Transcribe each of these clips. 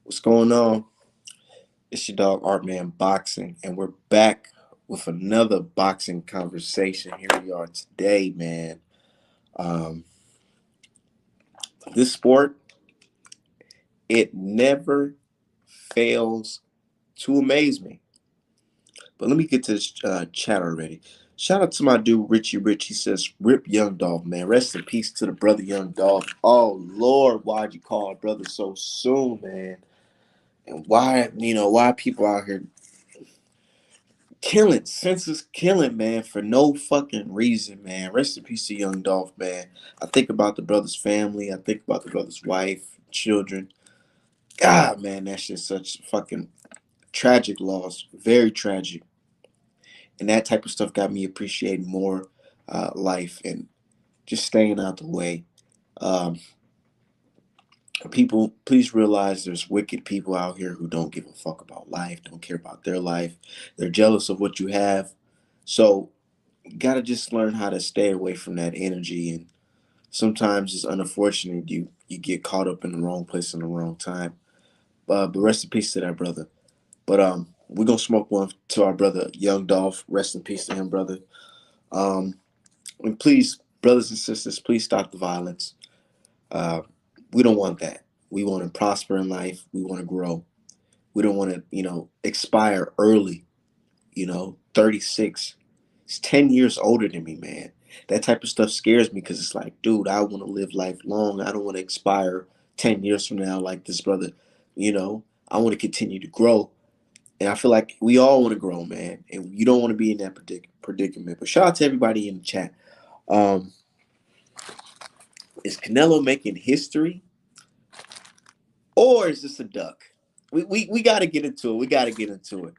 What's going on? It's your dog Art Man Boxing, and we're back with another boxing conversation. Here we are today, man. Um, this sport, it never fails to amaze me. But let me get to this chat already. Shout out to my dude Richie Rich. He says, "Rip Young Dolph, man. Rest in peace to the brother Young Dolph." Oh Lord, why'd you call our brother so soon, man? And why people out here killing, senseless killing, man, for no fucking reason, man. Rest in peace to Young Dolph, man. I think about the brother's family. I think about the brother's wife, children. God, man, that's just such fucking tragic loss. Very tragic. And that type of stuff got me appreciating more life and just staying out the way. Um, People, please realize there's wicked people out here who don't give a fuck about life, don't care about their life. They're jealous of what you have. So gotta just learn how to stay away from that energy. And sometimes it's unfortunate you get caught up in the wrong place in the wrong time. But rest in peace to that brother. But we're gonna smoke one to our brother Young Dolph. Rest in peace to him, brother. um and please, brothers and sisters, please stop the violence. uh we don't want that. We want to prosper in life. We want to grow. We don't want to expire early. 36. He's 10 years older than me, man. That type of stuff scares me because it's like, dude, I want to live life long. I don't want to expire 10 years from now like this brother. I want to continue to grow. And I feel like we all want to grow, man. And you don't want to be in that predicament. But shout out to everybody in the chat. Um, is Canelo making history or is this a duck? We got to get into it. We got to get into it.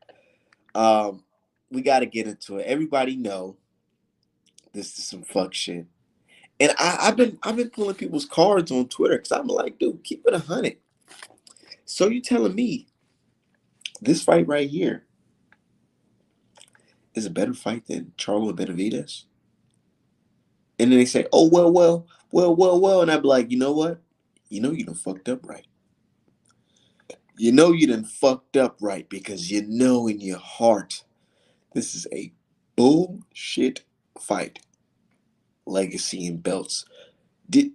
Um, we got to get into it. Everybody know this is some fuck shit. And I've been pulling people's cards on Twitter because I'm like, dude, keep it 100. So you telling me this fight right here is a better fight than Charlo Benavidez? And then they say, oh well, and I'd be like, you know what? You done fucked up right. You done fucked up right because you know in your heart this is a bullshit fight. Legacy and belts. Did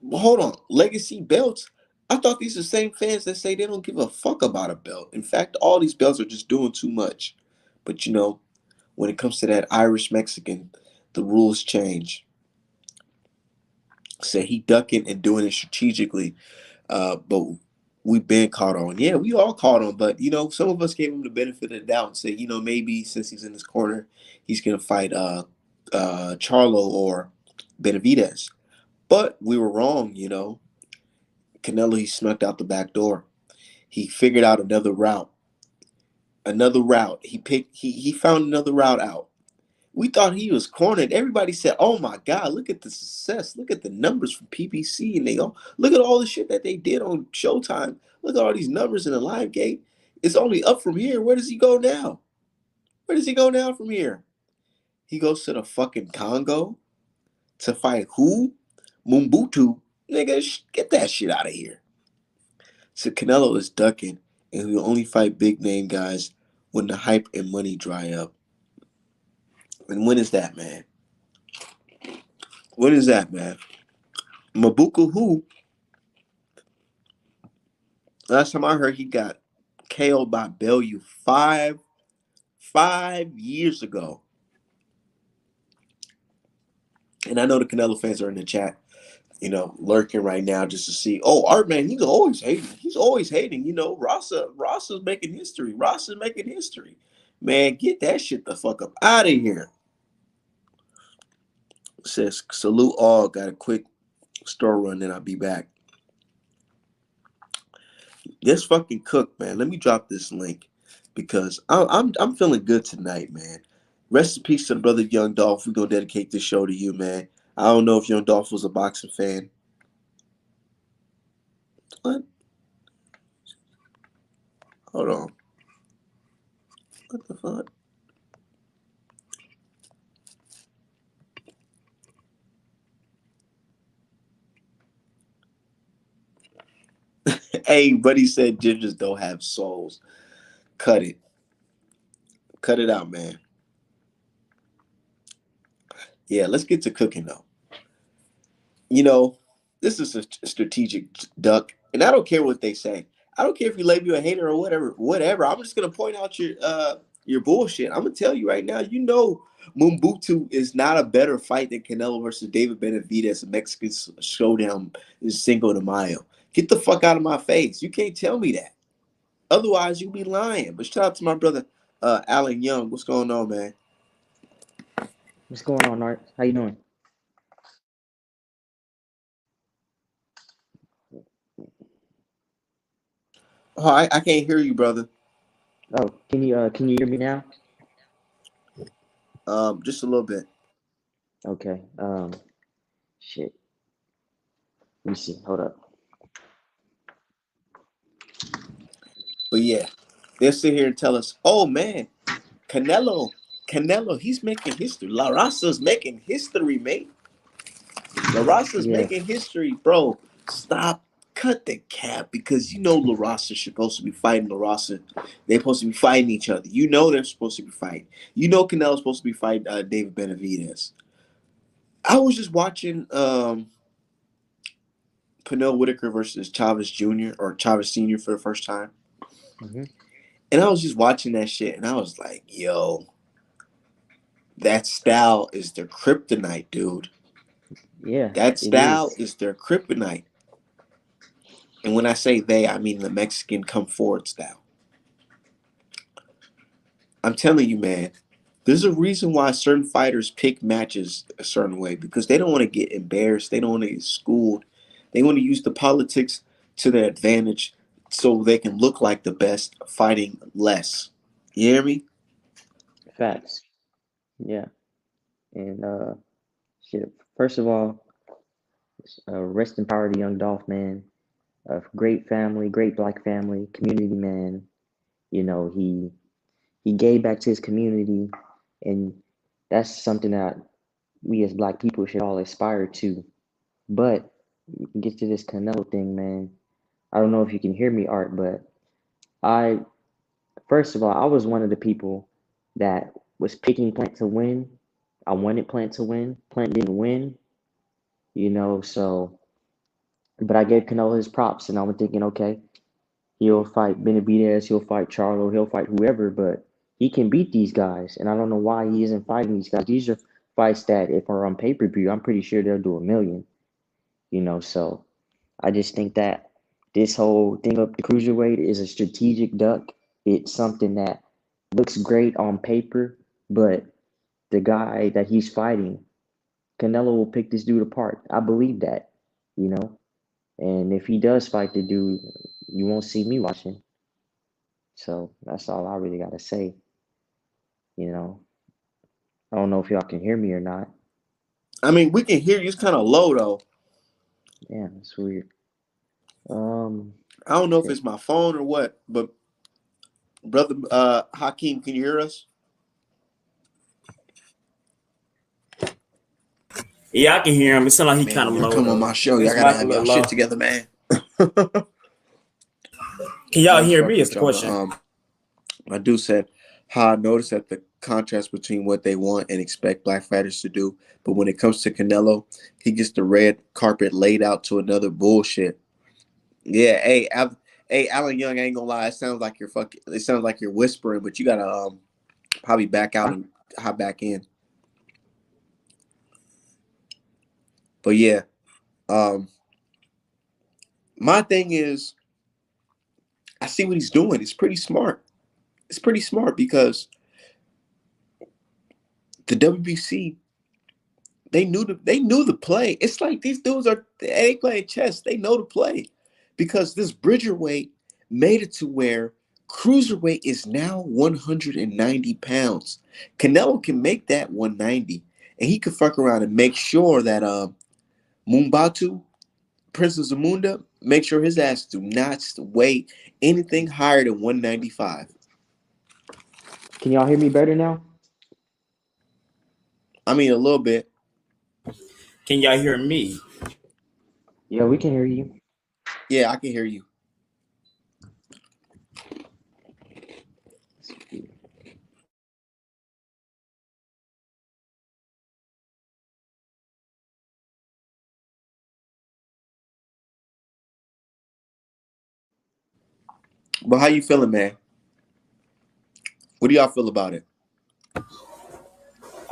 hold on, legacy belts. I thought these are the same fans that say they don't give a fuck about a belt. In fact, all these belts are just doing too much. But when it comes to that Irish Mexican, the rules change. Say he ducking and doing it strategically. But we've been caught on. Yeah, we all caught on. But some of us gave him the benefit of the doubt and said, maybe since he's in this corner, he's gonna fight Charlo or Benavidez. But we were wrong. Canelo, he snuck out the back door. He figured out another route. Another route. He found another route out. We thought he was cornered. Everybody said, "Oh my God, look at the success. Look at the numbers from PBC, and they all look at all the shit that they did on Showtime. Look at all these numbers in the live gate. It's only up from here. Where does he go now? Where does he go now from here? He goes to the fucking Congo to fight who? Mumbutu. Nigga, get that shit out of here." So Canelo is ducking, and he'll only fight big name guys when the hype and money dry up. And when is that, man? When is that, man? Mabuka who? Last time I heard, he got KO'd by Bellew five years ago. And I know the Canelo fans are in the chat, lurking right now just to see. Oh, Art Man, he's always hating. He's always hating. Rasa's making history. Rasa's making history. Man, get that shit the fuck up out of here. Says salute all. Got a quick store run, then I'll be back. Let's fucking cook, man. Let me drop this link because I'm feeling good tonight, man. Rest in peace to the brother Young Dolph. We're gonna dedicate this show to you, man. I don't know if Young Dolph was a boxing fan. What? Hold on. What the fuck? Hey, buddy said gingers don't have souls. Cut it. Cut it out, man. Yeah, let's get to cooking though. You know, this is a strategic duck, and I don't care what they say. I don't care if you label you a hater or whatever. Whatever. I'm just gonna point out your bullshit. I'm gonna tell you right now. You know, Mumbutu is not a better fight than Canelo versus David Benavidez, a Mexican showdown in Cinco de Mayo. Get the fuck out of my face. You can't tell me that. Otherwise, you be lying. But shout out to my brother, Alan Young. What's going on, man? What's going on, Art? How you doing? Oh, I can't hear you, brother. Oh, can you hear me now? Just a little bit. Okay. Shit. Let me see. Hold up. But yeah, they'll sit here and tell us, "Oh man, Canelo, Canelo, he's making history. La Rasa's making history, mate. La Rasa's Yeah, making history, bro. Stop, cut the cap, because you know La Rasa's supposed to be fighting La Rasa. They're supposed to be fighting each other. You know they're supposed to be fighting. You know Canelo's supposed to be fighting David Benavidez. I was just watching Pernell Whitaker versus Chavez Jr. or Chavez Sr. for the first time. hmm And I was just watching that shit and I was like, yo, that style is their kryptonite, dude. yeah, That it style is. is their kryptonite. And when I say they, I mean the Mexican come forward style. I'm telling you, man, there's a reason why certain fighters pick matches a certain way because they don't want to get embarrassed. They don't want to get schooled. They want to use the politics to their advantage so they can look like the best fighting less. You hear me? Facts. Yeah, and shit. First of all, rest in power to young Dolph, man. A great family, great black family, community man. You know, he gave back to his community, and that's something that we as black people should all aspire to. But you can get to this Canelo thing, man. I don't know if you can hear me, Art, but I first of all, I was one of the people that was picking Plant to win. I wanted Plant to win. Plant didn't win, so but I gave Canelo his props and I was thinking, okay, he'll fight Benavidez, he'll fight Charlo, he'll fight whoever, but he can beat these guys. And I don't know why he isn't fighting these guys. These are fights that if are on pay-per-view, I'm pretty sure they'll do a million, so I just think that this whole thing up the cruiserweight is a strategic duck. It's something that looks great on paper, but the guy that he's fighting, Canelo will pick this dude apart. I believe that, you know. And if he does fight the dude, you won't see me watching. So that's all I really gotta say. You know, I don't know if y'all can hear me or not. I mean, we can hear you. It's kind of low though. Yeah, it's weird. Um, I don't know if shit. it's my phone or what, but brother Hakeem, can you hear us? Yeah, I can hear him. It sounds like he Man, kind when of y'all low come on though. my show, y'all His gotta mic a have little y'all shit low. together, man. Can I y'all just hear fuck me? Is with the y'all. question? My dude said how I noticed that the contrast between what they want and expect black fighters to do, but when it comes to Canelo, he gets the red carpet laid out to another bullshit. Yeah, hey, Alan Young, I ain't gonna lie, it sounds like you're fucking. It sounds like you're whispering, but you gotta probably back out and hop back in. But yeah, um, my thing is, I see what he's doing. It's pretty smart. It's pretty smart because the WBC they knew the play. It's like these dudes they ain't playing chess. They know the play because this Bridgerweight made it to where cruiserweight is now 190 pounds. Canelo can make that 190, and he could fuck around and make sure that Mumbatu Prince of Zamunda make sure his ass do not weigh anything higher than 195. Can y'all hear me better now? I mean a little bit. Can y'all hear me? Yeah, we can hear you. Yeah, I can hear you. But how you feeling, man? What do y'all feel about it?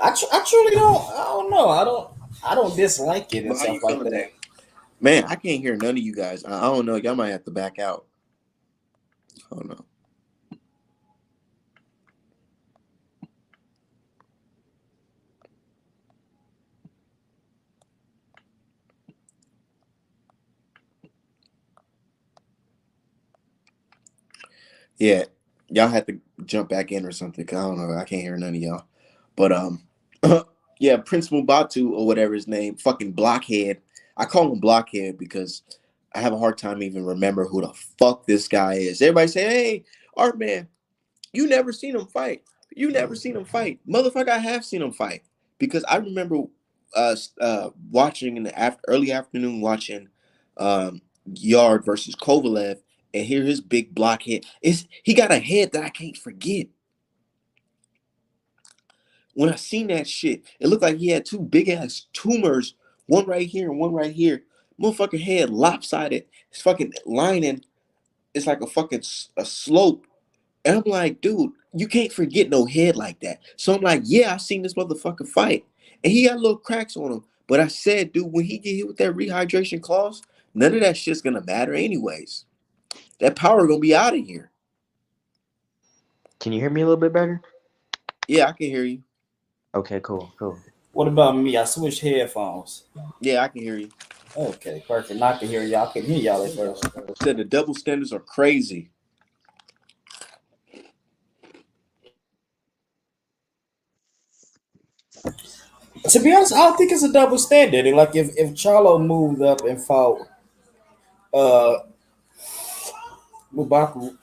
I truly don't. I don't know. I don't dislike it and But how you stuff like feeling, that. man? Man, I can't hear none of you guys. I don't know. Y'all might have to back out. I don't know. Yeah, y'all have to jump back in or something. 'Cause I don't know. I can't hear none of y'all. But yeah, Prince Mubatu or whatever his name, fucking blockhead. I call him blockhead because I have a hard time even remember who the fuck this guy is. Everybody say, "Hey, Art Man, you never seen him fight. You never seen him fight, motherfucker." I have seen him fight because I remember watching in the early afternoon watching Yard versus Kovalev and hear his big block head. He got a head that I can't forget. When I seen that shit, it looked like he had two big ass tumors, one right here and one right here. Motherfucker head lopsided. His fucking lining is like a fucking a slope. And I'm like, dude, you can't forget no head like that. So I'm like, yeah, I seen this motherfucker fight. And he got little cracks on him. But I said, dude, when he get hit with that rehydration clause, none of that shit's gonna matter anyways. That power gonna be out of here. Can you hear me a little bit better? Yeah, I can hear you. Okay, cool, cool. What about me? I switched headphones. Yeah, I can hear you. Okay, perfect. Now I can hear y'all. I can hear y'all at first. Said the double standards are crazy. To be honest, I don't think it's a double standard. Like if Charlo moved up and fought uh Mubaku,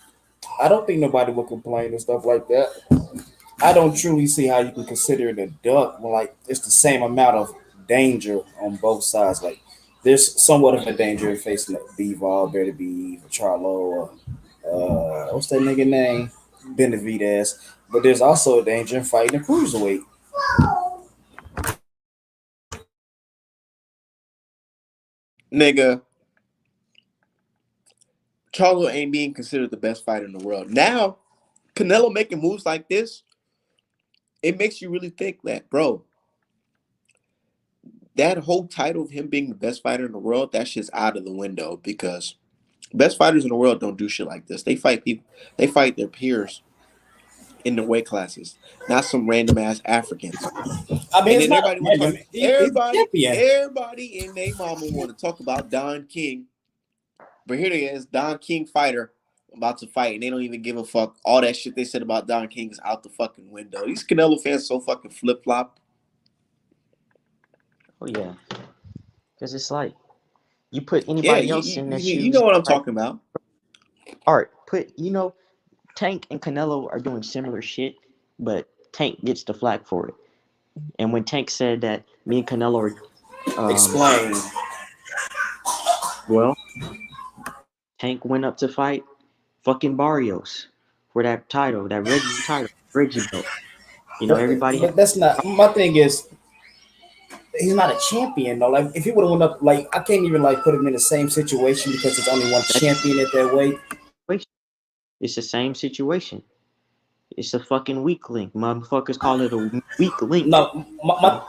I don't think nobody would complain and stuff like that. I don't truly see how you can consider it a duck when like it's the same amount of danger on both sides. Like there's somewhat of a danger in facing like Bivol, Better Charlo, or what's that nigga name? Benavidez. But there's also a danger in fighting a cruiserweight. Nigga, Charlo ain't being considered the best fighter in the world. Now, Canelo making moves like this, it makes you really think that, bro, that whole title of him being the best fighter in the world, that shit's out of the window because best fighters in the world don't do shit like this. They fight people, they fight their peers in the weight classes, not some random ass Africans. I mean, And it's then not everybody want to talk. random. He's a champion. Everybody and their mama want to talk about Don King, but here they is, Don King fighter about to fight, and they don't even give a fuck. All that shit they said about Don King is out the fucking window. These Canelo fans so fucking flip flop. Oh yeah, because it's like you put Yeah, anybody else in their you shoes. know what I'm Like talking about. Art, Tank and Canelo are doing similar shit, but Tank gets the flack for it. And when Tank said that me and Canelo are, Explain. well, Tank went up to fight fucking Barrios for that title, that Reggie belt. But Everybody had. but that's not my thing. Is he's not a champion though. Like if he would have went up, like I can't even like put him in the same situation because there's only one That's champion at that weight. the situation. It's the same situation. It's a fucking weak link. Motherfuckers call it a weak link. No,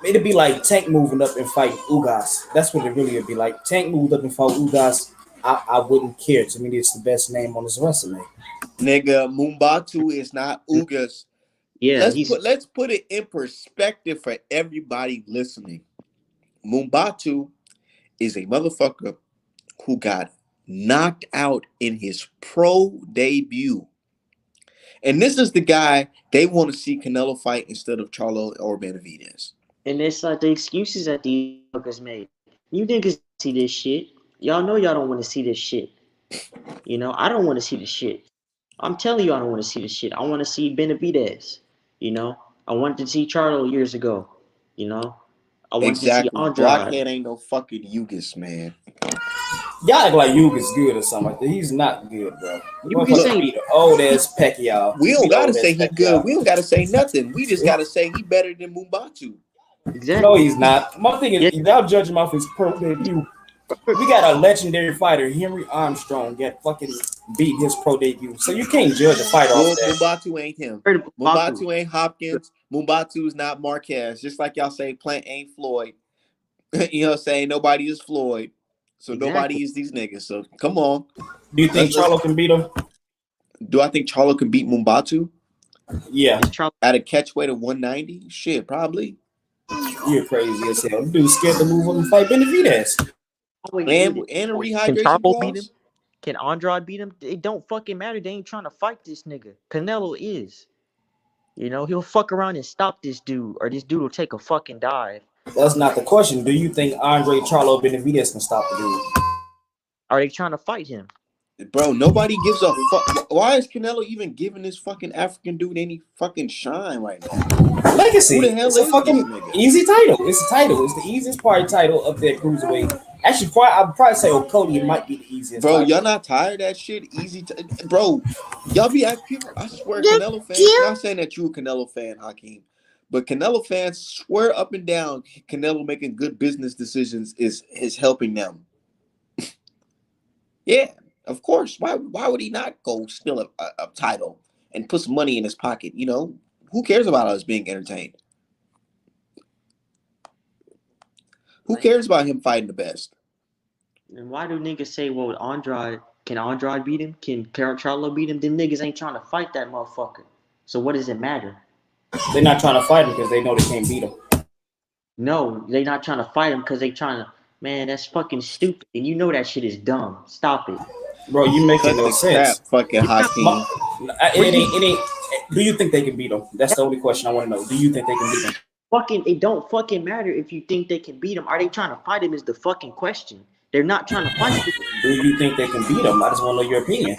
it'd be like Tank moving up and fight Ugas. That's what it really would be like. Tank moved up and fought Ugas. I wouldn't care. To me, it's the best name on his resume. Nigga, Mumbatu is not Ugas. Yeah, Let's put it in perspective for everybody listening. Mumbatu is a motherfucker who got knocked out in his pro debut. And this is the guy they want to see Canelo fight instead of Charlo or Benavidez. and it's like the excuses that these fuckers made. You niggas see this shit. Y'all know y'all don't want to see this shit. I don't want to see this shit. I'm telling you, I don't want to see this shit. I want to see Benavidez. You know, I wanted to see Charlo years ago. You know, I wanted to see Exactly. Andrade. Blockhead ain't no fucking Yugas, man. Y'all act like Yuga's good or something like that. He's not good, bro. You can Motherfucker say beat old ass Pacquiao. We He don't beat gotta old ass say he good. Pacquiao. We don't gotta say nothing. We just gotta say he better than Mumbatu. No, exactly. he's not. My thing is, Yes, y'all judge him off his pro debut. We got a legendary fighter, Henry Armstrong, get fucking beat his pro debut. So you can't judge a fighter off that. Mumbatu ain't him. Batu. Mumbatu ain't Hopkins. Mumbatu is not Marquez. Just like y'all say, Plant ain't Floyd. You know what I'm saying? Nobody is Floyd. So Exactly. nobody is these niggas. So come on. Do you think Charlo can beat him? Do I think Charlo can beat Mumbatu? Yeah. At a catch weight of 190? Shit, probably. You're crazy as hell. Dude's scared to move up and fight Benavidez. And a Can rehydration Charlo beat him? clause? Can Andrade beat him? It don't fucking matter. They ain't trying to fight this nigga. Canelo is. You know, he'll fuck around and stop this dude, or this dude will take a fucking dive. That's not the question. Do you think Andre Charlo Benavidez can stop the dude? Are they trying to fight him? Bro, nobody gives a fuck. Why is Canelo even giving this fucking African dude any fucking shine right now? Legacy. Who the hell It's is a fucking this nigga? easy title. It's a title. It's the easiest part title of that cruiserweight. Actually, I'd probably say Cody might be the easiest. Bro, title. y'all not tired of that shit? Bro, y'all be asking people. I swear, Canelo fans. Not saying that you a Canelo fan, Hakeem, but Canelo fans swear up and down Canelo making good business decisions is helping them. Yeah, of course. Why would he not go steal a title and put some money in his pocket? You know, who cares about us being entertained? Who cares about him fighting the best? And why do niggas say, well, can Andrade beat him? Can Charlo beat him? Them niggas ain't trying to fight that motherfucker. So what does it matter? They're not trying to fight him because they know they can't beat him. No, they not trying to fight him because they trying to. Man, that's fucking stupid. And you know that shit is dumb. Stop it. Bro, you making no sense. Fucking Hakeem. It ain't. Do you think they can beat him? That's the only question I want to know. Do you think they can beat him? Fucking, it don't fucking matter if you think they can beat him. Are they trying to fight him is the fucking question. They're not trying to fight him. Do you think they can beat him? I just want to know your opinion.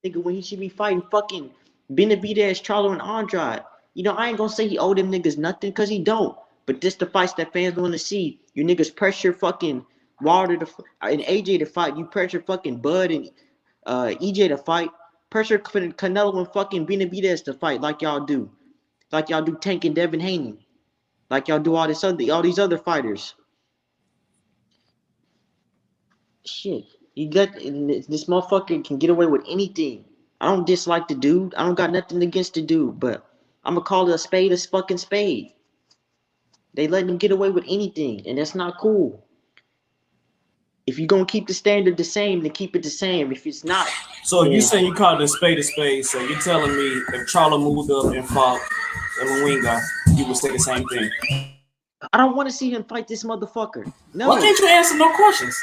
Nigga, when he should be fighting fucking Benavidez, Charlo, and Andrade. You know, I ain't gonna say he owe them niggas nothing because he don't. But this the fights that fans want to see. You niggas pressure fucking Wilder and AJ to fight. You pressure fucking Bud and EJ to fight. Pressure Canelo and fucking Benavidez to fight like y'all do. Like y'all do Tank and Devin Haney. Like y'all do all these other fighters. Shit. You got this motherfucker can get away with anything. I don't dislike the dude. I don't got nothing against the dude, but I'm gonna call it a spade a fucking spade. They letting him get away with anything, and that's not cool. If you're gonna keep the standard the same, then keep it the same. If it's not, so you saying you call it a spade, so you're telling me if Charlo moved up and fought Eluinga, you would say the same thing? I don't want to see him fight this motherfucker. No. Why can't you answer no questions?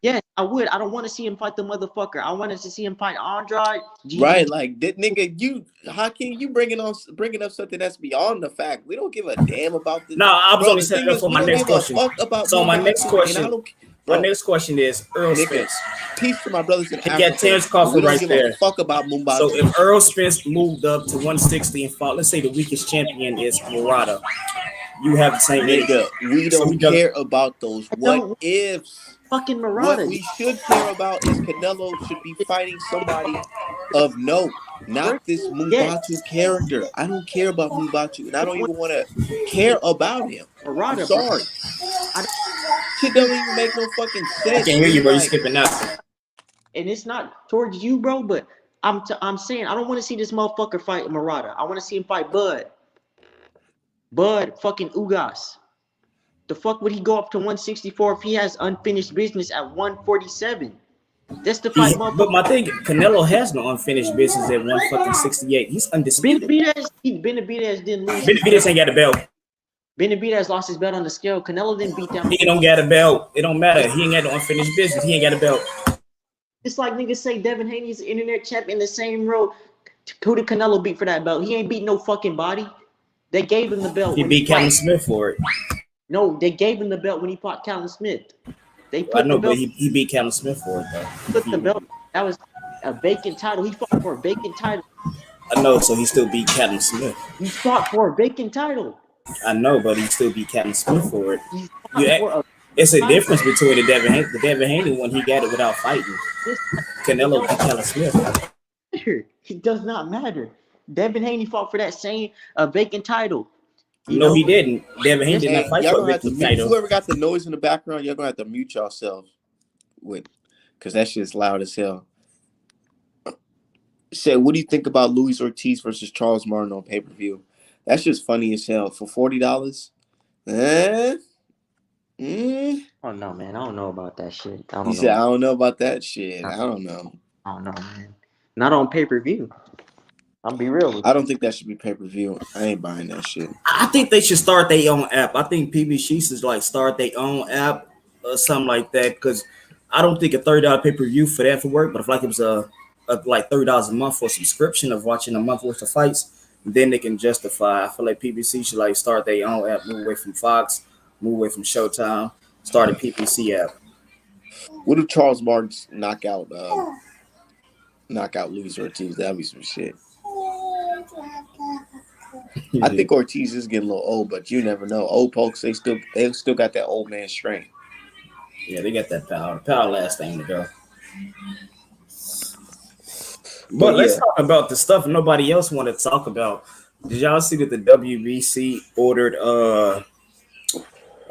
Yeah, I would. I don't want to see him fight the motherfucker. I wanted to see him fight Andrade. Right, like that nigga. Hakeem, you bringing up something that's beyond the fact. We don't give a damn about this. No, I was only saying that for my next question. So my next question is Earl Spence. Peace to my brothers in Africa. Got Terrence Crawford right there. Fuck about Mumbai. So if Earl Spence moved up to 160 and fought, let's say the weakest champion is Murata, you have the same nigga. We don't care about those what ifs. Fucking Murata. What we should care about is Canelo should be fighting somebody of note, not this Mubatu character. I don't care about Mubatu, and I don't even want to care about him. I'm sorry. Shit don't even make no fucking sense. I can't hear you, bro. You're skipping out. And it's not towards you, bro, but I'm saying I don't want to see this motherfucker fight Murata. I want to see him fight Bud. Bud fucking Ugas. The fuck would he go up to 164 if he has unfinished business at 147? That's the fight, motherfucker. But my thing, Canelo has no unfinished business at 168. He's undisputed. Benavidez didn't lose. Benavidez ain't got a belt. Benavidez lost his belt on the scale. Canelo didn't beat down. He don't got a belt. It don't matter. He ain't got no unfinished business. He ain't got a belt. It's like niggas say Devin Haney's the internet champ in the same row. Who did Canelo beat for that belt? He ain't beat no fucking body. They gave him the belt. He beat Callum Smith for it. No, they gave him the belt when he fought Callum Smith. They put I know, the belt, but he beat Callum Smith for it, though. Put the belt. That was a vacant title. He fought for a vacant title. I know, so he still beat Callum Smith. He fought for a vacant title. I know, but he still beat Callum Smith for it. It's a difference between the Devin Haney one. He got it without fighting. Canelo beat Callum Smith. It does not matter. Devin Haney fought for that same vacant title. You No, he know, didn't. Devin Haney yes, did not Hey, fight y'all for a gonna have to vacant mute title. whoever got the noise in the background. Y'all gonna have to mute yourself with, cause that shit's loud as hell. Said, what do you think about Luis Ortiz versus Charles Martin on pay per view? That's just funny as hell for $40. Eh? Mm? oh no, man, I don't know about that shit. I He don't said, know. I don't know about that shit. I don't know. I don't know, man. Not on pay per view. I'll be real with I you. don't think that should be pay per view. I ain't buying that shit. I think they should start their own app. I think PBC should like start their own app or something like that. Because I don't think a $30 pay per view for that for work. But if like it was a like $30 a month for a subscription of watching a month worth of fights, then they can justify. I feel like PBC should like start their own app, move away from Fox, move away from Showtime, start a PBC app. What if Charles Martin's knock out Luis Ortiz? That'd be some shit. I think Ortiz is getting a little old, but you never know. Old folks, they still got that old man strength. Yeah, they got that power. Power last thing to go. But But let's yeah, talk about the stuff nobody else want to talk about. Did y'all see that the WBC ordered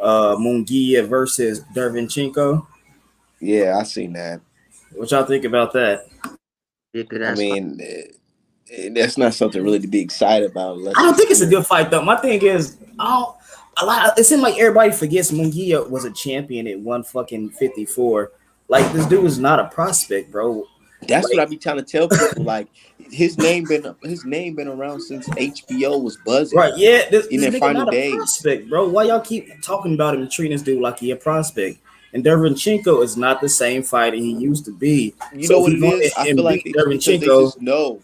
Munguia versus Dervinchenko? yeah, I seen that. What y'all think about that? Be a good I ass fight. mean, that's not something really to be excited about I unless don't it's think it's a clear. good fight though. My thing is, I don't, a lot. It seems like everybody forgets Munguia was a champion at 154. Like this dude is not a prospect, bro. That's what I Like be trying to tell people. Like his name been around since HBO was buzzing right, yeah, in this their nigga final not a days. prospect, bro. Why y'all keep talking about him and treating this dude like he a prospect? And Dervinchenko is not the same fighter he used to be. You So know if what he it go is? I feel and like beat it's because Dervinchenko,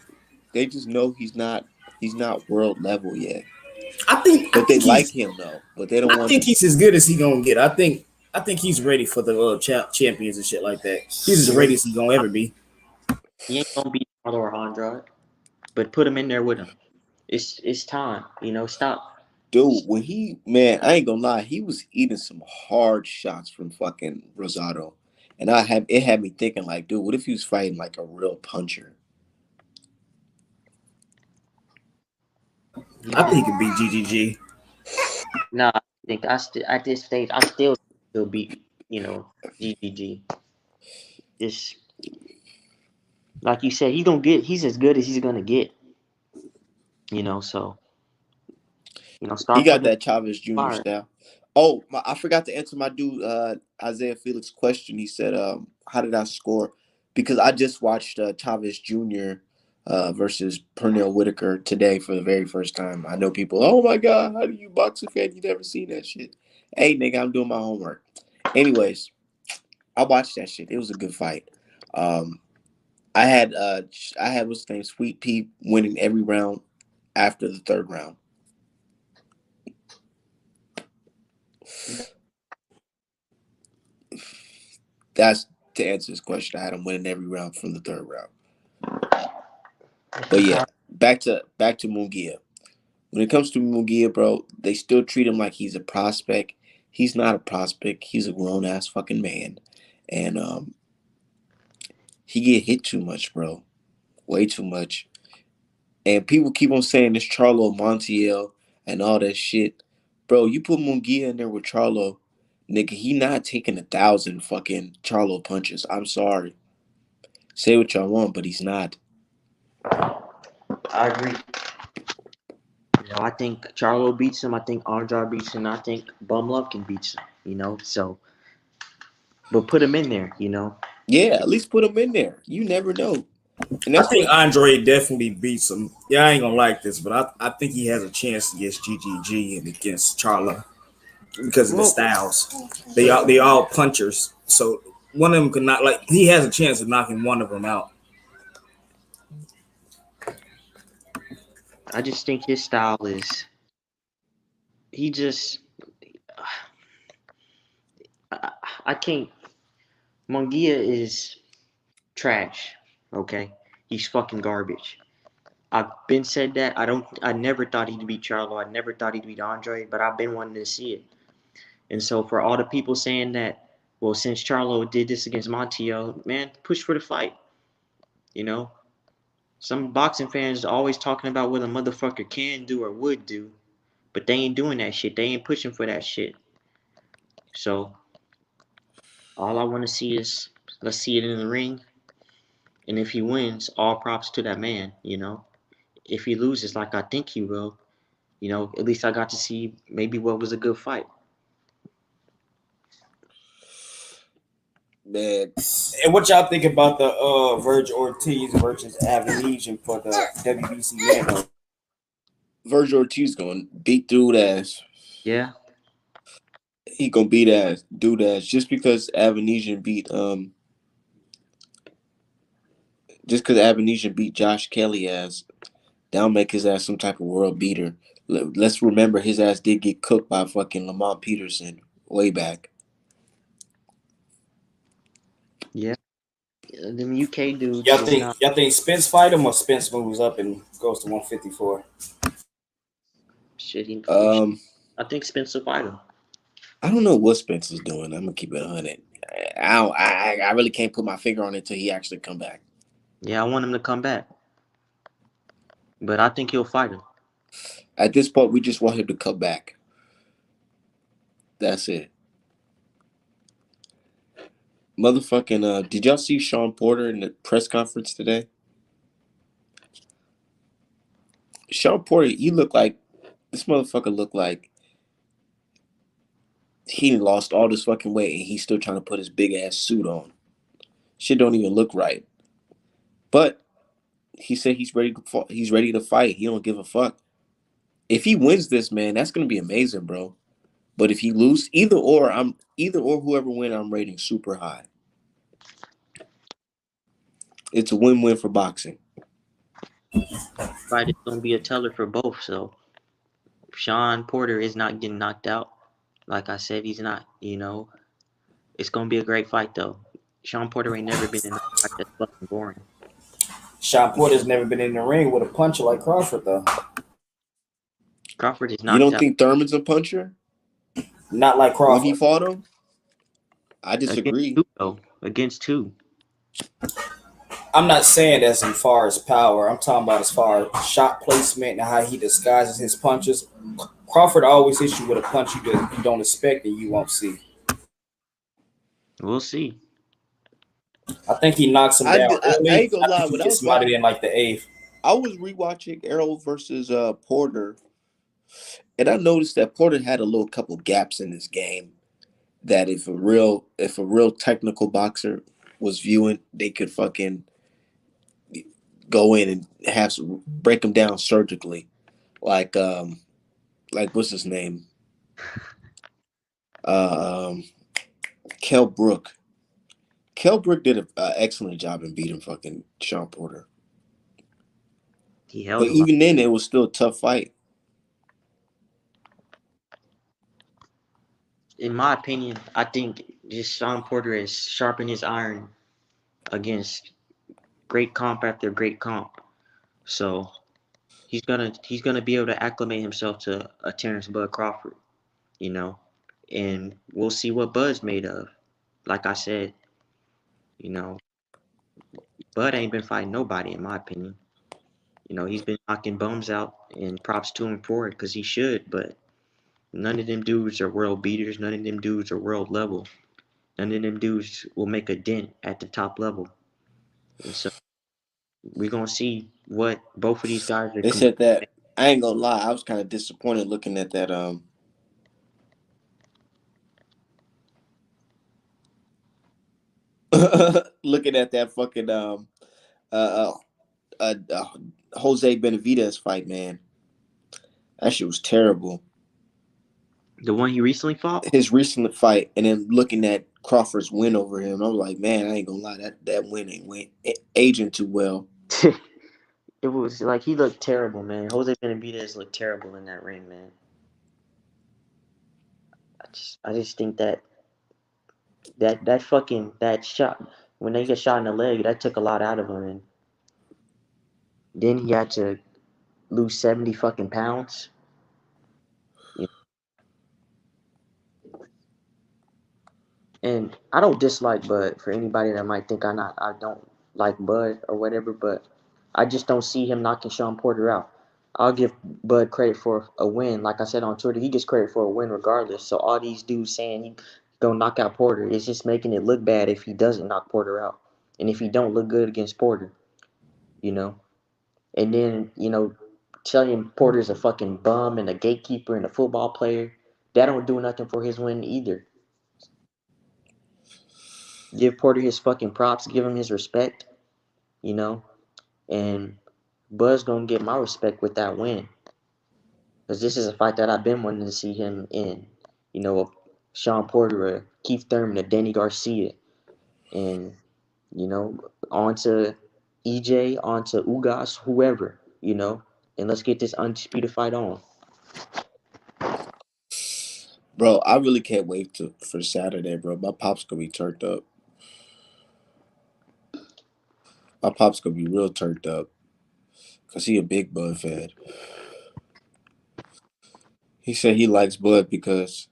they just know he's not world level yet. I think I But they think like he's him though. But they don't I want think him. he's as good as he gonna get. I think he's ready for the champions and shit like that. He's as He ain't, ready as he gonna ever be. he ain't gonna beat Marlo or Andrade, but put him in there with him. It's time. Stop. Dude, when he man, I ain't gonna lie, he was eating some hard shots from fucking Rosado. And it had me thinking like, dude, what if he was fighting like a real puncher? I think he could beat GGG. Nah, I think I still at this stage I still beat GGG. Just like you said, he's as good as he's gonna get. So He start got putting him that Chavez Jr. fire. style. Oh, I forgot to answer my dude Isaiah Felix question. He said, how did I score? Because I just watched Chavez Jr. Versus Pernell Whitaker today for the very first time. I know people, oh my God, how do you boxing fan? You never seen that shit. Hey nigga, I'm doing my homework. Anyways, I watched that shit. It was a good fight. Um, I had what's his name, Sweet Pea winning every round after the third round. That's to answer his question. I had him winning every round from the third round. But yeah, back to Mungia. When it comes to Mungia, bro, they still treat him like he's a prospect. He's not a prospect. He's a grown ass fucking man, and he get hit too much, bro. Way too much. And people keep on saying this Charlo Montiel and all that shit. Bro, you put Mungia in there with Charlo, nigga, he not taking 1,000 fucking Charlo punches. I'm sorry. Say what y'all want, but he's not. I agree. I think Charlo beats him. I think Andrade beats him. I think Bum Love can beat him. So but put him in there. Yeah, at least put him in there. You never know. And I that's think what Andre definitely beats him. Yeah, I ain't gonna like this, but I think he has a chance against GGG and against Charlo because of the Well, styles. They all punchers, so one of them could not like he has a chance of knocking one of them out. I just think his style is he just I, I can't. Mungia is trash. Okay, he's fucking garbage. I've been said that. I never thought he'd beat Charlo. I never thought he'd beat Andre, but I've been wanting to see it. And so for all the people saying that, well, since Charlo did this against Montiel, man, push for the fight. You know, some boxing fans are always talking about what a motherfucker can do or would do. But they ain't doing that shit. They ain't pushing for that shit. So all I want to see is let's see it in the ring. And if he wins, all props to that man. If he loses, like I think he will, at least I got to see maybe what was a good fight. Man, And what y'all think about the Virgil Ortiz versus Avenesian for the WBC man? Virgil Ortiz gonna beat dude ass. Yeah, He gonna beat ass, dude ass, just because Avenesian beat Josh Kelly ass. That'll make his ass some type of world beater. Let's remember his ass did get cooked by fucking Lamont Peterson way back. yeah. Them UK dudes Y'all is think not. y'all think Spence fight him or Spence moves up and goes to 154? Shit. Um, I think Spencer fight him. I don't know what Spence is doing. I'm gonna keep it 100. I really can't put my finger on it until he actually come back. Yeah, I want him to come back, but I think he'll fight him. At this point, we just want him to come back. That's it. Motherfucking did y'all see Sean Porter in the press conference today? Sean Porter, you look like this motherfucker looked like he lost all this fucking weight and he's still trying to put his big ass suit on. Shit don't even look right. But he said he's ready to he's ready to fight. He don't give a fuck. If he wins this, man, that's gonna be amazing, bro. But if he lose, either or whoever win, I'm rating super high. It's a win-win for boxing. Fight is gonna be a teller for both. So Sean Porter is not getting knocked out. Like I said, he's not. It's gonna be a great fight though. Sean Porter ain't never been in a fight that's fucking boring. Sean Porter's never been in the ring with a puncher like Crawford though. Crawford is You knocked don't out think Thurman's a puncher Not like when he Crawford. fought him? I against disagree. two though. Against two. I'm not saying as far as power. I'm talking about as far as shot placement and how he disguises his punches. Crawford always hits you with a punch you don't expect and you won't see. We'll see. I think he knocks him down I early. ain't gonna I lie. think he When gets somebody in like the eighth. I was rewatching Errol versus Porter, and I noticed that Porter had a little couple gaps in his game. That if a real technical boxer was viewing, they could fucking go in and break him down surgically, like what's his name, uh, um, Kell Brook. Kell Brook did an excellent job in beating fucking Sean Porter, He held but him up. even then, it was still a tough fight. In my opinion, I think just Sean Porter is sharpening his iron against great comp after great comp. So he's gonna be able to acclimate himself to a Terrence Bud Crawford, you know, and we'll see what Bud's made of. Like I said, you know, Bud ain't been fighting nobody in my opinion. He's been knocking bums out, and props to him for it because he should. But none of them dudes are world beaters. None of them dudes are world level. None of them dudes will make a dent at the top level. And so we're gonna see what both of these guys are. They said that. I ain't gonna lie, I was kind of disappointed looking at that. Looking at that fucking uh, Jose Benavidez fight, man. That shit was terrible. The one he recently fought. His recent fight, and then looking at Crawford's win over him, I was like, man, I ain't gonna lie, that win ain't went aging too well. It was like he looked terrible, man. Jose Benavidez looked terrible in that ring, man. I just think that fucking that shot when they get shot in the leg, that took a lot out of him, and then he had to lose 70 fucking pounds. You And I don't dislike Bud for anybody that might think I don't like Bud or whatever, but I just don't see him knocking Sean Porter out. I'll give Bud credit for a win. Like I said on Twitter, he gets credit for a win regardless. So all these dudes saying he gonna knock out Porter, it's just making it look bad if he doesn't knock Porter out, and if he don't look good against Porter, you know. And then telling Porter's a fucking bum and a gatekeeper and a football player, that don't do nothing for his win either. Give Porter his fucking props, give him his respect, you know. And Bud's gonna get my respect with that win. Because this is a fight that I've been wanting to see him in. Sean Porter, Keith Thurman, a Danny Garcia, and on to EJ, on to Ugas, whoever, and let's get this undisputed fight on. Bro, I really can't wait for Saturday, bro. My pop's gonna be turned up. My pop's gonna be real turned up because he a big Bud fan. He said he likes Bud because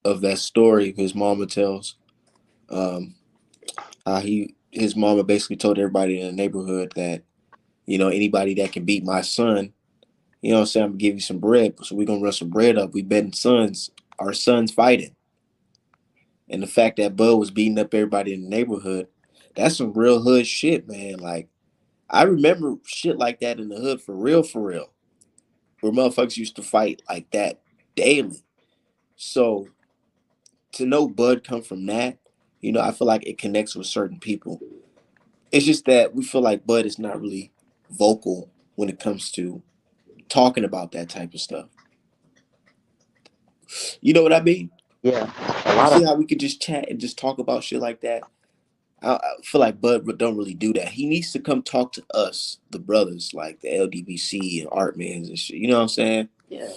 of that story his mama tells. Um, how his mama basically told everybody in the neighborhood that anybody that can beat my son, what I'm saying, I'm gonna give you some bread. So we're gonna run some bread up. We betting our sons fighting. And the fact that Bud was beating up everybody in the neighborhood, that's some real hood shit, man. Like I remember shit like that in the hood for real. Where motherfuckers used to fight like that daily. So to know Bud come from that, I feel like it connects with certain people. It's just that we feel like Bud is not really vocal when it comes to talking about that type of stuff. You know what I mean? Yeah, a You lot see of how we could just chat and just talk about shit like that? I feel like Bud don't really do that. He needs to come talk to us, the brothers, like the LDBC and Artmans and shit. You know what I'm saying? yeah.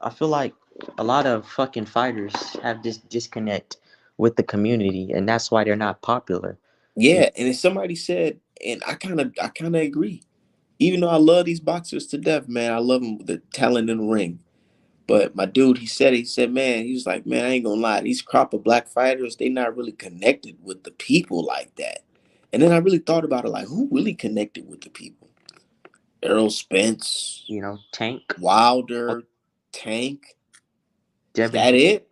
I feel like a lot of fucking fighters have this disconnect with the community, and that's why they're not popular. You Yeah, and if somebody said, and I kind of agree. Even though I love these boxers to death, man, I love them, the talent in the ring. But my dude, he said, man, he was like, man, I ain't gonna lie, these crop of black fighters, they not really connected with the people like that. And then I really thought about it, like, who really connected with the people? Errol Spence, Tank, Wilder, Tank. Is Devin that it?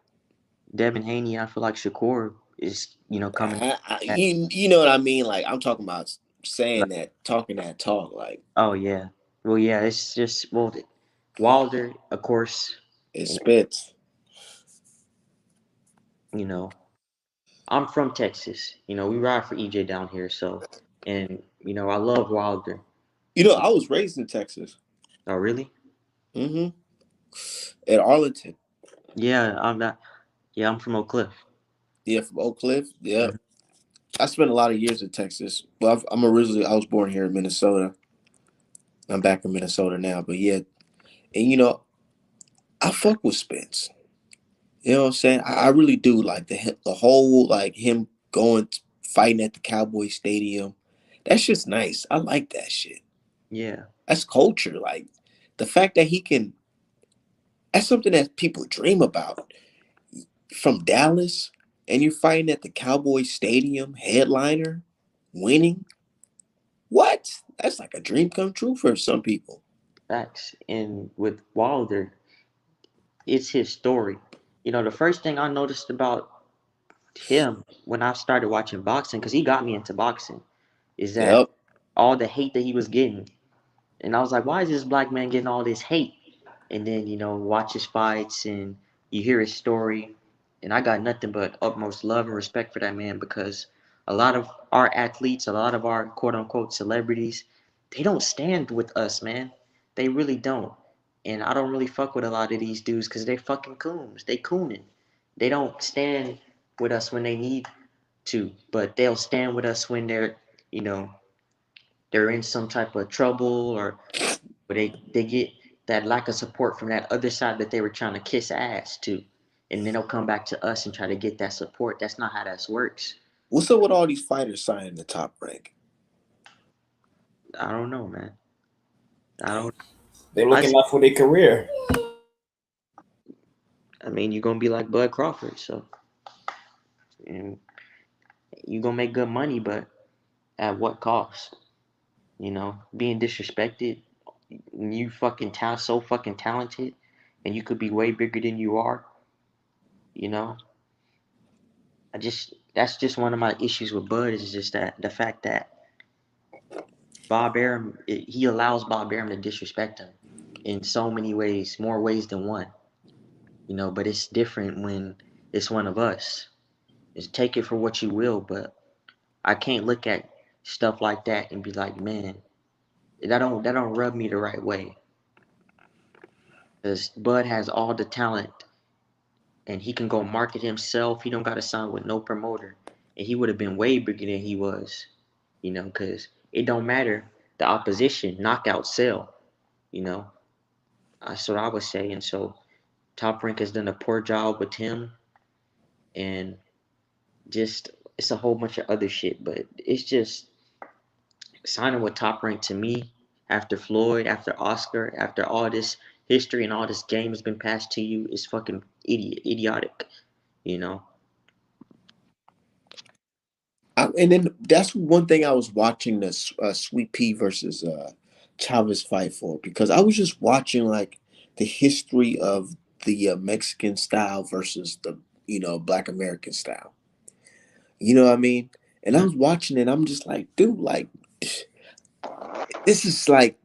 Devin Haney. I feel like Shakur is coming. You know what I mean? Like, I'm talking about Like, saying that, talking that talk, like, oh yeah, well yeah, it's just Wilder, of course. it And spits. you know, I'm from Texas. We ride for EJ down here, so and I love Wilder. I was raised in Texas. Oh really? Mm-hmm. At Arlington. Yeah, I'm not. Yeah, I'm from Oak Cliff. Yeah, from Oak Cliff. Yeah. Mhm. I spent a lot of years in Texas. Well, I was born here in Minnesota. I'm back in Minnesota now. But yeah, and I fuck with Spence. You know what I'm saying? I really do. Like the whole, like him going fighting at the Cowboy Stadium. That's just nice. I like that shit. Yeah, That's culture. Like the fact that he can, that's something that people dream about. From Dallas, and you're fighting at the Cowboy Stadium, headliner, winning. What? That's like a dream come true for some people. facts. And with Wilder, it's his story. The first thing I noticed about him when I started watching boxing, because he got me into boxing, is that Yep. all the hate that he was getting. And I was like, why is this black man getting all this hate? And then, watch his fights and you hear his story. And I got nothing but utmost love and respect for that man because a lot of our athletes, a lot of our quote unquote celebrities, they don't stand with us, man. They really don't. And I don't really fuck with a lot of these dudes because they fucking coons. They cooning. They don't stand with us when they need to, but they'll stand with us when you know, they're in some type of trouble or they get that lack of support from that other side that they were trying to kiss ass to, and then they'll come back to us and try to get that support. That's not how that works. What's up with all these fighters signing the top rank? I don't know, man. I don't. They're I looking out for their career. I mean, you're gonna be like Bud Crawford, so you you gonna make good money, but at what cost? Being disrespected you fucking so fucking talented, and you could be way bigger than you are. You know, that's just one of my issues with Bud is just that the fact that Bob Arum he allows Bob Arum to disrespect him in so many ways, more ways than one. But it's different when it's one of us. Is take it for what you will, but I can't look at stuff like that and be like, man, that don't rub me the right way. Because Bud has all the talent and he can go market himself. He don't got to sign with no promoter, and he would have been way bigger than he was. Because it don't matter the opposition, knockout sell. You know, that's what I was saying. So Top Rank has done a poor job with him, and just it's a whole bunch of other shit. But it's just signing with Top Rank to me after Floyd, after Oscar, after all this history and all this game has been passed to you is fucking idiotic. You know. And then that's one thing I was watching the Sweet Pea versus Chavez fight for, because I was just watching like the history of the Mexican style versus the Black American style. You know what I mean? And I was watching it. I'm just like, dude, like this is like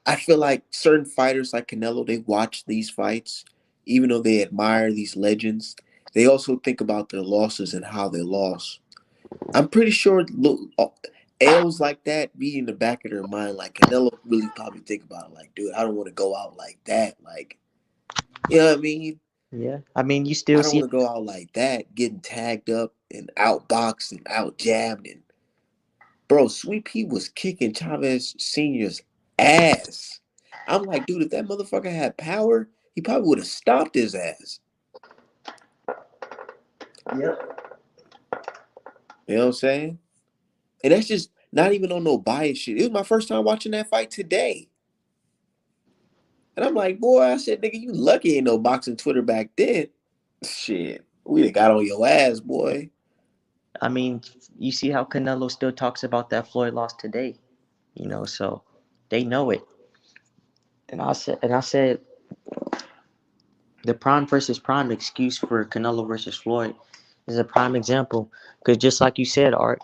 I feel like certain fighters like Canelo, they watch these fights, even though they admire these legends. They also think about their losses and how they lost. I'm pretty sure L's like that be in the back of their mind. Like Canelo really probably think about it. Like, dude, I don't want to go out like that. Like, you know what I mean? Yeah, I mean, you still I don't see. want to go out like that, getting tagged up and outboxed and out jabbed. And bro, Sweet Pea was kicking Chavez Senior's ass. I'm like, dude, if that motherfucker had power, he probably would have stomped his ass. Yep. You know what I'm saying? And that's just not even on no bias shit. It was my first time watching that fight today. And I'm like, boy, I said, nigga, you lucky ain't no boxing Twitter back then. Shit. We done got on your ass, boy. I mean, you see how Canelo still talks about that Floyd loss today. So they know it. And I said, the prime versus prime excuse for Canelo versus Floyd is a prime example. Because just like you said, Art,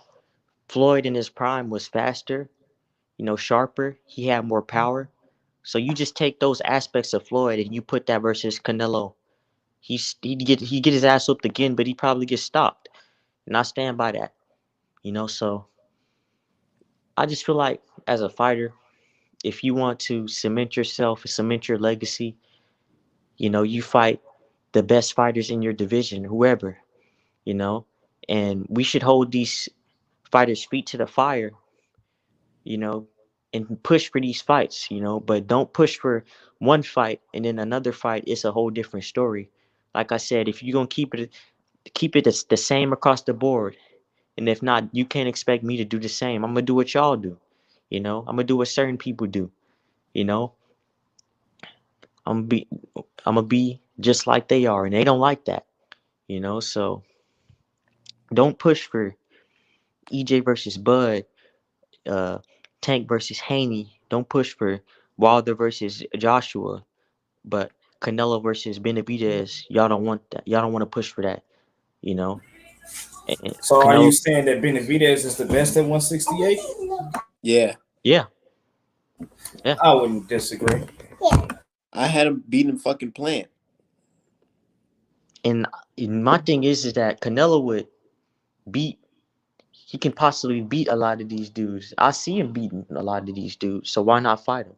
Floyd in his prime was faster, sharper. He had more power. So you just take those aspects of Floyd and you put that versus Canelo. He get his ass whooped again, but he probably gets stopped. And I stand by that. So I just feel like as a fighter, if you want to cement yourself, cement your legacy, you fight the best fighters in your division, whoever, you know, and we should hold these fighters' feet to the fire, you know, and push for these fights, but don't push for one fight and then another fight. It's a whole different story. Like I said, if you're gonna keep it the same across the board, and if not, you can't expect me to do the same. I'm gonna do what y'all do, I'm gonna do what certain people do, you know. I'm gonna be I'm gonna be just like they are, and they don't like that, So don't push for EJ versus Bud, uh, Tank versus Haney. Don't push for Wilder versus Joshua, but Canelo versus Benavidez. Y'all don't want that. Y'all don't want to push for that, you know. And So are you Canelo, saying that Benavidez is the best at 168? Yeah. yeah, yeah. I wouldn't disagree. I had him beating fucking Plant. And, my thing is that Canelo would beat. He can possibly beat a lot of these dudes. I see him beating a lot of these dudes. So why not fight him?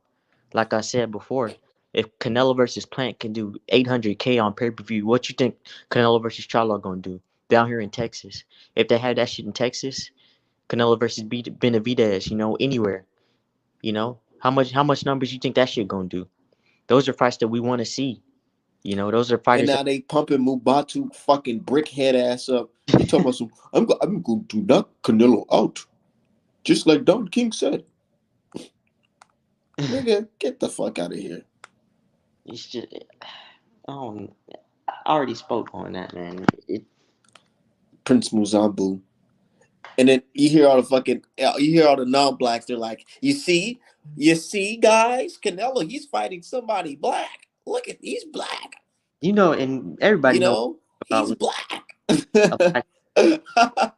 Like I said before, if Canelo versus Plant can do 800K on pay per view, what you think Canelo versus Charlo gonna do down here in Texas? If they had that shit in Texas, Canelo versus Benavidez, anywhere, how much numbers you think that shit gonna do? Those are fights that we want to see. Those are And fighters that now they pumping Mubatu fucking brickhead ass up. He talking about some, I'm going to knock Canelo out. Just like Don King said. Nigga, get the fuck out of here. it's just I don't. I already spoke on that, man. Prince Muzambu. And then you hear all the non-blacks. They're like, you see, guys, Canelo, he's fighting somebody black. Look at he's black. You know, and everybody You knows know, about he's black. a black.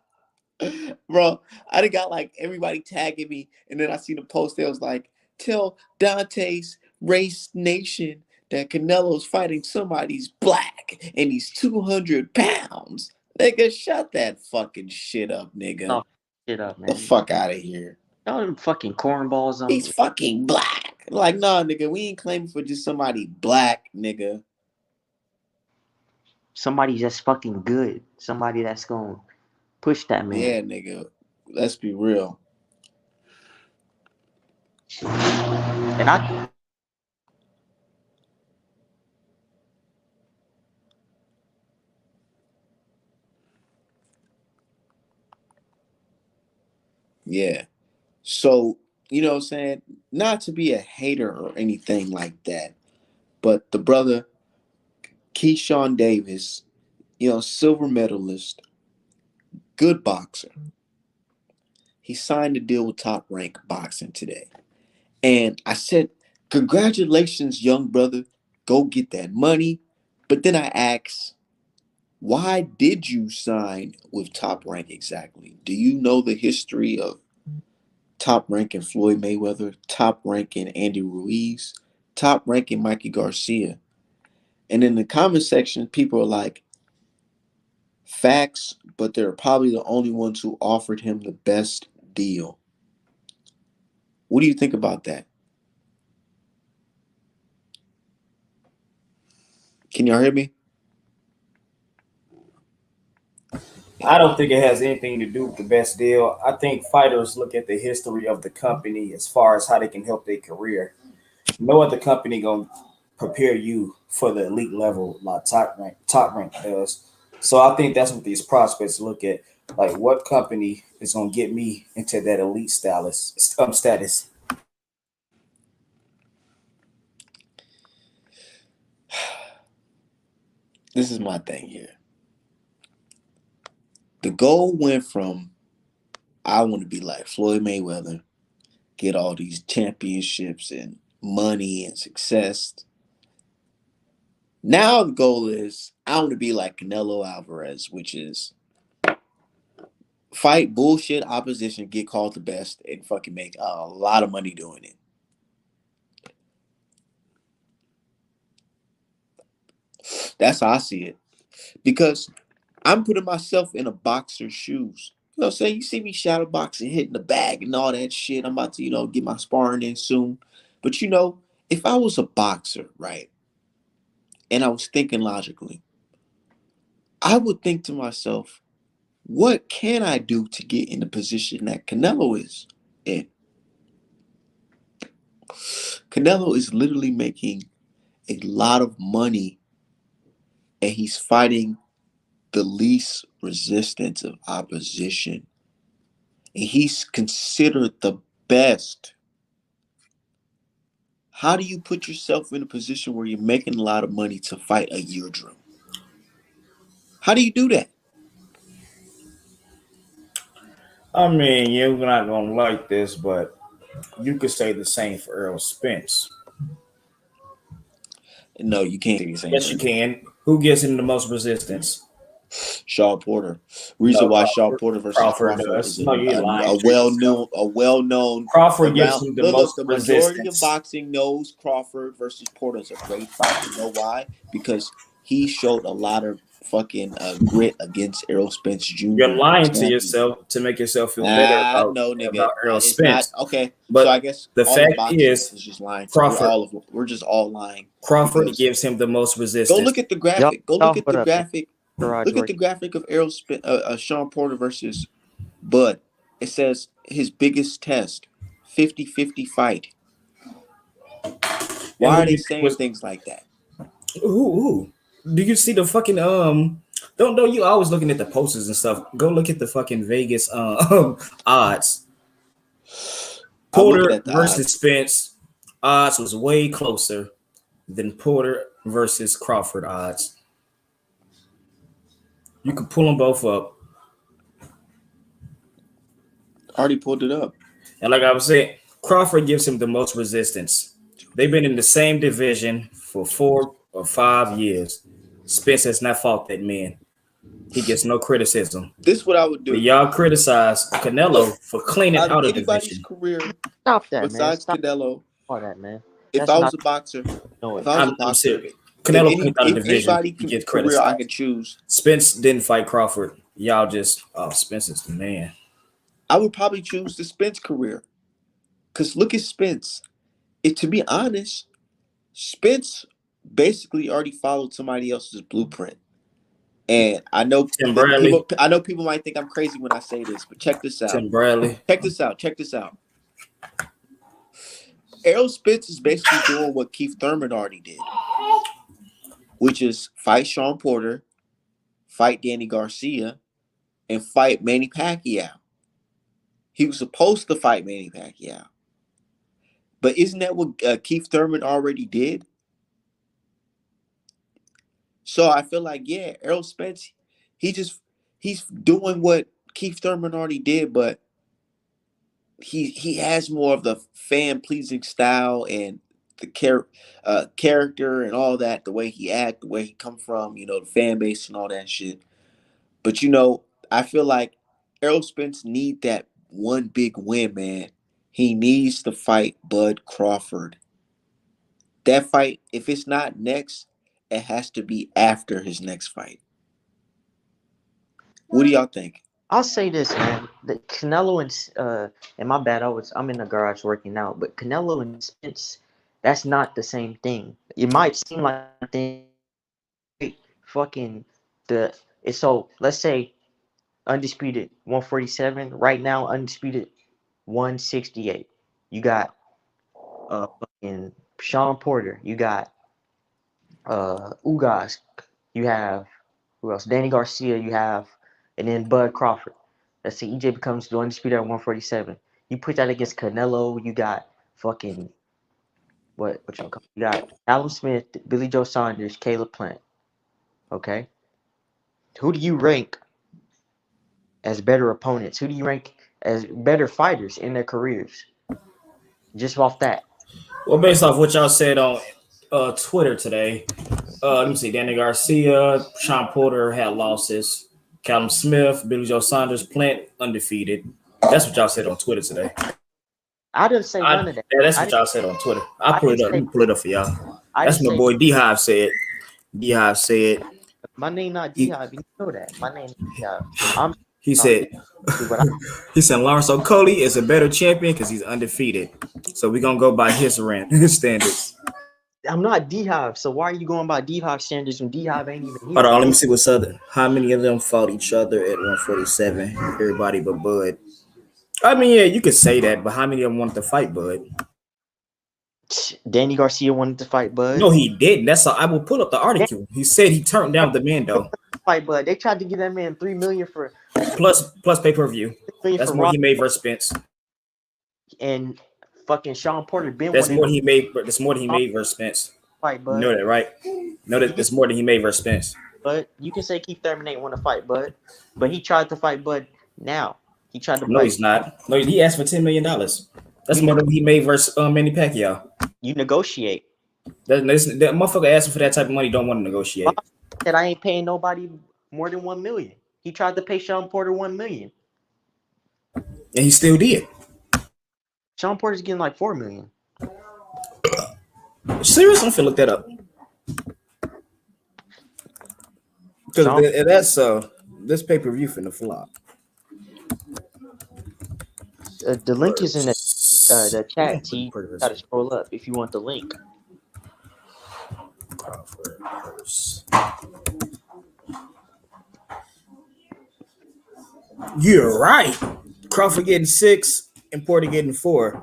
Bro, I done got like everybody tagging me, and then I seen the post that was like, tell Dante's Race Nation that Canelo's fighting somebody's black and he's 200 pounds. Nigga, shut that fucking shit up, nigga. Oh, shit up, The man. fuck out of here. Y'all them fucking cornballs He's on fucking black. Like, nah, nigga, we ain't claiming for just somebody black, nigga. somebody that's fucking good. Somebody that's gonna push that man. Yeah, nigga. Let's be real. And I Yeah. So, you know what I'm saying? Not to be a hater or anything like that, but the brother, Keyshawn Davis, silver medalist, good boxer. He signed a deal with Top Rank Boxing today. And I said, congratulations, young brother. Go get that money. But then I asked, why did you sign with Top Rank exactly? Do you know the history of Top Rank and Floyd Mayweather, Top Rank and Andy Ruiz, Top Rank and Mikey Garcia? And in the comment section, people are like, facts, but they're probably the only ones who offered him the best deal. What do you think about that? Can y'all hear me? I don't think it has anything to do with the best deal. I think fighters look at the history of the company as far as how they can help their career. No other company gonna prepare you for the elite level like top rank does. So I think that's what these prospects look at. Like what company is gonna get me into that elite status. This is my thing here. The goal went from I want to be like Floyd Mayweather, get all these championships and money and success. Now the goal is I want to be like Canelo Alvarez, which is fight bullshit opposition, get called the best, and fucking make a lot of money doing it. That's how I see it. Because I'm putting myself in a boxer's shoes. You know what I'm saying? You see me shadow boxing, hitting the bag and all that shit. I'm about to, get my sparring in soon. But if I was a boxer, right, and I was thinking logically, I would think to myself, what can I do to get in the position that Canelo is in? Canelo is literally making a lot of money and he's fighting the least resistance of opposition. And he's considered the best. How do you put yourself in a position where you're making a lot of money to fight a eardrum? How do you do that? I mean, you're not gonna like this, but you could say the same for Earl Spence. No, you can't say the same Yes, for you can. Who gives him the most resistance? Shaw Porter. Reason No, why Shaw Crawford. Porter versus Crawford Crawford is does. No, you're lying a to yourself. well known Crawford gives around. him the Look, most the majority of resistance. boxing knows Crawford versus Porter is a great fight. You know why? Because he showed a lot of fucking grit against Errol Spence You're Jr. lying to champion. yourself to make yourself feel better No, nigga, about Earl it's not Spence. okay. So I But guess the all of fact boxing is, is just lying. Crawford We're just all lying Crawford because gives him the most go resistance. look at the y'all graphic. Go look y'all at put the up, man. graphic. Garage Look at work. the graphic of Sean Porter versus Bud. It says his biggest test, 50-50 fight. And Why who are they you saying was things like that? who? Do you see the fucking Don't you always looking at the posters and stuff? Go look at the fucking Vegas odds. I'm looking Porter at the versus odds. Spence odds was way closer than Porter versus Crawford odds. You can pull them both up. Already pulled it up. And like I was saying, Crawford gives him the most resistance. They've been in the same division for 4 or 5 years. Spence has not fought that man. He gets no criticism. This is what I would But do. y'all criticize Look, Canelo for cleaning out of out a anybody's division. career Stop that, man. besides Stop Canelo, all that, man. if That's I was not a boxer, if I was a noise. I'm boxer, serious. Canelo cleaned out a if division. anybody He gets career I criticized. could choose, Spence didn't fight Crawford. Y'all just, oh, Spence is the man. I would probably choose the Spence career. Cause look at Spence. If to be honest, Spence basically already followed somebody else's blueprint. And I know Tim that Bradley. people might think I'm crazy when I say this, but check this out. Tim Bradley. Check this out. Check this out. Errol Spence is basically doing what Keith Thurman already did, which is fight Sean Porter, fight Danny Garcia, and fight Manny Pacquiao. He was supposed to fight Manny Pacquiao. But isn't that what Keith Thurman already did? So I feel like, yeah, Errol Spence, he's doing what Keith Thurman already did, but he has more of the fan pleasing style and the character and all that, the way he act, the way he come from, the fan base and all that shit. But I feel like Errol Spence need that one big win, man. He needs to fight Bud Crawford. That fight, if it's not next, it has to be after his next fight. What do y'all think? I'll say this, man. The Canelo and my bad, I'm in the garage working out, but Canelo and Spence, that's not the same thing. It might seem like a thing. Fucking so let's say undisputed 147 right now, undisputed 168. You got fucking Sean Porter. You got Ugas. You have who else? Danny Garcia. You have, and then Bud Crawford. Let's say EJ becomes the undisputed at 147. You put that against Canelo. You got fucking what y'all call? You got Alan Smith, Billy Joe Saunders, Caleb Plant. Okay, who do you rank as better opponents? Who do you rank as better fighters in their careers? Just off that. Well, based off what y'all said on Twitter today, let me see. Danny Garcia, Sean Porter had losses. Callum Smith, Billy Joe Saunders, Plant undefeated. That's what y'all said on Twitter today. I didn't say none of that. Yeah, that's what y'all said on Twitter. I'll pull it up. Let me pull it up for y'all. I That's didn't my say boy D Hive said. D Hive said my name not D Hive. You know that. My name is D Hive. he said he said Lawrence Okolie is a better champion because he's undefeated. So we're gonna go by his standards. I'm not D Hive, so why are you going by D Hive standards when D Hive ain't even here? Hold on, let me see what's other. How many of them fought each other at 147? Everybody but Bud. I mean, yeah, you could say that, but how many of them wanted to fight Bud? Danny Garcia wanted to fight Bud. No, he didn't. That's all. I will pull up the article. He said he turned down the man though. Fight Bud. They tried to give that man $3 million for plus pay per view. That's more he made versus Spence. And fucking Sean Porter been. That's more he made. That's more than he made versus Spence. Fight Bud. You know that, right? Know that it's more than he made versus Spence. But you can say Keith Thurman ain't want to fight Bud, but he tried to fight Bud now. He tried to. No, he's not. No, he asked for $10 million. That's more than he made versus Manny Pacquiao. You negotiate. That motherfucker asking for that type of money don't want to negotiate. Said I ain't paying nobody more than $1 million. He tried to pay Sean Porter $1 million, and he still did. Sean Porter's getting like $4 million. Seriously, I'm finna look that up. Because that's this pay per view finna flop. The link is in the chat. T. Got to scroll up if you want the link. You're right. Crawford getting 6 and Porter getting 4.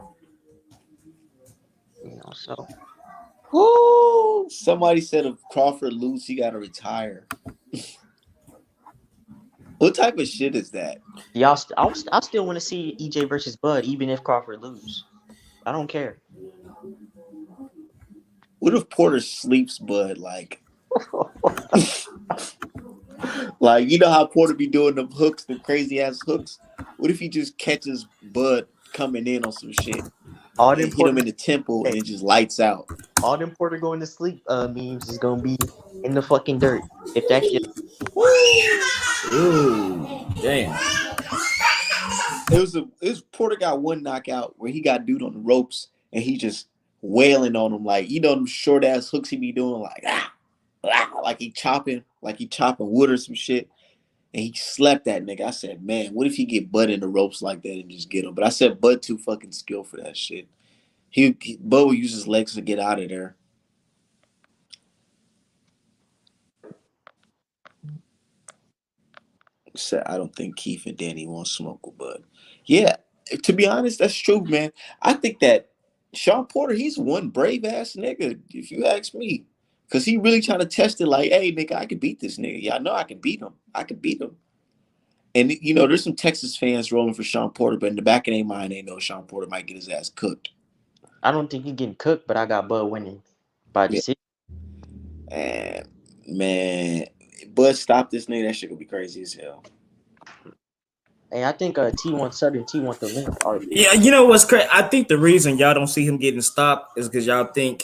So. Woo! Somebody said if Crawford lose, he gotta retire. What type of shit is that? Y'all, I still want to see EJ versus Bud, even if Crawford lose. I don't care. What if Porter sleeps Bud like? Like, you know how Porter be doing them hooks, the crazy ass hooks? What if he just catches Bud coming in on some shit All and them hit him Porter, in the temple hey, and just lights out. all them Porter going to sleep memes is gonna be in the fucking dirt if that shit. Ooh, damn. It was Porter got one knockout where he got dude on the ropes and he just wailing on him like them short ass hooks he be doing like like he chopping wood or some shit. And he slept that nigga. I said, man, what if he get Bud in the ropes like that and just get him? But I said Bud too fucking skilled for that shit. Bud will use his legs to get out of there. So I don't think Keith and Danny want to smoke with Bud. Yeah, to be honest, that's true, man. I think that Sean Porter, he's one brave ass nigga, if you ask me. Cause he really trying to test it like, hey, nigga, I can beat this nigga. Yeah, I know I can beat him. I can beat him. And there's some Texas fans rolling for Sean Porter, but in the back of their mind, they know Sean Porter might get his ass cooked. I don't think he getting cooked, but I got Bud winning by Yeah. decision. And man, Bud stop this nigga, that shit gonna be crazy as hell. Hey, I think T1 Southern T1 the link. Yeah, you know what's crazy? I think the reason y'all don't see him getting stopped is because y'all think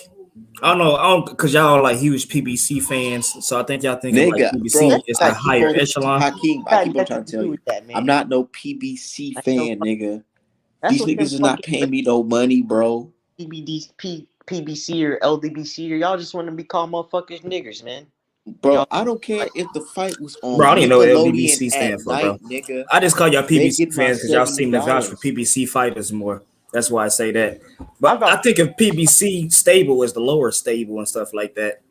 I don't because y'all like huge PBC fans. So I think y'all thinking like Nigga, PBC bro, That's is got the I keep higher on echelon. Hakeem, I got keep on nothing trying to to tell do you, with that, I'm man. not no PBC That's no. fan, nigga. That's These what them niggas is not fucking paying me no money, bro. PBC or LDBC or y'all just want to be called motherfuckers niggers, man. Bro, Y'all I don't care like if the fight was Bro, I on don't even know what Nickelodeon LDBC at stand for, bro. night, nigga. I just call y'all They PBC get my fans because y'all seem to vouch for $70. PBC fighters more. That's why I say that. I But I vouch. think if PBC stable is the lower stable and stuff like that,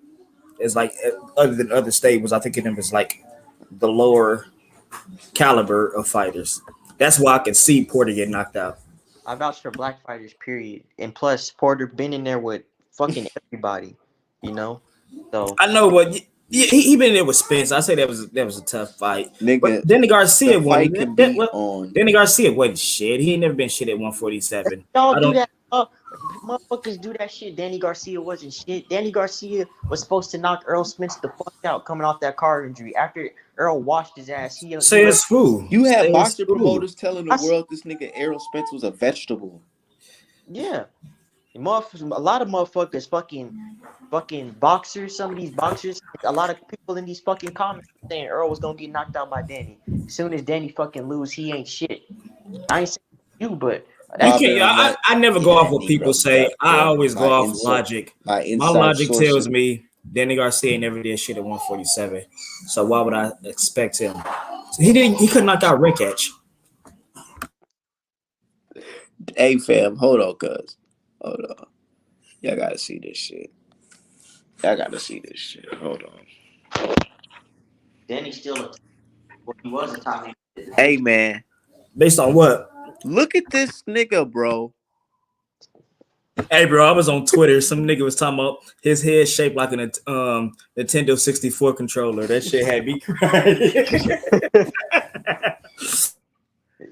it's like other than other stables, I think of them as like the lower caliber of fighters. That's why I can see Porter get knocked out. I vouch for black fighters, period. And plus, Porter been in there with fucking everybody, you know. So I know, but he been there with Spence. I say that was a tough fight. But Nigga, Danny the Garcia fight won. can be Well, on. Danny Garcia wasn't shit. He ain't never been shit at 147. y'all I do don't. that. Motherfuckers do that shit. Danny Garcia wasn't shit. Danny Garcia was supposed to knock Earl Spence the fuck out coming off that car injury. After Earl washed his ass, he Say let. it's fool. You had Say it's boxer fool. promoters telling the I said, world this nigga Errol Spence was a vegetable. yeah, a lot of motherfuckers, fucking boxers. Some of these boxers, a lot of people in these fucking comments saying Earl was gonna get knocked out by Danny. As soon as Danny fucking lose, he ain't shit. I ain't saying you, but You that's can't. Robin, I'm not I never go eating off that what people Negro say. stuff, I bro. always go off logic. My My inside logic tells sources. me Danny Garcia never did shit at 147. So why would I expect him? He didn't. He could knock out Rick Etch. Hey fam, hold on, cuz. Hold on. Y'all gotta see this shit. Y'all gotta see this shit. Hold on. Danny's still a. Well, he was a top name. Hey man, Based on what? look at this nigga, bro. Hey, bro, I was on Twitter. Some nigga was talking about his head shaped like an Nintendo 64 controller. That shit had me crying.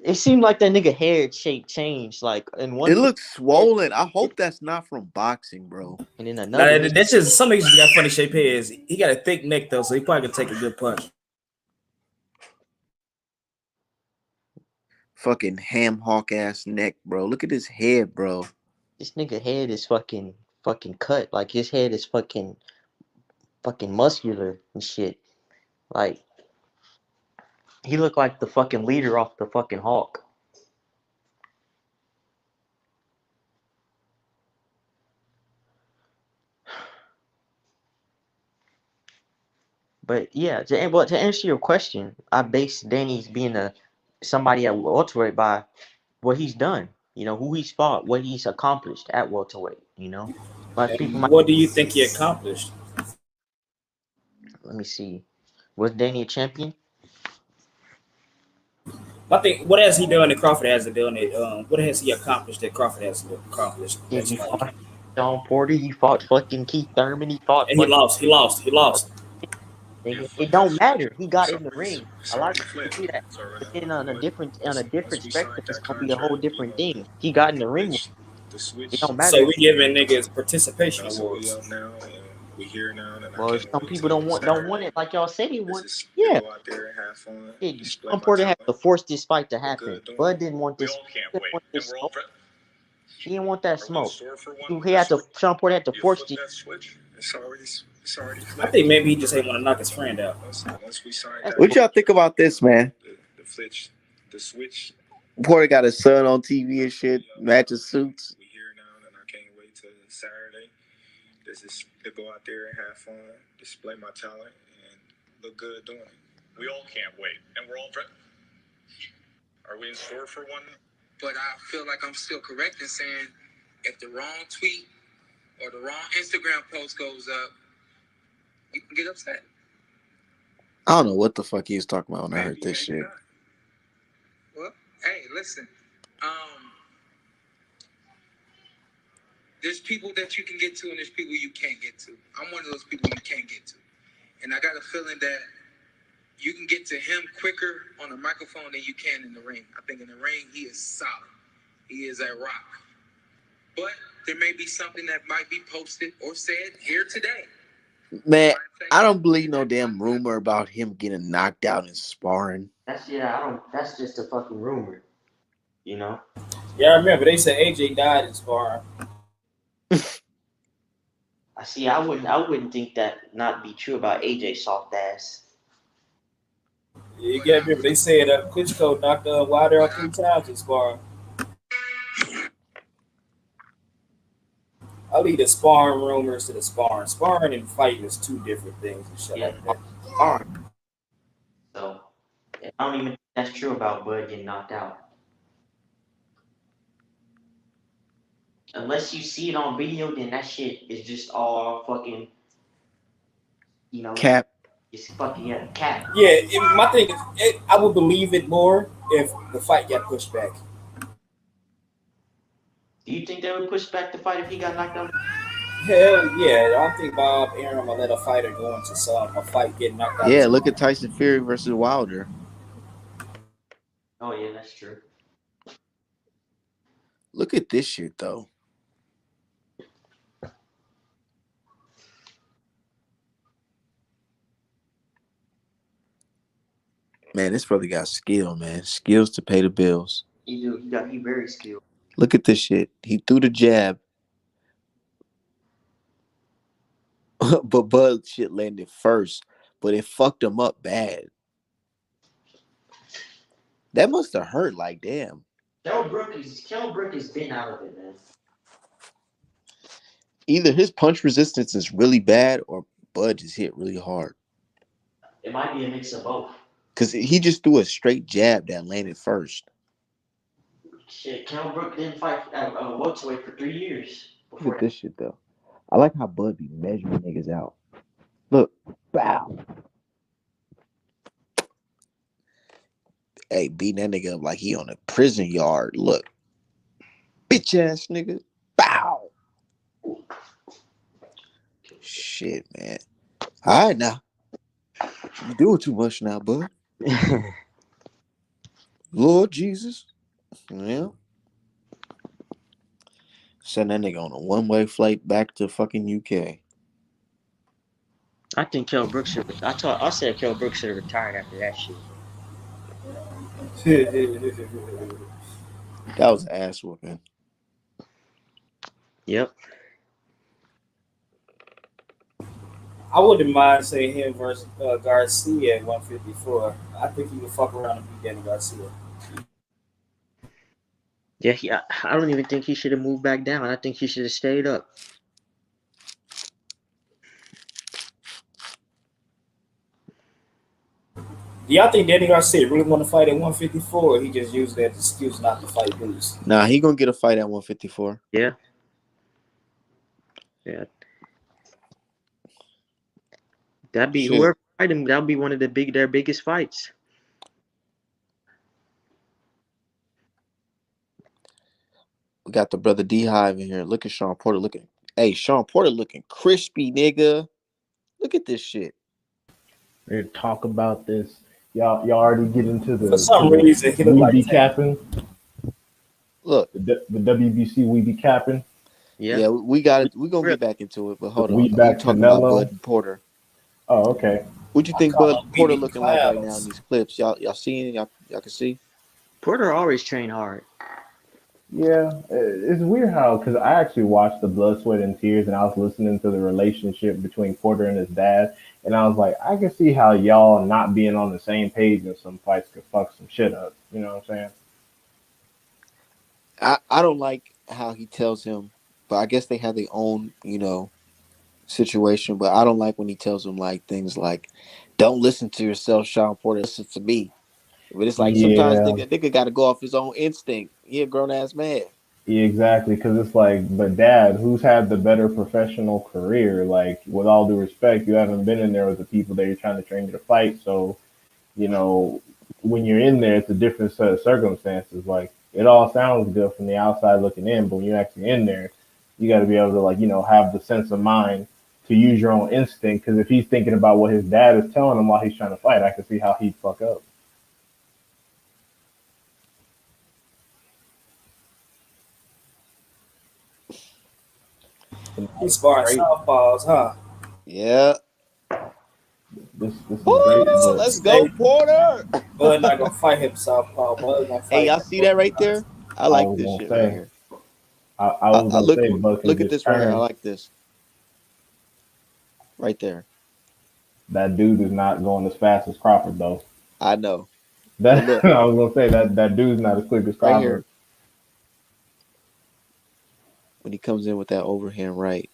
It seemed like that nigga hair shape changed. Like in It one place, looks swollen. I hope that's not from boxing, bro. and then Nah, another nigga. that's just some niggas just got funny shaped heads. He got a thick neck though, so he probably could take a good punch. Fucking ham hawk ass neck, bro. Look at his head, bro. This nigga head is fucking cut. Like his head is fucking muscular and shit. Like he looked like the fucking leader off the fucking Hawk. But yeah, to answer your question, I base Danny's being a somebody at welterweight by what he's done. You know who he's fought, what he's accomplished at welterweight. You know, but people And might what do you think he accomplished? let me see. Was Danny a champion? I think what has he done that Crawford hasn't done it? What has he accomplished that Crawford hasn't accomplished? Yeah, That's he like, fought Sean Porter. He fought fucking Keith Thurman. He fought and he fucking. lost. He lost. He lost. Nigga. It don't matter. He got in the ring. A lot of people say that, but then on a different spectrum, it's gonna be a whole different thing. He got in the ring. It don't So matter. we giving niggas participation awards. Well, if some people don't want it like y'all say they want. Yeah, Sean Porter had to force this fight to happen. Bud didn't want this. He didn't want this smoke. He didn't want that smoke. He had to. Sean Porter had to force the. I think maybe he just ain't want to knock his friend out. That's What y'all think about this, man? Porter got his son on TV and shit, matching suits. But I feel like I'm still correct in saying if the wrong tweet or the wrong Instagram post goes up, you can get upset. I don't know what the fuck he was talking about when I heard this shit. Well, hey, listen. There's people that you can get to and there's people you can't get to. I'm one of those people you can't get to. And I got a feeling that you can get to him quicker on a microphone than you can in the ring. I think in the ring, he is solid. He is a rock. But there may be something that might be posted or said here today. Man, I don't believe no damn rumor about him getting knocked out in sparring. I don't. That's just a fucking rumor. You know. Yeah, I remember they said AJ died in sparring. I see. I wouldn't think that not be true about AJ soft ass. You gotta remember they said Klitschko knocked Wilder out 3 times in sparring. I'll leave the sparring rumors to the sparring. Sparring and fighting is two different things and shit Yeah, like that. sparring. So I don't even think that's true about Bud getting knocked out. Unless you see it on video, then that shit is just all fucking. You know, Cap. it's fucking cat. Yeah, my thing is, I would believe it more if the fight got pushed back. Do you think they would push back the fight if he got knocked out? Hell yeah, I don't think Bob Arum will let a fighter go into a fight getting knocked out. Yeah, look at Tyson Fury versus Wilder. Oh yeah, that's true. Look at this shit though. Man, this brother got skill, man. Skills to pay the bills. He very skilled. Look at this shit. He threw the jab. But Bud shit landed first. But it fucked him up bad. That must have hurt like damn. Kell Brook has been out of it, man. Either his punch resistance is really bad or Bud just hit really hard. It might be a mix of both. Because he just threw a straight jab that landed first. Shit, Kell Brook didn't fight at welterweight for 3 years. Look at this shit though. I like how Bud be measuring niggas out. Look, bow. Hey, beating that nigga up like he on a prison yard. Look, bitch ass nigga. Bow. Shit, man. All right now. You doing too much now, bud. Lord Jesus. Yeah. Send that nigga on a one-way flight back to fucking UK. I think Kell Brook should. I said Kell Brook should have retired after that shit. That was ass whooping. Yep. I wouldn't mind saying him versus Garcia at 154. I think he would fuck around and beat Danny Garcia. Yeah, I don't even think he should have moved back down. I think he should have stayed up. Do y'all think Danny Garcia really want to fight at 154? Or he just used that excuse not to fight Bruce? Nah, he gonna get a fight at 154. Yeah. Yeah. That'd be whoever fight him. That'd be one of their biggest fights. We got the brother D Hive in here. Look at Sean Porter looking. Hey, Sean Porter looking crispy, nigga. Look at this shit. They talk about this. Y'all already get into the For some reason he look we like be capping. Look, The WBC we be capping. Yeah, Yeah, we got we it. We're gonna really get back into it, but The hold on. wheat You back talking about Bud Canelo. and Porter? Oh, okay. What you I think call Bud them Porter mini looking like right now in clowns. these clips? Y'all seeing? Y'all can see. Porter always trained hard. Yeah, it's weird how because I actually watched the Blood, Sweat, and Tears, and I was listening to the relationship between Porter and his dad, and I was like, I can see how y'all not being on the same page in some fights could fuck some shit up. You know what I'm saying? I don't like how he tells him, but I guess they have their own situation. But I don't like when he tells him like things like, "Don't listen to yourself, Sean Porter. Listen to me." But it's like sometimes Yeah, nigga got to go off his own instinct. He a grown ass man. yeah, exactly. Because it's like, but dad, who's had the better professional career? Like, with all due respect, you haven't been in there with the people that you're trying to train you to fight, so you know, when you're in there, it's a different set of circumstances. Like it all sounds good from the outside looking in, but when you're actually in there, you got to be able to like have the sense of mind to use your own instinct. Because if he's thinking about what his dad is telling him while he's trying to fight, I can see how he'd fuck up. But no, He's this is sparring great. southpaws, huh? Yeah. This is great. Woo! But Let's go, Hey, Porter. Bud not gonna fight him southpaw. Bud gonna Hey, fight y'all him see that right orthodox. there? I I like was this gonna shit right say, here. I was I gonna look say, Buck can look at just this right here. I turn. like this right there. That dude is not going as fast as Crawford though. I know, but That look I was gonna say that dude's not as quick as right Crawford. here when he comes in with that overhand right.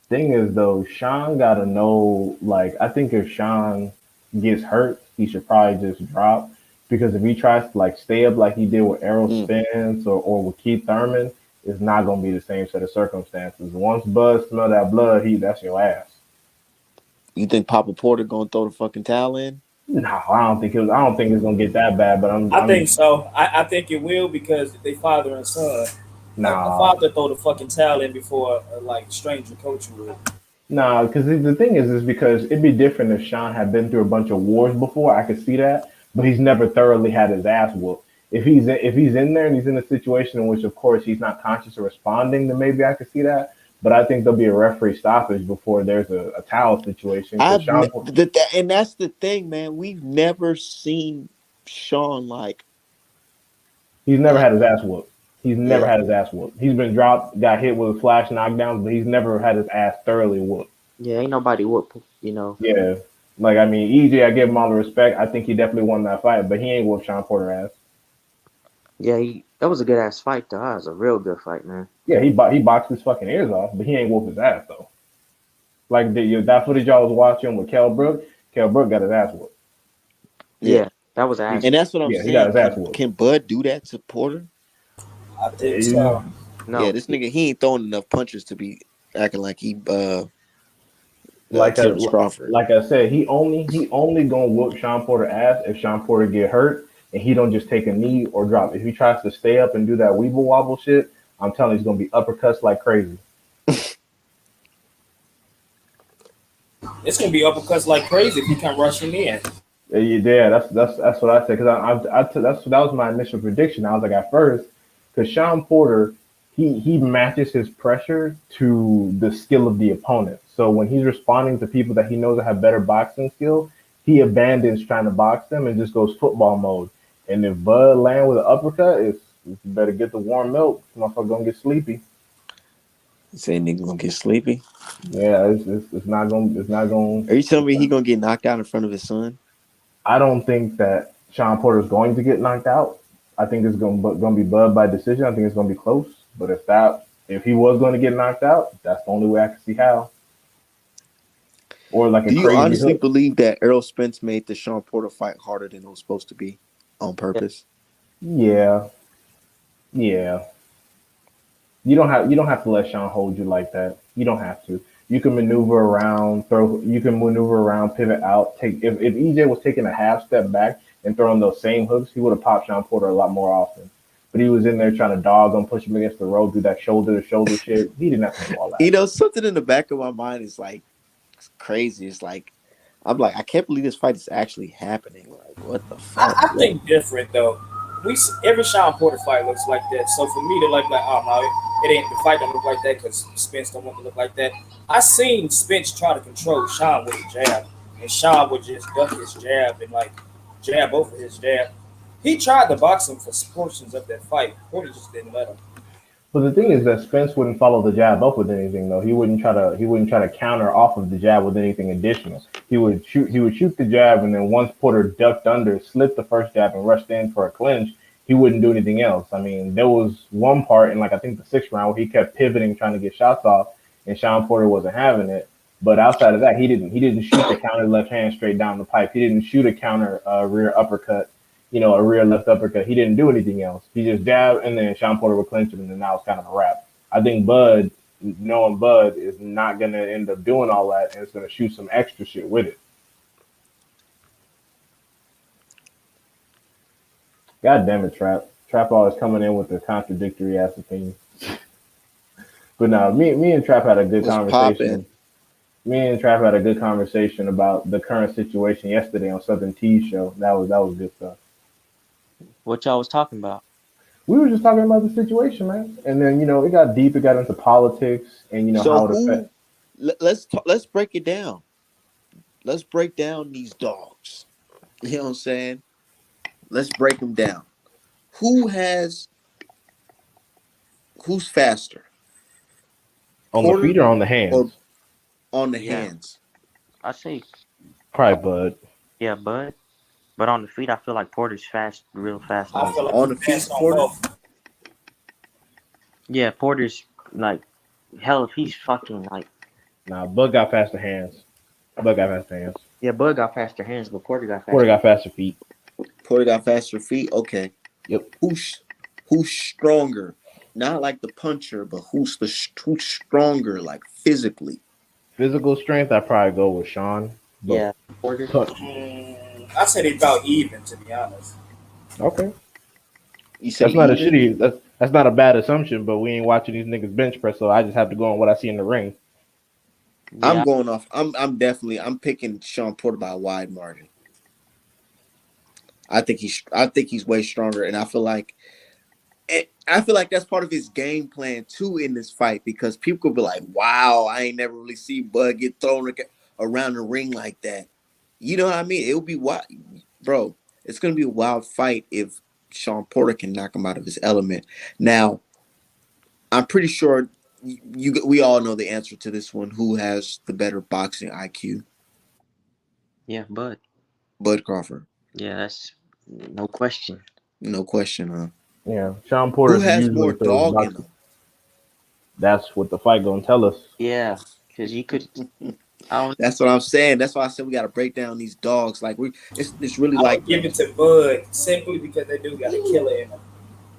Thing is though, Sean gotta know. Like, I think if Sean gets hurt, he should probably just drop because if he tries to like stay up like he did with Errol Mm. Spence or with Keith Thurman, it's not gonna be the same set of circumstances. Once Bud smell that blood, that's your ass. You think Papa Porter gonna throw the fucking towel in? No, I don't think I don't think it's gonna get that bad. But I I'm think so. I think it will because they father and son. A nah. father throw the fucking towel in before like a stranger coach would. Nah, because the thing is because it'd be different if Sean had been through a bunch of wars before. I could see that, but he's never thoroughly had his ass whooped. If he's in there and he's in a situation in which, of course, he's not conscious or responding, then maybe I could see that. But I think there'll be a referee stoppage before there's a towel situation because And that's the thing, man. We've never seen Sean he's never like had his ass whooped. He's never yeah. had his ass whooped. He's been dropped, got hit with flash knockdowns, but he's never had his ass thoroughly whooped. Yeah, ain't nobody whoop. Yeah. Like, I mean, EJ, I give him all the respect. I think he definitely won that fight, but he ain't whooped Sean Porter ass. Yeah, that was a good ass fight though. That was a real good fight, man. Yeah, he boxed his fucking ears off, but he ain't whooped his ass though. Like that footage y'all was watching with Kell Brook got his ass whooped. Yeah. Yeah, that was He, ass. And that's what I'm he got saying. his ass Can whooped. can Bud do that to Porter? I think Eh, so. Yeah, No, this nigga he ain't throwing enough punches to be acting like he like I Terrence Crawford. like I said, he only gonna whoop Sean Porter ass if Sean Porter get hurt and he don't just take a knee or drop. If he tries to stay up and do that weeble wobble shit, I'm telling you, he's gonna be uppercuts like crazy. It's gonna be uppercuts like crazy if he come rushing in. Yeah, that's what I said because that was my initial prediction. I was like at first because Sean Porter he matches his pressure to the skill of the opponent. So when he's responding to people that he knows that have better boxing skill, he abandons trying to box them and just goes football mode. And if Bud land with an uppercut, it's better get the warm milk. Motherfucker gonna get sleepy. Saying nigga gonna get sleepy. Yeah, it's not gonna. Are you telling me he gonna get knocked out in front of his son? I don't think that Sean Porter is going to get knocked out. I think it's going to be Bud by decision. I think it's going to be close. But if he was going to get knocked out, that's the only way I can see how. Or like a Do you crazy honestly hook. believe that Errol Spence made the Sean Porter fight harder than it was supposed to be on yeah, purpose? Yeah, yeah. You don't have to let Sean hold you like that. You don't have to. You can maneuver around, throw. You can maneuver around, pivot out. Take if EJ was taking a half step back and throwing those same hooks, he would have popped Sean Porter a lot more often. But he was in there trying to dog him, push him against the rope, do that shoulder to shoulder shit. He didn't have to do all that. Something in the back of my mind is like it's crazy. It's like I'm like I can't believe this fight is actually happening. Like what the fuck? I think different though. every Sean Porter fight looks like that. So for me to like, oh no, it ain't the fight don't look like that because Spence don't want to look like that. I seen Spence try to control Sean with a jab, and Sean would just duck his jab and like jab over his jab. He tried to box him for portions of that fight. Porter just didn't let him. But the thing is that Spence wouldn't follow the jab up with anything though. He wouldn't try to counter off of the jab with anything additional. He would shoot the jab and then once Porter ducked under, slipped the first jab and rushed in for a clinch, he wouldn't do anything else. I mean, there was one part in like I think the sixth round where he kept pivoting trying to get shots off and Sean Porter wasn't having it. But outside of that, he didn't shoot the counter left hand straight down the pipe. He didn't shoot a counter rear uppercut, a rear left uppercut. He didn't do anything else. He just jabbed, and then Sean Porter would clinch him, and then that was kind of a wrap. I think Bud, knowing Bud, is not going to end up doing all that, and it's going to shoot some extra shit with it. God damn it, Trap. Trap always coming in with the contradictory ass opinion. But no, me and Trap had a good What's conversation. popping? Me and Trap had a good conversation about the current situation yesterday on Southern T's show. That was good stuff. What y'all was talking about? We were just talking about the situation, man. And then it got deep. It got into politics, and So how it affects. who? Let's break it down. Let's break down these dogs. You know what I'm saying? Let's break them down. Who has who's faster, On the Porter feet or on the or hands? on the Yeah, hands? I say Probably Bud. yeah, but on the feet, I feel like Porter's fast, real fast on I his feel feet. like On he the feet, passed on Porter. both. Yeah, Porter's like hell if he's fucking like Nah, Bud got faster hands. Bud got faster hands. yeah, Bud got faster hands, but Porter got Porter faster. got faster feet. Porter got faster feet. Okay. Yep. Who's stronger? Not like the puncher, but who's stronger, like physically? Physical strength, I probably go with Sean. But Yeah, Porter. I said they about even to be honest. okay, You say that's not a even? shitty. That's not a bad assumption. But we ain't watching these niggas bench press, so I just have to go on what I see in the ring. I'm Yeah, going off. I'm picking Sean Porter by a wide margin. I think he's way stronger, and I feel like that's part of his game plan too in this fight because people could be like, "Wow, I ain't never really seen Bud get thrown around the ring like that." You know what I mean? It'll be wild, bro. It's gonna be a wild fight if Sean Porter can knock him out of his element. Now, I'm pretty sure we all know the answer to this one. Who has the better boxing IQ? yeah, Bud. Bud Crawford, Yeah, that's no question. no question, huh? Yeah, Sean Who Porter has usually more throws dog in boxing. him? That's what the fight gonna tell us. Yeah, because you could. I don't. That's what I'm saying. That's why I said we got to break down these dogs. Like it's really I like would give it to Bud simply because they do got a killer in them.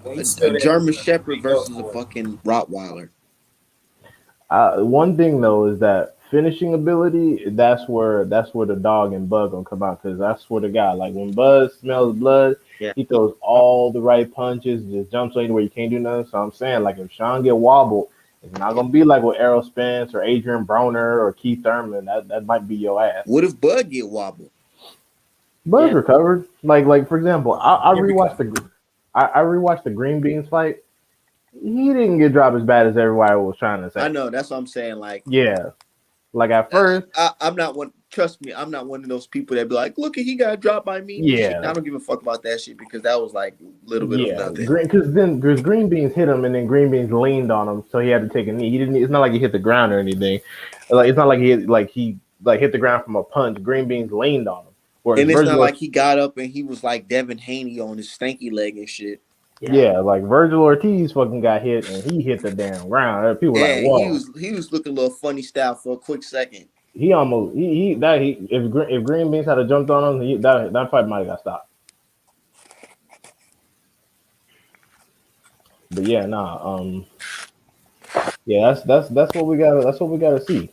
When he a stood there, German Shepherd he go versus a for it. fucking Rottweiler. One thing though is that finishing ability. That's where the dog and Bud gonna come out because I swear to God, like when Bud smells blood, Yeah, he throws all the right punches, just jumps on you where you can't do nothing. So I'm saying like if Sean get wobbled, it's not gonna be like with Errol Spence or Adrian Broner or Keith Thurman. That might be your ass. What if Bud get wobbled? Bud's yeah, recovered. Like for example, I Here we rewatched go. I rewatched the Green Beans fight. He didn't get dropped as bad as everybody was trying to I say. know. That's what I'm saying. Like Yeah, like at I, first, I'm not one. Trust me, I'm not one of those people that be like, "Look, he got dropped by me." Shit, yeah, I don't give a fuck about that shit because that was like a little bit of yeah, nothing. green because Green Beans hit him and then Green Beans leaned on him, so he had to take a knee. He didn't. It's not like he hit the ground or anything. Like it's not like he hit the ground from a punch. Green Beans leaned on him. Whereas And it's not Virgil, like he got up and he was like Devin Haney on his stanky leg and shit. yeah, yeah, like Virgil Ortiz fucking got hit and he hit the damn ground. People were like, Yeah, he whoa. was he was looking a little funny style for a quick second. He almost he that he if Green Beans had jumped on him, that fight might have got stopped. But yeah, nah, yeah, that's what we gotta see.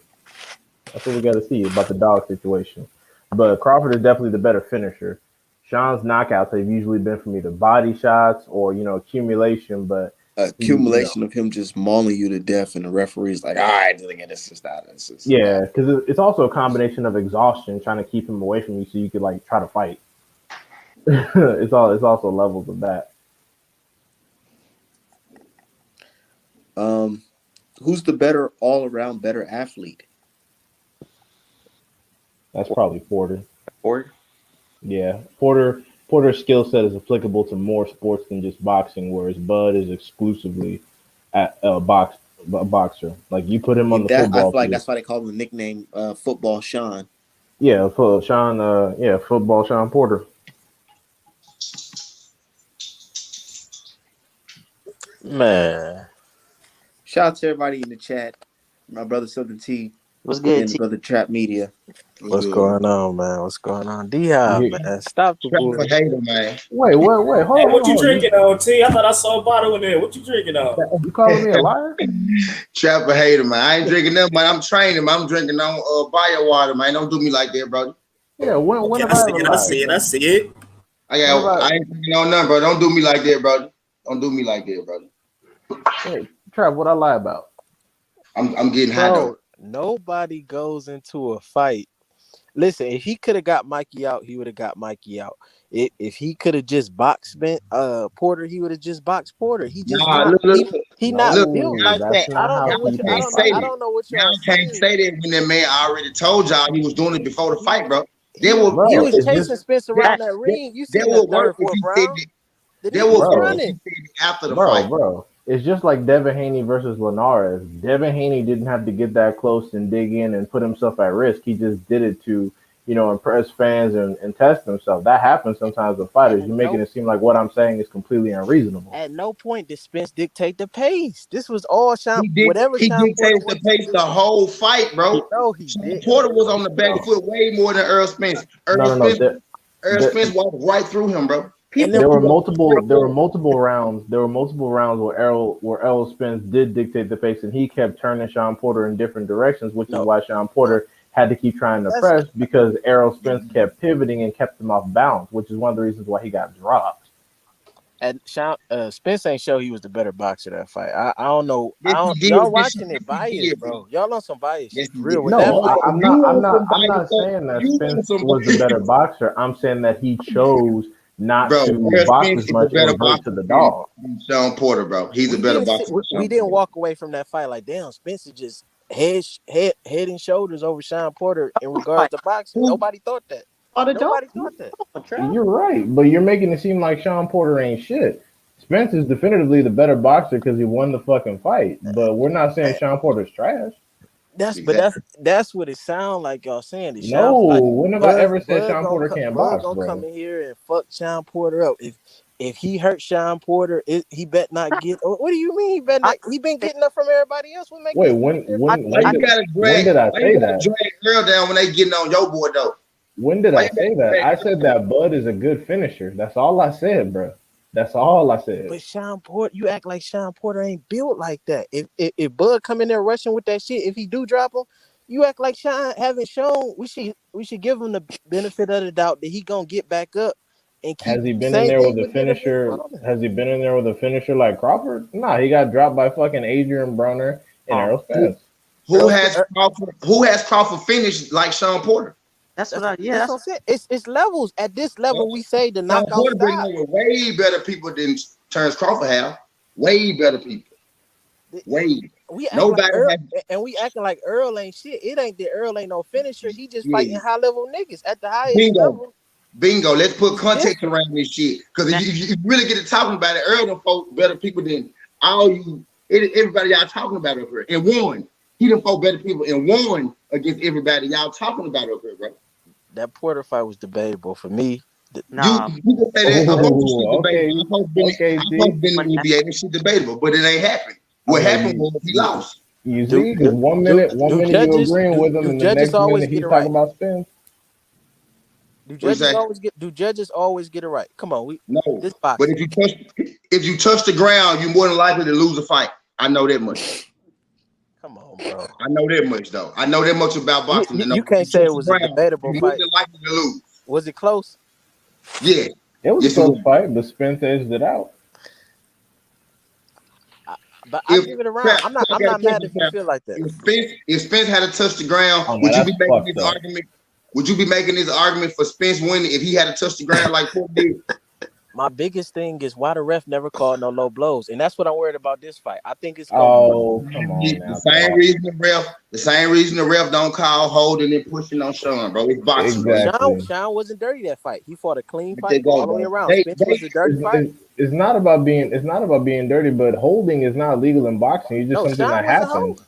That's what we gotta see about the dog situation. But Crawford is definitely the better finisher. Sean's knockouts have usually been from either body shots or accumulation, but he. Accumulation of him just mauling you to death, and the referee's like, "All right, this is not this is Yeah, because it's also a combination of exhaustion, trying to keep him away from you, so you could like try to fight. It's also levels of that. Who's the better all around better athlete? That's probably Porter. Or Yeah, Porter's skill set is applicable to more sports than just boxing, whereas Bud is exclusively a boxer. Like you put him on And the that I football feel like field. that's why they call him the nickname Football Sean. Yeah, for Sean. Yeah, football Sean Porter. Man, Shout out to everybody in the chat. My brother Southern T what's good, and the T? brother Trap Media. What's what's good, man? going on, man? What's going on? D-Hop, You, man. Stop the Trap a bull. hater, man. wait, Hey, hold what you on. drinking on, T? I thought I saw a bottle in there. What you drinking on? You calling me a liar? Trap a hater, man. I ain't drinking them, man. I'm training, man. I'm drinking on bio water, man. Don't do me like that, bro. Yeah. When Okay, have I I see ever it. I lied? see it. I see it. When have I? I ain't drinking on nothing, bro. Don't do me like that, bro. Don't do me like that, brother. Wait, Trav, what I lie about? I'm getting high though. Bro, nobody goes into a fight. Listen, if he could have got Mikey out, he would have got Mikey out. If he could have just boxed Porter, he would have just boxed Porter. He just Nah, not look, he not look. built No, like Y'all that's that. I not don't how know what you people can't fight. I say that. don't know what y'all Y'all can't saying. say that when that man already told y'all he was doing it before the fight, bro. He That was will he Bro, was it's chasing just, Spence that, around that that, ring. You that seen the will third, work if fourth you said round? that. The That nigga will was work bro, if you running. said it after the bro, fight. bro. It's just like Devin Haney versus Linares. Devin Haney didn't have to get that close and dig in and put himself at risk. He just did it to, impress fans and test himself. That happens sometimes with fighters. At You're making no it seem like what I'm saying is completely unreasonable. at no point did Spence dictate the pace. This was all He did. whatever He Sean Porter dictated the wanted to pace do. the whole fight, bro. No, he Sean didn't, Porter was bro. on the back foot way more than Earl Spence. No, Earl no, no. Spence, Earl Spence walked right through him, bro. And then People There were walked multiple. right There were through him. multiple rounds. There were multiple rounds where Errol Spence did dictate the pace, and he kept turning Sean Porter in different directions, which is no, why Sean no, Porter had to keep trying to that's press because Errol Spence kept pivoting and kept him off balance, which is one of the reasons why he got dropped. and Sean Spence ain't show he was the better boxer that fight. I don't know. I Yes, he don't did. y'all Yes, watching it he biased, did, bro. bro. Y'all on some bias Yes, shit he for real. did. With that No, fight, I'm You not. I'm want not. I'm somebody not to saying that you want Spence was the somebody, better boxer. I'm saying that he chose not bro. to Earl box Spence as is a much and better revert boxer to the than dog. Sean Porter, bro. He's a better boxer than we Sean didn't Porter. walk away from that fight like damn. Spencer just head and shoulders over Sean Porter in regards Like to boxing. Who Nobody thought that. all the dog. Nobody thought that. Trav. You're right, but you're making it seem like Sean Porter ain't shit. Spence is definitively the better boxer because he won the fucking fight. But we're not saying Sean Porter's trash. Exactly. That's what it sounds like y'all saying. The No, Sean like when have I ever said Sean Porter can't Bud box, gonna come bro? in here and fuck Sean Porter up. If he hurt Sean Porter, he bet not get. What do you mean he bet I not? He been getting up from everybody else. What make Wait, this nigga different? Why when you did gotta when drag? did I Why you say gotta that? drag girl down when they getting on your board though? When did Why I you gotta say that? drag I girl said down? that Bud is a good finisher. That's all I said, bro. That's all I said. But Sean Porter, you act like Sean Porter ain't built like that. If Bud come in there rushing with that shit, if he do drop him, you act like Sean haven't shown. We should give him the benefit of the doubt that he gonna get back up and keep Has he been in same there thing with a with getting up finisher? father. Has he been in there with a finisher like Crawford? Nah, he got dropped by fucking Adrian Broner and Oh, Errol Spence. Who has Crawford? Who has Crawford finished like Sean Porter? that's what That's I. Yeah, that's that's what I'm saying. It's levels. At this Sean level, we say the knockout Porter been style. over way better people than Terrence Crawford have. Way better people. Way. We act like Nobody Earl, has. and we acting like Earl ain't shit. It ain't that Earl ain't no finisher. He just fighting Yeah. high level niggas at the highest Bingo. level. Bingo. Let's put It's context different. around this shit. Because now. if you really get to talking about it, Earl done fought better people than all you, everybody y'all talking about up here. And won. He done fought better people and won against everybody y'all talking about up here, bro. That Porter fight was debatable for me. You Nah, you can say that a bunch of shit Oh, debatable. okay, I okay, supposed see. to been in when the NBA, this shit debatable, but it ain't happened. I What mean, happened was he lost. you Do see, because do do, one do minute you judges agreeing do with him, do and the judges next always minute get he's it talking right? about Spence. Do What you judges say? always get do judges always get it right? Come on, we No. this But boxing. if you touch the ground, you're more than likely to lose a fight. I know that much. Come on, bro. I know that much though. I know that much about You, boxing you, to know you if you can't say touch it the was a ground, debatable you're more fight. than likely to lose. Was it close? Yeah. It was a Yes, it close was. fight, but Spence edged it out. I, but I If give it around. Trap, I'm I got a not mad question, if you Trap. feel like that. If Spence had to touch the ground, Oh, now would you be that's making fucked this up. argument? Would you be making this argument for Spence winning if he had to touch the ground like Porter did? my biggest thing is why the ref never called no low blows, and that's what I'm worried about this fight. I think it's gonna be Oh, come on The now, same Cap. reason the ref don't call holding and pushing on Sean, bro. It's boxing, bro. Exactly. Sean wasn't dirty that fight. He fought a clean Let that fight go, all the way bro. around. Spence was the dirty fight. It's not about being dirty, but holding is not legal in boxing. It's just No, something Sean that wasn't happens. holding.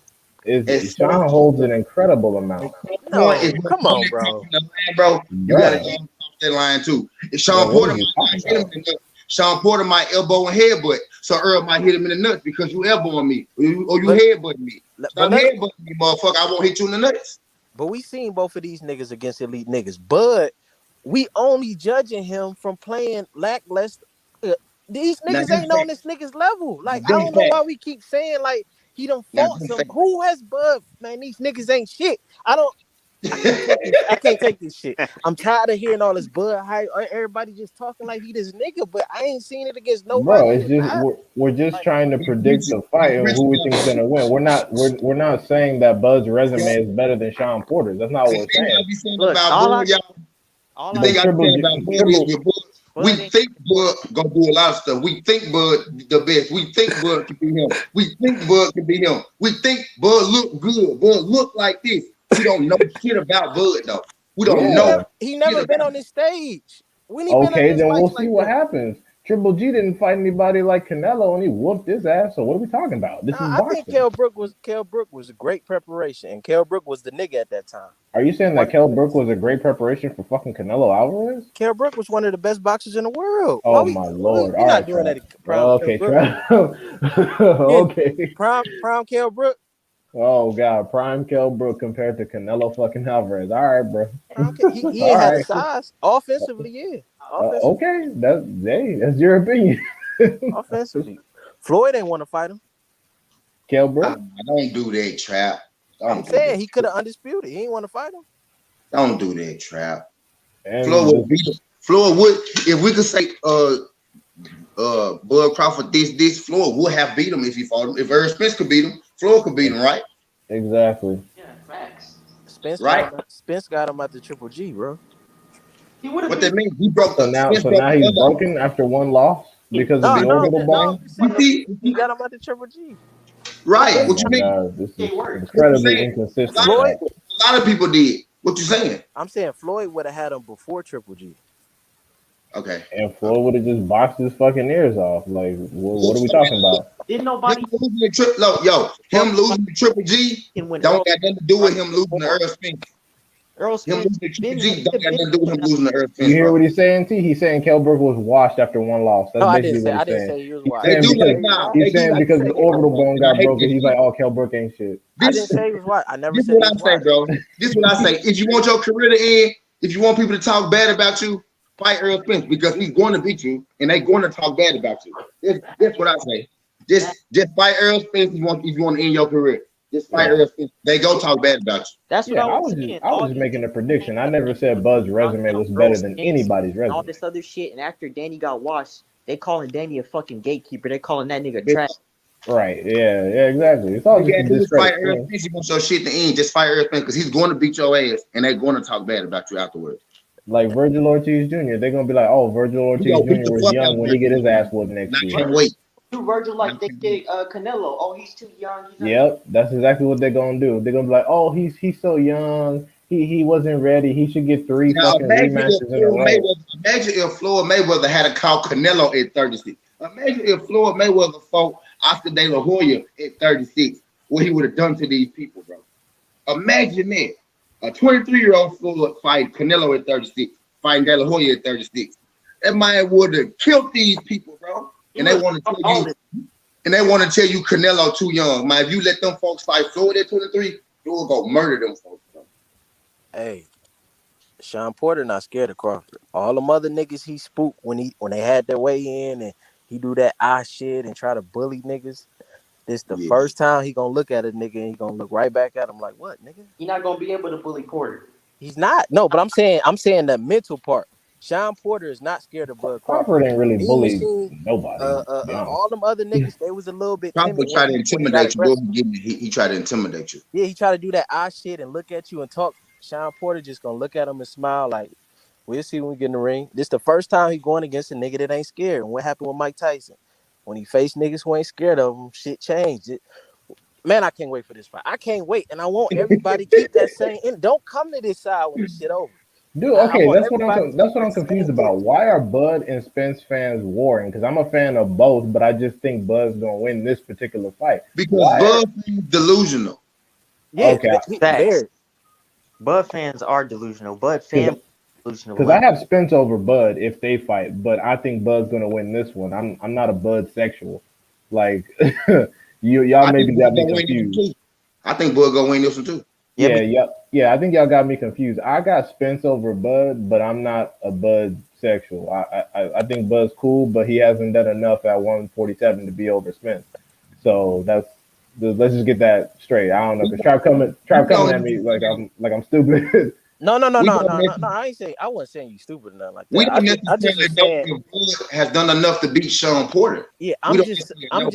At some Sean holds an incredible amount, point is No, come on, bro. the line, bro. You gotta bruh. get off that line too. If Bro, Sean what Porter are you might talking not hit him about? in the nuts. Sean Porter might elbow and headbutt, so Earl might hit him in the nuts because you elbowing me or you But headbutting me. but Stop let headbutting me, motherfucker. I won't hit you in the nuts. but we seen both of these niggas against elite niggas, but we only judging him from playing lackluster. Uh, These Now niggas them ain't on facts. this nigga's level. Now Like I them don't know why facts. we keep saying like he done Now fought them some. facts. Who has Bud? Man, these niggas ain't shit. I don't. I can't take this. I can't take this shit. I'm tired of hearing all this Bud hype. Everybody just talking like he this nigga, but I ain't seen it against Bro, nobody it's that just matter. we're just Like, trying to He's predict Richard. the fight He's and Richard. who we think's gonna win. We're not saying that Bud's resume is better than Sean Porter's. That's not what The we're thing I saying. be saying Look, about all Bud, I y'all. all The I thing But I be Triple saying G, about Bud is Triple, with Bud, we Bud ain't think Bud gonna do a lot of stuff. We think Bud the best. We think Bud can be him. We think Bud can be him. We think Bud look good. Bud look like this. We don't know shit about Bud though. We but don't know yeah. he shit never been about on this stage. When he been on Okay, his then we'll fights see like what this? happens. Triple G didn't fight anybody like Canelo, and he whooped his ass. So what are we talking about? This Nah, is I think boxing. Kell Brook was a great preparation, and Kell Brook was the nigga at that time. Are you saying that One Kell Brook was a great preparation for fucking Canelo Alvarez? Kell Brook was one of the best boxers in the world. Why Oh my lord! we All not right, doing that Trav. to prime Kell Okay, Brook? Trav. Again, Okay. prime Kell Brook. Oh god, prime Kell Brook compared to Canelo fucking Alvarez. All right, bro. He ain't All had the right. size offensively. Yeah, offensively, Okay, that's your opinion. offensively. Floyd ain't want to fight him. Kell Brook. don't do that, Trap. I'm Don't do saying that. he could have undisputed. He ain't want to fight him. Don't do that, Trap. Floyd And would beat him. Floyd would, if we could say Bud Crawford this Floyd would have beat him if he fought him. If Errol Spence could beat him, Floyd could beat him, right? exactly. yeah, facts. Spence got Right? him. Spence got him at the Triple G, bro. He would have What beat that means? He broke So the now, Spence so broke now the he's other. broken after one loss him. because of No, the no, orbital no. bone. I'm We saying that see, he got him at the Triple G. right? Oh What you my mean? god, this is It worked. What you incredibly saying? A inconsistent, lot of Floyd, Trav. people, a lot of people did. What you saying? I'm saying Floyd would have had him before Triple G. Okay. And Floyd would have just boxed his fucking ears off. Like, what are we talking about? Didn't Him nobody losing the him losing the Triple G when don't Earl got nothing to do with right him losing the before Earl Spence. Earl Him Spence losing the Triple been G he don't have got been nothing to do with him losing the Earl You Spence, hear bro. what he's saying, T? He's saying Kell Brook was washed after one loss. That's No, I didn't basically say. what I he's didn't saying. say he was He's wide. I saying They didn't do say because like he was now. wide. They he's do saying like because to his say he was orbital wrong, bone and I got hate broken. this He's shit. like, oh, Kell Brook ain't shit. I This didn't say he was wide. I never this said he what I was say, wide. bro. This what I say. If you want your career to end, if you want people to talk bad about you, fight Earl Spence because he's going to beat you, and they're going to talk bad about you. That's what I say. that Just fight Earl Spence if you want to end your career. Just fight Yeah, Earl Spence. They go talk bad about you. that's what yeah. I I was was just saying. I was All just these making a people prediction. I never said Bud's talking resume about was Earl better than Spence anybody's and all resume. this other shit, and after Danny got washed, they calling Danny a fucking gatekeeper. They calling that nigga Bitch, trash. Right? Yeah, yeah. Exactly. It's all all you just a gotta do is fight discredit. You Earl know? Spence. You want your shit to end. Just fight Earl Spence because he's going to beat your ass, and they're going to talk bad about you afterwards. Like Virgil Ortiz Jr. They're gonna be like, oh, Virgil You Ortiz gonna beat Jr. the was fuck out young of when he get Virgil his Ortiz. ass whooped And next I year. can't wait. Do Virgil And I like they can't wait. did Canelo. Oh, he's too young. He's not ready. Yep, that's exactly what they're gonna do. They're gonna be like, "Oh, he's so young. He wasn't ready. He should get three Now fucking rematches in a row." Imagine if Floyd Mayweather had to call Canelo at 36. Imagine if Floyd Mayweather fought Oscar De La Hoya at 36. What he would have done to these people, bro. Imagine that. A 23-year-old Floyd fight Canelo at 36, fighting De La Hoya at 36. That man would have killed these people, bro. He And they was want to tell all you, this. Canelo too young. Man, if you let them folks fight Floyd at 23, Floyd go murder them folks, bro. Hey, Sean Porter not scared of Crawford. All them other niggas he spooked when they had their way in and he do that shit and try to bully niggas. This the Yeah. first time he gonna look at a nigga and he gonna look right back at him like, what, nigga? You're not gonna be able to bully Porter. He's not. No, but I'm saying the mental part. Sean Porter is not scared of Bud Crawford. Crawford ain't really Mean bullied Machine, nobody, to be honest. all them other niggas, they was a little bit timid Crawford tried to when he got intimidate you, bro. aggressive. He tried to intimidate you. Yeah, he tried to do that shit and look at you and talk. Sean Porter just gonna look at him and smile like, We'll see when we get in the ring. This the first time he going against a nigga that ain't scared. And what happened with Mike Tyson? When he faced niggas who ain't scared of him, shit changed. Man, I can't wait for this fight. I can't wait, and I want everybody to keep that same. And don't come to this side when this shit over. Dude, I okay, want everybody to that's keep what I'm that confused same about. energy. Why are Bud and Spence fans warring? Because I'm a fan of both, but I just think Bud's gonna win this particular fight. Because Why? Bud is delusional. Yeah, Okay, Facts. very. Bud fans are delusional. Bud because family delusional. because I Like have Spence over Bud if they fight, but I think Bud's gonna win this one. I'm not a Bud sexual. Like y'all I think maybe Bud got me gonna win this one confused. too. I think Bud gonna win this one too. yeah, Yeah, yeah, yeah. I think y'all got me confused. I got Spence over Bud, but I'm not a Bud sexual. I think Bud's cool, but he hasn't done enough at 147 to be over Spence. So let's just get that straight. I don't know We because we Trap coming gonna at me like I'm stupid. No, no, no, we no, don't no, no, no. necessarily, I wasn't saying you stupid or nothing like we that. don't I just necessarily was know saying, if Bud has done enough to beat Sean Porter. yeah. We don't necessarily know.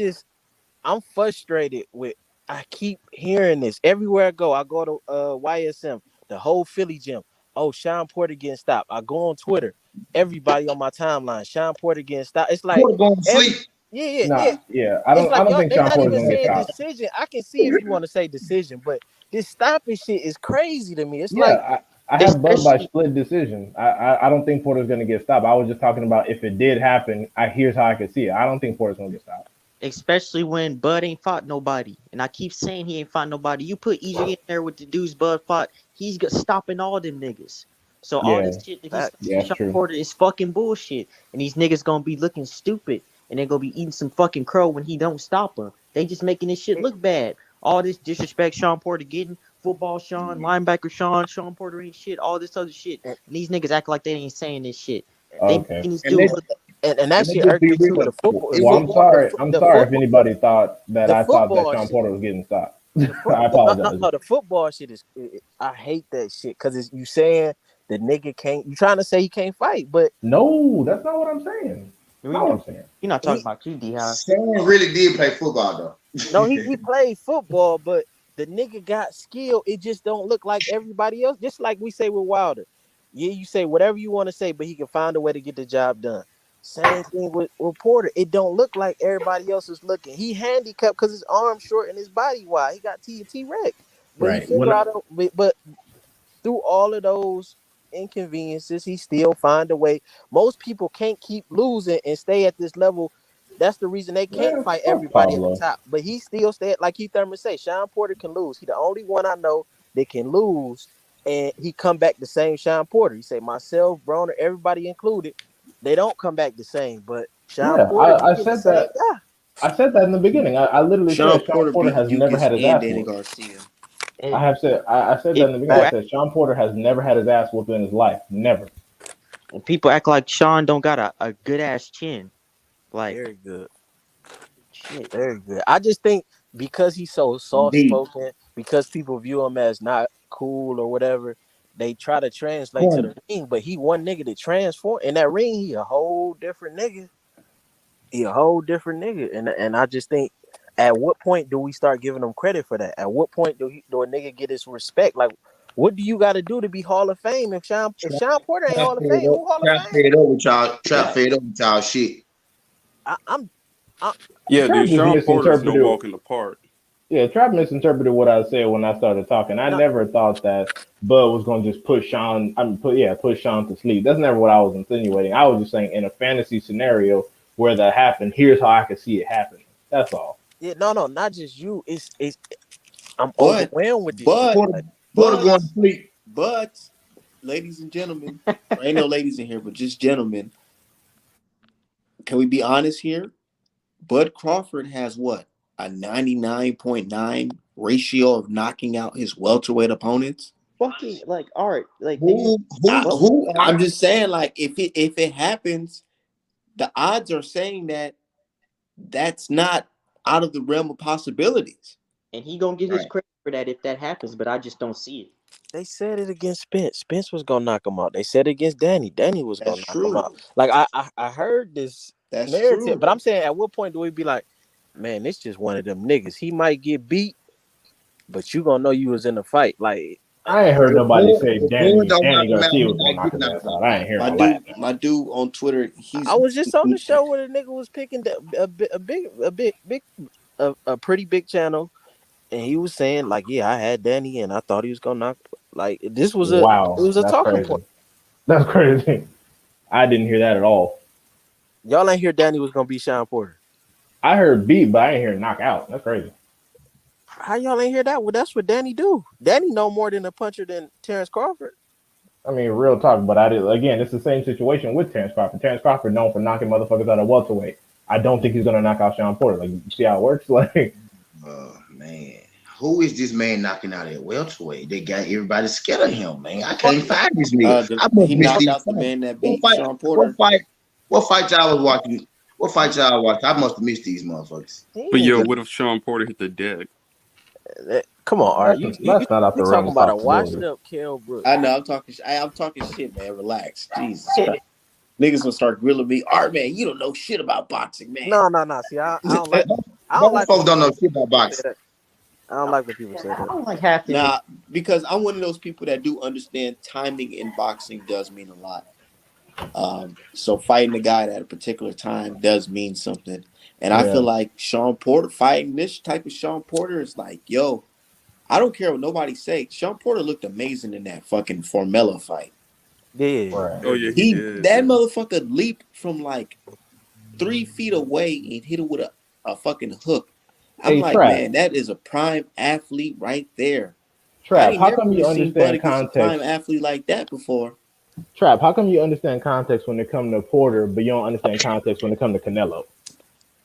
I'm frustrated with. I keep hearing this everywhere I go. I go to YSM, the whole Philly gym. Oh, Sean Porter getting stopped. I go on Twitter. Everybody on my timeline, Sean Porter getting stopped. It's like Porter going to sleep. every yeah, yeah, yeah. Nah, yeah, It's I like don't y'all. think They Sean not Porter's even gonna get saying stopped. decision. I can see if you want to say decision, but this stopping shit is crazy to me. It's like Yeah, I have Bud by especially split decision. I don't think Porter's gonna get stopped. I was just talking about if it did happen. Here's how I could see it. I don't think Porter's gonna get stopped. especially when Bud ain't fought nobody. And I keep saying he ain't fought nobody. You put EJ in there with the dudes Bud fought, he's stopping all them niggas. So all Yeah, this shit that he's facts. yeah, stopping that's Sean true. Porter is fucking bullshit. And these niggas gonna be looking stupid. And they're gonna be eating some fucking crow when he don't stop them. They just making this shit look bad. All this disrespect Sean Porter getting, football Sean, linebacker Sean, Sean Porter ain't shit, all this other shit. And, And these niggas act like they ain't saying this shit. They Okay. making these And dudes let's look and that and let's shit just irked be me too. real. It Well, was I'm The sorry if football. anybody thought that The I thought that football Sean shit. Porter was getting stopped. The I football, no, apologize. no, the football shit is. I hate that shit because it's you saying the nigga can't. You trying to say he can't fight, but No, that's not what I'm saying. That's you're not what I'm saying. not talking he about you, D High. Sean really did play football no, though. he played football, but the nigga got skill. It just don't look like everybody else. Just like we say with Wilder. Yeah, you say whatever you want to say, but he can find a way to get the job done. Same thing with Porter. It don't look like everybody else is looking. He handicapped because his arm short and his body wide. He got T Rex, but he Right. figure out. But through all of those inconveniences, he still find a way. Most people can't keep losing and stay at this level. That's the reason they can't Man, fight fuck everybody at the Pablo. top. But he still stay like Keith Thurman say. Sean Porter can lose. He the only one I know that can lose, and he come back the same. Sean Porter. He say myself, Broner, everybody included. They don't come back the same. But Sean Yeah, Porter, he I can the said same that. guy. I said that in the beginning. I literally Sean said Sean Porter Porter beat has never Dugas had his and ass Danny whooped. Garcia. And I said that if in the beginning. people I act, said Sean Porter has never had his ass whooped in his life. Never. people act like Sean don't got a good ass chin. Like Very good. shit. Very good. I just think because he's so soft Indeed. spoken, because people view him as not cool or whatever, they try to translate to Corny. the ring. But he one nigga to transform in that ring. He a whole different nigga. He a whole different nigga. And I just think, at what point do we start giving him credit for that? At what point do a nigga get his respect? Like, what do you got to do to be Hall of Fame? If Sean Porter ain't Hall of Fame, who Hall of Fame? Trap fed up with y'all shit. I, I'm. I, Yeah, Trap dude, just Sean Porter's no misinterpreted. walk in the park. Yeah, Trap misinterpreted what I said when I started talking. I no, never thought that Bud was going to just push Sean. Push Sean to sleep. That's never what I was insinuating. I was just saying in a fantasy scenario where that happened. Here's how I could see it happening. That's all. yeah, no, not just you. It's I'm But, overwhelmed with this shit. but, Porter, Like, Porter but, going to sleep. but, ladies and gentlemen, ain't no ladies in here, but just gentlemen. Can we be honest here? Bud Crawford has what? A 99.9 ratio of knocking out his welterweight opponents. Fucking like all right, like nigga. Who who I, What who I'm are just saying, like, if it happens, the odds are saying that that's not out of the realm of possibilities. and he gonna get his right? credit for that if that happens, but I just don't see it. they said it against Spence. Spence was gonna knock him out. They said it against Danny. Danny was That's gonna knock him true. out. Like I heard this That's narrative, true. but I'm saying at what point do we be like, man, this just one of them niggas. He might get beat, but you gonna know you was in a fight. Like I ain't heard nobody say The boy don't knock Danny him out. Garcia He was gonna not knock getting his knocked ass out. out. I ain't hearing My all that. dude on Twitter, I was just on the show where the nigga was picking a pretty big channel, and he was saying like, yeah, I had Danny, and I thought he was gonna knock. Like this was it Wow, was a that's talking crazy. point. That's crazy. I didn't hear that at all. Y'all ain't hear Danny was gonna be Sean Porter. I heard beat, but I ain't hear knockout. That's crazy. How y'all ain't hear that? Well, that's what Danny do. Danny know more than a puncher than Terrence Crawford. I mean, real talk, but I did again. It's the same situation with Terrence Crawford. Terrence Crawford known for knocking motherfuckers out of welterweight. I don't think he's gonna knock out Sean Porter. Like, you see how it works? Like, Oh man, who is this man knocking out at welterweight? They got everybody scared of him, man. I can't find this nigga. I must he miss knocked these out the fights. man that What beat fight? Sean What Porter. fight? What fight y'all was watching? What fight y'all watched? I must have missed these motherfuckers. But yo, Damn. what if Sean Porter hit the deck? Come on, Art. that's not out You the realm talking of about a washed possibility. up Kell Brooks? I know I'm talking shit, man. Relax, Jesus Christ. Niggas will start grilling me. Art, man, you don't know shit about boxing, man. No. See, I don't like. I don't Most like when folks don't know people shit about say boxing. that. I don't like when people say I that. don't like half the niggas. Nah, because I'm one of those people that do understand timing in boxing does mean a lot. So fighting a guy at a particular time does mean something. And I feel Yeah, like Sean Porter fighting this type of Sean Porter is like, yo, I don't care what nobody say. Sean Porter looked amazing in that fucking Formella fight. Yeah, right. Oh that yeah, dude. he did. That Yeah. motherfucker leaped from like 3 feet away and hit him with a fucking hook. I'm Hey, like, Trap, man, that is a prime athlete right there. I Trap. ain't How never come really you seen Bud understand against a prime context? athlete like that before. Trap. How come you understand context when it comes to Porter, but you don't understand context when it comes to Canelo?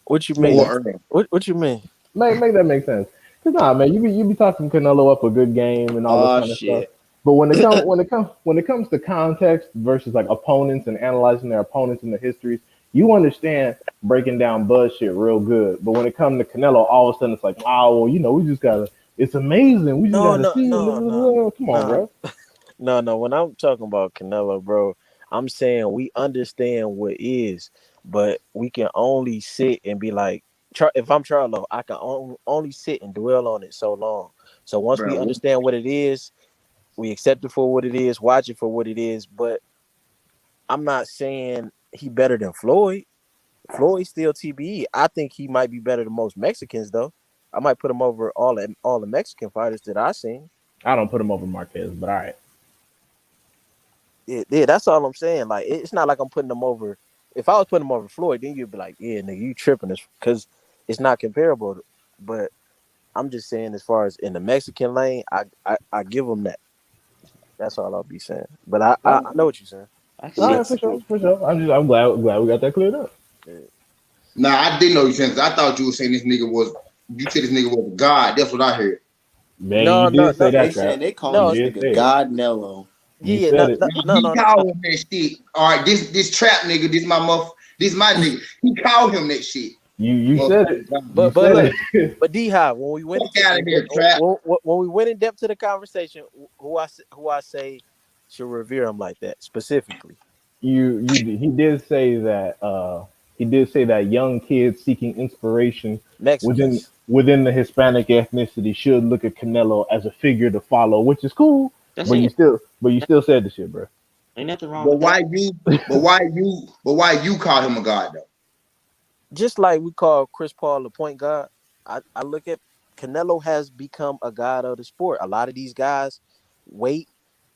What you Poor mean? Earl. What you mean? Make that make sense? Cause nah, man, you be talking Canelo up a good game and all this Oh kind of stuff. shit. But when it comes to context versus like opponents and analyzing their opponents and their histories, you understand breaking down Bud shit real good. But when it comes to Canelo, all of a sudden it's like, oh well, we just gotta. It's amazing. We just No, gotta no, see. no, no, Come on, no, bro. no. When I'm talking about Canelo, bro, I'm saying we understand what is, but we can only sit and be like, if I'm Charlo, I can only sit and dwell on it so long. So once we Bro, understand what it is, we accept it for what it is, watch it for what it is. But I'm not saying he better than Floyd. Floyd's still TBE. I think he might be better than most Mexicans, though. I might put him over all the Mexican fighters that I seen. I don't put him over Marquez, but all right. Yeah, that's all I'm saying. Like, it's not like I'm putting them over. If I was putting them over Floyd, then you'd be like, yeah, nigga, you tripping this because it's not comparable. But I'm just saying, as far as in the Mexican lane, I give them that. That's all I'll be saying. But I All know what you're saying. I can right, see all it. right, for sure, for sure. I'm glad we got that cleared up. Yeah. nah, I didn't know you saying. I thought you were saying this nigga was. You said this nigga was a god. That's what I heard. Man, you No, no, did say no, They that, saying Trap. they calling You no. this did nigga say it. God Nello. Yeah, You yeah, said it. Now, no, he no, no. called him that shit. All right, this trap nigga, this my nigga. He called him that shit. You said it. Motherfucker, God. You But said look, it. but D Hop, when we went Fuck into out of here, trap. when we went in depth to the conversation, who I say should revere him like that specifically. He did say that young kids seeking inspiration within Mexicans. within the Hispanic ethnicity should look at Canelo as a figure to follow, which is cool. That's But it. you still said the shit, bro. Ain't nothing wrong But with that. why you? But why you call him a god though? Just like we call Chris Paul the point guard, I look at Canelo has become a god of the sport. A lot of these guys wait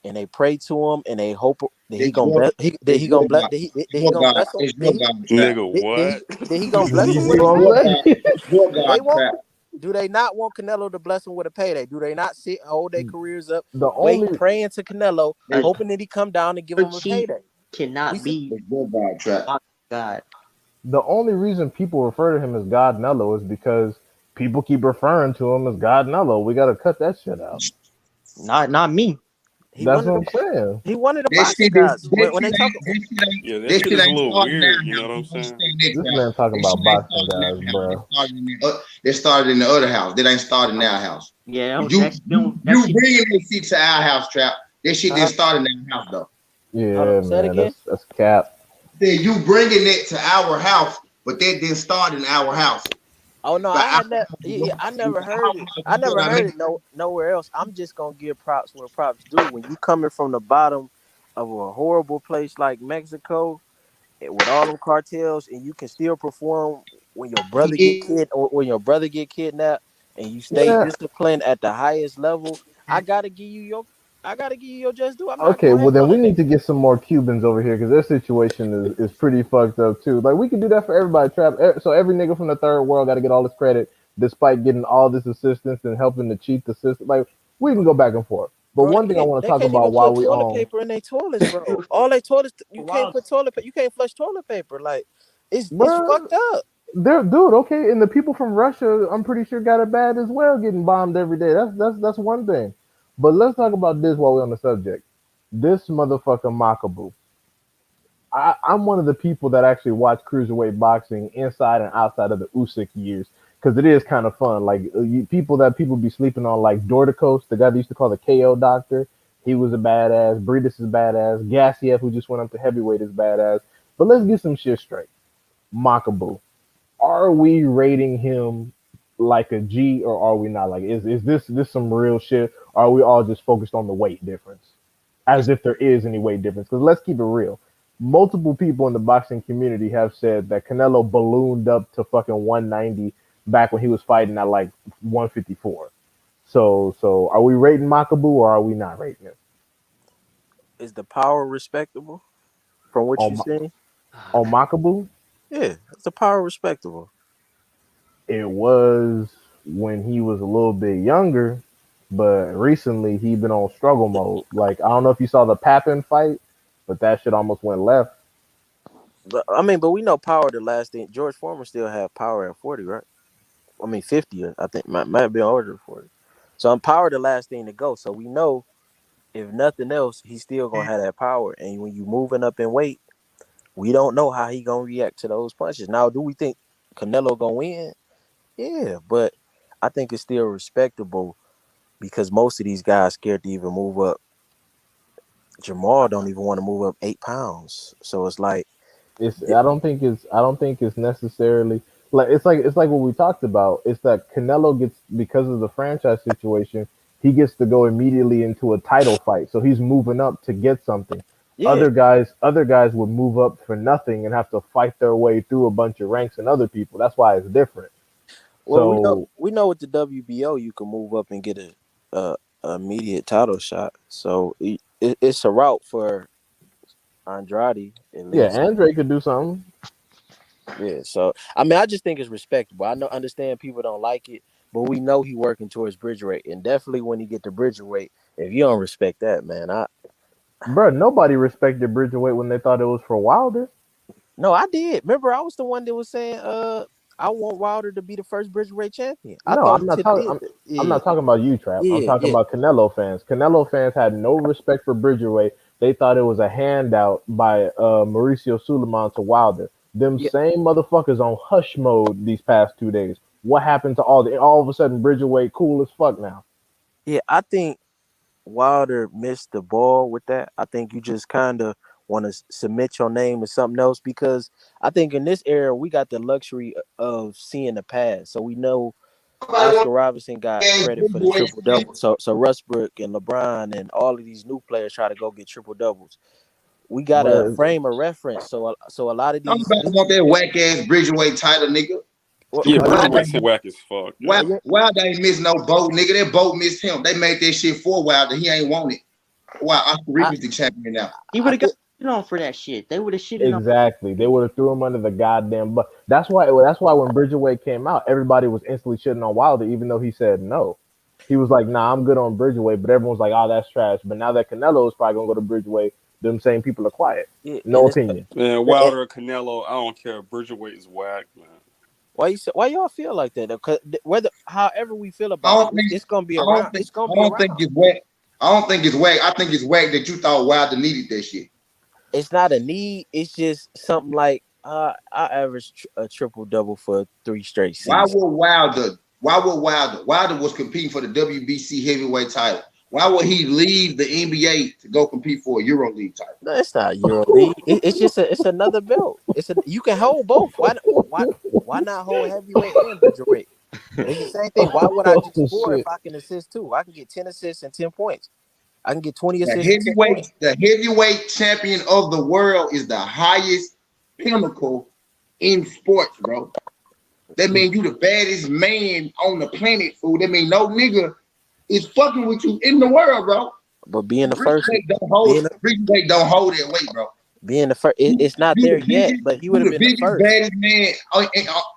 and they pray to him and they hope that he It's gonna your, bless. it's He your gonna bless. god. That It's he your gonna god. bless him. It's your god, trap. Nigga, what? That he gonna bless You him see with a what It's I'm your payday. god. saying? It's your Do god, they want? trap. Do they not want Canelo to bless them with a payday? Do they not sit hold their careers up, the wait, only praying to Canelo, A hoping that he come down and give super them a chief payday? We cannot see, be It's your god, trap. my God. the only reason people refer to him as God Nello is because people keep referring to him as God Nello. We got to cut that shit out. Not me. he That's wanted what to I'm saying. he wanted the That boxing shit is guys when they talk. Yeah, that that shit shit is a ain't little started now. weird. You know what I'm You saying? understand that, This trap? man talking That shit about ain't boxing started guys, now, house. bro. They started in the other house. That ain't started in our house. Yeah, You that's you them. That you shit. bringing that shit to our house, trap. That shit didn't Uh, start in our house though. hold on, Yeah, say it man, again. that's cap. Then you bringing it to our house, but that didn't start in our house. Oh no, But I I, had that. Yeah, I never heard it. I never I heard mean, it nowhere else. I'm just gonna give props where props due. When you coming from the bottom of a horrible place like Mexico, with all them cartels, and you can still perform when your brother get it, kid or when your brother get kidnapped, and you stay Yeah. disciplined at the highest level. I gotta give you your, I gotta give you your just due. I'm not Okay, gonna well hate then on we a need to nigga. get some more Cubans over here because their situation is pretty fucked up too. Like we can do that for everybody. Trap. So every nigga from the third world got to get all this credit, despite getting all this assistance and helping to cheat the system. Like we can go back and forth. But Bro, one thing I want to they talk can't about even while put we toilet on, paper in their toilets, bro. All they toilets you can't Wow. put toilet paper. You can't flush toilet paper. Like it's bro, fucked up. they're dude. Okay, and the people from Russia, I'm pretty sure got it bad as well, getting bombed every day. That's one thing. But let's talk about this while we're on the subject. This motherfucker Makabu. I'm one of the people that actually watch cruiserweight boxing inside and outside of the Usyk years because it is kind of fun. Like people be sleeping on, like Dordikos, the guy they used to call the KO doctor. He was a badass. Breedis is badass. Gassiev, who just went up to heavyweight, is badass. But let's get some shit straight. Makabu, are we rating him like a G or are we not? Like, is this some real shit? Or are we all just focused on the weight difference? As It's if there is any weight difference. Because let's keep it real. Multiple people in the boxing community have said that Canelo ballooned up to fucking 190 back when he was fighting at like 154. So are we rating Makabu or are we not rating him? is the power respectable from what you On saying? on Makabu, Yeah, it's the power respectable. it was when he was a little bit younger, but recently he been on struggle mode. Like I don't know if you saw the Papin fight, but that shit almost went left. But I mean, but we know power the last thing. George Foreman still have power at 40, right? I mean 50. I think might be on order for it. So I'm power the last thing to go. So we know if nothing else, he's still gonna have that power. And when you moving up in weight, we don't know how he gonna react to those punches. Now, do we think Canelo gonna win? Yeah, but I think it's still respectable because most of these guys scared to even move up. Jamal don't even want to move up 8 pounds. So it's like, It's I don't think it's necessarily it's like what we talked about. It's that Canelo gets, because of the franchise situation, he gets to go immediately into a title fight. So he's moving up to get something. yeah. Other guys would move up for nothing and have to fight their way through a bunch of ranks and other people. That's why it's different. Well, So we know with the WBO you can move up and get a immediate title shot. So it's a route for Andrade at yeah, least. Andre could do something. Yeah. So I mean, I just think it's respectable. I know understand people don't like it, but we know he working towards bridge rate, and definitely when he get to bridge rate, if you don't respect that, man, I Bruh, nobody respected Bridgerweight when they thought it was for Wilder. no, I did. Remember, I was the one that was saying, I want Wilder to be the first bridge rate champion. I No, thought I'm he not should have talking. did that. I'm Yeah, not talking about you, Trap. I'm yeah, talking yeah, about Canelo fans. Canelo fans had no respect for Bridgerweight. They thought it was a handout by Mauricio Suleiman to Wilder. Them yeah, same motherfuckers on hush mode these past 2 days. What happened to all of a sudden Bridgerweight cool as fuck now? yeah. I think Wilder missed the ball with that. I think you just kind of want to submit your name to something else because I think in this era we got the luxury of seeing the past, so we know nobody Oscar want Robinson got to credit for the triple double. So Westbrook and LeBron and all of these new players try to go get triple doubles. We got a But frame of reference. So a lot of these nobody new. want that whack ass Bridgeway title, nigga. Well, Yeah, are you? Wild Bridgerweight too whack as fuck, Wild, man. Wild ain't miss no boat, nigga. That boat missed him. They made that shit for Wilder. He ain't want it. Wow, Oscar I Ripley's the champion now. He would I have got think shit on for that shit. They would have shitted on. exactly, they would have threw him under the goddamn bus. That's why when Bridgerweight came out, everybody was instantly shitting on Wilder, even though he said no. He was like, "Nah, I'm good on Bridgerweight," but everyone's like, "Oh, that's trash." But now that Canelo is probably gonna go to Bridgerweight, them same people are quiet. yeah, No and it's opinion. Man, Wilder, Canelo, I don't care. Bridgerweight is whack, man. why y'all feel like that? Because whether however we feel I about it, don't think it's gonna be I don't around. think It's gonna I be don't think around. it's whack. I don't think it's whack. I think it's whack that you thought Wilder needed that shit. It's not a need. It's just something like I averaged a triple double for 3 straight Why seasons. would Wilder? Why would Wilder? Wilder was competing for the WBC heavyweight title. Why would he leave the NBA to go compete for a Euro League title? No, it's not Euro League. It's just it's another belt. You can hold both. Why not hold heavyweight and Bridgerweight? It's the same thing. Why would I Oh just score if shit! I can assist too? I can get 10 assists and 10 points. I can get 20 assists and 10 points. The heavyweight champion of the world is the highest pinnacle in sports, bro. That means you the baddest man on the planet, fool. That means no nigga is fucking with you in the world, bro. But being the first, Bridgeweight don't hold that weight, bro. being the first, it's not there yet. But he would have You the been the biggest, first. baddest man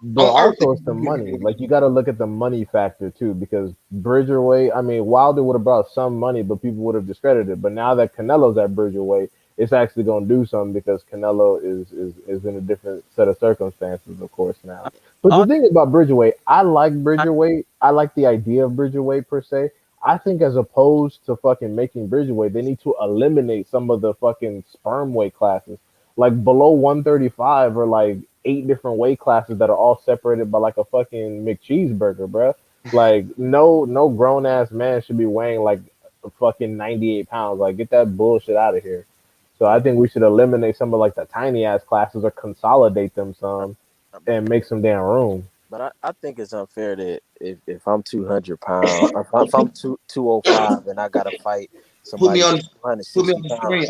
But on earth. also it's the money. Like you got to look at the money factor too, because Bridgerweight. I mean, Wilder would have brought some money, but people would have discredited it. But now that Canelo's at Bridgerweight, it's actually going to do something because Canelo is in a different set of circumstances, of course now. But the thing about Bridgerweight, I like Bridgerweight. I like the idea of Bridgerweight per se. I think as opposed to fucking making Bridgerweight, they need to eliminate some of the fucking sperm weight classes. Like below 135 or like 8 different weight classes that are all separated by like a fucking McCheeseburger, bruh. Like no grown ass man should be weighing like a fucking 98 pounds. Like get that bullshit out of here. So I think we should eliminate some of like the tiny ass classes or consolidate them some and make some damn room. But I think it's unfair that if I'm 200 pounds, if I'm 205 and I gotta fight Put me somebody on, put me 260 on the pounds,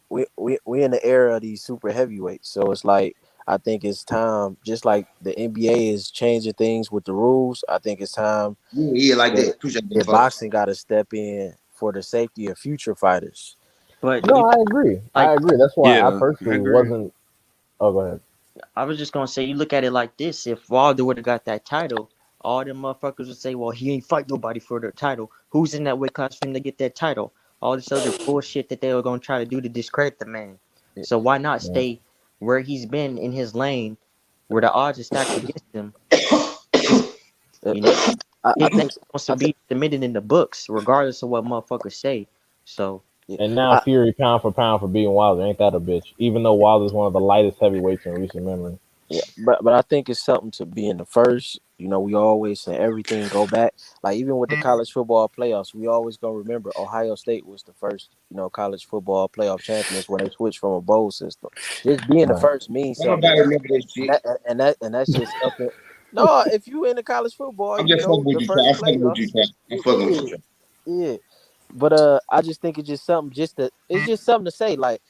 screen. we in the era of these super heavyweights. So it's like I think it's time, just like the NBA is changing things with the rules. I think it's time Yeah, like that. that, Appreciate that, that folks. boxing got to step in for the safety of future fighters. But No, you I agree. I like agree. That's why I Yeah, I personally agree. wasn't. Oh, go ahead. I was just gonna say, you look at it like this: if Wilder would have got that title, all them motherfuckers would say, "Well, he ain't fight nobody for the title. Who's in that weight class for him to get that title?" All this other bullshit that they were gonna try to do to discredit the man. So why not Yeah. stay where he's been in his lane, where the odds are stacked against him? Uh, You know, I his name think supposed to I think be submitted in the books, regardless of what motherfuckers say. So yeah, And now I, Fury pound for pound for beating Wilder. Ain't that a bitch? Even though Wilder's one of the lightest heavyweights in recent memory. yeah, but I think it's something to be in the first. You know, we always say everything go back. Like even with the college football playoffs, we always gonna remember Ohio State was the first, college football playoff champions when they switched from a bowl system. Just being the Right. first means Don't something, nobody remember that and shit. that's just something. No, if you in the college football, I'm just fucking with the you, Trap. first I'm fucking with you, playoffs. Trap. I'm fucking with you, Yeah, Trap. yeah. But I just think it's just something. It's just something to say. Like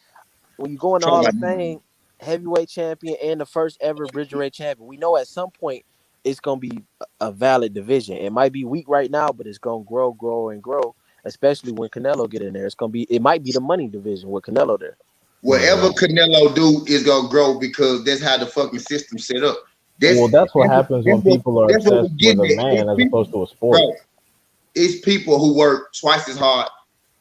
when you go in the Trap Hall like of Fame, heavyweight champion and the first ever Bridgerweight champion, we know at some point it's gonna be a valid division. It might be weak right now, but it's gonna grow, grow, and grow. Especially when Canelo get in there, it might be the money division with Canelo there. whatever Canelo do is gonna grow because that's how the fucking system set up. That's Well, that's what happens when that's what people are that's what we're obsessed with getting a at. man It's as people, opposed to a sport. bro. It's people who work twice as hard.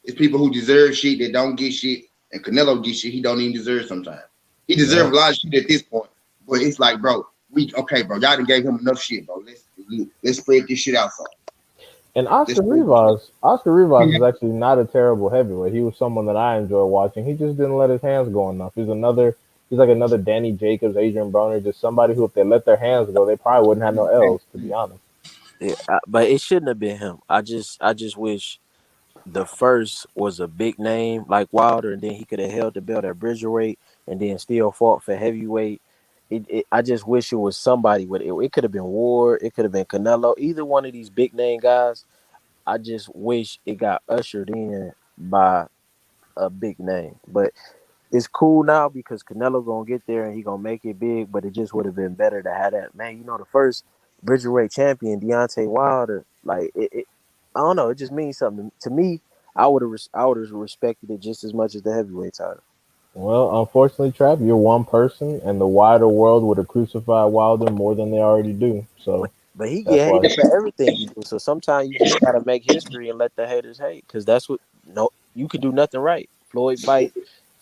It's people who deserve shit that don't get shit, and Canelo get shit he don't even deserve sometimes. He Yeah. deserves a lot of shit at this point, but it's like, bro, bro. Y'all done gave him enough shit, bro. Let's spread this shit out. So And let's spread this shit. Oscar Rivas is actually not a terrible heavyweight. He was someone that I enjoy watching. He just didn't let his hands go enough. He's like another Danny Jacobs, Adrian Broner, just somebody who, if they let their hands go, they probably wouldn't have no L's, to be honest. Yeah, but it shouldn't have been him. I just wish the first was a big name like Wilder, and then he could have held the belt at Bridgerweight, and then still fought for heavyweight. I just wish it was somebody with it. It could have been Ward. It could have been Canelo. Either one of these big name guys. I just wish it got ushered in by a big name. But it's cool now because Canelo gonna get there and he gonna make it big. But it just would have been better to have that, man. The first Bridgerweight champion, Deontay Wilder. Like I don't know. It just means something to me. I would have respected it just as much as the heavyweight title. Well, unfortunately, Trap, you're one person, and the wider world would have crucified Wilder more than they already do. But, So but he that's get why. hated for everything he do. So sometimes you just gotta make history and let the haters hate, because that's what no you could do nothing right. Floyd fight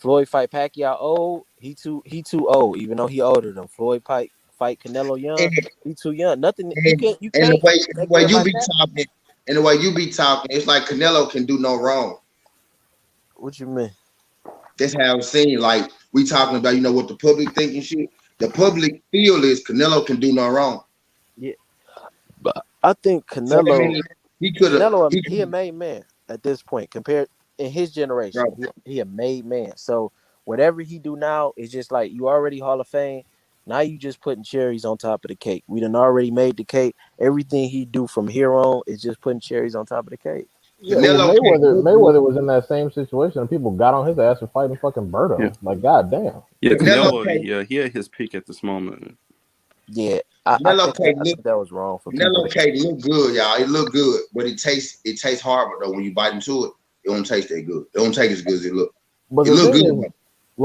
Pacquiao old. He too old, even though he older than Floyd fight Canelo young. And, He too young. Nothing and, you and the can't way the make way you everybody be happy. talking, and the way you be talking, it's like Canelo can do no wrong. What you mean? That's how it's seen. Like we talking about, what the public think and shit. The public feel is Canelo can do no wrong. Yeah, but I think So I mean, he could have, Canelo he he a could made man. at this point. Compared in his generation, bro. he a made man. So whatever he do now is just like you already Hall of Fame. Now you just putting cherries on top of the cake. We done already made the cake. Everything he do from here on is just putting cherries on top of the cake. Yeah, well, Canelo can't Mayweather look good. Mayweather was in that same situation, and people got on his ass for fighting fucking Yeah, Berto. Like, goddamn. yeah. Canelo Canelo, can't. yeah, he at his peak at this moment. Yeah, Canelo can't I look. think that was wrong for people Canelo to. can't look good, y'all. It look good, but it tastes horrible though. When you bite into it, it don't taste that good. It don't taste as good as it look. But It the look thing good is, though.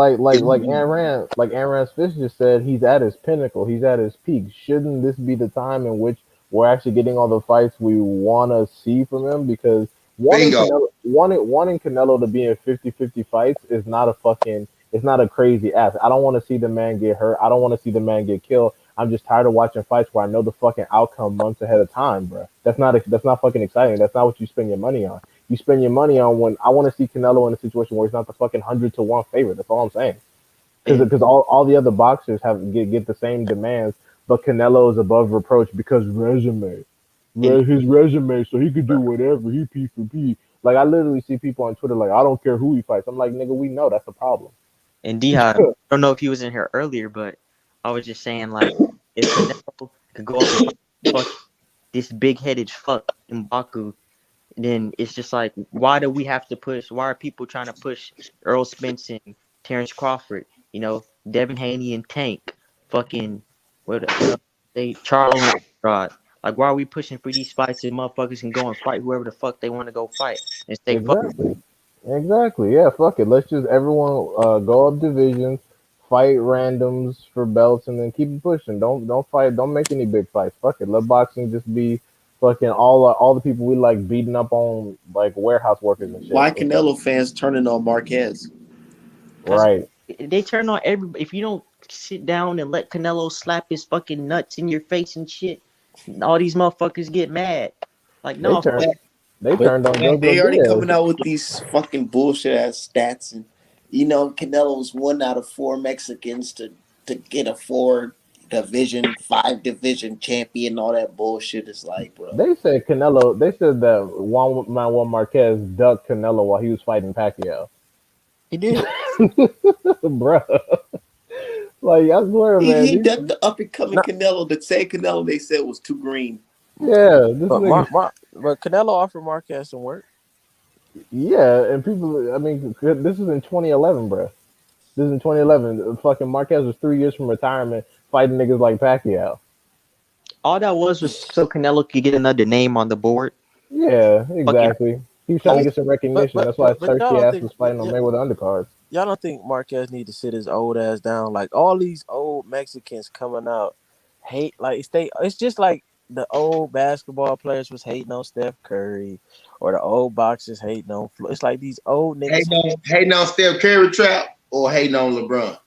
It look like good. Ayn Rand's Fish just said, he's at his pinnacle. He's at his peak. Shouldn't this be the time in which we're actually getting all the fights we want to see from him? Because Bingo. wanting Canelo to be in 50-50 fights is not a fucking, it's not a crazy ask. I don't want to see the man get hurt. I don't want to see the man get killed. I'm just tired of watching fights where I know the fucking outcome months ahead of time, bro. That's not fucking exciting. That's not what you spend your money on. You spend your money on when I want to see Canelo in a situation where he's not the fucking 100-1 favorite. That's all I'm saying. And Because all the other boxers get the same demands, but Canelo is above reproach because resume, and his resume, so he could do whatever. He P for P. Like I literally see people on Twitter like, I don't care who he fights. I'm like, nigga, we know that's the problem. and Dihad, I don't know if he was in here earlier, but I was just saying like if Canelo could go up and fight fuck this big headed fuck in Baku, then it's just like why do we have to push? Why are people trying to push Earl Spence and Terrence Crawford? You know, Devin Haney and Tank, fucking what else? They Charlo and Rod. Like why are we pushing for these fights and motherfuckers can go and fight whoever the fuck they want to go fight and say fuck. Exactly. Exactly. Yeah, fuck it. Let's just everyone go up divisions, fight randoms for belts, and then keep it pushing. Don't fight. Don't make any big fights. Fuck it. Let boxing just be fucking all the people we like beating up on like warehouse workers and shit. Why Canelo fans turning on Marquez? Cause Right. they turn on every. If you don't sit down and let Canelo slap his fucking nuts in your face and shit, all these motherfuckers get mad. Like They no, turned they But turned on They JoJo already Diaz. coming out with these fucking bullshit ass stats, and Canelo's 1 out of 4 Mexicans to get a 4 division, 5 division champion. All that bullshit is like, bro. They said Canelo. They said that Juan Marquez ducked Canelo while he was fighting Pacquiao. he did. Bruh. Like I swear, man. He ducked the up and coming No, Canelo. The same Canelo they said was too green. Yeah, this nigga. But Canelo offered Marquez some work. Yeah, and people. I mean, this is in 2011, bro. This is in 2011. Fucking Marquez was 3 years from retirement, fighting niggas like Pacquiao. all that was so Canelo could get another name on the board. Yeah, Fucking exactly. He was trying to whole get some recognition. That's why his But y'all thirsty don't ass think was fighting on Mayweather undercards. y'all don't think Marquez need to sit his old ass down? Like all these old Mexicans coming out hate like it's just like the old basketball players was hating on Steph Curry or the old boxers hating on It's like these old niggas. Hating on Steph Curry trap or hating on LeBron.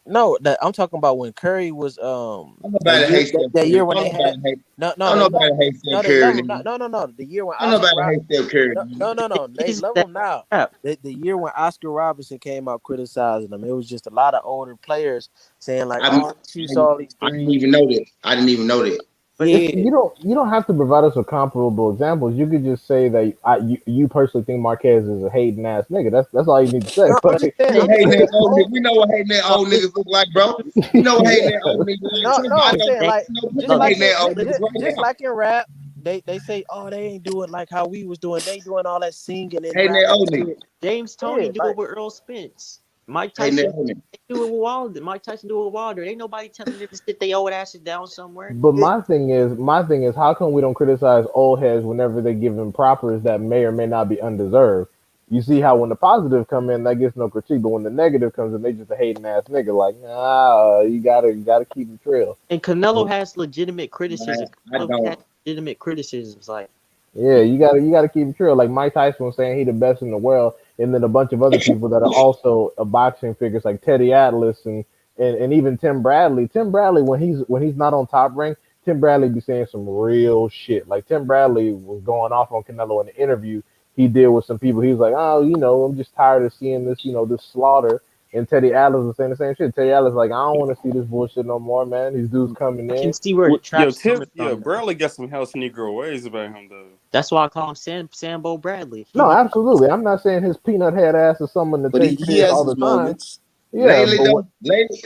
No, that I'm talking about when Curry was Don't nobody hate Steph that Curry. year when they had Don't nobody hate no Steph they Curry. love him no the year when Don't Oscar nobody hate Steph Curry. no they is love that him now. crap. The year when Oscar Robinson came out criticizing him, it was just a lot of older players saying like, I, "Oh, shoots all these I didn't threes." even know that. I didn't even know that. But It's, Yeah, you don't have to provide us with comparable examples. You could just say that you personally think Marquez is a hating ass nigga. That's all you need to say. no, I'm just Like, saying. We know I'm just hating saying that the old old. nigga. We know what hating that No, old niggas look like, bro. We know what hating that yeah, old niggas look like no, too. no, I I'm know, saying they like I know just people look. like hating in that old niggas right just now. like in rap, they say, "Oh, they ain't doing like how we was doing. They doing all that singing and Hating that rapping old and nigga. shit." James Tony Yeah, do it like with Earl Spence. Mike Hating that Tyson old nigga. they do it with Wilder. Mike Tyson do it with Wilder. Ain't nobody telling them to sit their old asses down somewhere. but it, my thing is, how come we don't criticize old heads whenever they give them propers that may or may not be undeserved? You see how when the positive come in, that gets no critique, but when the negative comes in, they just a hating ass nigga. Like, nah, you gotta keep it real. And Canelo has legitimate criticism. I Canelo has don't. legitimate criticisms. Like Yeah, you gotta keep it true. Like Mike Tyson was saying, he the best in the world, and then a bunch of other people that are also boxing figures like Teddy Atlas and even Tim Bradley. Tim Bradley when he's not on Top Rank, Tim Bradley be saying some real shit. Like Tim Bradley was going off on Canelo in the interview he did with some people. He was like, oh, I'm just tired of seeing this, this slaughter. and Teddy Atlas was saying the same shit. Teddy Atlas like, I don't want to see this bullshit no more, man. These dudes coming I can in. see where the Yo, trap's Tip, coming yeah, from though. Bradley got some house Negro ways about him though. That's why I call him Sambo Bradley. He No, be absolutely. I'm not saying his peanut head ass is someone to But take he serious has all his the time. moments. Yeah, but what?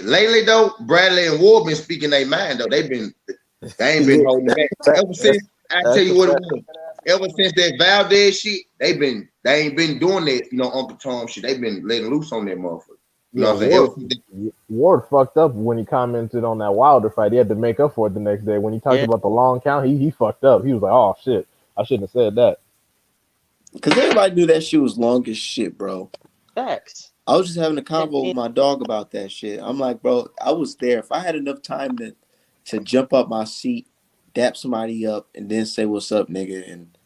Lately though, Bradley and Ward been speaking their mind though. They ain't been Yeah, holding back. Ever That's since I tell that's a you what it fact. was. Ever since that Valdez shit, they ain't been doing that, Uncle Tom shit. They been letting loose on that motherfucker. You know Yeah, what I'm saying? Ever Ward since Ward fucked up when he commented on that Wilder fight. He had to make up for it the next day. When he talked yeah, about the long count, he fucked up. He was like, "Oh shit, I shouldn't have said that." because everybody knew that shit was long as shit, bro. facts. I was just having a And, convo with and my dog about that shit. I'm like, bro, I was there. If I had enough time to jump up my seat, dap somebody up, and then say what's up, nigga, and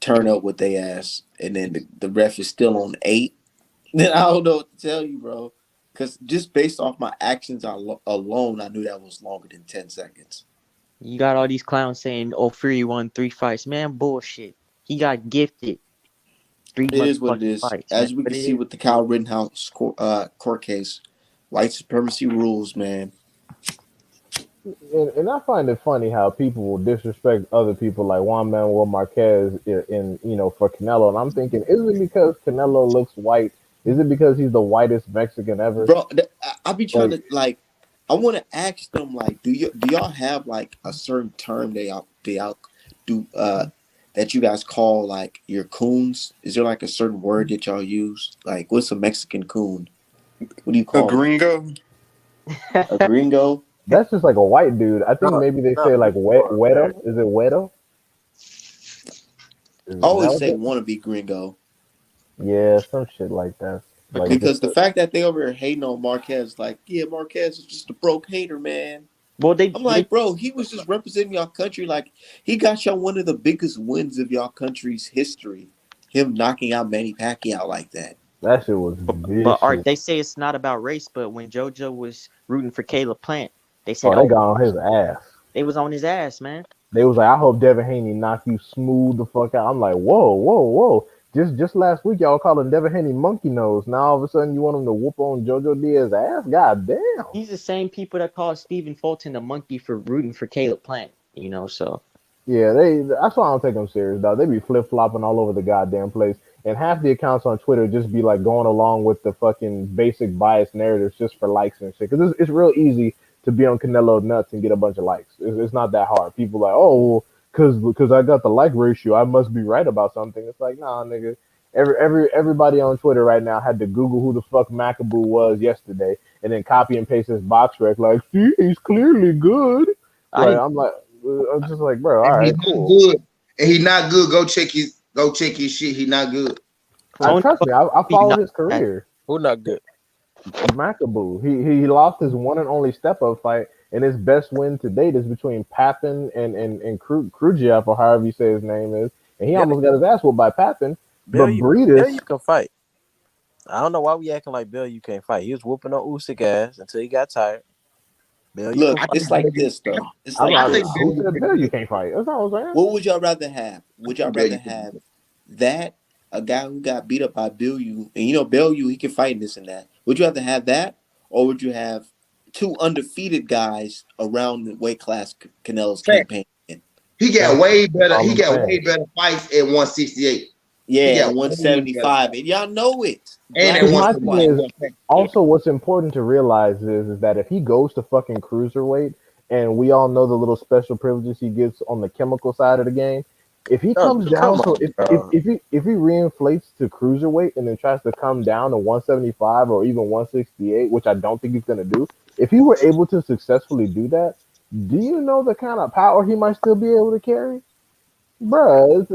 turn up with they ass, and then the ref is still on 8, then I don't know what to tell you, bro. Because just based off my actions alone, I knew that was longer than 10 seconds. you got all these clowns saying, "Oh, Fury won 3 fights." Man, bullshit. He got gifted three It is what it motherfucking is. fights, man. As we But can it see is with the what it Kyle Rittenhouse court case, white supremacy rules, man. And I find it funny how people will disrespect other people like Juan Manuel Marquez in for Canelo, and I'm thinking, is it because Canelo looks white? Is it because he's the whitest Mexican ever? Bro, I be trying Like, to like. I want to ask them like, do y'all have like a certain term they y'all do that you guys call like your coons? Is there like a certain word that y'all use? Like, what's a Mexican coon? What do you A call them? gringo. is. A gringo? that's just like a white dude. I think No, maybe they no, say like bro, man. Wedo. Is it Wedo? I Is that always what say they? wannabe gringo Yeah, some shit like that. But Like just because the fact that they over here hating on Marquez, like, yeah, Marquez is just a broke hater, man. well, I'm they like, bro, he was just representing y'all country. Like, he got y'all one of the biggest wins of y'all country's history. Him knocking out Manny Pacquiao like that. that shit was but Art, vicious. they say it's not about race. But when JoJo was rooting for Caleb Plant, they said, Oh, they "Oh, got on his ass. they was on his ass, man." They was like, I hope Devin Haney knock you smooth the fuck out. I'm like, whoa, whoa, whoa. Just last week y'all calling Devin Haney monkey nose. Now all of a sudden you want him to whoop on JoJo Diaz's ass? God damn. He's the same people that called Stephen Fulton a monkey for rooting for Caleb Plant. So Yeah, that's why I don't take them serious, dog. They be flip flopping all over the goddamn place. And half the accounts on Twitter just be like going along with the fucking basic bias narratives just for likes and shit. Because it's real easy to be on Canelo nuts and get a bunch of likes. It's not that hard. People like, oh, because I got the like ratio, I must be right about something. It's like, nah, nigga. Everybody on Twitter right now had to Google who the fuck Macabu was yesterday, and then copy and paste his box rec. Like, see, he's clearly good. I Like, didn't. I'm just like, bro, all and he's right, not cool. good. And he not good. Go check his shit. He not good. I Tony trust me. I Ferguson follow not his that. career. Who not good? Macaboo. He lost his one and only step up fight, and his best win to date is between Papin and Krujiev, or however you say his name is, and he Billy, almost got his ass whooped by Papin. Bill, But Breedis, You can fight. I don't know why we acting like Bill. You can't fight. He was whooping on Usyk ass until he got tired. Bill, you can Look, I fight. it's think like Belgium, this though. It's I'm like I not. think this. Who Belgium said pretty Bill you good. can't fight? That's not what I'm saying. What would y'all rather have? I Would y'all think rather Belgium pretty have good. that a guy who got beat up by Bellew, and Bellew he can fight this and that. Would you rather have that, or would you have two undefeated guys around the weight class Canelo's Fact. campaign in? He got That's way better. all He I'm got way saying. better fights at 168. He Yeah, got and way better 175, fights. and y'all know it, And at black Because and my thing 175. white. is also what's important to realize is that if he goes to fucking cruiserweight, and we all know the little special privileges he gets on the chemical side of the game, if he Oh, comes down come to on, bro. if he reinflates to cruiserweight and then tries to come down to 175 or even 168, which I don't think he's gonna do, if he were able to successfully do that, do you know the kind of power he might still be able to carry? Bruh,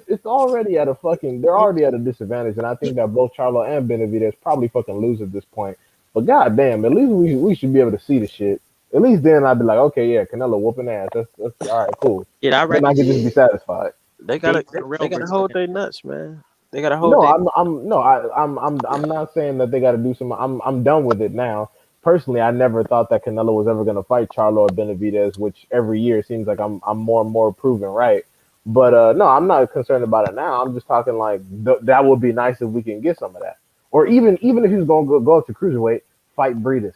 it's already at a fucking they're already at a disadvantage, and I think that both Charlo and Benavidez probably fucking lose at this point. But goddamn, at least we should be able to see the shit. At least then I'd be like, okay, yeah, Canelo whooping ass. That's all right, cool. Yeah, I Then rather I could just see be satisfied. They gotta Dave they, Terrell they gotta versus hold him. their nuts, man. They gotta hold No, their I'm no, I'm not saying that they got to do some. I'm done with it now. Personally, I never thought that Canelo was ever going to fight Charlo or Benavidez, which every year seems like I'm more and more proven right. But no, I'm not concerned about it now. I'm just talking like that would be nice if we can get some of that. Or even if he's gonna go up to cruiserweight, fight Breedis.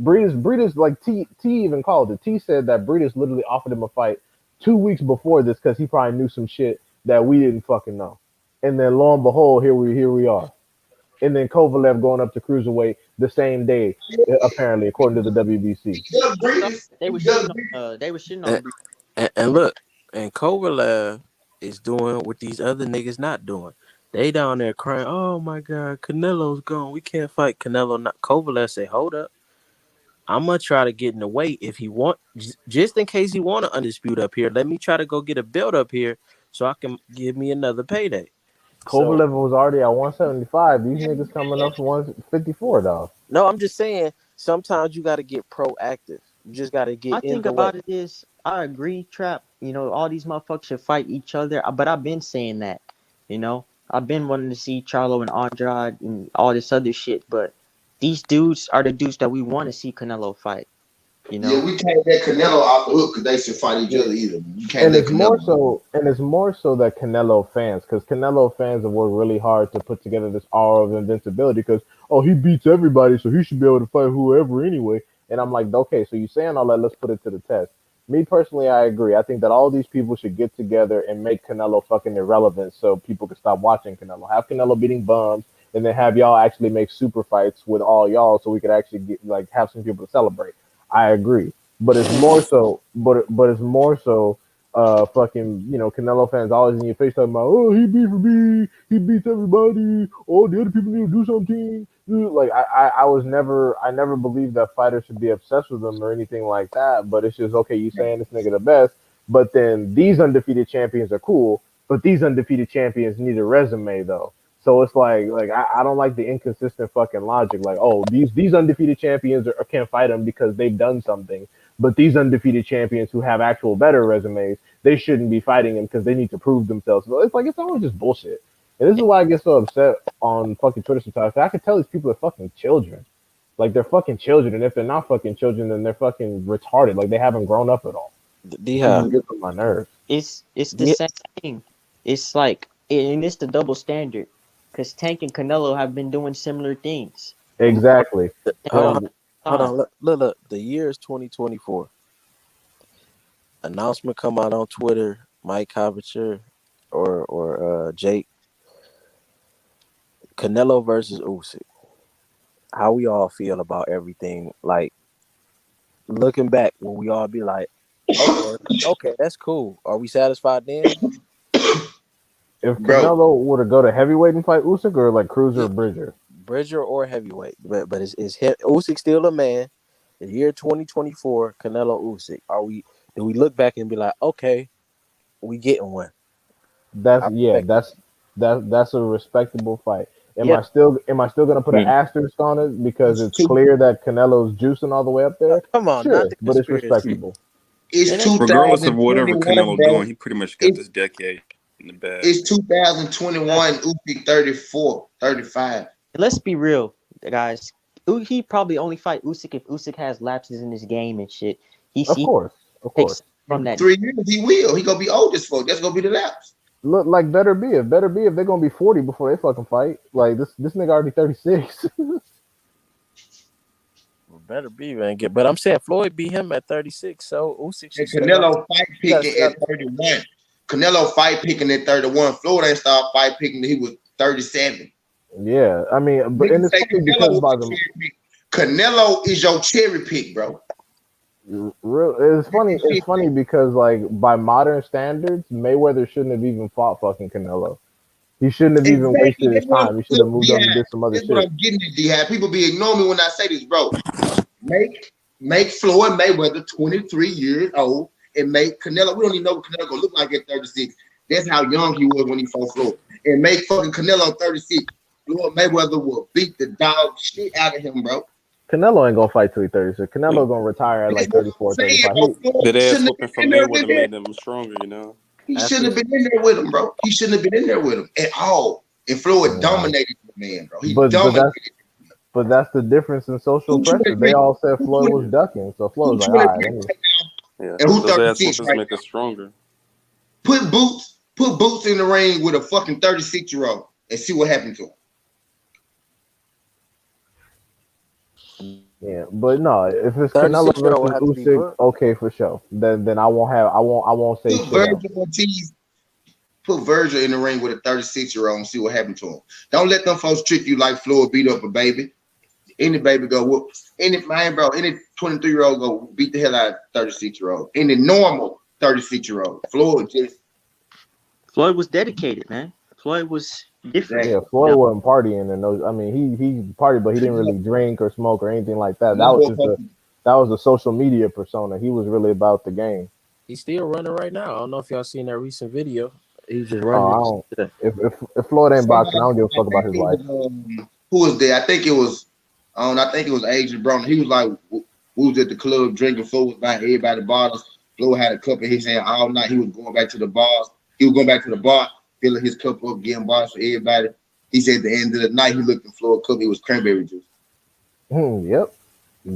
Breedis, like T even called it. T said that Breedis literally offered him a fight 2 weeks before this because he probably knew some shit that we didn't fucking know. And then lo and behold, here we are. And then Kovalev going up to cruiserweight the same day, apparently, according to the WBC. He does No, Breeders. they He were does shitting Breeders. on they were shitting And, on Brees. and look, and Kovalev is doing what these other niggas not doing. They down there crying, "Oh my God, Canelo's gone. We can't fight Canelo." Not Kovalev say, "Hold up, I'm gonna try to get in the way if he want, just in case he want to undispute up here. Let me try to go get a belt up here so I can give me another payday." So Kovalev was already at 175. These niggas coming up for 154, though. no, I'm just saying sometimes you got to get proactive. You just got to My get in thing the way. about it is, I agree, Trap. All these motherfuckers should fight each other. But I've been saying that. I've been wanting to see Charlo and Andrade and all this other shit. But these dudes are the dudes that we want to see Canelo fight. You Yeah, know, we can't let Canelo off the hook because they should fight each other either. You can't And let it's more Canelo. so, that Canelo fans, because Canelo fans have worked really hard to put together this aura of invincibility. Because he beats everybody, so he should be able to fight whoever anyway. And I'm like, okay, so you're saying all that? Let's put it to the test. Me personally, I agree. I think that all these people should get together and make Canelo fucking irrelevant, so people can stop watching Canelo. Have Canelo beating bums, and then have y'all actually make super fights with all y'all, so we could actually get have some people to celebrate. I agree, but it's more so, but it's more so, fucking, Canelo fans always in your face talking about, oh, he beats for me, he beats everybody, oh, the other people need to do something. Like I never believed that fighters should be obsessed with them or anything like that. But it's just okay, you saying this nigga the best, but then these undefeated champions are cool, but these undefeated champions need a resume though. So it's I don't like the inconsistent fucking logic. Like, oh, these undefeated champions can't fight them because they've done something, but these undefeated champions who have actual better resumes, they shouldn't be fighting them because they need to prove themselves. So it's always just bullshit. And this is why I get so upset on fucking Twitter sometimes. I can tell these people are fucking children. Like, they're fucking children, and if they're not fucking children, then they're fucking retarded. Like, they haven't grown up at all. It D-Hop, just gets on my nerves. it's the D- same thing. It's like, and it's the double standard. Because Tank and Canelo have been doing similar things. Exactly. hold All on, And the hold time. on. Look. The year is 2024. Announcement come out on Twitter. Mike Coverture or Jake Canelo versus Usyk. How we all feel about everything? Like looking back, will we all be like, okay, that's cool. Are we satisfied then? if Bro, Canelo were to go to heavyweight and fight Usyk, or like Cruiser Yeah, or Bridger, Bridger or heavyweight, but is Usyk still a man? The year 2024, Canelo Usyk. Do we look back and be like, okay, we getting one? I respect it. that's a respectable fight. Yeah. Am I still gonna put an Yeah. asterisk on it because it's it's two, clear that Canelo's juicing all the way up there? Come on, not Sure, the but it's conspiracy. respectable. it's It ain't. Regardless of whatever 2021, Canelo bro. doing, he pretty much got It's this decade in the bag. it's 2021. Usyk 34, 35. Let's be real, guys. He probably only fight Usyk if Usyk has lapses in his game and shit. Of He course, of takes course. from that. 3 years he will. He gonna be old as fuck. That's gonna be the lapse. Look, like, better be if they're gonna be 40 before they fucking fight. Like, this nigga already 36. Well, better be, man. But I'm saying Floyd beat him at 36, so Usyk And should stay on. Canelo fight You gotta picking stay on. at 31. Canelo fight picking at 31. Floyd ain't start fight picking till he was 37. Yeah, I mean, but and Niggas it's say funny Canelo because was by a the cherry pick. Canelo is your cherry pick, bro. it's funny because, like, by modern standards, Mayweather shouldn't have even fought fucking Canelo. He shouldn't have even Exactly. wasted his That's what I'm time. He should have look, moved on and D-Hop. did some other That's what shit. I'm getting at, D-Hop. People be ignoring me when I say this, bro. Make Floyd Mayweather 23 years old and make Canelo. We don't even know what Canelo gonna look like at 36. That's how young he was when he fought Floyd. And make fucking Canelo 36. Floyd Mayweather will beat the dog shit out of him, bro. Canelo ain't gonna fight till he 36. Yeah. Canelo gonna retire at That's like what I'm 34, saying, 35. bro. Floyd That ass shouldn't have whooping been from in there with Mayweather him. made them stronger, you know. He After shouldn't have been in there with him, bro. He shouldn't have been in there with him at all. And Floyd Yeah. dominated the man, bro. He But dominated. that's the difference in social Who pressure. They 23? all said Who Floyd 20? was ducking, so Floyd Who was like, all 23 right, let me. right now? Yeah. And who Those ass 36 whoopings right make now? us stronger. Put Boots in the ring with a fucking 36-year-old and see what happened to him. Yeah, but no, if it's Canelo 36-year-old would versus have to be Usyk, booked. okay for sure. Then I won't say Put shit else. Virgil Ortiz, put Virgil in the ring with a 36-year-old and see what happened to him. Don't let them folks trick you like Floyd beat up a baby. Any baby go whoop. Any man, bro, any 23-year-old go beat the hell out of 36-year-old. Any normal 36-year-old. Floyd just Floyd was dedicated, man. Floyd was different. Yeah, exactly. You Floyd know, wasn't partying and those. I mean, he partied, but he didn't really drink or smoke or anything like that. And That that was boy just a fucking that was a social media persona. He was really about the game. He's still running right now. I don't know if y'all seen that recent video. He was just Oh, running I his don't. today. If Floyd ain't boxing, I somebody, don't give a I fuck about think his it life. was who was there? I think it was I think it was Adrian Brown. He was like we was at the club drinking. Flo was buying everybody bottles. Flo had a cup in his hand all night. He was going back to the bars. He was going back to the bar, filling his cup up, getting bottles for everybody. He said at the end of the night he looked at Flo a cup. It was cranberry juice. Yep,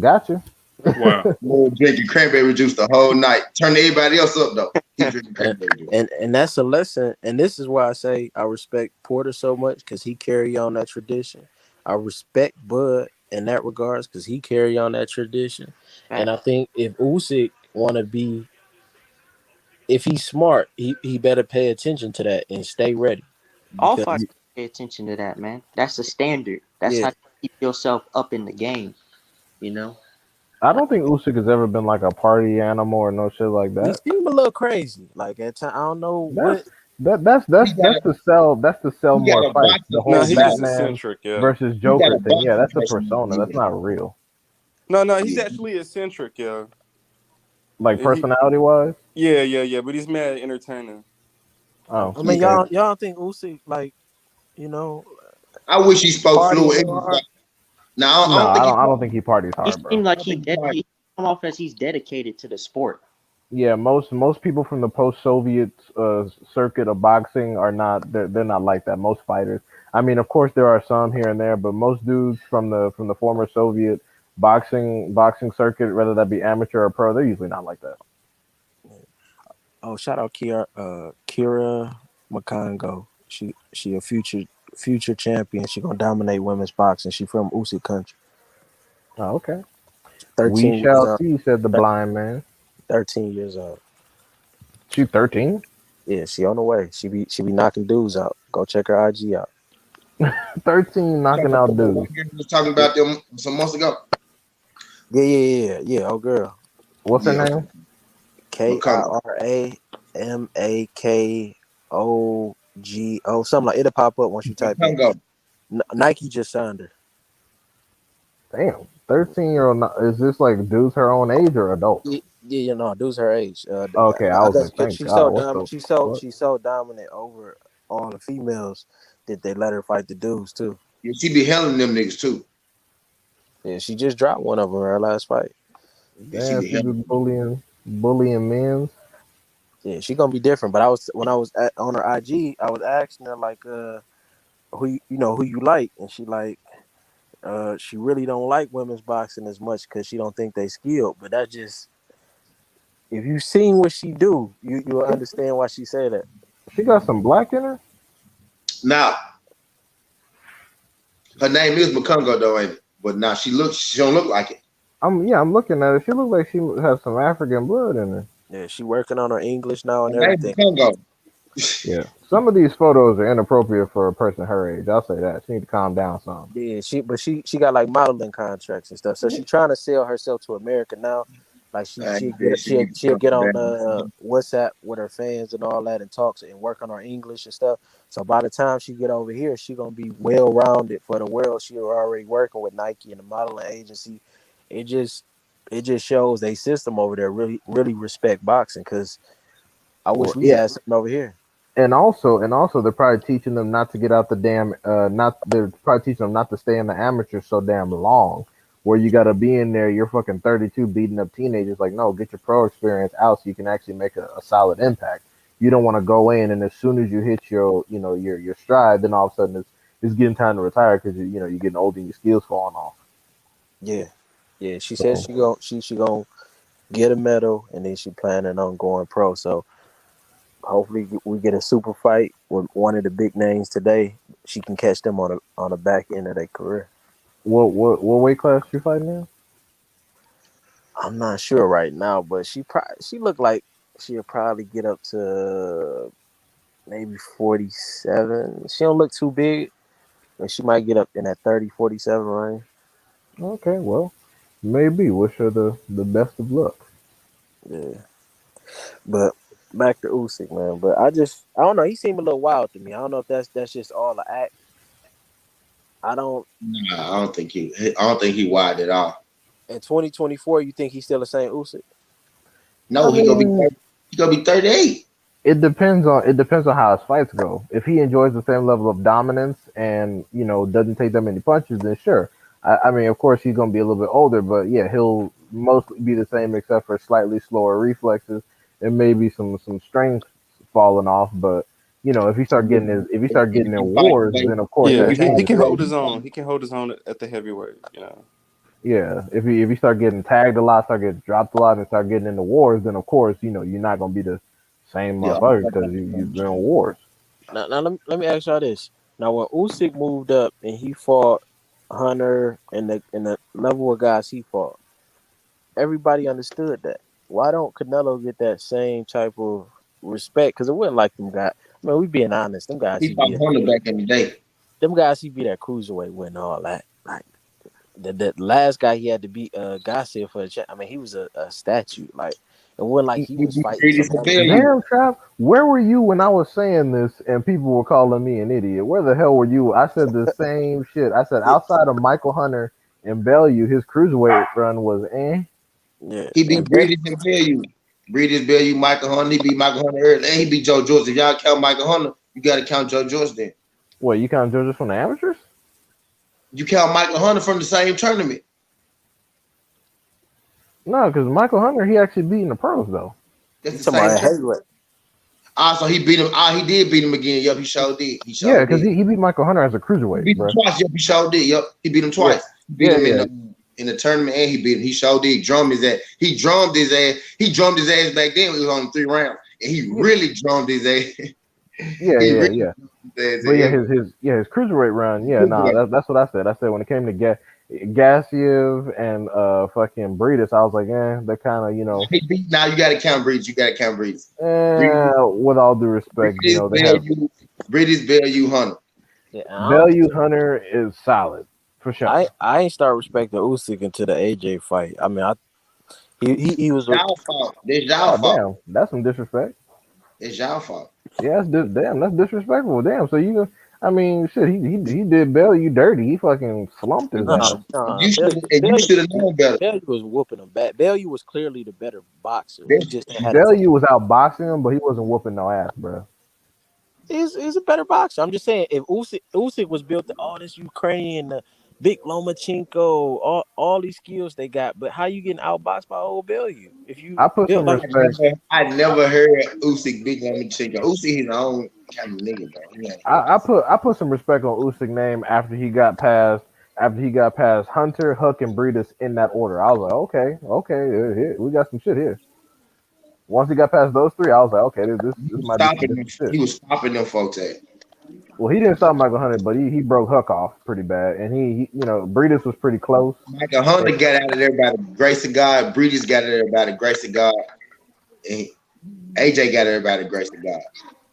gotcha. Wow. Flo drinking cranberry juice the whole night. Turn everybody else up though. He drinking And, cranberry juice. and that's a lesson. And this is why I say I respect Porter so much because he carry on that tradition. I respect Bud in that regards because he carry on that tradition. And fact. I think if Usyk want to be, if he's smart, he better pay attention to that and stay ready All because fighters pay attention to that, man. That's the standard. That's yeah, how you keep yourself up in the game. You know, I don't think Usyk has ever been like a party animal or no shit like he that. seemed a little crazy. Like at time, I don't know That's what. that that's that's He that's got to sell that's to sell he got more a fights. The boxing No, whole he just personality. Batman eccentric. Yeah. versus He got Joker a thing. Yeah, boxing that's a persona. personality. That's not real. No, no, he's Yeah. actually eccentric. Yeah. Like He. personality wise. Yeah. But he's mad entertaining. Oh, I mean, Yeah. okay. y'all think Usyk like you know I wish he spoke party fluent so English. hard? Now I No, don't think he I don't parties. think he parties he hard, bro. seemed I like don't think he parties. he come off as he's dedicated to the sport. Yeah, most people from the post-Soviet circuit of boxing are not. They're not like that. Most fighters. I mean, of course, there are some here and there, but most dudes from the former Soviet boxing circuit, whether that be amateur or pro, they're usually not like that. Oh, shout out Kira Makongo. She a future champion. She gonna dominate women's boxing. She from Usyk country. Oh, okay. We 13 years shall old. see," said the Thir- blind man. 13 years old. She 13. Yeah, she on the way. She be knocking dudes out. Go check her IG out. 13 knocking out The dudes. white girl was talking Yeah, about them some months ago. yeah. Oh girl. What's her Yeah, okay. name? McConaughey. KIRAMAKOGO something like it'll pop up once you type in. McConaughey. Nike just signed her. Damn. 13-year-old. Is this like dudes her own age or adults? Yeah, dude's her age. Okay, I was like, Because thank God. What the fuck? she's so dominant over all the females that they let her fight the dudes too. Yeah, she be helling them niggas too. Yeah, she just dropped one of them in her last fight. Yeah, she Damn, be she helling just them. bullying men. Yeah, she gonna be different. But when I was on her IG, I was asking her like, who you like, and she like, she really don't like women's boxing as much because she don't think they skilled. But that just if you seen what she do, you'll understand why she say that. She got some black in her. Now, her name is McConaughey though, ain't it? But now she don't look like it. I'm looking at her. She looks like she has some African blood in her. Yeah, she working on her English now Her and name everything. McConaughey. Yeah. Some of these photos are inappropriate for a person her age. I'll say that. She need to calm down some. Yeah, she got like modeling contracts and stuff. So she trying to sell herself to America now. Like Man, yeah, she need to she'll calm get on down. WhatsApp with her fans and all that and talks and work on her English and stuff. So by the time she get over here, she gonna be well rounded for the world. She already working with Nike and the modeling agency. It just it just shows they system over there really respect boxing because I wish Well, we yeah. had something over here. And also they're probably teaching them not to get out the damn not they're probably teaching them not to stay in the amateur so damn long where you got to be in there, you're fucking 32 beating up teenagers. Like, no, get your pro experience out so you can actually make a solid impact. You don't want to go in and as soon as you hit your stride, then all of a sudden it's getting time to retire because you're getting old and your skills falling off. Yeah, yeah. She says So she gonna get a medal and then she planning on going pro. So hopefully we get a super fight with one of the big names today. She can catch them on the back end of their career. what weight class you fighting in? I'm not sure right now, but she looked like she'll probably get up to maybe 47. She don't look too big, but she might get up in that 30, 47 range. Okay, well, maybe. Wish her the best of luck. Yeah, but back to Usyk, man. But I don't know. He seemed a little wild to me. I don't know if that's just all the act. I don't. Nah, I don't think he wide at all. In 2024, you think he's still the same Usyk? I No, mean, he gonna be 38. it depends on how his fights go. If he enjoys the same level of dominance and doesn't take that many punches, then sure. I mean, of course, he's gonna be a little bit older, but yeah, he'll mostly be the same except for slightly slower reflexes and maybe some strength falling off. But if he start getting in wars, then of course Yeah, that he changes can hold things. his own. He can hold his own at the heavyweight. Yeah, if he start getting tagged a lot, start getting dropped a lot, and start getting into wars, then of course you're not gonna be the same Yeah, motherfucker because you've been in wars. Now let me ask y'all this. Now, when Usyk moved up and he fought Hunter and the level of guys he fought, everybody understood that. Why don't Canelo get that same type of respect? Because it wasn't like them guys. I mean, we being honest, them guys he he fought beat at Hunter back in the day. cruiserweight wasn't all that. Like the last guy he had to beat Garcia for the I mean, he was a statue. Like it wasn't like he He was beat fighting Brady some Sabelli. Damn, Trav, where were you when I was saying this and people were calling me an idiot? Where the hell were you? I said the same shit. I said outside of Michael Hunter and Bellew, his cruiserweight run was eh. yeah, He and beat Brady Sabelli. Brady Sabelli, Michael Hunter. He beat Michael Hunter early, and he beat Joe George. If y'all count Michael Hunter, you got to count Joe George. Then What, you count judges from the amateurs? you count Michael Hunter from the same tournament. No, because Michael Hunter he actually beat in the pros though. That's you the talking same about a tournament. heavyweight? So he beat him. He did beat him again. Yup, he sure did. He Yeah, sure because did. he beat Michael Hunter as a He cruiserweight, beat him bro. twice. Yup, he sure did. Yup, he beat him Yeah, twice. He beat yeah, him yeah, in the tournament, and he beat him. He sure did. Drummed his ass. He drummed his ass. He drummed his ass back then. It was on 3 rounds, and he yeah, really drummed his ass. yeah, He yeah, really yeah. drummed his ass But yeah, in his cruiserweight run, yeah, nah, heavyweight. that's what I said. I said when it came to Gassiev and fucking Breedis, I was like, they kind of He beat. Now you got to count Breeze. You got to count Breeze. with all due respect, British they have value, British value Hunter. Yeah, I don't Bellew think Hunter is solid for sure. I ain't start respecting Usyk until the AJ fight. I mean, he was Y'all fault. That's y'all Oh fault. damn, that's some disrespect. It's y'all fault. Yeah, damn, that's disrespectful. Damn, so I mean, shit, he did Bellew dirty. He fucking slumped his You ass. should, no no you should, and you Bellew should have known better. Bellew was whooping him back. Bellew was clearly the better boxer. He That's just had a Bellew was out boxing him, but he wasn't whooping no ass, bro. He's a better boxer. I'm just saying if Usyk was built to all this Ukrainian, Big Lomachenko, all these skills they got, but how you getting outboxed by old Bellew if you I put built some like respect. I never heard Usyk big on me chicken. Usyk his own kind of nigga, bro. He ain't no I put some respect on Usyk's name after he got past Hunter, Huck, and Breedis in that order. I was like, okay, here, we got some shit here. Once he got past those three, I was like, okay, this might be some stopping them. different shit. He was stopping them folks at. Well, he didn't stop Michael Hunter, but he broke Huck off pretty bad, and Breedis was pretty close. Michael Hunter got out of there by the grace of God. Breeders got out of there by the grace of God. And AJ got out of there by the grace of God.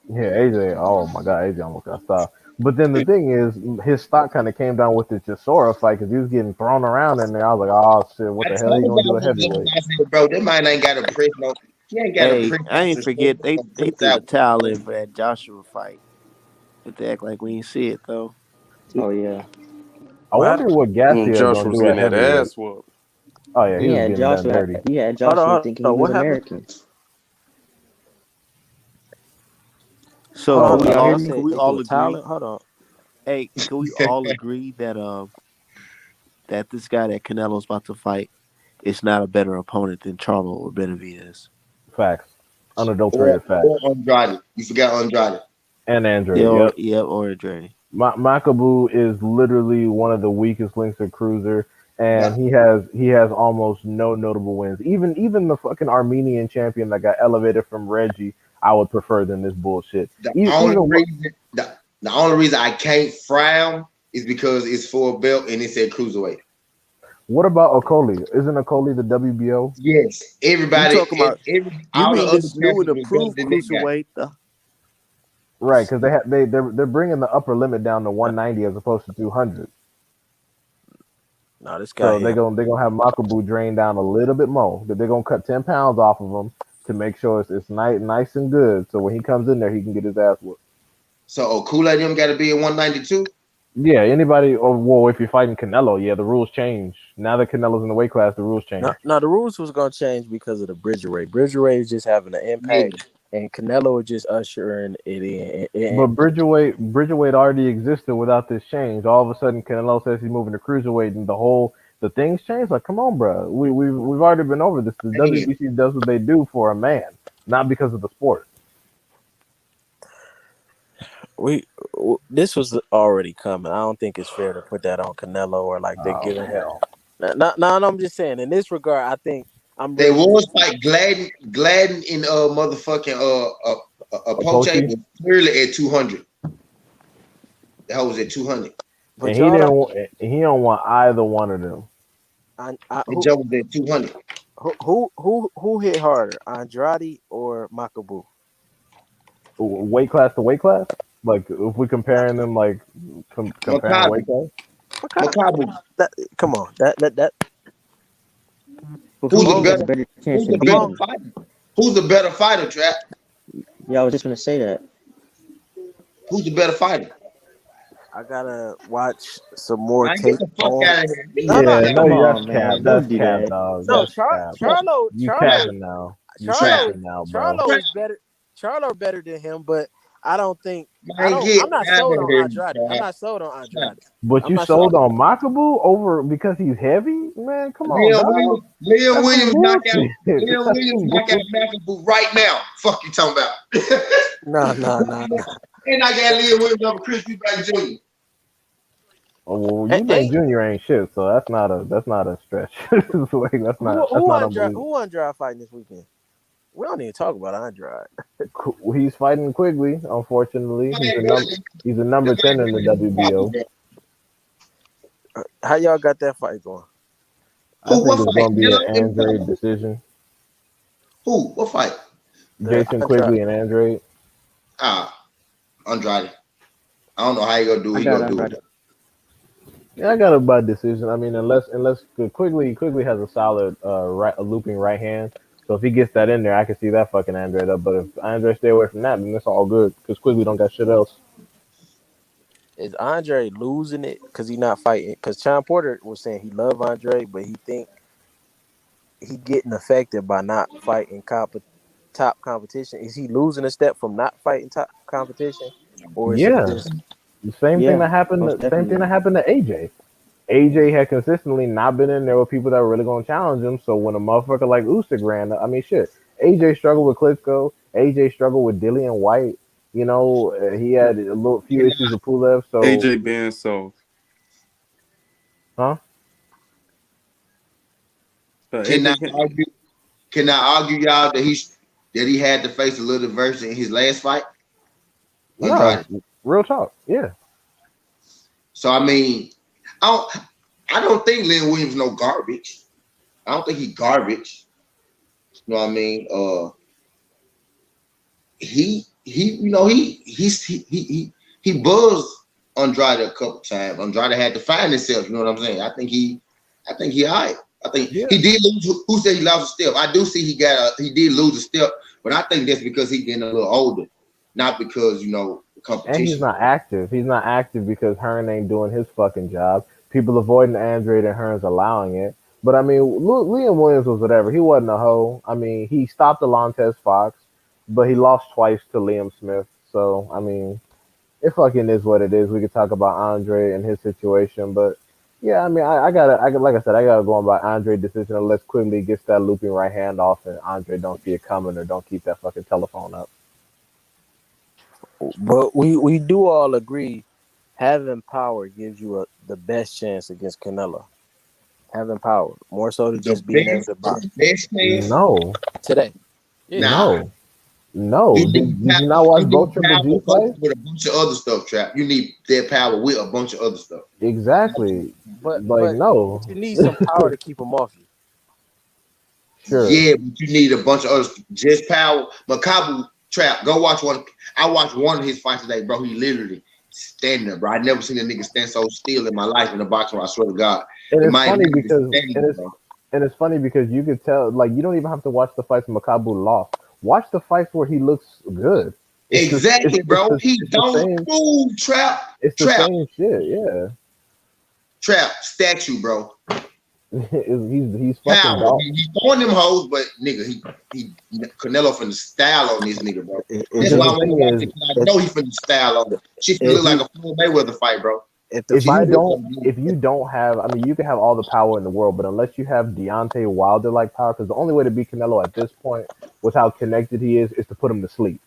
Yeah, AJ. Oh my God, AJ almost got stopped. But then the thing is, his stock kind of came down with the Chisora fight because he was getting thrown around in there. I was like, oh shit, what I the hell are told you gonna do y'all at that heavyweight? I said, bro, that man ain't got a press no. He ain't got a Hey, press I ain't forget no they press threw the out. towel in for that Joshua fight, but they act like we ain't see it though. Oh yeah, I what wonder happened? what Garcia Joshua gonna was do at getting that heavyweight. ass whooped. Oh yeah, he was getting done dirty. He had Joshua Hold thinking he on. was What happened? American. Hold So on, Oh can hold we on. no, Y'all all said can we they threw all a towel agree? in? Hold on. Hey, can we all agree that this guy that Canelo's about to fight is not a better opponent than Charlo or Benavidez? facts, or unadulterated facts, or Andrade. You forgot Andrade. and Yeah, Andre. Yep. or Dre. Makabu is literally one of the weakest links of Cruiser, Nah, and he has almost no notable wins. Even the fucking Armenian champion that got elevated from Reggie, I would prefer than this bullshit. the only Even reason the only reason I can't frown is because it's for a belt and it's at cruiserweight. What about Okoli? Isn't Okoli the WBO? Yes, You everybody, talking about? You all the mean other this new and champions were better approved than this guy. cruiserweight? Right, because they're bringing the upper limit down to 190 as opposed to 200. No, this guy So here. they're gonna have Makabu drain down a little bit more. They're gonna cut 10 pounds off of him to make sure it's nice and good. So when he comes in there, he can get his ass whooped. So Okula them got to be at 192. Yeah, anybody. Or well, if you're fighting Canelo, yeah, the rules change. Now that Canelo's in the weight class, the rules No, change. no, the rules was gonna change because of the Bridger rate. Bridger rate is just having an Yeah. impact, and Canelo is just ushering it in. But Bridgerweight already existed without this change. All of a sudden, Canelo says he's moving to cruiserweight, and the things change. Like, come on, bro. We've already been over this. The Man, WBC does what they do for a man, not because of the sport. This was already coming. I don't think it's fair to put that on Canelo or like they're Oh giving him. hell. No, I'm just saying. In this regard, I think I'm they really. was like Gladden in motherfucking Poche Apoche, was clearly at 200. That was at 200. But y'all, he don't want either one of them. That Joe was at 200. who hit harder, Andrade or Makabu? Weight class to weight class. Like if we comparing them, like comparing weight Makabu. class. Makabu. Come on, that. But Who's Canelo the has better? a better chance Who's to the beat better him. fighter? Who's the better fighter, Trap? Yeah, I was just gonna say that. Who's the better fighter? I gotta watch some more Man, get tape the fuck on. out of here. No, no, Yeah, no, Come that's on, cap. man. That's Don't do cap, that. dog. no. That's cap. You Trap. capping now. You Trap. capping now, bro. Charlo is better. Charlo better than him, but I don't think I Man, don't. get I'm not out sold of on here, Andrade. I'm Trap. not sold on Trap. Andrade. But I'm you not sold. sold on Makabu over because he's heavy, man. Come on, dog. Liam That's some Williams knock out bullshit. Liam That's Williams some knock out bullshit. McAfee right now. Fuck you talking about. No. And I got Liam Williams over Chris Eubank Jr. Oh, well, Hey, Eubank Jr. ain't shit, so that's not a stretch. Like, that's not unbelievable. who Andrade fighting this weekend? We don't need to talk about Andrade. He's fighting Quigley. Unfortunately, Man, really, he's a number the 10 man in the really is WBO. popular. How y'all got that fight going? I Who? think What it's fight? going to be an Canelo and Andre decision. who? What fight? The Jason Andrade. Quigley and Andre. Andrade. I don't know how he gonna do what I he got gonna do. Andrade. Yeah, I got it by decision. I mean, unless Quigley has a solid a looping right hand. So if he gets that in there, I can see that fucking Andre up. But if Andre stay away from that, then it's all good because Quigley don't got shit else. Is Andre losing it because he not fighting? Because Sean Porter was saying he love Andre, but he think he getting affected by not fighting top competition. Is he losing a step from not fighting top competition, or is he Yeah, just the same thing Yeah, that happened. most Same thing definitely. that happened to AJ. AJ had consistently not been in there with people that were really going to challenge him. So when a motherfucker like Usyk ran, I mean, shit. AJ struggled with Klitschko. AJ struggled with Dillian White. You know, he had a little few Can issues with Pulev. So, AJ being so. huh? But can I AJ can, argue? Can I argue, y'all, that he had to face a little adversity in his last fight? No, Andrade. real talk. Yeah. So I mean, I don't think Lynn Williams no garbage. I don't think he garbage. You know what I mean? He buzzed Andrade a couple times. Andrade had to find himself. You know what I'm saying? I think he all right. I think Yeah. he did lose. Who said he lost a step? I do see he did lose a step, but I think that's because he's getting a little older, not because the And he's competition. not active. He's not active because Hearn ain't doing his fucking job. People avoiding Andrade and Hearn's allowing it. But I mean, Liam Williams was whatever. He wasn't a hoe. I mean, he stopped Alantez Fox, but he lost twice to Liam Smith. So I mean, it fucking is what it is. We could talk about Andre and his situation, but yeah, I mean, like I said, I gotta go on by Andre decision unless Quigley gets that looping right hand off and Andre don't see it coming or don't keep that fucking telephone up. But we do all agree having power gives you the best chance against Canelo. Having power more so than The just being able best, to box the best chance. No, today. Yeah, Nah, no, no. you Did, need did you power. not You watch need both Triple power G fights? with a bunch of other stuff, Trap. You need that power with a bunch of other stuff. Exactly. Like, no, you need some power to keep him off you. sure. Yeah, but you need a bunch of others. Just power. Makabu Trap. Go watch one. I watched one of his fights today, bro. He literally standing there, bro. I never seen a nigga stand so still in my life in a boxer. I swear to God. And It it's might funny be because standing, bro. it's funny because you could tell, like, you don't even have to watch the fights Makabu lost. Watch the fights where he looks good. Exactly, bro. He It's the don't same move. Trap. it's the Trap. same shit. Yeah, Trap. Statue, bro. he's fucking Power. dog. He throwing them hoes, but nigga, he Canelo finna style on this nigga, bro. If That's Because why I the he, want to thing watch is, it. 'Cause I if, know he finna style on it. Shit finna if look like he, a Floyd Mayweather fight, bro. if the if you fighter, don't have, I mean, you can have all the power in the world, but unless you have Deontay Wilder like power, because the only way to beat Canelo at this point, with how connected he is to put him to sleep.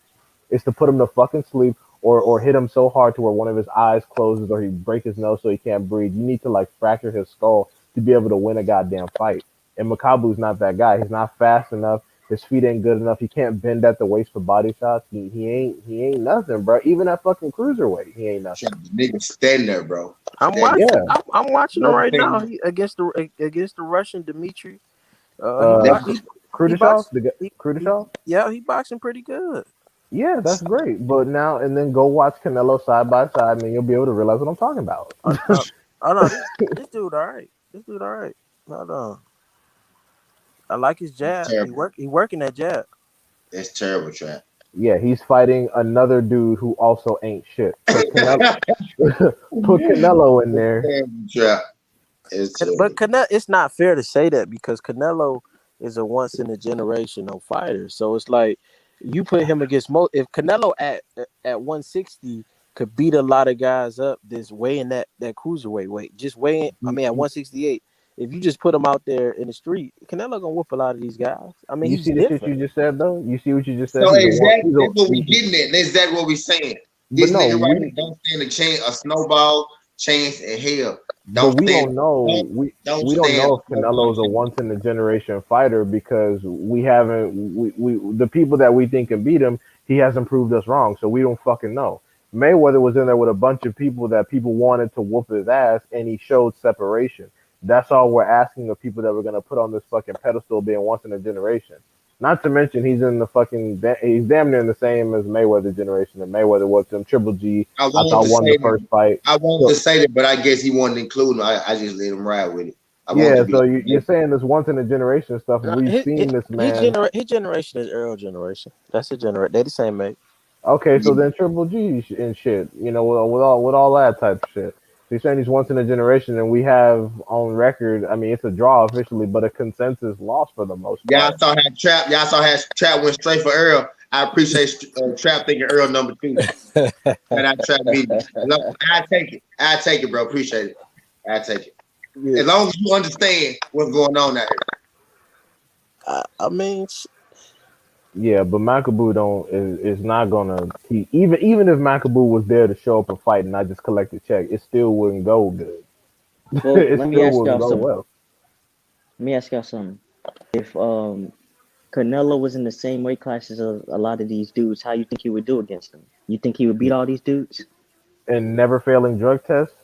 Is to put him to fucking sleep, or hit him so hard to where one of his eyes closes, or he break his nose so he can't breathe. You need to like fracture his skull to be able to win a goddamn fight. And Makabu's not that guy. He's not fast enough. His feet ain't good enough. He can't bend at the waist for body shots. He ain't nothing, bro. Even at fucking cruiserweight, he ain't nothing. Trap, the nigga standing there, bro. I'm Standing. watching. Yeah. I'm watching him Another right now. thing, He, against the Russian Dmitry. Uh, that, He Krudashov, boxed. the He Krudashov. yeah, he boxing pretty good. Yeah, that's great. But now and then go watch Canelo side by side, and you'll be able to realize what I'm talking about. Oh no, this dude all right. This dude all right. Hold on. I like his that's jab. terrible. He working that jab. That's terrible, Trap. Yeah, he's fighting another dude who also ain't shit. Put Canelo, put Canelo in It's there. terrible, Trap. It's But terrible. Canelo, it's not fair to say that because Canelo is a once in a generational fighter. So it's like you put him against most. If Canelo at 160 could beat a lot of guys up this weighing that cruiserweight weight, just weighing. I mean, at 168, if you just put him out there in the street, Canelo gonna whoop a lot of these guys. I mean, You he's see the shit different. you just said though. You see what you just said. So He's a one. exactly, that's what we getting at. That's exactly what we saying. But This no, nigga right here we don't stand a chance, a snowball chance in hell. but Don't we stand. don't know. Don't We don't stand know a if snowball Canelo's a chance. once in a generation fighter because we haven't. We the people that we think can beat him, he hasn't proved us wrong. So we don't fucking know. Mayweather was in there with a bunch of people that people wanted to whoop his ass, and he showed separation. That's all we're asking of people that we're gonna put on this fucking pedestal, being once in a generation. Not to mention he's in the fucking he's damn near the same as Mayweather generation. And Mayweather was him Triple G. I I wanted thought to won the say first that. fight. I wanted to So say that, but I guess he wanted to include him. I just let him ride with it. I wanted yeah, to be so like, you're saying this once in a generation stuff. No, We've seen this man. his generation is Earl generation. That's a generation. They the same mate. Okay, so yeah, then Triple G and shit, with all that type of shit. So you're saying he's once in a generation, and we have on record. I mean, it's a draw officially, but a consensus loss for the most y'all part. saw how Trap. Y'all saw how Trap went straight for Earl. I appreciate Trap thinking Earl number two. And I Trap beat him. I take it. I take it, bro. Appreciate it. I take it. Yeah. As long as you understand what's going on out here. I mean, Yeah, but Makabu don't is not gonna keep even if Makabu was there to show up and fight and I just collect a check, it still wouldn't go good. Well, It let me still ask wouldn't y'all go something. well. Let me ask y'all something. If Canelo was in the same weight class as a lot of these dudes, how you think he would do against them? You think he would beat all these dudes? And never failing drug tests,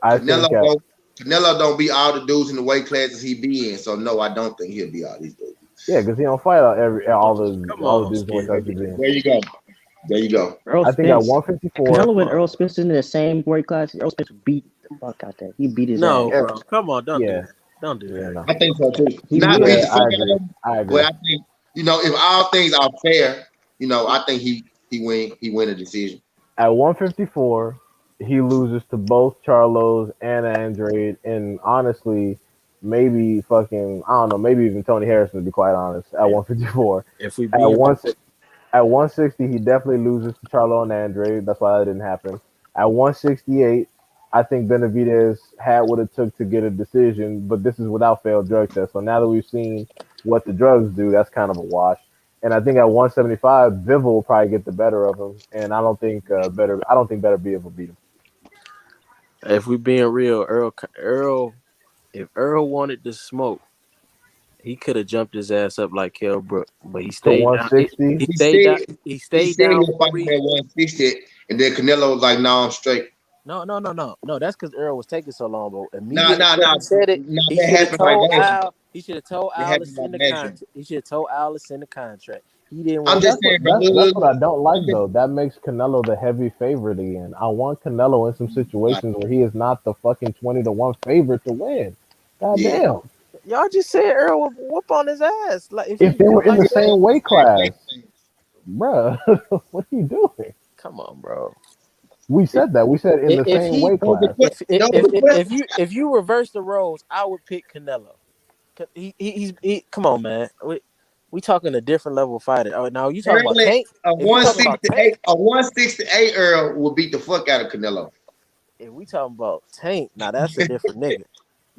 I Canelo think at don't Canelo don't be all the dudes in the weight classes he be in. So no, I don't think he'll be all these dudes. yeah, because he don't fight come all the on, dudes in the weight Skip. class he's in. There you go. There you go. Earl I think at Spence, 154, Canelo Come and on. Earl Spence in the same weight class. Earl Spence beat the fuck out that. He beat his No, ass. yeah, bro. Come on, don't do yeah, that. Don't do yeah, that. no, I think so too. He Not beat would. yeah, the fuck I out agree, of him, I but agree. I think if all things are fair, I think he win a decision. At 154, he loses to both Charlos and Andrade, and honestly, maybe fucking I don't know, maybe even Tony Harrison to be quite honest. At If 154, if we at being one at 160, he definitely loses to Charlo and Andrade. That's why that didn't happen. At 168, I think Benavidez had what it took to get a decision, but this is without failed drug test. So now that we've seen what the drugs do, that's kind of a wash. And I think at 175, Bivol will probably get the better of him, and I don't think better Bivol will beat him. if we being real, if Earl wanted to smoke, he could have jumped his ass up like Kell Brook, but he To stayed down. 160, He He stayed down. said He he stayed said down he'll for a fight him at reason. 160, and then Canelo was like, "No, I'm straight." No. That's because Earl was taking so long. But Nah, immediately nah, when nah, he said it, nah. he That should have happened like told last year. Al. He should have told That Al to happened like send the last year. contract. He should have told Al to send the contract. He didn't I'm See, want to just that's do what saying, bro. that's Look, that's look, what I look. don't I'm like just, though. That makes Canelo the heavy favorite again. I want Canelo in some like, situations where he is not the fucking 20-1 favorite to win. God yeah. damn. it. Y'all just said Earl would whoop on his ass. Like if If he they were felt in like the that, same weight Same class, weight class. bruh, what are you doing? come on, bro. We said that. We said in the If same he weight That was the class. question. That was the if question. you reverse the roles, I would pick Canelo. Come on, man. We talking a different level fighter. Oh, now you talking about Early, Tank? a If you talking about Tank, 168, a 168 Earl will beat the fuck out of Canelo. if we talking about Tank, now that's a different nigga.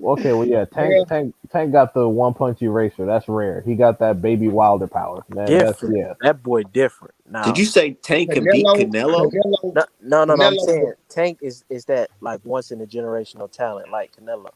Okay, well yeah, Earl, Tank got the one punch eraser. That's rare. He got that baby Wilder power. That's Different. yeah. That boy different. Did Now, you say Tank can beat Canelo, Canelo? Canelo, no. I'm Canelo. saying Tank is that like once in a generational talent like Canelo.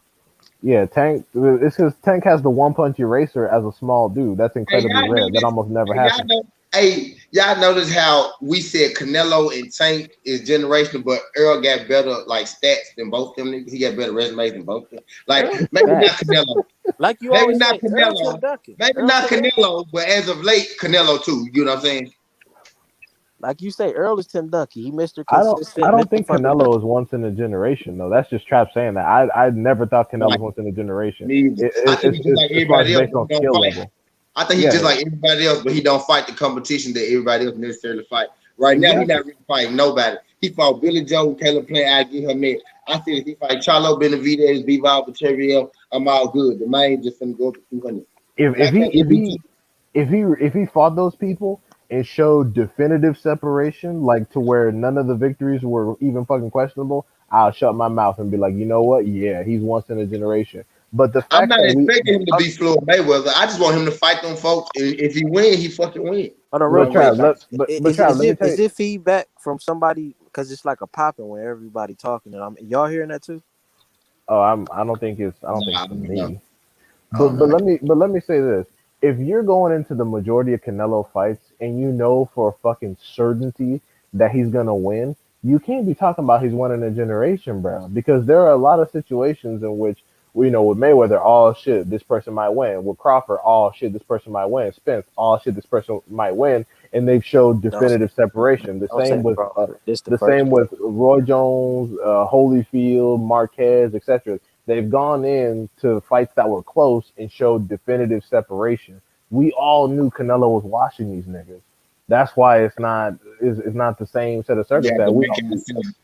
Yeah, Tank. It's because Tank has the one punch eraser as a small dude. That's Hey, incredibly y'all rare. That notice? almost never Hey, y'all happens. know? Hey, y'all notice how we said Canelo and Tank is generational, but Earl got better like stats than both them niggas. He got better resumes than both them. Like Earl, maybe not Facts. Canelo, like you maybe always not say, Earl Tim Canelo, Duncan. maybe Earl not Tim Duncan. Canelo, but as of late, Canelo too. You know what I'm saying? Like you say, Earl is Tim Duncan. He Mr. I Consistent, don't Mr. think Fundamental. Canelo is once in a generation though. That's just Trap saying that. I never thought Canelo was Like once in a generation. me, I think he's just It's like as far as everybody else, based but he on don't skill fight. level. I think he's Yeah, just like everybody else, but he don't fight the competition that everybody else necessarily fight. Right now, he's exactly. not really fighting nobody. He fought Billy Joe, Caleb Plant. I get her neck. I said if he fight Charlo Benavidez, Bivol Pacheco, I'm all good. The man just gonna go up to 200. If And I if he can't if get beat too. he if he fought those people and showed definitive separation, like to where none of the victories were even fucking questionable, I'll shut my mouth and be like, you know what? Yeah, he's once in a generation. But the I'm fact not that we, expecting him to beat Floyd Mayweather. I just want him to fight them folks. And if he win, he fucking win. Hold on, You know real but what I'm quick. Trav, saying? but Trav, let me tell Is you. it feedback from somebody? Because it's like a popping when everybody talking, and y'all hearing that too? Oh, I don't think Nah, I it's don't know. me. I don't know. But let me say this: if you're going into the majority of Canelo fights and you know for a fucking certainty that he's gonna win, you can't be talking about he's one in a generation, bro. Because there are a lot of situations in which you know with Mayweather, oh shit, this person might win. With Crawford, oh shit, this person might win. Spence, oh shit, this person might win, and they've showed Don't say, definitive separation. don't say Crawford. This the The first same one. with Roy Jones, Holyfield, Marquez, etc. They've gone in to fights that were close and showed definitive separation. We all knew Canelo was watching these niggas. That's why it's not the same set of We had to circumstances.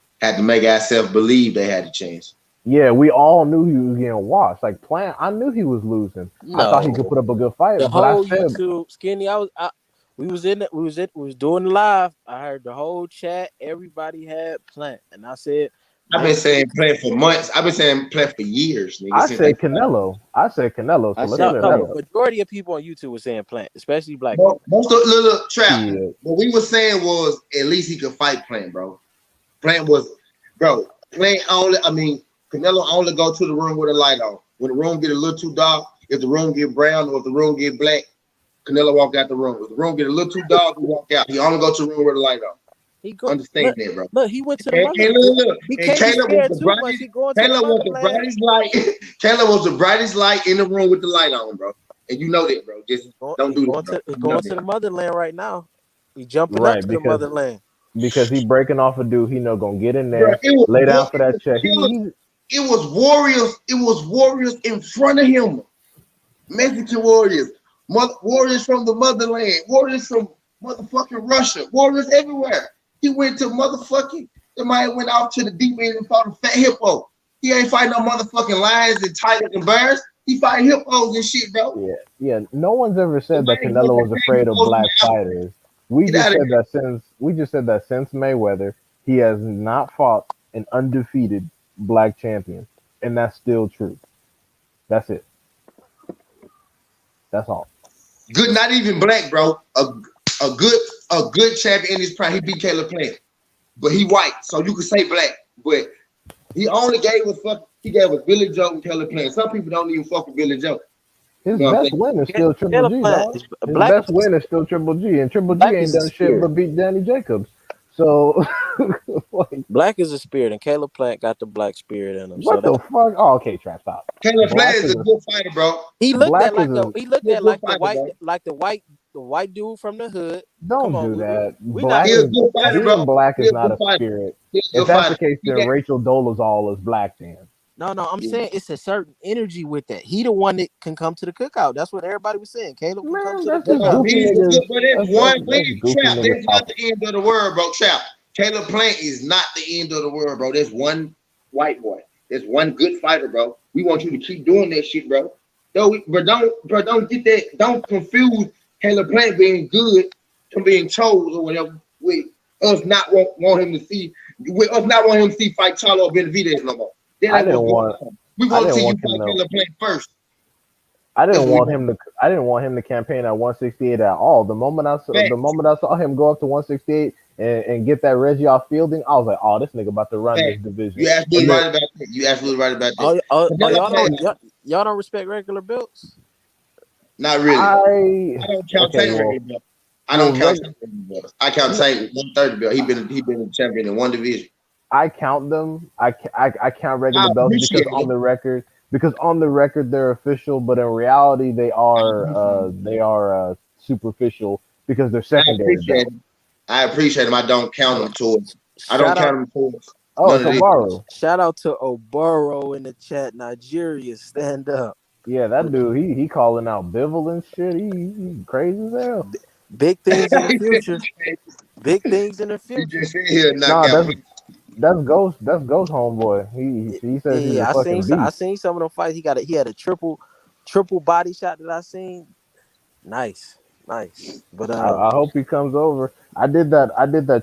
make ourselves believe they had a chance. Yeah, we all knew he was getting washed. Like Plant, I knew he was losing. I thought he could No, put up a good fight, the but I whole said YouTube skinny. We was in it. We was doing the live. I heard the whole chat. Everybody had Plant, and I said, I've man, been saying play for months. I've been saying play for years, nigga, I since they said Canelo. I said Canelo. So I let's said no, clear no. that Plant. up. But majority of people on YouTube were saying Plant, especially black people. most of the little trap. Shit. What we were saying was at least he could fight Plant, bro. Plant was, bro. Plant only. I mean, Canelo only go to the room with a light on. When the room get a little too dark, if the room get brown or if the room get black, Canelo walk out the room. If the room get a little too dark, he walk out. He only go to the room with a light on. He go Understand that, bro. look. He went to the And mother. look, He and can't be Caleb was scared the too much. brightest. He going to the Caleb was the motherland. brightest light. Caleb was the brightest light in the room with the light on, bro. And you know that, bro. Just don't do that, bro. He You know going to that. the motherland right now. He jumping up Right, to the motherland. because he breaking off a dude he know gonna get in Bro, there, lay down for it that was check. killers. It was warriors. It was warriors in front of him. Mexican warriors, warriors from the motherland, warriors from motherfucking Russia, warriors everywhere. He went to motherfucking. The man went out to the deep end and fought a fat hippo. He ain't fighting no motherfucking lions and tigers and bears. He fighting hippos and shit, though. Yeah. No one's ever The said that man went Canelo to was tag afraid of hippos in black Africa. fighters. Get out of here. We just said that since Mayweather, he has not fought an undefeated black champion, and that's still true. That's it. That's all. Good, not even black, bro. A good champion in his prime. He beat Caleb Plant, but he white, so you could say black. But he only gave us He gave us Billy Joe and Caleb Plant. Some people don't even fuck with Billy Joe. His You know what I'm best saying? win is still Triple Caleb G, Plant dog. is His black. best win is still Triple G, and Triple G Black ain't is a done shit spirit. but beat Danny Jacobs. So Like, Black is a spirit, and Caleb Plant got the black spirit in him. So what the that fuck? Oh, okay, trap stop. Caleb Plant Black is is a a good fighter, bro. black is a he looked He's a at good like fighter, bro. the white dude from the hood. Come don't on, do that. we not Black He's gonna a is good that's fighter, being bro. black He's is a not good a fighter. spirit. He's a If good that's the fighter. case, He then got, Rachel Dolezal is black then. no. I'm yeah. saying it's a certain energy with that. He the one that can come to the cookout. That's what everybody was saying. Caleb can come Man, to the that's just Bro, cookout. goofy he's a niggas. good, but that's one That's win, goofy Trap. niggas That's not talking. the end of the world, bro. Trap. Caleb Plant is not the end of the world, bro. There's one white boy. There's one good fighter, bro. We want you to keep doing that shit, bro. Don't get that. Don't confuse Caleb Plant being good and being chose or whatever with us not want him to see, with us not want him to see fight Charlo Benavidez no more. That I ain't didn't what's going want. on. We I want to didn't see you want him fight to. Caleb Plant first. I That's didn't what we want want. him to. I didn't want him to campaign at 168 at all. Man, The moment I saw him go up to 168 and get that Reggie off fielding, I was like, oh, this nigga about to run man, this division. you absolutely And then right about that. You absolutely right about that. Oh, Canelo Plant, y'all don't respect regular belts. not really. I I don't count okay, Tank well, regular belt. I well, don't count Tank regular belt. I count Tank 130 belt. He been a champion in one division. I count them. I count regular I belts because appreciate it. on the record they're official, but in reality I appreciate it. they are superficial because they're I secondary appreciate belts. it. I appreciate them. I don't count them towards. I don't Shout out, count them towards Oh, none it's of this. Obaru. shout out to Oboro in the chat. Nigeria, stand up. Yeah, that dude, he calling out Bivol and shit. He crazy as hell. Big things in the he future. Big things in the future. just sit here and knock Nah, out. that's Ghost. That's Ghost homeboy. He says he's a Yeah, fucking I beast. seen some of them fights. He had a triple body shot that I seen. Nice, nice. But I hope he comes over. I did that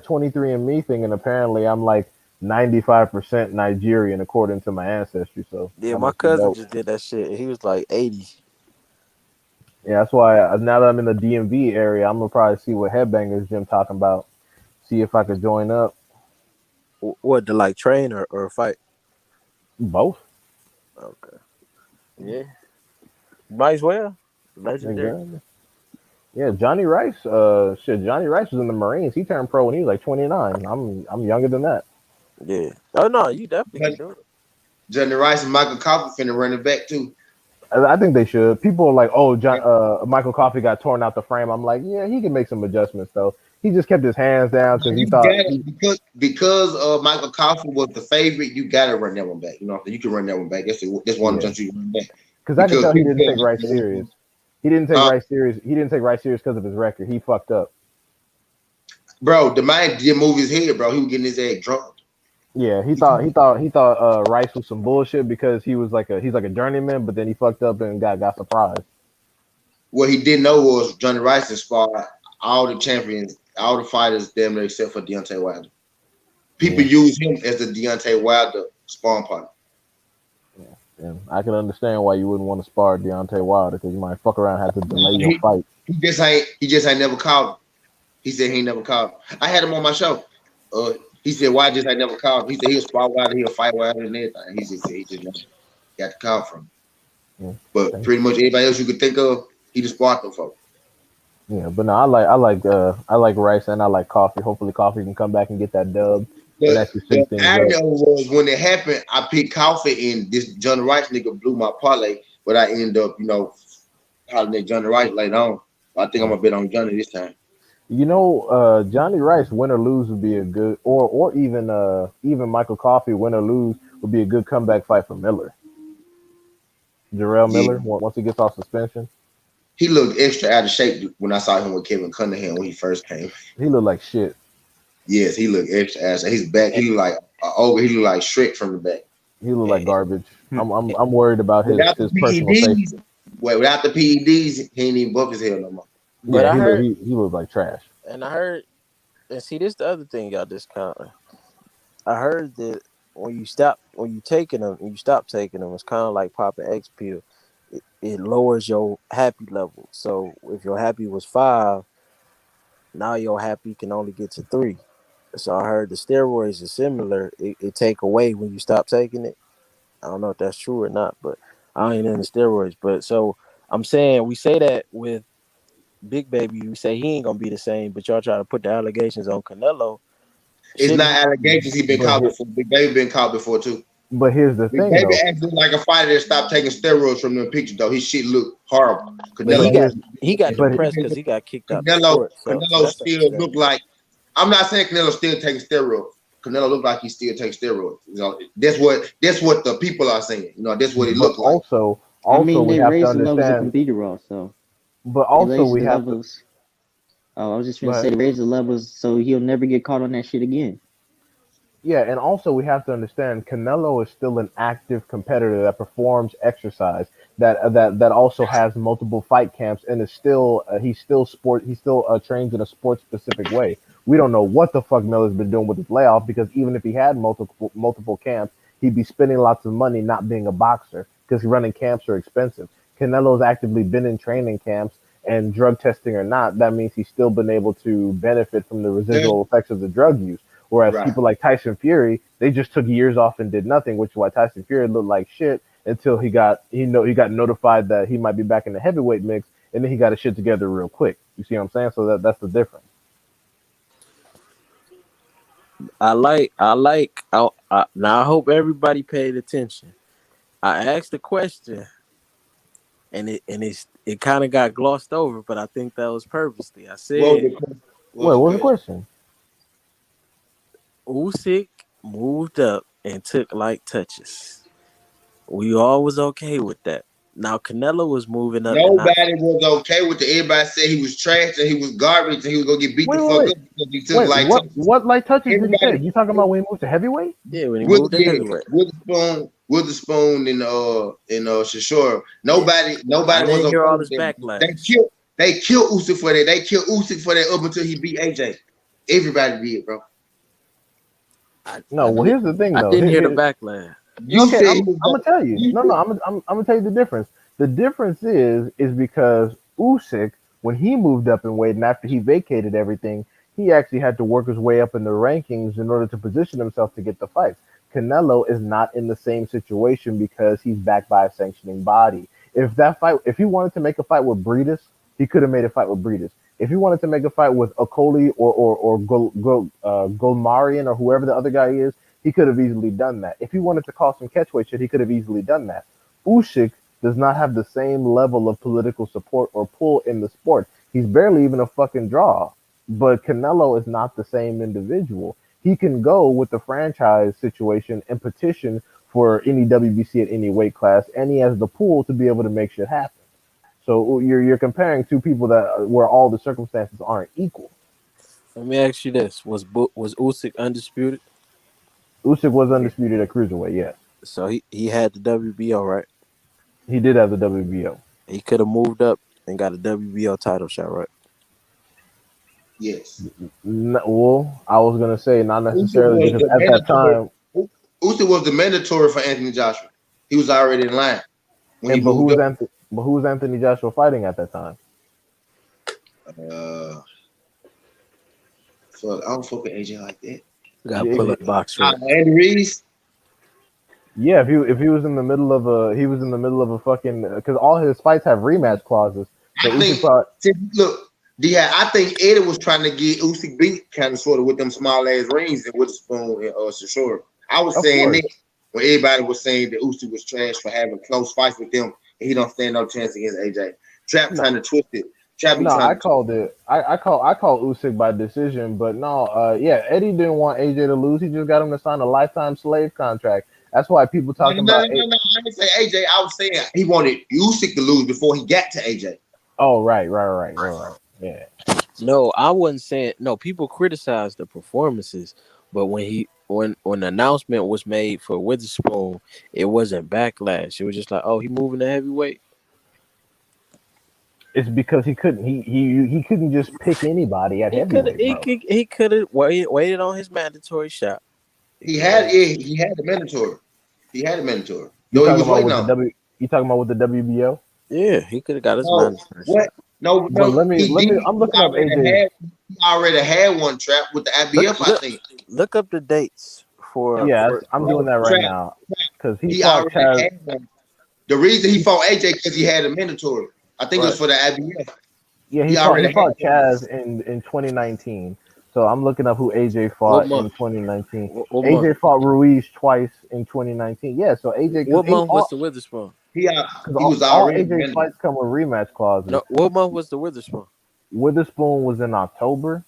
23andMe thing, and apparently I'm like 95% Nigerian according to my ancestry. So yeah, that my must be cousin dope. just did that shit. He was like 80. Yeah, that's why now that I'm in the DMV area, I'm gonna probably see what Headbangers Jim talking about. See if I could join up. What to like train or fight? Both. Okay. Yeah. Might as well. Legendary. Exactly. Yeah, Johnny Rice. Shit. Johnny Rice was in the Marines. He turned pro when he was like 29. I'm younger than that. Yeah. Oh no, you definitely can do it. Johnny Rice and Michael Coffey finna run it back too. I think they should. People are like, "Oh, Michael Coffey got torn out the frame." I'm like, "Yeah, he can make some adjustments though." He just kept his hands down because he You thought got it because Michael Coffey was the favorite. You got to run that one back. You know, you can run that one back. That's one of yeah, the you run back because I could because tell he people didn't feel take like Rice serious. He didn't take uh, Rice serious. He didn't take Rice serious because of his record. He fucked up. bro, the man didn't move his head, bro. He was getting his ass drunk. Yeah, he thought Rice was some bullshit because he's like a journeyman, but then he fucked up and got surprised. What he didn't know was Johnny Rice inspired all the champions, all the fighters, damn near except for Deontay Wilder. People Yeah, use him as the Deontay Wilder spawn partner. and I can understand why you wouldn't want to spar Deontay Wilder because you might fuck around and have to delay your He, fight. he just ain't never called him. He said he ain't never called him. I had him on my show. He said, why just I never called him? He said he'll spar Wilder, he'll fight Wilder and everything. He just said he just never got the call from him. Yeah, But pretty much everybody else you could think of, he just sparked them for. yeah, but no, I like Rice and I like Coffee. Hopefully, Coffee can come back and get that dub and The actually the shake things irony up. of it was when it happened, I picked Coffee and this Johnny Rice nigga blew my parlay, but I ended up, calling that Johnny Rice later on. I think I'm gonna bet on Johnny this time. Johnny Rice win or lose would be a good, or even Michael Coffey win or lose would be a good comeback fight for Miller. Jarrell Yeah. Miller once he gets off suspension, He looked extra out of shape when I saw him with Kevin Cunningham when he first came. he looked like shit. Yes, he looked extra out of shape. His back, he looked like he looked like Shrek from the back. He looked like And, garbage. I'm worried about Without the his personal safety. PEDs, without the PEDs, he ain't even buff his head no more. but Yeah, I heard he looked like trash. and I heard and see this the other thing y'all discount. I heard that when you stop taking them, it's kind of like popping X pill. It lowers your happy level. So if your happy was 5, now your happy can only get to 3. So I heard the steroids are similar. It take away when you stop taking it. I don't know if that's true or not, but I ain't in the steroids. But so I'm saying we say that with Big Baby, we say he ain't gonna be the same, but y'all try to put the allegations on Canelo. It's Shouldn't not allegations. He been But caught before. Big Baby been caught before too. here's the Big thing Baby though. acting like a fighter that stopped taking steroids from the picture though. His shit look horrible. But But he Canelo, got here's but depressed because he got kicked out the Canelo, sport. So Canelo that's still look understandable. like. I'm not saying Canelo still taking steroids. Canelo look like he still takes steroids. You know, that's what the people are saying. You know, that's what it but look like. I also mean, we they have to raised the levels of understand. computer raw, so But they also raised we the have to. levels. Oh, I was just Go gonna say ahead. they raised the levels so he'll never get caught on that shit again. Yeah, and also we have to understand Canelo is still an active competitor that performs exercise that also has multiple fight camps and is still he still trains in a sports specific way. We don't know what the fuck Miller's been doing with his layoff because even if he had multiple camps, he'd be spending lots of money not being a boxer because running camps are expensive. Canelo's actively been in training camps and drug testing or not, that means he's still been able to benefit from the Yeah, residual effects of the drug use. Whereas right. people like Tyson Fury, they just took years off and did nothing, which is why Tyson Fury looked like shit until he got notified that he might be back in the heavyweight mix, and then he got his shit together real quick. You see what I'm saying? So that's the difference. Now I hope everybody paid attention. I asked the question, and it kind of got glossed over, but I think that was purposely. I What was said the question? What Wait, was the what was the question? question? Usyk moved up and took light touches. We all was okay with that. Now Canelo was moving up and not. Nobody was okay with it. Everybody said he was trash and he was garbage and he was gonna get beat the Wait, wait, fuck wait, up because he took wait. like touches. What light touches did he Everybody take? You talking about when he moved to heavyweight? Yeah, when he with moved to yeah, heavyweight. Witherspoon and Shashora. Yeah, I Nobody was didn't hear okay all with this that. backlash. They killed Usyk for that. They killed Usyk for that up until he beat AJ. Everybody did, bro. No. Well, here's the thing I though. didn't hear the backlash. You Okay, said he was I'm gonna tell you. you No, no, said, I'm gonna tell you the difference. The difference is because Usyk, when he moved up in weight and after he vacated everything, he actually had to work his way up in the rankings in order to position himself to get the fights. Canelo is not in the same situation because he's backed by a sanctioning body. If he wanted to make a fight with Breedis, he could have made a fight with Breedis. If he wanted to make a fight with Okoli or Golmarian or whoever the other guy is, he could have easily done that. If he wanted to call some catchweight shit, he could have easily done that. Usyk does not have the same level of political support or pull in the sport. He's barely even a fucking draw. But Canelo is not the same individual. He can go with the franchise situation and petition for any WBC at any weight class, and he has the pull to be able to make shit happen. So you're comparing two people that where all the circumstances aren't equal. Let me ask you this: was Usyk undisputed? Usyk was undisputed at cruiserweight, yes. So he had the WBO, right? He did have the WBO. He could have moved up and got a WBO title shot, right? yes. Well, I was gonna say not Usyk necessarily was because the at that mandatory. time, Usyk was the mandatory for Anthony Joshua. He was already in line when he and but moved up. who was Anthony Joshua fighting at that time? Uh, fuck, I don't fuck with AJ like that. You gotta pull If, up box rec. Andy Reese. yeah, if he was in the middle of a fucking because all his fights have rematch clauses. So I Usyk think. probably See, look, I think Eddie was trying to get Usyk beat kind of sort of with them small ass rings and with the spoon and Shashora. I was of saying course. that when everybody was saying that Usyk was trash for having close fights with them and he don't stand no chance against AJ. Trap No, trying to twist it. Trap be no, trying I to twist called it. I called Usyk by decision, but no, yeah, Eddie didn't want AJ to lose. He just got him to sign a lifetime slave contract. That's why people No, talking no, about no, no, no. I didn't say AJ. I was saying he wanted Usyk to lose before he got to AJ. Oh, right. Yeah. No, I wasn't saying no. People criticize the performances, but when the announcement was made for Witherspoon, it wasn't backlash. It was just like, oh, he moving to heavyweight. It's because he couldn't just pick anybody at heavyweight, bro. He could have waited on his mandatory shot. He He could had wait. yeah, he had a mandatory. He had a mandatory. You Though he talking was about waiting with the on. W? You talking about with the WBO? Yeah, he could have got his No, mandatory what? shot. No, But no, he let did. me. I'm looking up AJ's. He already had one trap with the Look, IBF, I look, think. look up the dates for. Yeah, for, I'm for doing that right Trap, now because he he fought already Chaz. had one. The reason he fought AJ because he had a mandatory. I think it was right. for the IBF. Yeah, He he already had fought one. Chaz in 2019. So I'm looking up who AJ What fought in month? 2019. What month? AJ fought Ruiz twice in 2019. Yeah, so AJ because What month was all the Witherspoon? He was all already AJ's been. fights come with rematch clauses. No, what month was the Witherspoon? Witherspoon was in October,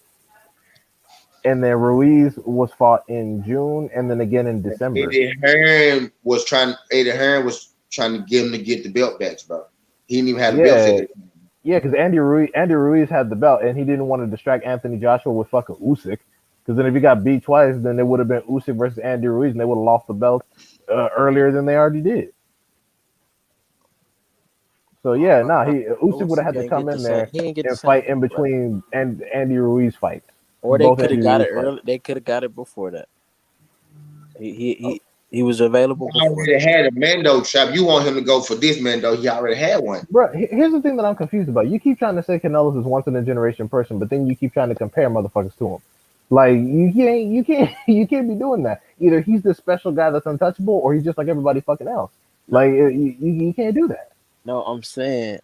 and then Ruiz was fought in June, and then again in December. Eddie Hearn was trying to get him to get the belt back, bro. He didn't even have the belts at Yeah, that time. yeah, because Andy Ruiz had the belt, and he didn't want to distract Anthony Joshua with fucking Usyk. Because then if he got beat twice, then it would have been Usyk versus Andy Ruiz, and they would have lost the belt earlier than they already did. So yeah, nah, he Usyk would have Usyk had to ain't come get the in same. there He ain't get the and same. fight in between and Andy Ruiz fights, Or they both could have Andy got Ruiz it fights. early. They could have got it before that. He was available He before already that. had a Mando trap. You want him to go for this Mando? He already had one. Bro, here's the thing that I'm confused about. You keep trying to say Canelo's is once in a generation person, but then you keep trying to compare motherfuckers to him. Like you can't be doing that. Either he's this special guy that's untouchable, or he's just like everybody fucking else. No, Like you can't do that. no, I'm saying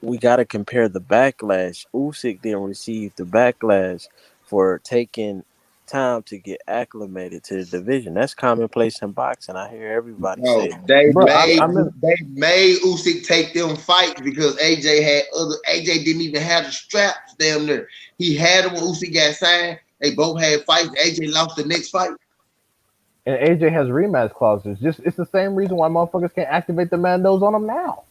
we got to compare the backlash. Usyk didn't receive the backlash for taking time to get acclimated to the division. That's commonplace in boxing. I hear everybody No, say that. Bro, I'm in. they made Usyk take them fights because AJ didn't even have the straps damn near. He had them when Usyk got signed. They both had fights. AJ lost the next fight. And AJ has rematch clauses. Just it's the same reason why motherfuckers can't activate the Mandos on him now.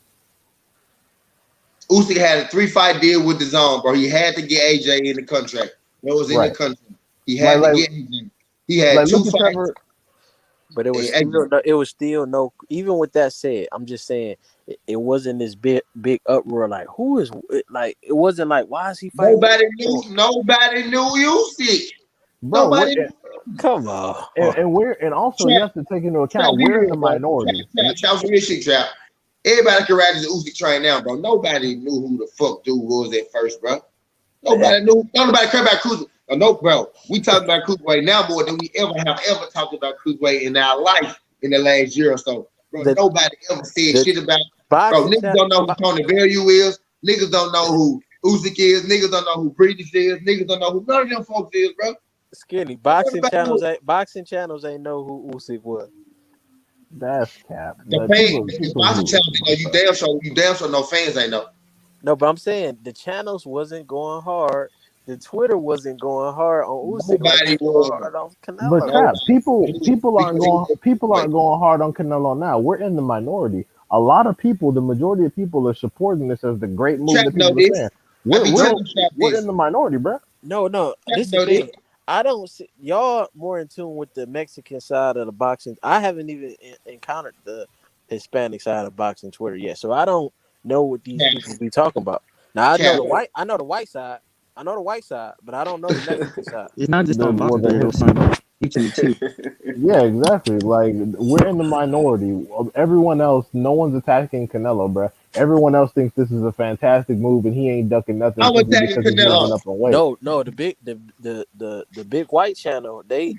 Usyk had a 3-fight deal with the zone, bro. He had to get AJ in the contract. That was in the Right. contract. He Like had to like get AJ. He had like two look at fights. Trevor. But it was And still no, it was still no. Even with that said, I'm just saying it wasn't this big uproar. Like who is like it wasn't like why is he fighting nobody Witherspoon? nobody knew Usyk. Bro, Nobody knew. Come on. and also you Trap, have to take into trap, account be we're in real, the bro. minority. Trap, some real shit, trap. Everybody can ride this Usyk train now, bro. Nobody knew who the fuck dude was at first, bro. Man, Nobody knew. Nobody cared about cruiser. No, bro. We talk about cruiserweight now more than we ever talked about cruiserweight in our life in the last year or so, bro. the Nobody ever said the shit about. Bro, boxing niggas chat don't know who Tony Value is. Niggas don't know who Usyk is. Niggas don't know who British is. Niggas don't know who none of them folks is, bro. skinny Everybody knew. boxing channels ain't know who Usyk was. That's cap. The But fans, the people boxing who channel, you know, you damn sure no fans ain't know. No, but I'm saying the channels wasn't going hard. The Twitter wasn't going hard on Usyk like Nobody they go was. hard on But Canelo. trap people Nobody people aren't because he going was people wait. aren't going hard on Canelo now. We're in the minority. A lot of people, the majority of people, are supporting this as the great move Trap that know people are saying. this. I We're be we're telling Trap we're in this. the minority, bro. No. Trap This is know the this. thing. I don't see y'all more in tune with the Mexican side of the boxing. I haven't even encountered the Hispanic side of boxing Twitter yet, so I don't know what these people be talking about. Now Trap. I know the white side. I know the white side, but I don't know the Mexican side. It's not just The on well, boxing, but the it's on YouTube too. Yeah, exactly. Like we're in the minority. Everyone else, no one's attacking Canelo, bro. Everyone else thinks this is a fantastic move, and he ain't ducking nothing I'm simply attacking because he's Canelo. moving up in weight. No, the big white channel, they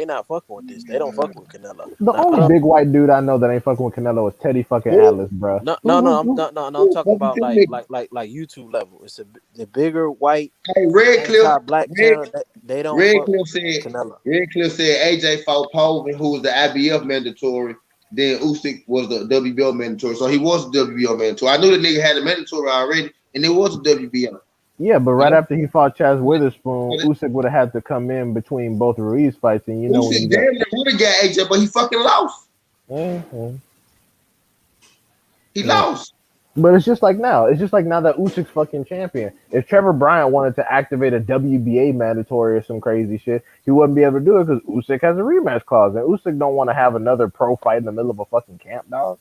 not fucking with this. They don't fuck with Canelo. The Now I only don't big white dude I know that ain't fucking with Canelo is Teddy fucking Who? Atlas, bro. no Who, no no who, I'm who? no no no I'm Who talking fucking about two niggas? like YouTube level. It's the bigger white Hey, Red Cliff, anti-black Red, channel. They don't Red fuck Cliff with said, Canelo. Red Cliff said AJ fought Povin, who was the IBF mandatory. Then Usyk was the WBO mandatory. So he was the WBO mandatory. I knew the nigga had a mandatory already, and it was a WBO. Yeah, but You right know? after he fought Chaz Witherspoon, But Usyk would have had to come in between both Ruiz fights, and you know when you Usyk got. damn near would have got AJ, but he fucking lost. Mhm. He Yeah. lost. But it's just like now. It's just like now that Usyk's fucking champion. If Trevor Bryant wanted to activate a WBA mandatory or some crazy shit, he wouldn't be able to do it because Usyk has a rematch clause, and Usyk don't want to have another pro fight in the middle of a fucking camp, dog.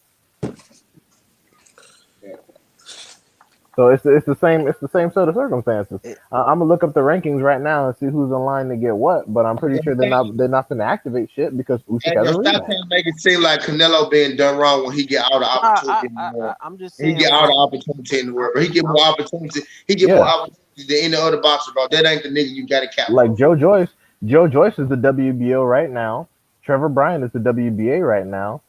So it's the same set of circumstances. It, I'm gonna look up the rankings right now and see who's in line to get what, but I'm pretty sure they're not gonna activate shit because Usyk Hey, has bro, a stop rematch. trying to make it seem like Canelo being done wrong when he get all the nah, opportunity in the world. I'm just He saying get all the why opportunity in the I'm, world, bro. He get I'm more opportunity. He get more Yeah, opportunity than any other boxer, bro. That ain't the nigga you got to cap like for. Joe Joyce is the WBO right now. Trevor Bryant is the WBA right now.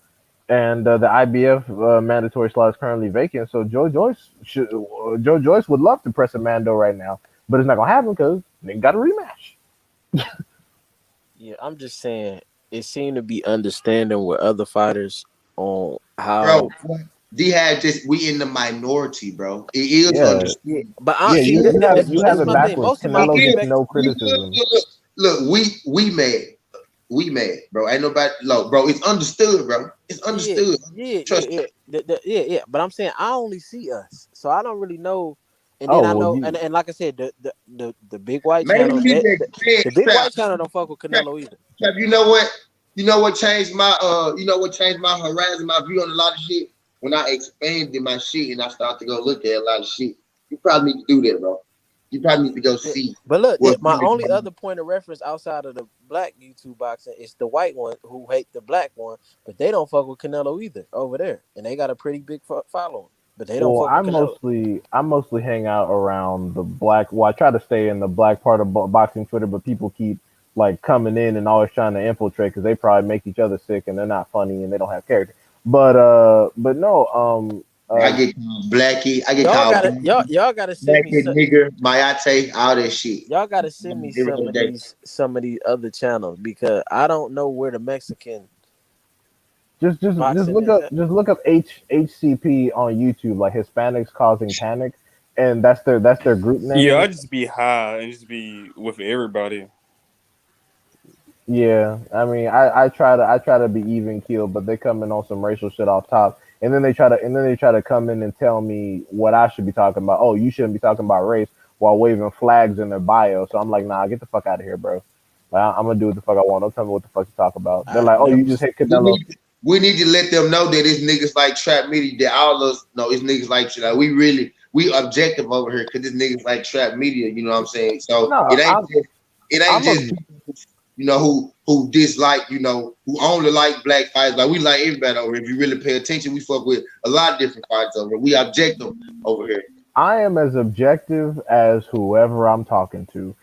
And the IBF mandatory slot is currently vacant. So Joe Joyce would love to press a Mando right now. but it's not gonna happen because they got a rematch. Yeah, I'm just saying it seemed to be understanding with other fighters on Bro, how. they had just we in the minority, bro. It is Yeah, Yeah, understood. but I yeah, see you this. you have This, you but have this is it my thing. backwards. Most of my It Canelo is. gets respect. no You criticism. look, we mad. We mad, bro. Ain't nobody look, bro. It's understood, bro. It's Yeah, understood. yeah, yeah, Trust yeah, yeah, yeah. But I'm saying I only see us, so I don't really know. And then Oh I well, know, you and like I said, the big white maybe channel, we need to the big expand. white channel don't fuck with Trap, Canelo either. you know what? You know what changed my horizon, my view on a lot of shit? When I expanded my shit and I started to go look at a lot of shit. You probably need to do that, bro. You probably need to go Yeah. see But look, what my only other point of reference outside of the black YouTube boxing is the white one who hate the black one, but they don't fuck with Canelo either over there, and they got a pretty big following, but they don't well, fuck with Canelo. I mostly hang out around the black. Well, I try to stay in the black part of boxing Twitter, but people keep like coming in and always trying to infiltrate because they probably make each other sick and they're not funny and they don't have character. But no, I get called blackie, I get Y'all called gotta y'all gotta send me blackie, nigger, mayate, all that shit. y'all gotta send me Every other day. some of these other channels because I don't know where the Mexican just boxing is at. just look up HCP on YouTube, like Hispanics causing panic, and that's their group Yeah, I name. just be high and just be with everybody. Yeah, I mean, I try to be even keeled, but they come in on some racial shit off top, and then they try to come in and tell me what I should be talking about. Oh, you shouldn't be talking about race while waving flags in their bio. So I'm like, nah, get the fuck out of here, bro. Like, I'm gonna do what the fuck I want. Don't tell me what the fuck to talk about. They're I've like, oh, you never. just hit We Canelo. need, we need to let them know that it's niggas like trap media. That all us know it's niggas like shit. Like we objective over here because it's niggas like trap media. You know what I'm saying? So No, it ain't I'm just a people, who dislike, who only like black fighters. Like we like everybody over here. If you really pay attention, we fuck with a lot of different fighters over here. We objective over here. I am as objective as whoever I'm talking to.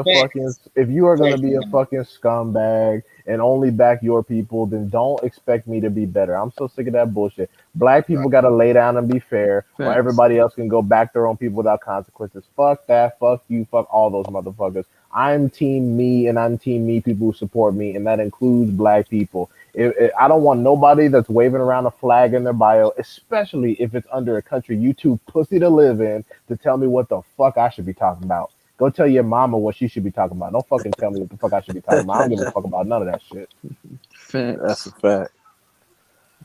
Facts. If you are gonna Facts. be a fucking scumbag and only back your people, then don't expect me to be better. I'm so sick of that bullshit. Black Right. people gotta lay down and be fair, while Facts. everybody else can go back their own people without consequences. Fuck that. Fuck you. Fuck all those motherfuckers. I'm team me, and I'm team me people who support me, and that includes black people. I don't want nobody that's waving around a flag in their bio, especially if it's under a country you too pussy to live in, to tell me what the fuck I should be talking about. Go tell your mama what she should be talking about. Don't fucking tell me what the fuck I should be talking about. I don't give a fuck about none of that shit. That's a Facts. fact.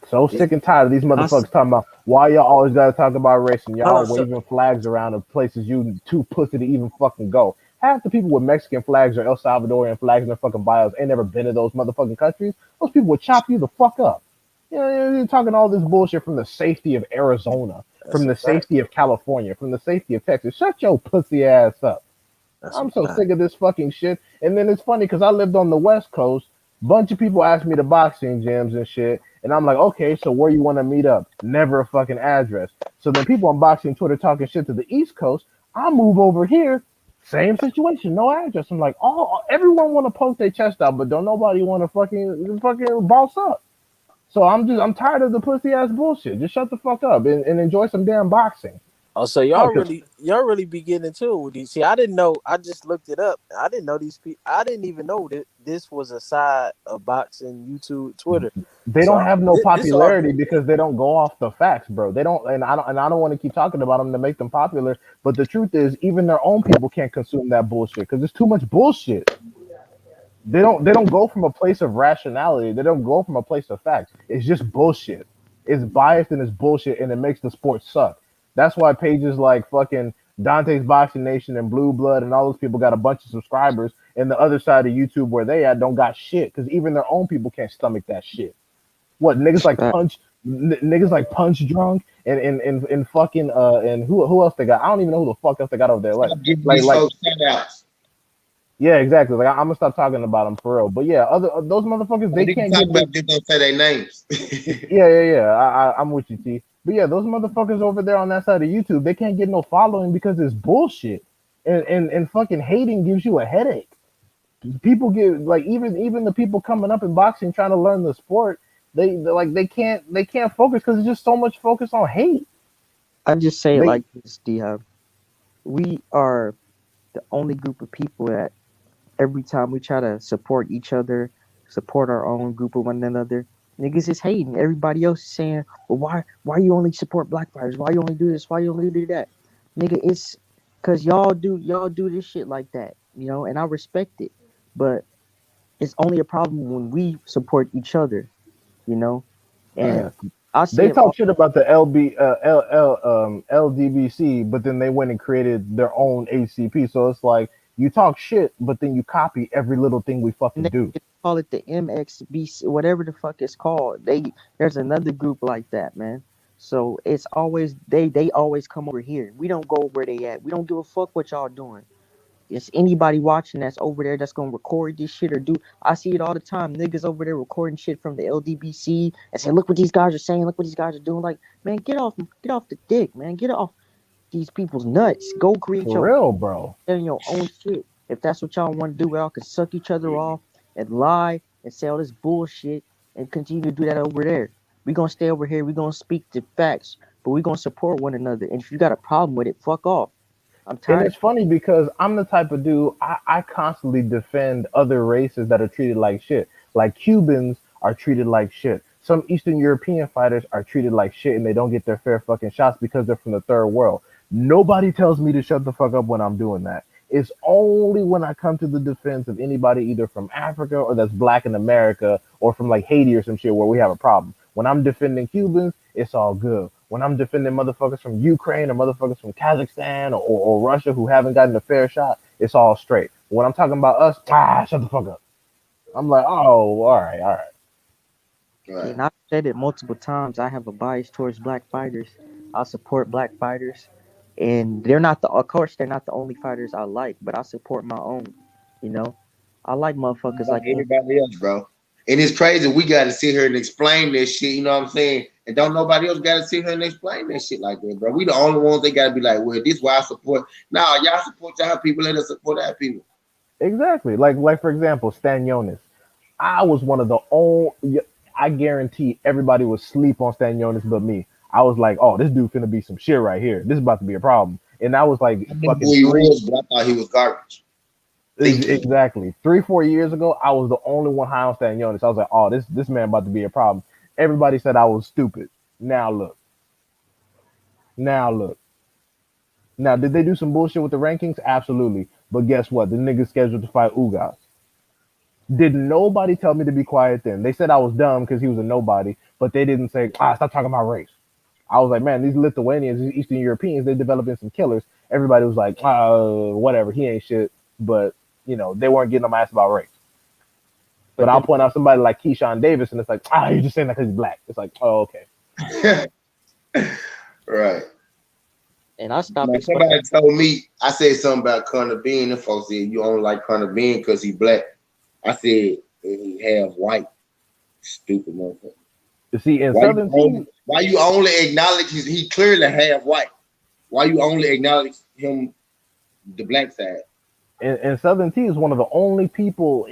So sick and tired of these I s- motherfuckers talking about why y'all always gotta talk about race and Hold y'all on, so waving flags around of places you too pussy to even fucking go. Half the people with Mexican flags or El Salvadorian flags in their fucking bios ain't never been to those motherfucking countries. Those people would chop you the fuck up. You know, you're talking all this bullshit from the safety of Arizona, that's from a the fact. safety of California, from the safety of Texas. Shut your pussy ass up. That's a I'm so fact. sick of this fucking shit. And then it's funny because I lived on the West Coast. Bunch of people ask me to boxing gyms and shit, and I'm like, okay, so where you want to meet up? Never a fucking address. So then people on boxing Twitter talking shit to the East Coast. I move over here, same situation, no address. I'm like, oh, everyone want to post their chest out, but don't nobody want to fucking boss up. So I'm tired of the pussy ass bullshit. Just shut the fuck up and enjoy some damn boxing. Oh, so Fuck, cause y'all really be getting into it with these. See, I didn't know. I just looked it up. I didn't know these people. I didn't even know that this was a side of boxing, YouTube, Twitter. they don't So have no this all popularity new to me. because they don't go off the facts, bro. They don't, and I don't want to keep talking about them to make them popular. But the truth is, even their own people can't consume that bullshit because it's too much bullshit. They don't go from a place of rationality. They don't go from a place of facts. It's just bullshit. It's biased and it's bullshit, and it makes the sport suck. That's why pages like fucking Dante's Boxing Nation and Blue Blood and all those people got a bunch of subscribers, and the other side of YouTube where they at don't got shit because even their own people can't stomach that shit. What Fact. niggas like punch drunk and fucking and who else they got? I don't even know who the fuck else they got over there. Stop giving Like these like folks shout outs. yeah, exactly. Like I'm gonna stop talking about them for real. But yeah, other those motherfuckers they They can can't talk get no. about this, don't say their names. Yeah. I'm with you, T. But yeah, those motherfuckers over there on that side of YouTube, they can't get no following because it's bullshit. And fucking hating gives you a headache. People get like even the people coming up in boxing trying to learn the sport, they can't focus because there's just so much focus on hate. I just say it They like this, D Hop. we are the only group of people that every time we try to support each other, support our own group of one another, niggas is hating. Everybody else is saying, "Well, why you only support black fighters? Why you only do this? Why you only do that?" Nigga, it's cause y'all do this shit like that, and I respect it, but it's only a problem when we support each other, you know, and Yeah. I see They it talk all. shit about the LDBC, but then they went and created their own ACP. So it's like you talk shit, but then you copy every little thing we And fucking they do. call it the MXBC, whatever the fuck it's called. There's another group like that, man. So it's always they always come over here. We don't go where they at. We don't give a fuck what y'all doing. It's anybody watching that's over there that's gonna record this shit or do. I see it all the time. Niggas over there recording shit from the LDBC and say, "Look what these guys are saying. Look what these guys are doing." Like, man, get off the dick, man. Get off these people's nuts. Go create For your real, bro. own shit. If that's what y'all want to do, y'all can suck each other off and lie and say all this bullshit and continue to do that over there. We gonna stay over here. We gonna speak the facts, but we gonna support one another. And if you got a problem with it, fuck off. I'm And tired of it's funny because I'm the type of dude, I constantly defend other races that are treated like shit. Like Cubans are treated like shit. Some Eastern European fighters are treated like shit and they don't get their fair fucking shots because they're from the third world. Nobody tells me to shut the fuck up when I'm doing that. It's only when I come to the defense of anybody either from Africa or that's black in America or from like Haiti or some shit where we have a problem. When I'm defending Cubans, it's all good. When I'm defending motherfuckers from Ukraine or motherfuckers from Kazakhstan or Russia who haven't gotten a fair shot, it's all straight. When I'm talking about us, shut the fuck up. I'm like, oh, all right, all right. Right. and I've said it multiple times. I have a bias towards black fighters. I support black fighters. And they're not the of course they're not the only fighters I like, but I support my own, you know. I like motherfuckers Like like everybody else, bro. And it's crazy. We got to sit here and explain this shit. You know what I'm saying? And don't nobody else got to sit here and explain that shit like that, bro. We the only ones that got to be like, well, this is why I support. Nah, y'all support y'all people. Let us support our people. Exactly. Like for example, Stanionis. I was one of the only. I guarantee everybody would sleep on Stanionis but me. I was like, oh, this dude finna be some shit right here. This is about to be a problem. And I was like, I knew who fucking he three. was, but I thought he was garbage. Thinking. Exactly. 3, 4 years ago, I was the only one high on Stanionis. I was like, oh, this man about to be a problem. Everybody said I was stupid. Now look. Now look. Now, did they do some bullshit with the rankings? Absolutely. But guess what? The nigga's scheduled to fight Ugas. Did nobody tell me to be quiet then? They said I was dumb because he was a nobody, but they didn't say, stop talking about race. I was like, man, these Lithuanians, these Eastern Europeans, they're developing some killers. Everybody was like, whatever, he ain't shit. But, they weren't getting on my ass about race. But but I'll then point out somebody like Keyshawn Davis, and it's like, you're just saying that because he's black. It's like, oh, okay. Right. and I stopped Now, explaining. somebody told me, I said something about Connor Bean, and folks said, you only like Connor Bean because he black. I said, he half white. Stupid motherfucker. You see, in Why you Southern only, teams, why you only acknowledge he clearly half white? Why you only acknowledge him the black side? and Southern T is one of the only people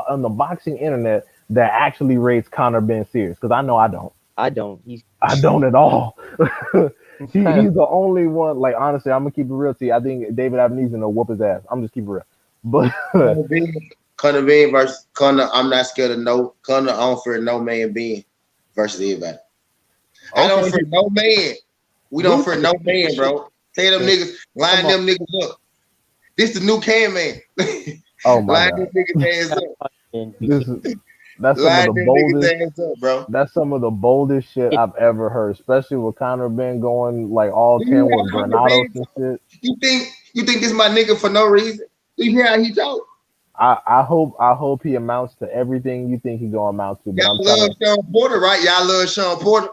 on the boxing internet that actually rates Conor Ben serious. Because I know I don't. I don't. He's I don't at all. kind of He's the only one. Like honestly, I'm gonna keep it real to you. I think David Avenese gonna whoop his ass. I'm just keep it real. But Connor Bean versus Connor. I'm not scared of no Connor on for no man being versus everybody. I don't okay, for no man. We don't for no man, bro. Tell them niggas, line them niggas up. This the new can man. oh my Line them god, niggas ass up. this is that's some of Line the them boldest. niggas ass up, bro. That's some of the boldest shit I've ever heard, especially with Conor Ben going like all Do 10 you with hear Connor Granados Bean? and shit. You think this my nigga for no reason? Do you hear how he talk? I hope he amounts to everything you think he gonna amount to. But Y'all I'm trying love to. Sean Porter, right? Y'all love Sean Porter.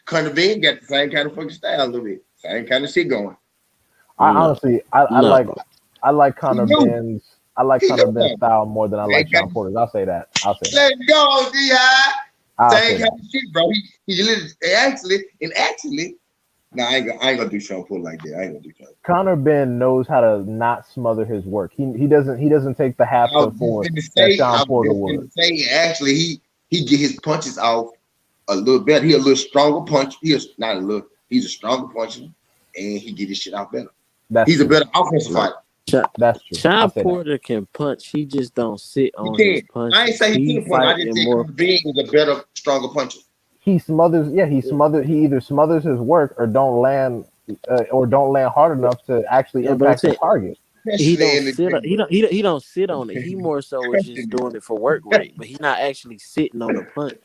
Connor Bean got the same kind of fucking style a little bit. Same kind of shit going. I no, honestly, I no. like I like He Conor knew. Ben's I like He Conor knew Ben's that. style more than I like Same kind Sean of, Porter's. I'll say that. I'll say that. let's go, D.I. I'll Same say kind that. of shit, bro. He actually. Nah, I ain't gonna do Sean Porter like that. I ain't gonna do Sean. Conor Ben knows how to not smother his work. He doesn't take the half I was foot just forward gonna that say, I Sean was Porter just would. gonna say, actually, he get his punches off a little better. He a little stronger punch. He is not a little. He's a stronger puncher, and he get his shit out better. That's He's a true. better offensive No. fighter. That's true. I'll Sean say that. Porter can punch. He just don't sit He on his can. I ain't punches. say he He couldn't punch. I fight just in said more. Conor Ben is a better, stronger puncher. He smothers. Yeah, he either smothers his work or don't land hard enough to actually Yeah, but I'm impact his saying target. he Especially don't in the sit. gym, He bro. don't sit on it. He more so is just doing it for work rate. But he not actually sitting on the punch.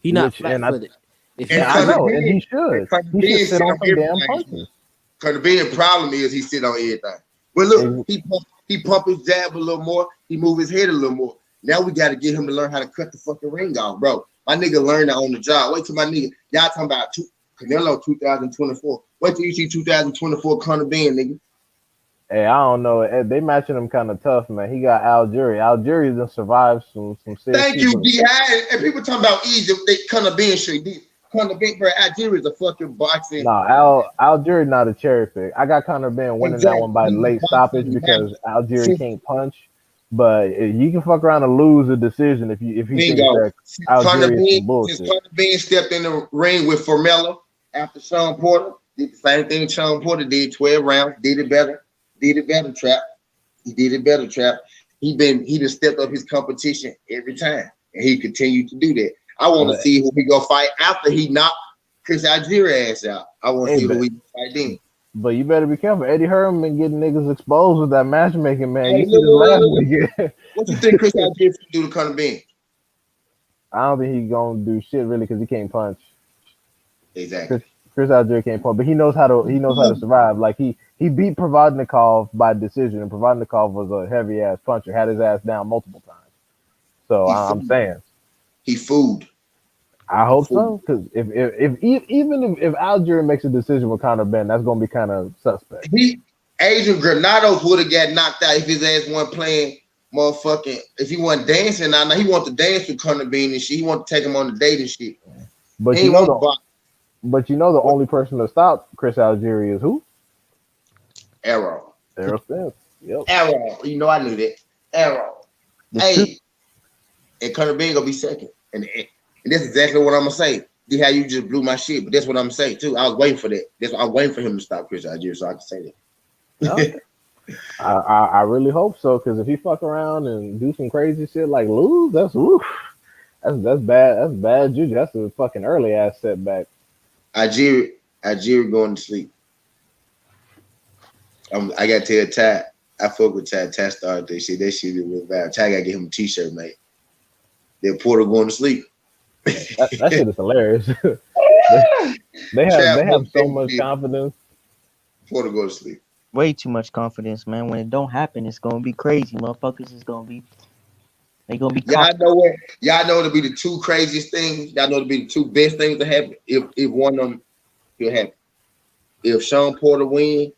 He not Which flat and I footed. If And he I Conor sit, know, and Ben, he should. Conor He should Ben sit sit on on some damn everything. punches. Conor Ben problem is he sit on everything. But look, he pump his jab a little more. He move his head a little more. Now we got to get him to learn how to cut the fucking ring off, bro. My nigga learned that on the job. Wait till my nigga. Y'all talking about Canelo 2024. Wait till you see 2024 Conor Ben, nigga. Hey, I don't know. They matching him kind of tough, man. He got Algeria. Algeria done survived some serious Thank you, people. D. And people talking about Egypt, they Conor Ben shit. Conor Ben, bro, Algeria is a fucking boxing. No, Algeria not a cherry pick. I got Conor Ben winning that Exactly. one by He's a late stoppage boxing because Algeria master. can't punch. But you can fuck around and lose a decision if he thinks Bingo. that Algeria is some Since bullshit. Conor Ben stepped in the ring with Formella after Sean Porter, did the same thing Sean Porter did, 12 rounds, did it better, trap. He did it better, trap. He just stepped up his competition every time, and he continued to do that. I want to But see who he go fight after he knocked Chris Algieri ass out. I want to hey, see who he fight then. but you better be careful. Eddie Hearn been getting niggas exposed with that matchmaking, man. Hey, You see this last weekend. what you think Chris Algieri do to Conor Ben? I don't think he's gonna do shit really because he can't punch. Exactly. Chris Algieri can't punch, but he knows how to survive. Like he beat Provodnikov by decision, and Provodnikov was a heavy ass puncher, had his ass down multiple times. So I'm saying He fooled. I hope so, because if Algieri makes a decision with Conor Ben, that's gonna be kind of suspect. Adrian Granados would have got knocked out if his ass wasn't playing motherfucking. If he wasn't dancing, now he want to dance with Conor Ben and shit. He want to take him on the date and shit. But you know the only person to stop Chris Algieri is who? Arrow. Errol Spence. Yep. Arrow. You know I knew that. Arrow. Hey, and Conor Ben gonna be second, and that's exactly what I'm gonna say. See how you just blew my shit, but that's what I'm gonna say too. I was waiting for that. That's why I'm waiting for him to stop Chris Algieri so I can say that. Okay. I really hope so, because if he fuck around and do some crazy shit like lose, that's bad. That's bad juju. That's a fucking early ass setback. Algieri going to sleep. I gotta tell Ty. I fuck with Ty. Ty started this shit. That shit was bad. Ty gotta get him a t-shirt, mate. That Porter going to sleep. That shit is hilarious. they have so much confidence. Porter go to sleep. Way too much confidence, man. When it don't happen, it's gonna be crazy. Motherfuckers is gonna be. They gonna be. Y'all know to be the two craziest things. Y'all know to be the two best things to happen. If one of them will happen. If Sean Porter win,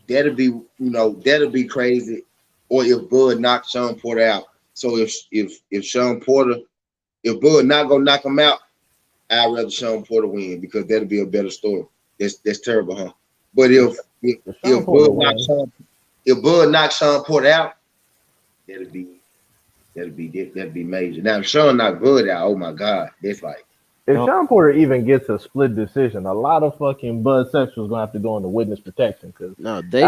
that'll be crazy. Or if Bud knocks Sean Porter out. So if Sean Porter, if Bud not gonna knock him out, I'd rather Sean Porter win because that'll be a better story. That's terrible, huh? But if Bud knocks Sean Porter out, that'd be major. Now if Sean knock Bud out, oh my God, that's like. If Sean Porter even gets a split decision, a lot of fucking Bud Sexuals gonna have to go into witness protection because they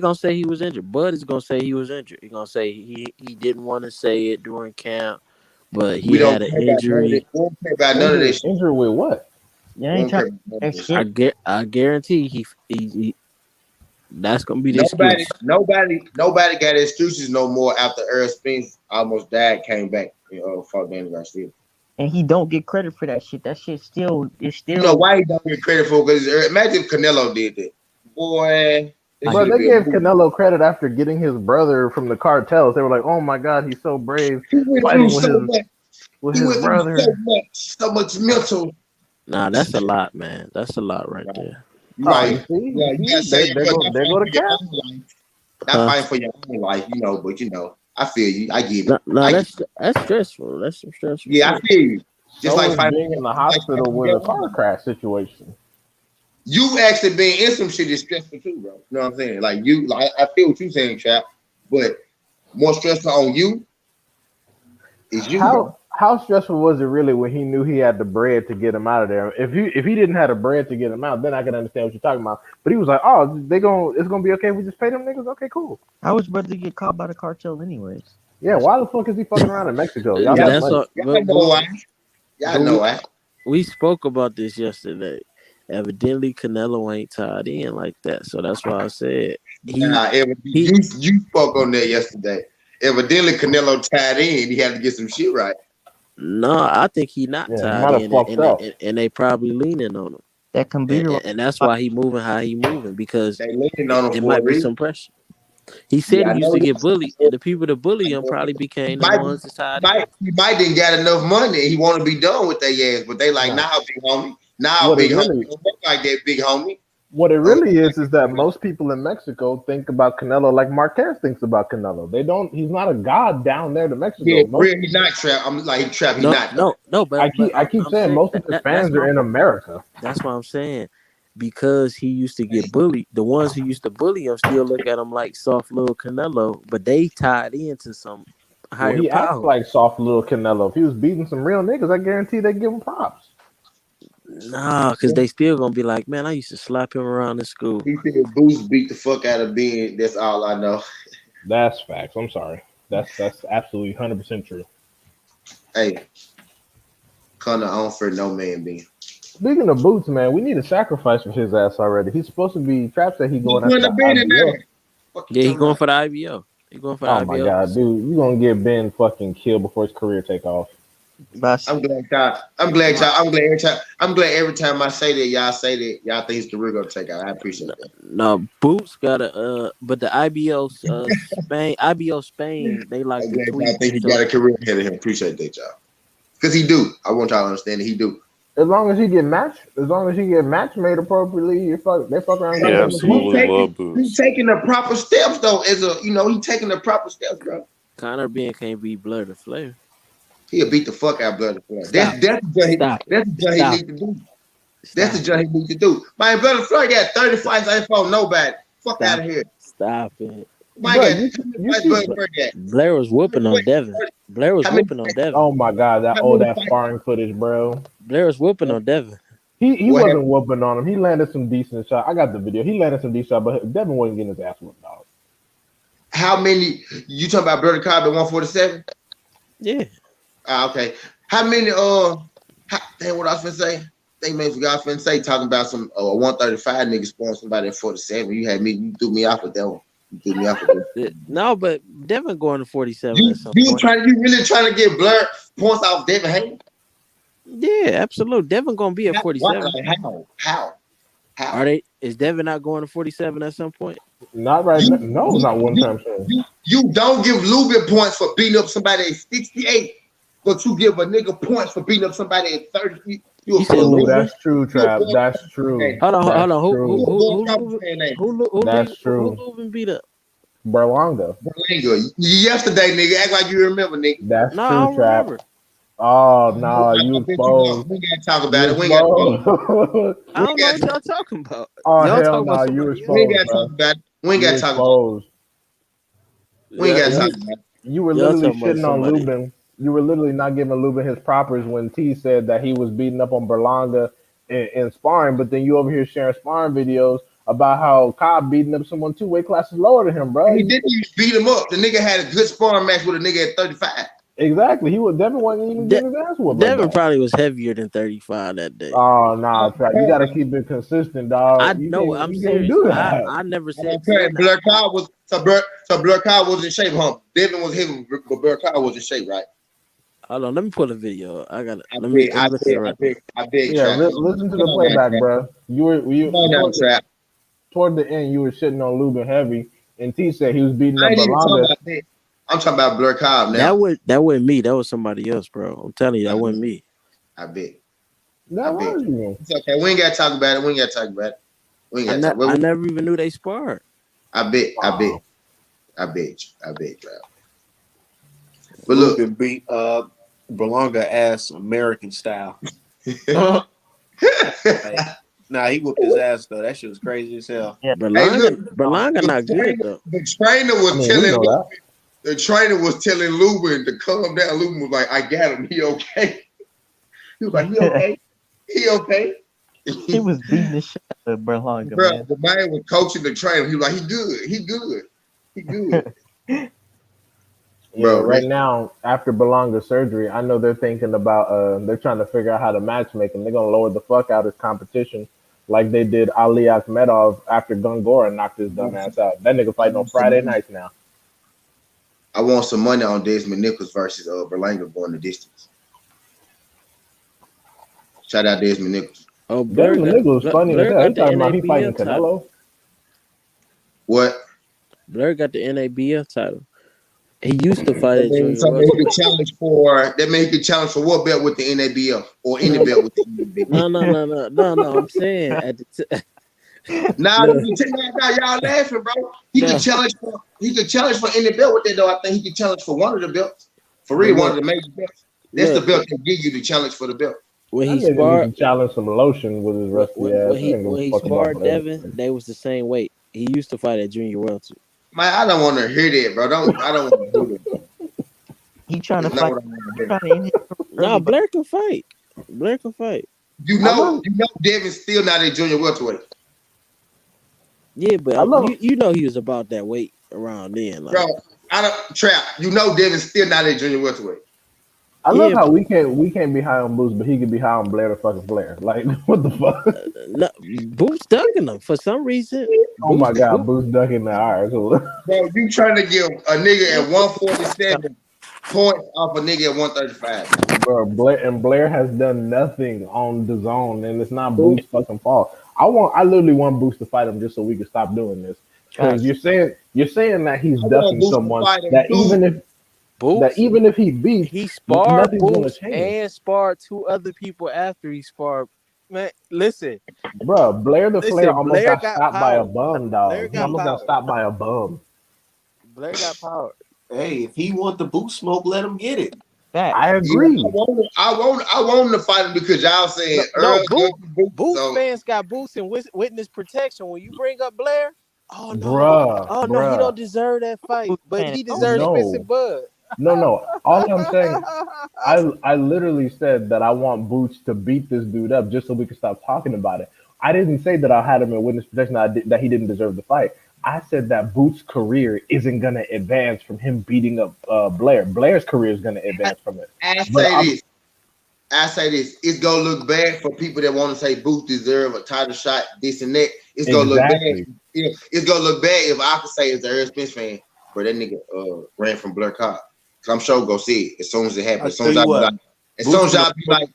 gonna say he was injured. Bud is gonna say he was injured. He's gonna say he didn't want to say it during camp, but he had an injury. We don't care about none of this shit. Injury with what? Yeah, ain't trying. I guarantee he that's gonna be the excuse. Nobody got excuses no more after Earl Spence almost died, came back, fought Danny Garcia. And he don't get credit for that shit. That shit still. You know why he don't get credit for? Because imagine if Canelo did that, boy. But they gave Canelo credit after getting his brother from the cartels. They were like, "Oh my God, he's so brave fighting with his brother." So much mental. Nah, that's a lot, man. That's a lot right there. Right. Yeah, they go to camp. Not fighting for your own life, but I feel you. I get it. No, that's stressful. That's some stressful. Yeah, shit. I feel you. Just like fighting being in the hospital with a car crash situation. You actually being in some shit is stressful too, bro. You know what I'm saying? Like I feel what you're saying, Chap. But more stressful on you is you. how stressful was it really when he knew he had the bread to get him out of there? If he didn't have the bread to get him out, then I can understand what you're talking about. But he was like, "Oh, it's gonna be okay. If we just pay them niggas. Okay, cool." How was brother get caught by the cartel anyways? Yeah, why the fuck is he fucking around in Mexico? Y'all Y'all, got That's money. all. y'all know why. Y'all But know why. we spoke about this yesterday. Evidently, Canelo ain't tied in like that, so that's why I said Nah, he. you spoke on that yesterday. Evidently, Canelo tied in. He had to get some shit right. No, I think he not Yeah, he tied might have in, and fucked and they, up. and they probably leaning on him, That computer. and that's why he moving how he moving because They leaning it, on him it for a might be reason. some pressure. He said Yeah, he I used know to get this. bullied, and the people that bully I him know probably this. became the Might, ones that tied in. might didn't got enough money. He want to be done with their ass, but they like, Nah, nah, big homie. Nah, what it big homie. really Don't work like that, big homie. what it Oh, really is that most people in Mexico think about Canelo like Marquez thinks about Canelo. They don't. He's not a god down there to yeah, Mexico. for real, he not trap. I'm like, he trap. He No, not though. no, no. But I keep I'm saying saying most of his that's fans my are in point. America. That's what I'm saying. Because he used to get bullied, the ones who used to bully him still look at him like soft little Canelo, but they tied into some Well, higher he acts power. like soft little Canelo. If he was beating some real niggas, I guarantee they give him props. Nah, because they still gonna be like, man, I used to slap him around in school. He said Boost beat the fuck out of Ben. That's all I know. That's facts. I'm sorry. That's absolutely 100% true. Hey, Connor on for no man Ben. Speaking of Boots, man, we need a sacrifice for his ass already. He's supposed to be. Trap said he He going after couldn't the have been in IBO. there. Fuck you Yeah, he talking going about? for the IBO. He going for the Oh my IBO. god, dude, you gonna get Ben fucking killed before his career take off? I'm glad y'all. I'm glad y'all. I'm glad every time. I'm glad every time I say that y'all say that y'all think it's the real gonna take out. I appreciate that. No, Boots got a but the IBO Spain, they like I'm to glad tweak y'all think he to got a career ahead of him. Appreciate that, y'all. Because he do. I want y'all to understand that he do. As long as he get match made appropriately, they fuck around and But get Yeah, him as well. absolutely love he Boots. taking the proper steps though. As a he taking the proper steps, bro. Connor Ben can't be Blood or Flair. He'll beat the fuck out of Blood Floyd. Stop it. Stop it. That's the job he Stop need it. to do. That's the Stop job it. he need to do. Man, Blood Floyd got 30 fights. I ain't fought nobody. Fuck out Stop of it. here. Stop it. Man Bro, got you 30 you fights. keep. Blood Floyd got. Blair was whooping on Wait, Devin. Blair was how many whooping on fights? Devin. Oh my god, How many that fights? sparring footage, bro. Blair was whooping on Devin. He What wasn't happened? whooping on him. He landed some decent shots. I got the video. He landed some decent shots, but Devin wasn't getting his ass whooped, dog. How many? You talking about Brother Cobb at 147? Yeah. Okay. How many? Damn, what I was finna say? Think maybe forgot I finna say talking about some 135 niggas scoring somebody at 47. You threw me off with that one. You threw me off with that. No, but Devin going to 47 at some point. You really trying to get blurred points off Devin Haney? Yeah, absolutely. Devin gonna be at Why? 47. Like, how? Are they? Is Devin not going to 47 at some point? Not right now. You No, you not one you time soon. you don't give Lubin points for beating up somebody at 68, but you give a nigga points for beating up somebody at 30. You a You said bull Oh, Lubin? that's true, you a Trap. bull That's true. Hold on, That's hold on. you true. a bull fan name. That's Who true. Lubin beat up? Berlanga. Berlinga. Yesterday, nigga, act like you remember, nigga. That's No, I true, don't Trap. remember. Oh no, I you bet you don't. exposed. We ain't gotta talk about You it. We ain't gotta talk about it. exposed. I We don't ain't know gotta what y'all talking about. Oh Y'all hell talking about no, you somebody else. we ain't exposed, gotta talk bro. about it. We ain't You gotta talk about it. exposed. We ain't Y'all, gotta y'all, talk about it. You were y'all literally talking about shitting on somebody. Lubin. You were literally not giving Lubin his propers when T said that he was beating up on Berlanga in sparring, but then you over here sharing sparring videos about how Cobb beating up someone 2 weight classes lower than him, bro. He didn't even beat him up. The nigga had a good sparring match with a nigga at 35. Exactly. He was Devin wasn't even De- getting his ass whooped like Devin that. probably was heavier than 35 that day. Oh nah, Trap. You gotta Okay. keep it consistent, dog. I know. I'm You can't serious. do that. I never said Okay, said that. Blur Kyle was Blur Kyle was in shape, huh? Devin was him, but Blur Kyle was in shape, right? Hold on. Let me pull a video. I got it. I Let me look at it right quick. I beg, Yeah, Trap. listen to Come the on now, playback, Trap. bro. Come on now, Trap. Toward the end, you were shitting on Lubin heavy, and T said he was beating I up ain't even talking Berlanga. about that. I'm talking about Blur Kyle now. That wasn't me. That was somebody else, bro. I'm telling you, I that bet. wasn't me. I bet. I That bet. was you. It's okay. We ain't gotta talk about it. We ain't gotta talk about it. We ain't gotta talk about I it. never even knew they sparred. I bet. Wow. I bet, Trap. But look, Lubin beat Berlanga ass American style. Like, nah, he whooped his ass though. That shit was crazy as hell. hey, look, Berlanga not good though. the trainer I was mean, we telling know that. The trainer was telling Lubin to calm down. Lubin was like, "I got him. He okay." He was like, "He okay? He okay?" He was beating the shit out of Berlanga, Bro, man. the man was coaching the trainer. He was like, "He good. He good. He good." Yeah, Bro, right now after Belonga's surgery, I know they're thinking about they're trying to figure out how to match make him. They're gonna lower the fuck out his competition, like they did Ali Akhmedov after Gongora knocked his dumb ass out. That nigga I fighting on want some Friday money. nights now. I want some money on Desmond Nichols versus Berlanga going the distance. Shout out Desmond Nichols. Oh, Desmond Nichols funny as Blair hell. He got the talking about he fighting NABF title. Canelo. What? Blair got the NABF title. He used to fight That at means junior something he welterweight. could challenge for. That means he could challenge for what belt with the NABF or any belt with the NABF. No. I'm saying at the Now, look, y'all laughing, bro. He no, could challenge for any belt with that though. I think he could challenge for one of the belts. For but real, one of look, the major belts. That's the look. belt that give you the challenge for the belt. When That he nigga need sparred, to challenge some lotion with his rusty ass. I ain't give a when he fuck about sparred Blair. Devin, they was the same weight. He used to fight at junior welter. Man, I don't want to hear that, bro. I don't want to hear that. He trying to It's not fight. what I want to hear. Trying to end his No, early, but Blair can fight. Blair can fight. You I know, love, Devin's still not in junior welterweight. Yeah, I but love, you know he was about that weight around then. Bro, Like, I don't trap. You know Devin's still not in junior welterweight. I love yeah, how we can't be high on Boost, but he can be high on Blair to fucking Blair. Like what the fuck? no, Boots ducking him for some reason. Oh my Boots, god, Boost ducking that. All right, cool. Bro, you trying to give a nigga at 147 points off a nigga at 135, man. Bro, Blair has done nothing on the zone, and it's not Boots, Boots' fucking fault. I literally want Boots to fight him just so we can stop doing this. Because facts. you're saying that he's I want ducking Boost to someone fight him that too. Boots. even if he beats, He sparred nothing's gonna Boots change. and sparred two other people after he sparred. Man, listen, Bro, Blair the Flair almost Blair got got stopped by a power. bum, Blair dog. He got almost got power. stopped by a bum. Blair got power. Hey, if he want the boot smoke, let him get it. Facts. I Yeah, agree. I want him to fight him because y'all saying No, Earl Dutton Boots. Boots So fans got Boots and witness protection. When you bring up Blair, oh no, he don't Bruh. deserve that fight, Boost but fan, he don't say deserves Spence and No. Bud. No. All I'm saying, I literally said that I want Boots to beat this dude up just so we can stop talking about it. I didn't say that I had him in witness protection that he didn't deserve the fight. I said that Boots' career isn't gonna advance from him beating up Blair. Blair's career is gonna advance from it. I But say this. It's gonna look bad for people that want to say Boots deserve a title shot, this and that. It's gonna look bad. exactly. It's gonna look bad if I could say as a Earl Spence fan, but that nigga ran from Blair Cobb. So I'm sure go see it as soon as it I happens. As tell soon as you I be what, like, as soon as y'all be like, as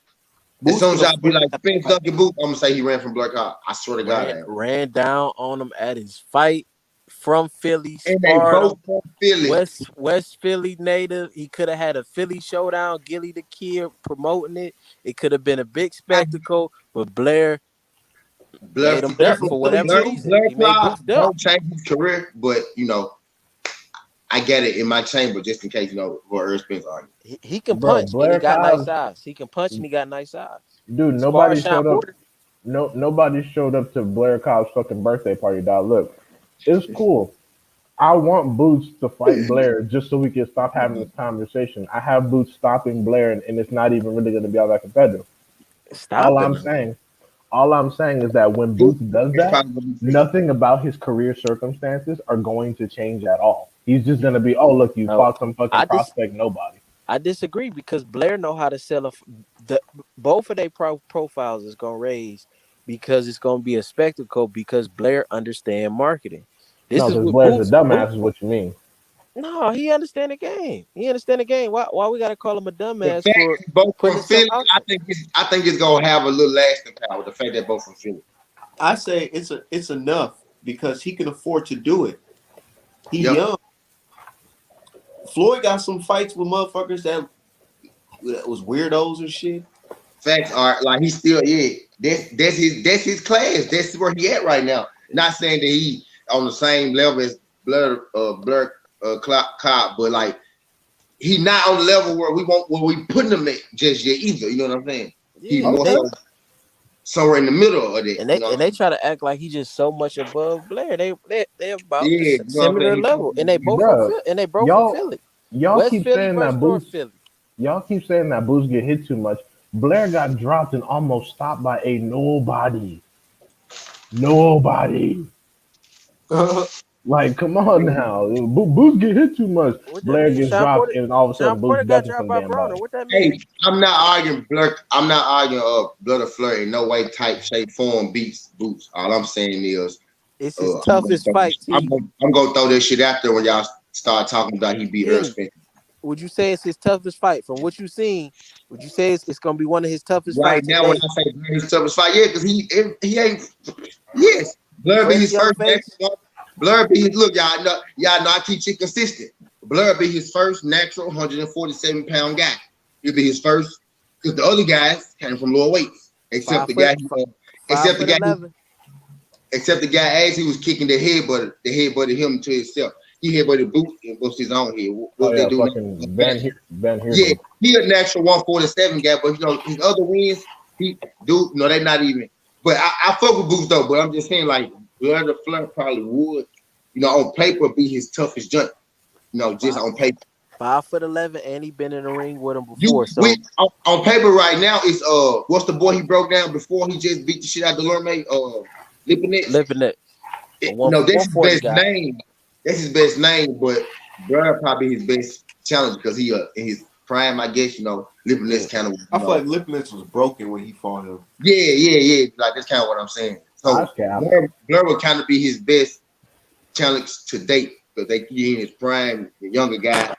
Boots soon as gonna y'all be like Spence Duncan Boots, I'm gonna say he ran from Blair Cobb. I swear to God, I am. Ran down on him at his fight from Philly, And they sparred him. both from Philly. West Philly native. He could have had a Philly showdown. Gilly the Kid promoting it. It could have been a big spectacle, but Blair Blair, made him Blair duck from for Philly whatever too. reason. Blair He made Cobb Boots duck. don't change his career, but I get it in my chamber just in case for Earl Spence argument. He can Bro, punch and he Blair got nice Cobb, eyes. He can punch and he got nice eyes. dude, Spar nobody Sean showed up. Porter. No, nobody showed up to Blair Cobb's fucking birthday party, dog. Look, it's cool. I want Boots to fight Blair just so we can stop having this conversation. I have Boots stopping Blair, and it's not even really going to be all that competitive. All Stopping I'm him. saying, all I'm saying is that when Boots does that, nothing about his career circumstances are going to change at all. He's just going to be, oh look, you No, fought some fucking prospect nobody. I disagree because Blair know how to sell both of their profiles is gonna raise because it's gonna be a spectacle because Blair understand marketing. This No, is because what Blair's a Boots. dumbass, is what you mean. No, he understand the game. He understand the game. Why we gotta call him a The dumbass fact for that both putting from himself Philly, out I think it's gonna have a little lasting power. The fact that both from Philly. I say it's enough because he can afford to do it. He Yep. young. Floyd got some fights with motherfuckers that was weirdos and shit. Facts are like he's still that's his class. That's where he at right now. Not saying that he on the same level as Blair Cobb, but like he not on the level where we putting him at just yet either. You know what I'm saying? He's Yeah, more so somewhere in the middle of that. And You they know and what I'm they saying? try to act like he's just so much above Blair. They about the Yeah, you know what I'm similar saying? level, and they both from Bruh, Philly, and they both from y'all Philly. y'all West keep Philly saying versus that North Boots Philly. y'all keep saying that Boots get hit too much. Blair got dropped and almost stopped by a nobody. Nobody. Like, come on now. Boots get hit too much. What that Blair mean? gets dropped and all of a Sean sudden Boots Porter got ducking dropped some by damn Broner. body. What that mean? Hey, I'm not arguing Blur. I'm not arguing Blood or Fleur in no way, type, shape, form beats Boots. All I'm saying is, It's his toughest fight, T. I'm gonna throw this shit out there when y'all start talking about he beat Earl Kenny, Spence. would you say it's his toughest fight from what you've seen? Would you say it's gonna be one of his toughest Right fights to now, when date? I say Blur his toughest fight, yeah, because he ain't. Yes, Blur be Fresh his young first face. natural. Blur be his look, y'all know I keep it consistent. Blur be his first natural 147-pound guy. He'll be his first because the other guys came from lower weights, except 5 the foot, guy, except the guy, 5'11". except the guy as he was kicking the headbutted him to himself. He headbutted Boots and bust his own head. Oh What they yeah, do fucking now? Van Yeah, Heerden. he a natural 147 guy, but you know his other wins, he do no, they not even. But I fuck with Boots though. But I'm just saying like Blood or Fleur probably would, you know, on paper be his toughest junk. You know, just Five, on paper. 5'11", and he been in the ring with him You before. So we on paper right now is what's the boy he broke down before he just beat the shit out of Delorme? Lipinets. living that a You know, that's his 140 best guy. name. That's his best name, but Blood probably his best challenge because he in his prime, I guess, you know, Yeah. Lipinets kind of, I you feel know. like Lipness was broken when he fought him. Yeah. Like that's kind of what I'm saying. I So cap. Blur would kind of be his best challenge to date because he in his prime, the younger guy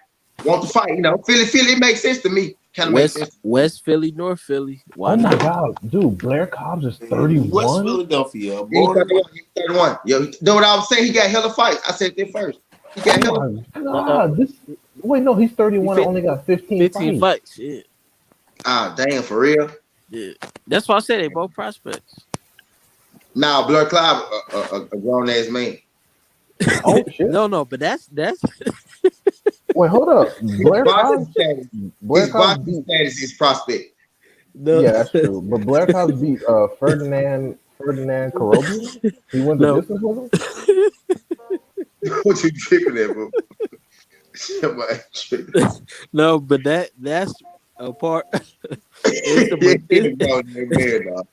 want to fight. You know, Philly, it makes sense to me. Kind of makes sense. West Philly, North Philly. Why Oh my not? god, dude, Blair Cobbs is West 31. Philadelphia, Yeah, he's born. 31. He's 31. Yo, know what I was saying? He got hella fights. I said that first. He Oh got hella. my Uh, god, this wait no, he's he 31 and fit only got 15 15 fights. fights. Yeah, Ah, damn, for real. yeah. That's why I said they both prospects. Now, Blur Cloud, a grown ass man. Oh shit. No, but that's Wait, hold up. His Blair boxing Cobbs? status, Blair Cobbs beat is prospect. no, yeah, that's true. But Blair Cobbs beat Ferdinand Corobian? He went the no. distance with him? What you tripping at, bro? Somebody tripping. No, but that's a part. It's a Yeah,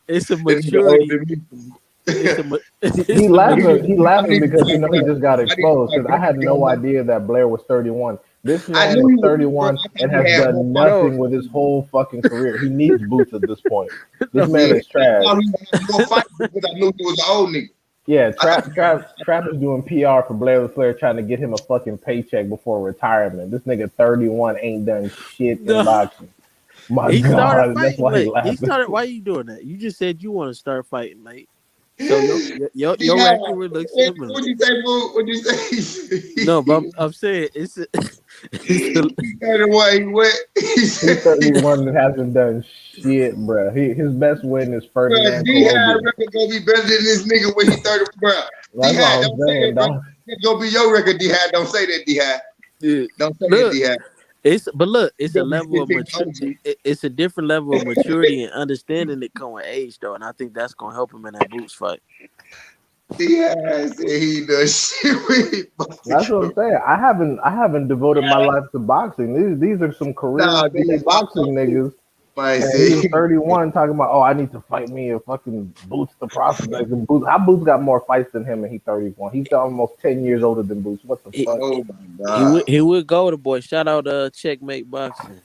it's a This nigga older maturity. than me. It's a He it's a laughing. maturity. He I laughing need to because you fight know he Blur. just got I need to exposed. fight Because I had no Blur. idea that Blair was 31. This I man knew is he was, bro. I 31 thought and he has had more done fights. No, nothing with his whole fucking career. He needs boots at this point. This no. man Yeah, is I trash. thought he had more fights because I knew he was an old nigga. Yeah, I thought Trap is doing PR for Blair Flair trying to get him a fucking paycheck before retirement. This nigga 31 ain't done shit in No. boxing. My He started God, that's fighting why he late. He laughing. started. Why you doing that? You just said you want to start fighting late. So your yeah. record would look similar. What'd you say, boo? What'd you say? No, but I'm saying it's it's a, He way he went. He He said, 31 and hasn't done shit, bro. His best win is bro, Ferdinand D-High Colombia. record gonna be better than this nigga when he 30, bro. That's D-High, all I'm don't say saying, that, bro. dog. It's gonna be your record, D-High. Don't say that, D-High. yeah. Don't say that, Look. D-High. It's a You're gonna level of be mature. It's a different level of maturity and understanding that come with age, though, and I think that's gonna help him in that Boots fight. D-High said he does shit with That's what I'm saying. I haven't devoted my life to boxing. These are some career Nah, speed boxing niggas. man And said he's 31 talking about, oh, I need to fight me a fucking Boots the prospect. And Boots, how Boots got more fights than him and he's 31? He's almost 10 years older than Boots. What the He fuck? oh my he god. would he would go to boy. Shout out Checkmate Boxing.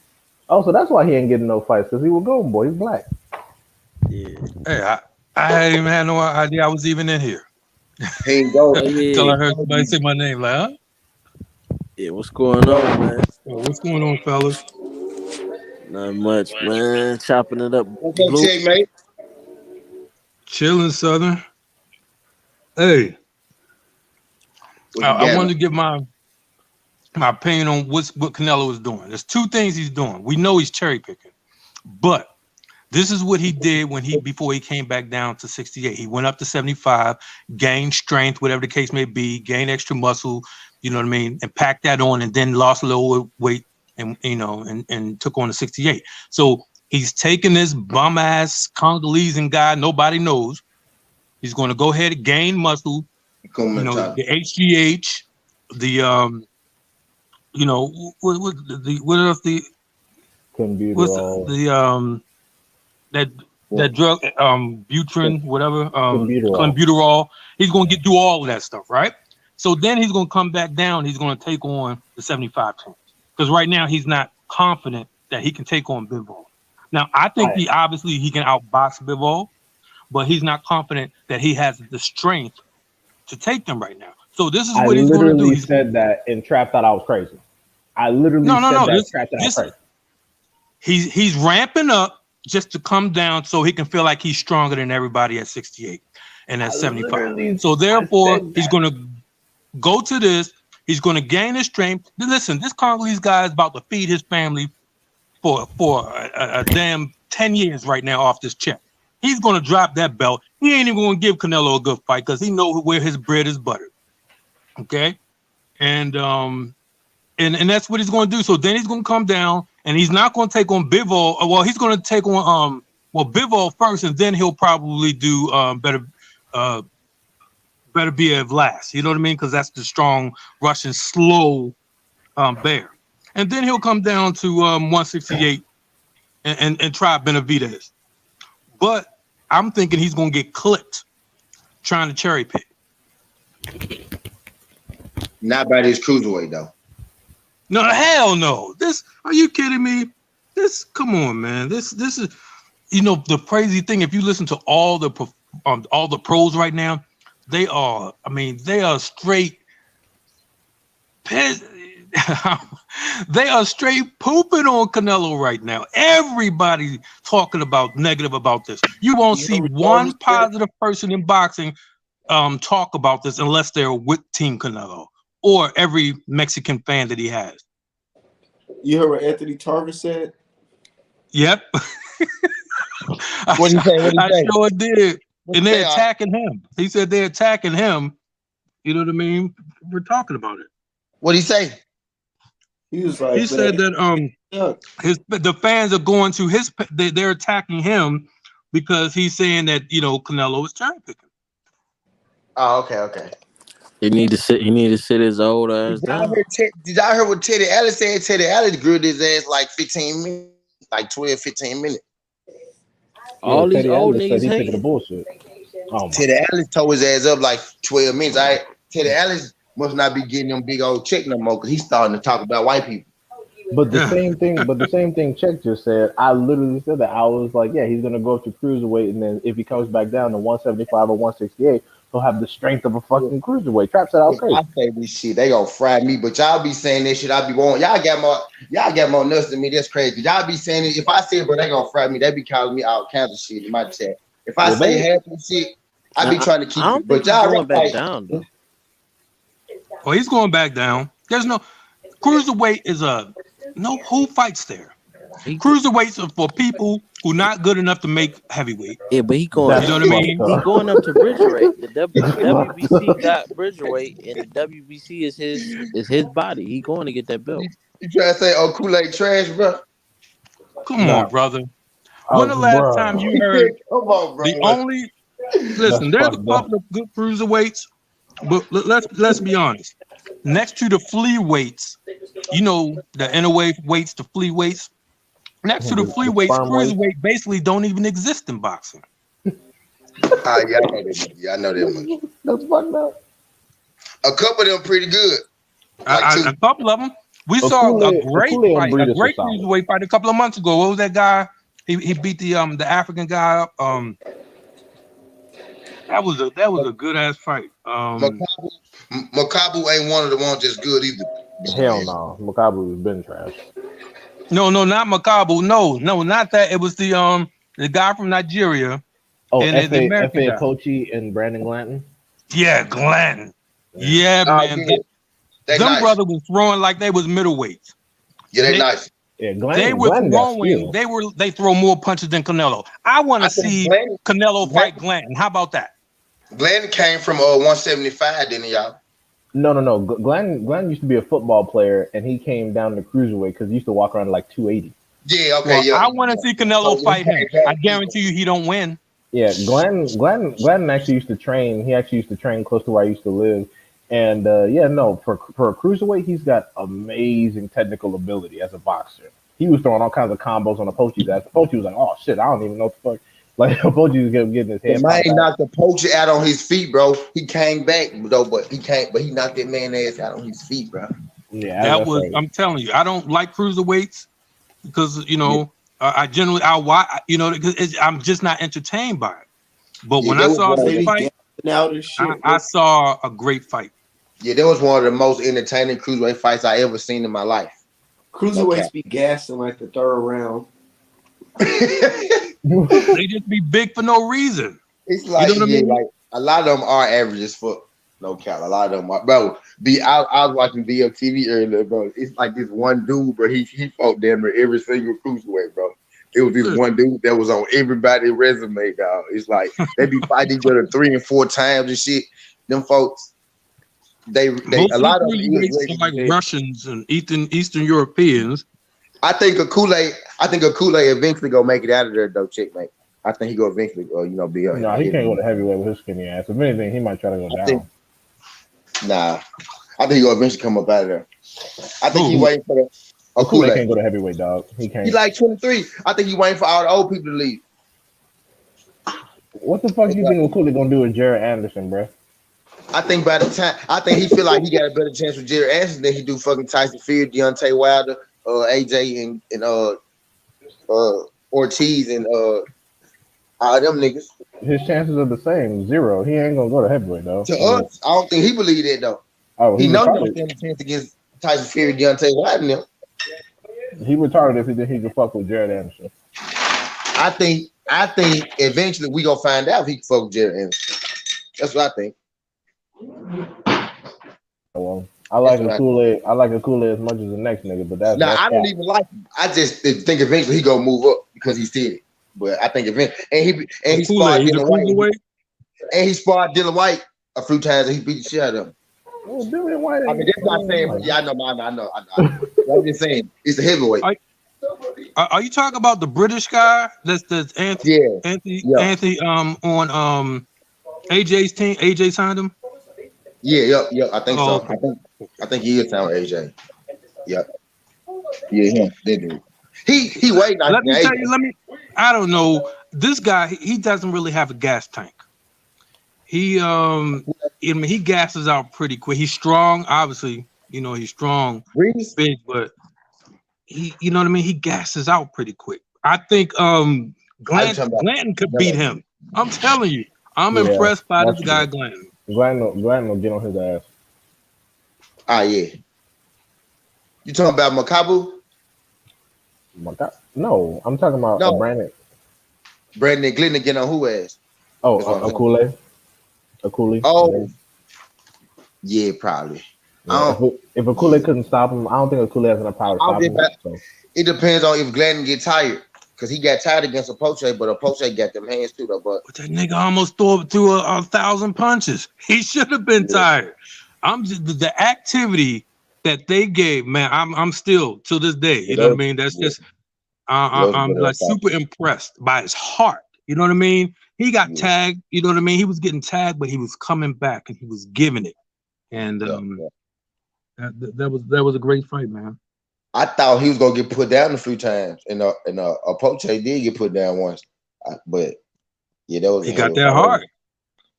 Oh, so that's why he ain't getting no fights, because he was golden boy. He's black. Yeah, Hey, I hadn't even had no idea I was even in here He ain't go. oh until yeah, I heard somebody say my name. Like, huh? yeah. What's going on, man? Well, what's going on, fellas? Not much, man. Chopping it up, What's up, blue. checkmate? Chilling, Southern. Hey, What you I got? wanted to give my opinion on what Canelo is doing. There's two things he's doing. We know he's cherry picking, but this is what he did before he came back down to 68. He went up to 75, gained strength, whatever the case may be, gained extra muscle, you know what I mean, and packed that on, and then lost a little weight and took on the 68. So He's taking this bum ass Congolese guy nobody knows. He's going to go ahead and gain muscle. You know, the HGH, the you know, what else what's Clenbuterol. that drug Butrin, whatever, Clenbuterol. Clenbuterol. He's going to do all of that stuff, right? So then he's going to come back down. He's going to take on the 75 pounds because right now he's not confident that he can take on Bivol. Now I think he can outbox Bivol, but he's not confident that he has the strength to take them right now. So this is what he's going to do. I literally said that and Trap thought I was crazy. I literally said that Trap thought I was crazy. He's ramping up just to come down so he can feel like he's stronger than everybody at 68 and at 75. So therefore, he's going to go to this. He's going to gain his strength. Listen, this Congolese guy is about to feed his family for a damn 10 years right now off this check. He's going to drop that belt. He ain't even going to give Canelo a good fight because he knows where his bread is buttered. Okay, and that's what he's going to do. So then he's going to come down, and he's not going to take on Bivol. Well, he's going to take on Bivol first, and then he'll probably do better be at last. You know what I mean? Because that's the strong Russian slow bear, and then he'll come down to 168 and try Benavidez. But I'm thinking he's going to get clipped trying to cherry pick. Not by this cruiserweight though. No, hell no. Are you kidding me? Come on, man. This is, you know, the crazy thing. If you listen to all the pros right now, they are straight. They are straight pooping on Canelo right now. Everybody talking about negative about this. You won't see one positive person in boxing talk about this unless they're with Team Canelo or every Mexican fan that he has. You heard what Anthony Tarver said? Yep. What did he say? I sure did. And they're attacking him. He said they're attacking him. You know what I mean? We're talking about it. What did he say? He was like, he said that the fans are going to they're attacking him because he's saying that, you know, Canelo is cherry picking. Oh, okay. He need to sit his old ass down. Did y'all hear what Teddy Allen said? Teddy Allen grilled his ass like 15 minutes, like 12, 15 minutes. All these old niggas taking the hating. bullshit. Teddy Allen tore his ass up like 12 minutes. Teddy Allen must not be getting them big old check no more because he's starting to talk about white people. But the same thing Check just said, I literally said that. I was like, yeah, he's gonna go up to cruiserweight, and then if he comes back down to 175 or 168, he'll have the strength of a fucking cruiserweight. Trap said I was crazy. I say this shit, they gonna fry me, but y'all be saying this shit, I be wrong. Y'all got more nuts than me. That's crazy. Y'all be saying it. If I say it, but they gonna fry me, they be calling me all kinds of shit in my chat. If I say half of the shit, I be trying to keep it. But y'all going back down though. Well, he's going back down. There's no cruiserweight who fights there. Cruiserweights are for people who not good enough to make heavyweight. Yeah, but he going. You know what I mean? He going up to Bridgerweight. The WBC got Bridgerweight, and the WBC is his body. He going to get that belt. You trying to say, oh, Kool-Aid trash, bro? Come on, brother. When the last time you heard Come on, bro. Listen, there's a couple of good cruiserweights, but let's be honest. Next to the flea weights, you know, the inner weights, the flea weights. Next to the flea weights, cruiserweight basically don't even exist in boxing. Yeah, I know that. That's fucked up. A couple of them pretty good. A couple of them. We saw a great cruiserweight fight a couple of months ago. What was that guy? He beat the African guy up. That was a good ass fight. Makabu ain't one of the ones that's good either. Hell no, Makabu has been trash. No, not Makabu. No, not that. It was the guy from Nigeria. Oh, and the F.A. Kochi and Brandon Glanton. Yeah, Glanton. Yeah, man. Them nice. brothers was throwing like they was middleweights. Yeah, they nice. Yeah, they were throwing. They throw more punches than Canelo. I want to see Canelo fight Glanton. How about that? Glanton came from 175, didn't he, y'all? No. Glenn used to be a football player, and he came down to cruiserweight because he used to walk around like 280. Yeah, okay, Well, yeah. I want to see Canelo So he fight him. came back. I guarantee you he don't win. Yeah, Glenn actually used to train. He actually used to train close to where I used to live, and yeah, no, for a cruiserweight, he's got amazing technical ability as a boxer. He was throwing all kinds of combos on Apochi's ass. Apochi was like, "Oh shit, I don't even know what the fuck." Like Apochi was getting his The head man popped out. knocked the poacher out on his feet, bro. He came back though, but he knocked that man ass out on his feet, bro. Yeah, That that's was, right. I'm telling you, I don't like cruiserweights because Yeah, I generally I watch because I'm just not entertained by it. But yeah, when I that was saw one this of Lady the fight, gassing out and shit. I saw a great fight. yeah, that was one of the most entertaining cruiserweight fights I ever seen in my life. No cap. Cruiserweights be gassing like the third round. They just be big for no reason. It's You like, know what I yeah, mean? like a lot of them are averages for no cap. A lot of them are, bro. I was watching VFTV earlier, bro. It's like this one dude, bro. He fought damn near every single cruiserweight, bro. It was this Yeah. one dude that was on everybody's resume, dog. It's like they be fighting each other 3 and 4 times and shit. Them folks, they a Most of the lot of them is cruiserweights are like legendary. Russians and Eastern Europeans. I think a Kool-Aid eventually gonna make it out of there though, chick mate. I think he gonna eventually be a No, he can't go to heavyweight with his skinny ass. If anything, he might try to go I think, down. nah. I think he gonna eventually come up out of there. I think he Who? waiting for a Kool-Aid Kool-Aid. can't go to heavyweight, dog. He can't. He like 23. I think he waiting for all the old people to leave. What the fuck you think Kool-Aid gonna do with Jared Anderson, bro? I think by the time he feel like he got a better chance with Jerry Anderson than he do fucking Tyson Fury, Deontay Wilder, AJ and Ortiz and all them niggas. His chances are the same, 0. He ain't gonna go to heavyweight though. To us, I don't think he believe that though. Oh, He he know he don't retarded. stand a chance against Tyson Fury, Deontay Wilder. Now. He retarded if he think he could fuck with Jared Anderson. I think eventually we gonna find out if he can fuck with Jerry Anderson. That's what I think. Well, I like a Kool-Aid. I like a Kool-Aid as much as the next nigga, but that's I don't even like him. I just think eventually he gonna move up because he's steady. But I think eventually, and he sparred He's a Dylan White, cruiserweight. and he sparred Dylan White a few times, and he beat the shit out of him. Oh, Dylan White. I mean, that's not saying. Yeah, I know. I'm just saying it's a heavyweight. Are you talking about the British guy? That's Anthony. Yeah. Anthony. On AJ's team. AJ signed him. Yeah. I think so. Okay. I think he is down with AJ. Yep. Yeah, him. That dude. He weighed nice. Let me tell you. I don't know. This guy, he doesn't really have a gas tank. He he gasses out pretty quick. He's strong, obviously. He's strong, big, but he, you know what I mean. He gasses out pretty quick. I think Glanton could beat him. I'm telling you, I'm impressed by this guy, Glanton. Glanton will get on his ass. Ah, yeah. You talking about Makabu? No, I'm talking about Brandon. Brandon Glenn get on who ass? Oh, a Kool-Aid. A Kool-Aid. Oh, yeah, probably. Yeah, if a Kool-Aid couldn't stop him, I don't think a Kool-Aid has enough power to stop him. So. It depends on if Glenn get tired. Because he got tired against a Poche, but a Poche got them hands too, though. But that nigga almost threw 1,000 punches. He should have been tired. I'm just the activity that they gave, man. I'm still to this day. You know what I mean? That's just I'm like super impressed by his heart. You know what I mean? He got tagged. You know what I mean? He was getting tagged, but he was coming back and he was giving it. And that was a great fight, man. I thought he was gonna get put down a few times, and a Poche did get put down once, but yeah, that was he got that heart.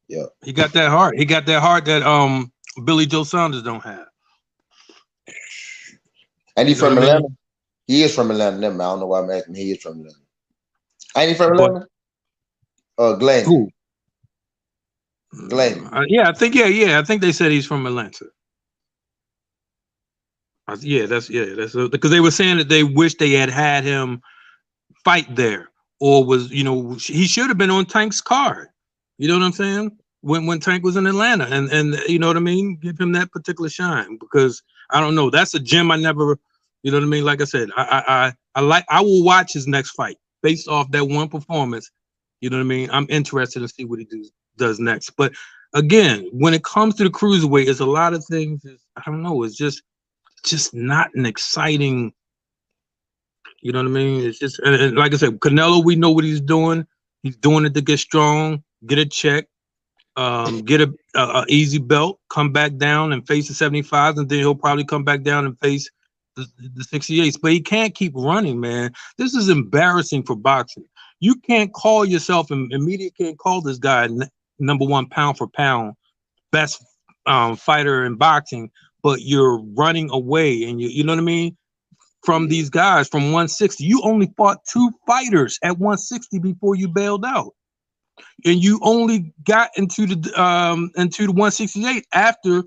Yeah, he got that heart. He got that heart that Billy Joe Saunders don't have. And he's from Atlanta. He is from Atlanta. Never mind. I don't know why I'm asking. He is from Atlanta. Ain't he from Atlanta? Glenn. Who? Glenn. Yeah, I think I think they said he's from Atlanta. That's because they were saying that they wish they had him fight there, or he should have been on Tank's card. You know what I'm saying? When Tank was in Atlanta, and you know what I mean, give him that particular shine, because I don't know, that's a gem I never, you know what I mean. Like I said, I will watch his next fight based off that one performance. You know what I mean? I'm interested to see what he does next. But again, when it comes to the cruiserweight, it's a lot of things. I don't know. It's just not an exciting You know what I mean? It's just and like I said, Canelo. We know what he's doing. He's doing it to get strong, get a check, get a easy belt, come back down and face the 75s, and then he'll probably come back down and face the 68s. But he can't keep running, man. This is embarrassing for boxing. You can't call yourself, and media can't call this guy number one pound for pound best fighter in boxing, but you're running away, and you know what I mean, from these guys from 160. You only fought 2 fighters at 160 before you bailed out, and you only got into the 168 after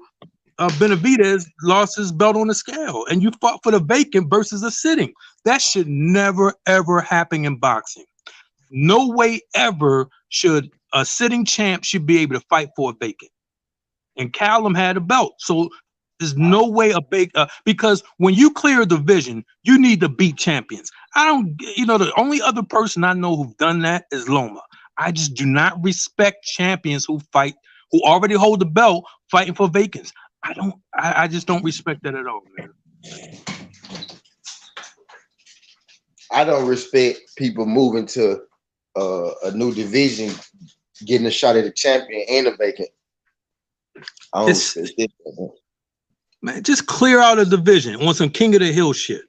Benavidez lost his belt on the scale, and you fought for the vacant versus a sitting. That should never ever happen in boxing. No way ever should a sitting champ should be able to fight for a vacant. And Callum had a belt, so there's no way because when you clear a division, you need to beat champions. The only other person I know who've done that is Loma. I just do not respect champions who already hold the belt fighting for vacants. I just don't respect that at all, man. I don't respect people moving to a new division, getting a shot at a champion and a vacant. I don't respect it. Man, just clear out a division on some King of the Hill shit.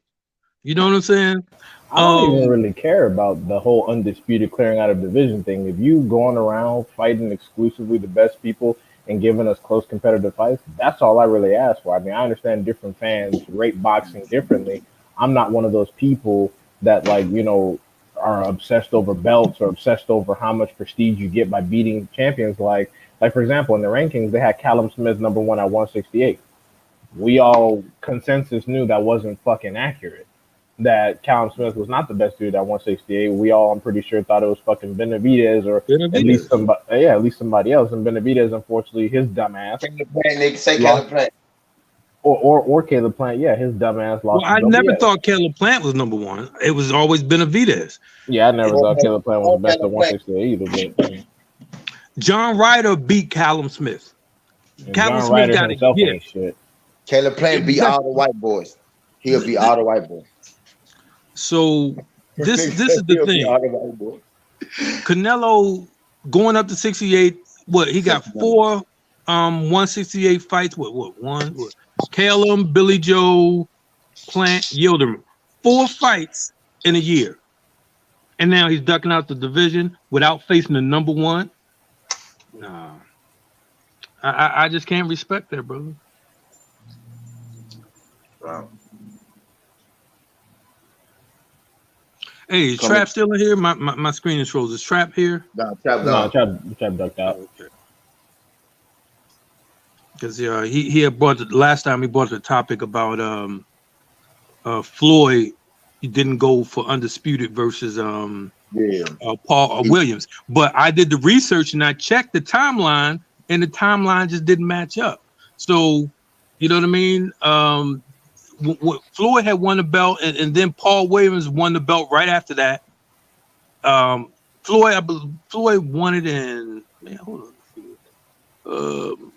You know what I'm saying? I don't even really care about the whole undisputed clearing out of division thing. If you going around fighting exclusively the best people and giving us close competitive fights, that's all I really ask for. I mean, I understand different fans rate boxing differently. I'm not one of those people that are obsessed over belts or obsessed over how much prestige you get by beating champions. Like for example, in the rankings, they had Callum Smith number 1 at 168. We all consensus knew that wasn't fucking accurate. That Callum Smith was not the best dude at 168. We all, I'm pretty sure, thought it was fucking Benavidez or at least somebody else. And Benavidez, unfortunately, his dumbass. Caleb Plant. Or Caleb Plant, yeah, his dumbass lost. Well, I never thought Caleb Plant was number 1. It was always Benavidez. Yeah, I never thought Caleb Plant was the best at 168 either. But John Ryder beat Callum Smith. Callum John Smith Ryder got himself it. ain't shit. Caleb Plant beat all the white boys. He'll be all the white boys. So this is the thing. Canelo going up to 68. What he got 4 168 fights. What? Calum, Billy Joe, Plant, Yildirim. 4 fights in a year. And now he's ducking out the division without facing the number 1. Nah. I just can't respect that, brother. Wow. Hey, is Trap still in here? My screen is frozen. Is Trap here? No, Trap ducked out. Okay. Because he had brought last time he brought the topic about Floyd. He didn't go for undisputed versus Paul Williams. But I did the research and I checked the timeline, and the timeline just didn't match up. So, you know what I mean? Floyd had won the belt, and then Paul Williams won the belt right after that. Floyd won it in. Man, hold on.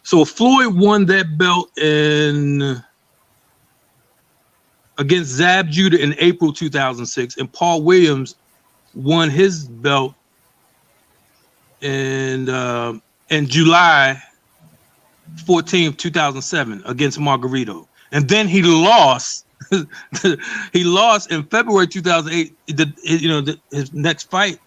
So Floyd won that belt against Zab Judah in April 2006, and Paul Williams won his belt in July 14th, 2007 against Margarito. And then he lost. He lost in February 2008. His next fight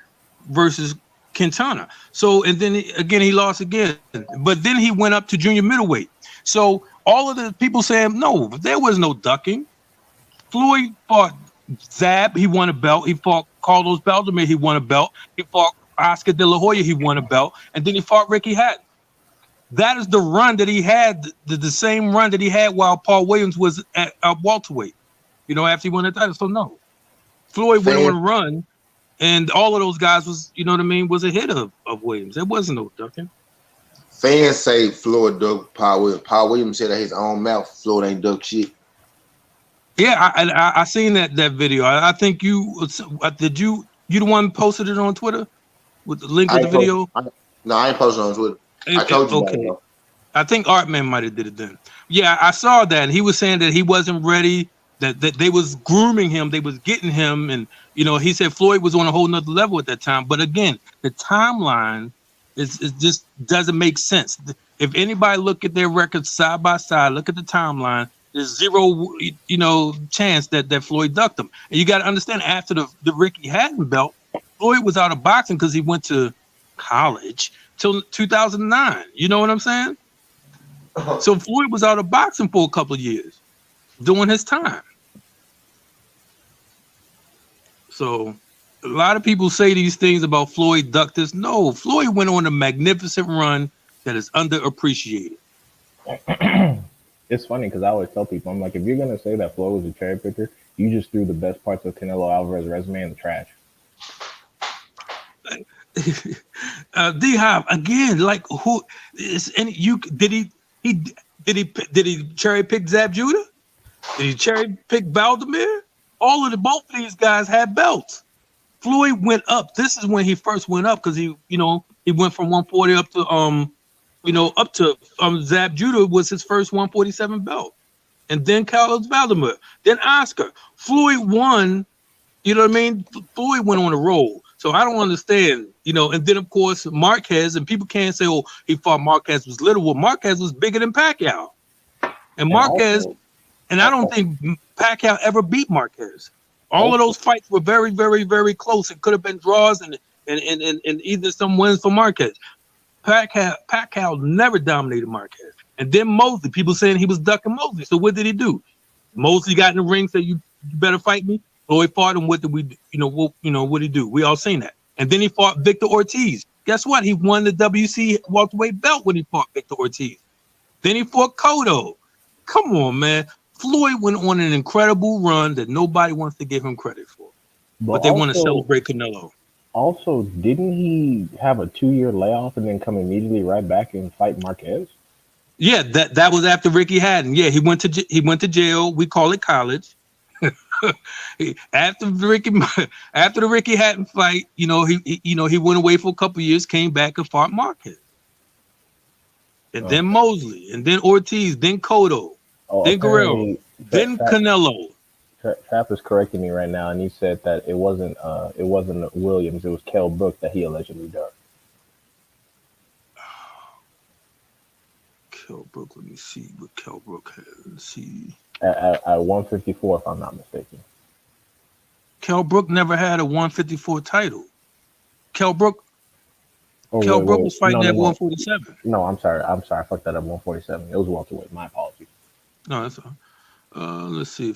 versus Quintana. So, and then he lost again. But then he went up to junior middleweight. So all of the people saying no, there was no ducking. Floyd fought Zab. He won a belt. He fought Carlos Baldomir. He won a belt. He fought Oscar De La Hoya. He won a belt. And then he fought Ricky Hatton. That is the run that he had, the same run that he had while Paul Williams was at welterweight, after he won the title. So, no. Floyd went on a run, and all of those guys was a hit of Williams. There wasn't no ducking. Fans say Floyd ducked Paul Williams. Paul Williams said at his own mouth, Floyd ain't ducked shit. Yeah, I seen that video. I think you the one posted it on Twitter with the link of the video? No, I ain't posted on Twitter. I told you okay. I think Artman might have did it then. Yeah, I saw that. And he was saying that he wasn't ready that they was grooming him, they was getting him, and he said Floyd was on a whole nother level at that time. But again, the timeline is just doesn't make sense. If anybody look at their records side by side, look at the timeline, there's zero chance that Floyd ducked him. And you got to understand, after the Ricky Hatton belt, Floyd was out of boxing because he went to college till 2009. You know what I'm saying? So Floyd was out of boxing for a couple of years during his time. So a lot of people say these things about Floyd ducked this. No, Floyd went on a magnificent run that is underappreciated. It's funny because I always tell people, I'm like, if you're gonna say that Floyd was a cherry picker, you just threw the best parts of Canelo Alvarez's resume in the trash. D-Hop again, like who is any you did he cherry pick Zab Judah? Did he cherry pick Valdemir? Both of these guys had belts. Floyd went up. This is when he first went up because he went from 140 up to Zab Judah was his first 147 belt, and then Carlos Valdemir, then Oscar. Floyd won. You know what I mean? Floyd went on a roll. So I don't understand, and then of course Marquez, and people can't say, oh, he thought Marquez was little. Well, Marquez was bigger than Pacquiao. And Marquez, I don't think Pacquiao ever beat Marquez. All of those fights were very, very, very close. It could have been draws and either some wins for Marquez. Pacquiao never dominated Marquez. And then Mosley, people saying he was ducking Mosley. So what did he do? Mosley got in the ring, said, you better fight me. Floyd fought him. What did we do? What did he do? We all seen that. And then he fought Victor Ortiz. Guess what? He won the WC welterweight belt when he fought Victor Ortiz. Then he fought Cotto. Come on, man. Floyd went on an incredible run that nobody wants to give him credit for. But they want to celebrate Canelo. Also, didn't he have a 2-year layoff and then come immediately right back and fight Marquez? Yeah, that was after Ricky Hatton. Yeah, he went to jail. We call it college. After the Ricky Hatton fight, he went away for a couple of years, came back and fought Marquez, and then Mosley, and then Ortiz, then Cotto, then Guerrero, then Canelo. Trap is correcting me right now, and he said that it wasn't Williams, it was Kell Brook that he allegedly ducked. Kell Brook, let me see what Kell Brook had. Let's see. At 154, if I'm not mistaken. Kell Brook never had a 154 title. Kell Brook was fighting at 147. No, I'm sorry. I fucked that up. 147. It was welterweight. My apologies. No, that's all. Let's see.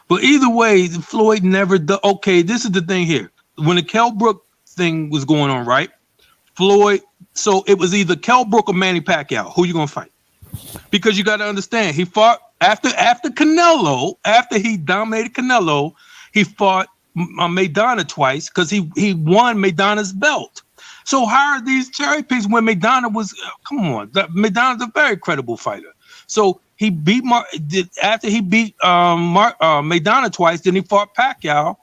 But either way, Floyd never. Okay, this is the thing here. When the Kell Brook thing was going on, right? Floyd. So it was either Kell Brook or Manny Pacquiao. Who you gonna fight? Because you got to understand, he fought after Canelo. After he dominated Canelo, he fought Maidana twice because he won Maidana's belt. So how are these cherry picks when Maidana was? Come on, Maidana's a very credible fighter. So he beat after he beat Maidana twice. Then he fought Pacquiao.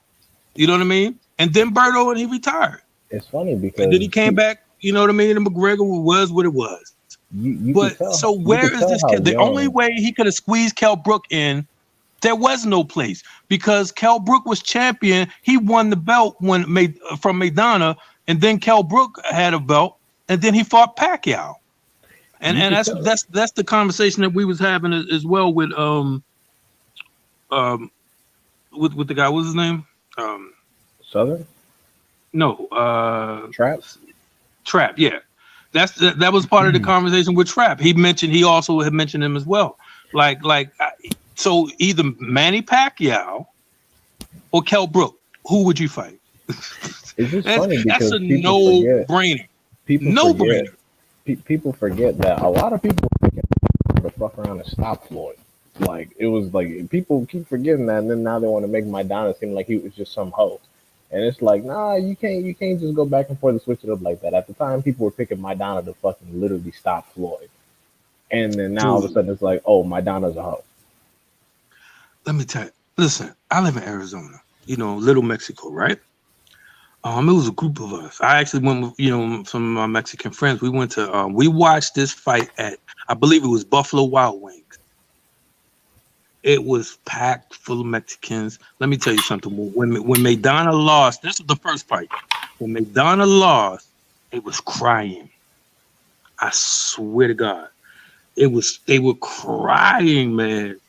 You know what I mean? And then Berto, and he retired. It's funny because and then he came back. You know what I mean? And McGregor was what it was. So where is this kid? The only way he could have squeezed Kell Brook in, there was no place because Kell Brook was champion. He won the belt from Maidana, and then Kell Brook had a belt, and then he fought Pacquiao. And that's the conversation that we was having as well with the guy. What's his name? Southern? No, Trap, yeah. That was part of the conversation with Trap. He also had mentioned him as well. So either Manny Pacquiao or Kell Brook, who would you fight? It's just funny because that's a no-brainer. No-brainer. People forget that a lot of people to fuck around and stop Floyd. Like it was like people keep forgetting that, and then now they want to make Maidana seem like he was just some hoe. And it's like, nah, you can't just go back and forth and switch it up like that. At the time, people were picking Maidana to fucking literally stop Floyd. And then now all of a sudden it's like, oh, Maidana's a hoe. Let me tell you. Listen, I live in Arizona, Little Mexico, right? It was a group of us. I actually went with, some of my Mexican friends. We went to, we watched this fight at, I believe it was Buffalo Wild Wings. It was packed full of Mexicans. Let me tell you something. When Maidana lost, this was the first fight. When Maidana lost, it was crying. I swear to God, they were crying, man.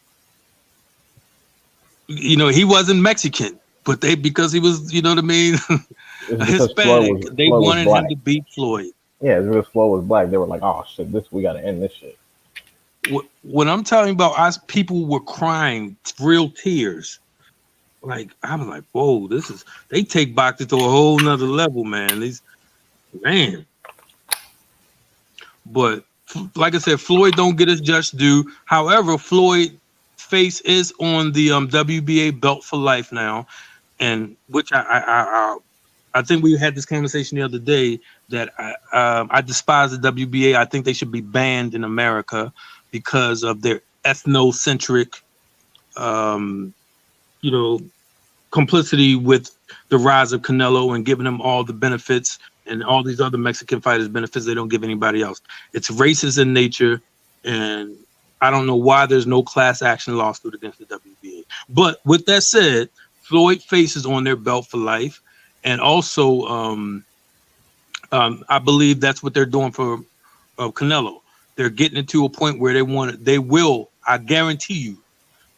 You know, he wasn't Mexican, but they because he was, you know what I mean, It's a because Floyd Hispanic, was they Floyd was wanted him black. to beat Floyd. Yeah, it's because Floyd was black. They were like, oh shit, this we got to end this shit. What I'm telling you about, us people were crying, real tears. Like I was like, whoa, this is they take boxing to a whole nother level, man. These man, but like I said, Floyd don't get his just due. However, Floyd face is on the WBA belt for life now, and which I think we had this conversation the other day that I despise the WBA. I think they should be banned in America because of their ethnocentric, um, you know, complicity with the rise of Canelo and giving them all the benefits and all these other Mexican fighters benefits they don't give anybody else. It's racist in nature, and I don't know why there's no class action lawsuit against the WBA. But with that said, Floyd faces on their belt for life, and also I believe that's what they're doing for Canelo. They're getting it to a point where they will. I guarantee you,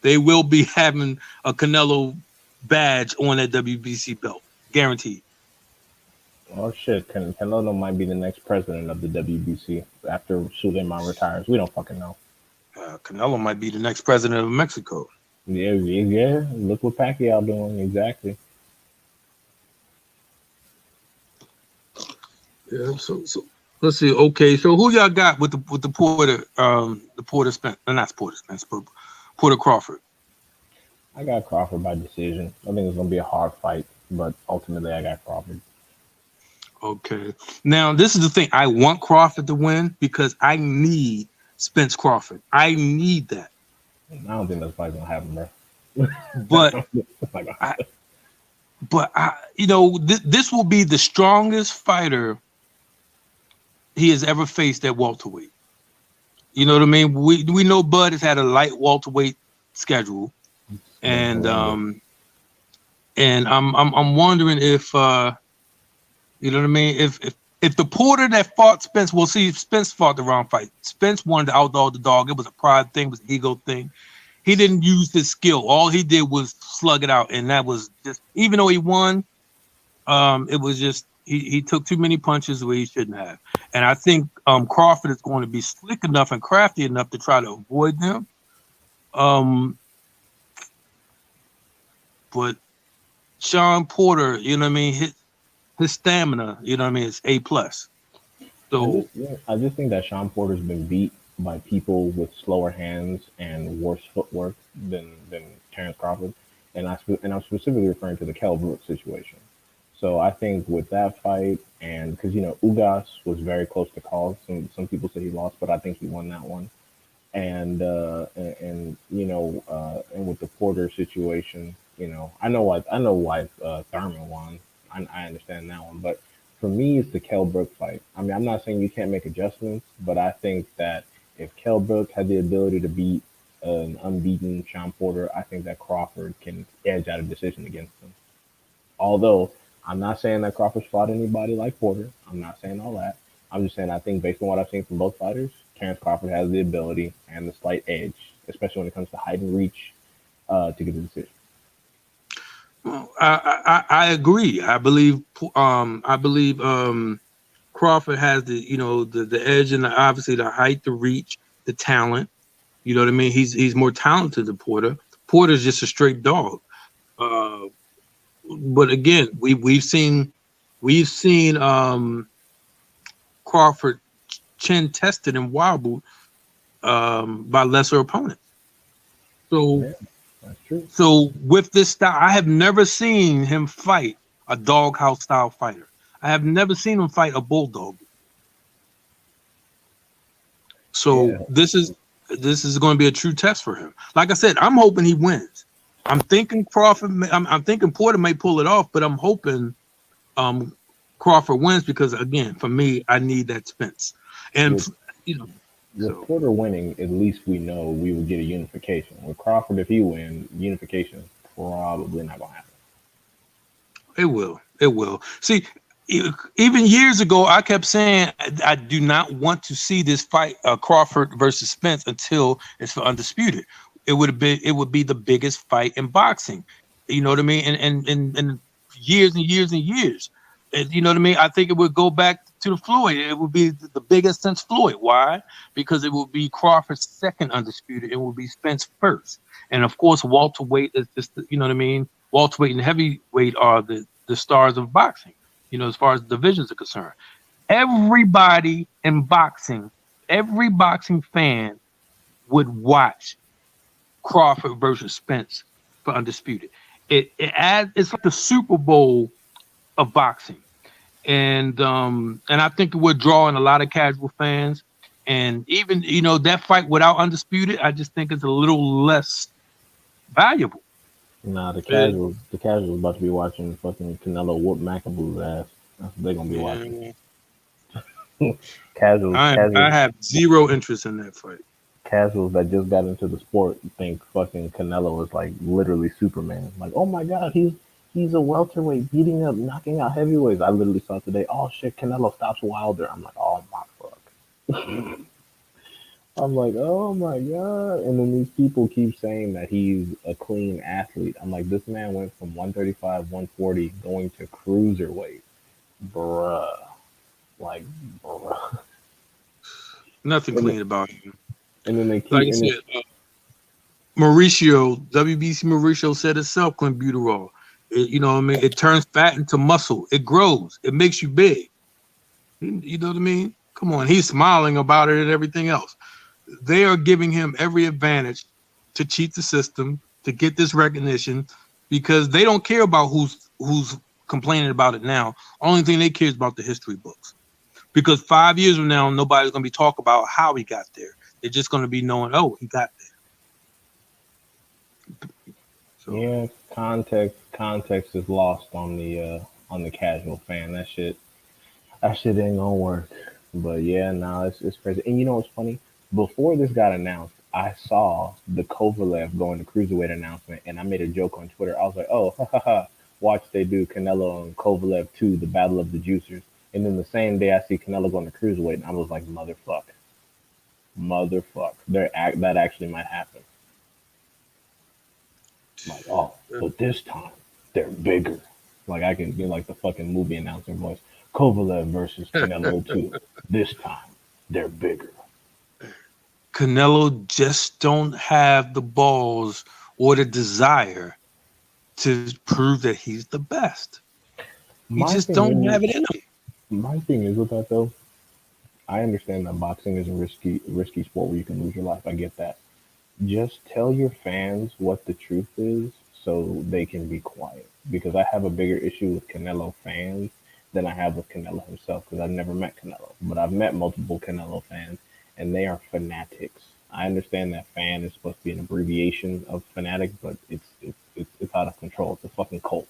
they will be having a Canelo badge on that WBC belt. Guaranteed. Oh shit, Canelo might be the next president of the WBC after Suleiman retires. We don't fucking know. Canelo might be the next president of Mexico. Yeah, yeah, yeah. Look what Pacquiao doing exactly. Yeah. So let's see. Okay. So who y'all got with the Porter Spence? Not Porter Spence, but Porter Crawford. I got Crawford by decision. I think it's gonna be a hard fight, but ultimately I got Crawford. Okay. Now this is the thing. I want Crawford to win because I need Spence Crawford. I need that. I don't think that's probably gonna happen, bro. But I, you know, this will be the strongest fighter he has ever faced at welterweight. You know what I mean? We know Bud has had a light welterweight schedule, and I'm wondering if you know what I mean. If the Porter that fought Spence, well, see, Spence fought the wrong fight. Spence wanted to outdog the dog. It was a pride thing, it was an ego thing. He didn't use his skill. All he did was slug it out, and that was just. Even though he won, it was just he took too many punches where he shouldn't have. And I think Crawford is going to be slick enough and crafty enough to try to avoid them. But Sean Porter, you know what I mean, his stamina, you know what I mean, is A plus. So I just think that Sean Porter's been beat by people with slower hands and worse footwork than Terrence Crawford, and I'm specifically referring to the Kell Brooks situation. So I think with that fight, and because Ugas was very close to call. Some people say he lost, but I think he won that one. And with the Porter situation, I know why Thurman won. I understand that one, but for me, it's the Kell Brook fight. I mean, I'm not saying you can't make adjustments, but I think that if Kell Brook had the ability to beat an unbeaten Sean Porter, I think that Crawford can edge out a decision against him. Although I'm not saying that Crawford fought anybody like Porter. I'm not saying all that. I'm just saying I think based on what I've seen from both fighters, Terrence Crawford has the ability and the slight edge, especially when it comes to height and reach, to get the decision. well, I agree. I believe Crawford has the edge and obviously the height, the reach, the talent. You know what I mean? He's more talented than Porter. Porter's just a straight dog. Uh, but again, we've seen Crawford chin tested and wobbled by lesser opponents. So Yeah, that's true. so with this style, I have never seen him fight a doghouse style fighter. I have never seen him fight a bulldog. So Yeah, this is going to be a true test for him. Like I said, I'm hoping he wins. I'm thinking I'm thinking Porter may pull it off, but I'm hoping Crawford wins because again, for me, I need that Spence. And with you know, With So Porter winning, at least we know we would get a unification. With Crawford, if he wins, unification is probably not gonna happen. it will. It will. See, even years ago, I kept saying I do not want to see this fight, Crawford versus Spence, until it's for undisputed. It would be the biggest fight in boxing. You know what I mean? And years and years and years. You know what I mean? I think it would go back to the Floyd. It would be the biggest since Floyd. Why? Because it will be Crawford's second undisputed. It will be Spence first. And of course, welterweight is just, you know what I mean? Welterweight and heavyweight are the stars of boxing, as far as divisions are concerned. Everybody in boxing, every boxing fan would watch Crawford versus Spence for undisputed. It's like the Super Bowl of boxing. And I think it would draw in a lot of casual fans. And even, that fight without undisputed, I just think it's a little less valuable. Nah, Uh, the casuals about to be watching fucking Canelo whoop McAboo's ass. That's what they're gonna be watching. yeah, Casuals, I casuals, have zero interest in that fight. casuals that just got into the sport think fucking Canelo is like literally Superman. Like, oh my god, he's a welterweight beating up, knocking out heavyweights. I literally saw today. Oh shit, Canelo stops Wilder. I'm like, oh my fuck. I'm like, oh my god. And then these people keep saying that he's a clean athlete. I'm like, this man went from 135, 140 going to cruiserweight. Bruh. Like, bruh. Nothing And, clean about him. and then they Like keep, I and said, Mauricio, WBC Mauricio said itself, clenbuterol. You know what I mean? It turns fat into muscle. It grows. It makes you big. You know what I mean? Come on. He's smiling about it and everything else. They are giving him every advantage to cheat the system, to get this recognition, because they don't care about who's complaining about it now. Only thing they care is about the history books. Because 5 years from now, nobody's going to be talking about how he got there. They're just going to be knowing, oh, he got there. So yeah, context is lost on the casual fan. That shit ain't gonna work. But yeah, no, it's crazy. And you know what's funny? Before this got announced, I saw the Kovalev going to cruiserweight announcement, and I made a joke on Twitter. I was like, "Oh, ha ha ha! Watch they do Canelo and Kovalev 2, the Battle of the Juicers." And then the same day, I see Canelo going to cruiserweight, and I was like, "Motherfuck, motherfuck!" That actually might happen. I'm like, oh, but this time they're bigger. Like I can be like the fucking movie announcer voice. Kovalev versus Canelo 2. This time they're bigger. Canelo just don't have the balls or the desire to prove that he's the best. He My just thing don't is, have it in him. my thing is with that though. I understand that boxing is a risky sport where you can lose your life. I get that. Just tell your fans what the truth is so they can be quiet. Because I have a bigger issue with Canelo fans than I have with Canelo himself. Because I've never met Canelo, but I've met multiple Canelo fans, and they are fanatics. I understand that fan is supposed to be an abbreviation of fanatic, but it's out of control. It's a fucking cult.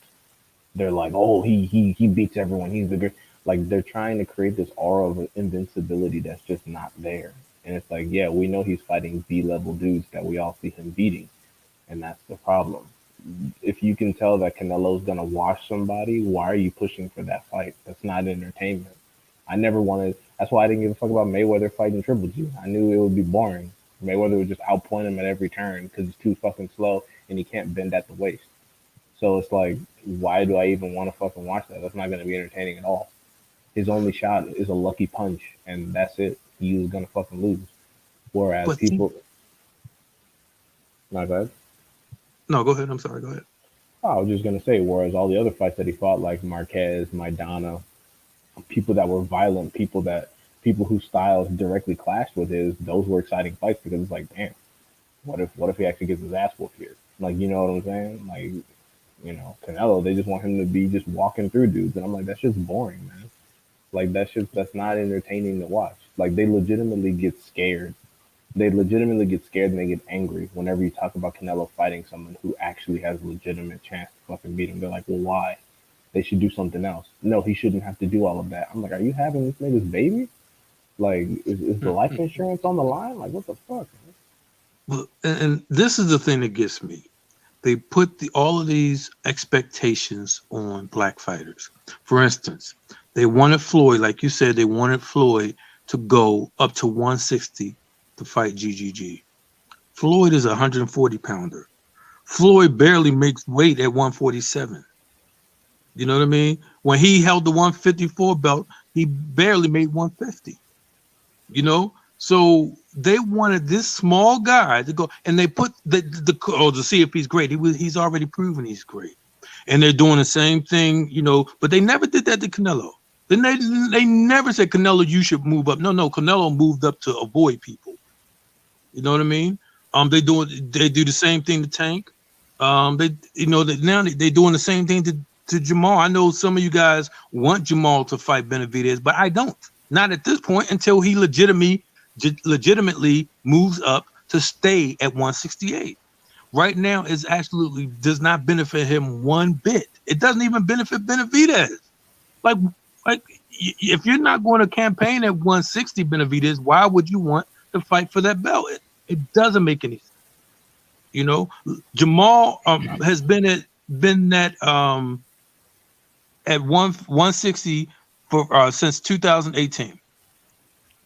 They're like, oh, he beats everyone. He's the great. Like they're trying to create this aura of invincibility that's just not there. And it's like, yeah, we know he's fighting B-level dudes that we all see him beating, and that's the problem. If you can tell that Canelo's gonna wash somebody, why are you pushing for that fight? That's not entertainment. I never wanted. That's why I didn't give a fuck about Mayweather fighting Triple G. I knew it would be boring. Mayweather would just outpoint him at every turn because he's too fucking slow and he can't bend at the waist. So it's like, why do I even want to fucking watch that? That's not gonna be entertaining at all. His only shot is a lucky punch, and that's it. He was gonna fucking lose. Whereas But see, people, not bad. no, go ahead. I'm sorry. Go ahead. I was just gonna say, whereas all the other fights that he fought, like Marquez, Maidana, people that were violent, people whose styles directly clashed with his, those were exciting fights because it's like, damn, what if he actually gets his ass whooped here? Like, you know what I'm saying? Like, Canelo, they just want him to be just walking through dudes, and I'm like, that's just boring, man. Like that's not entertaining to watch. Like they legitimately get scared and they get angry whenever you talk about Canelo fighting someone who actually has a legitimate chance to fucking beat him. They're like, well, why? They should do something else. No, he shouldn't have to do all of that. I'm like, are you having this nigga's baby? Like, is the life insurance on the line? Like, what the fuck? Well, and this is the thing that gets me. They put all of these expectations on black fighters. For instance, they wanted Floyd, like you said, they wanted Floyd to go up to 160 to fight GGG. Floyd is a 140 pounder. Floyd barely makes weight at 147. You know what I mean? When he held the 154 belt, he barely made 150. You know, so they wanted this small guy to go, and they put to see if he's great. He's already proven he's great, and they're doing the same thing. You know, but they never did that to Canelo. Then they never said, Canelo, you should move up. No, Canelo moved up to avoid people. You know what I mean? They do the same thing to Tank. Now they doing the same thing to Jamal. I know some of you guys want Jamal to fight Benavidez, but I don't. Not at this point until he legitimately moves up to stay at 168. Right now, it absolutely does not benefit him one bit. It doesn't even benefit Benavidez. Like, if you're not going to campaign at 160 Benavidez, why would you want to fight for that belt? It doesn't make any sense. You know, Jamal has been at 160 for since 2018.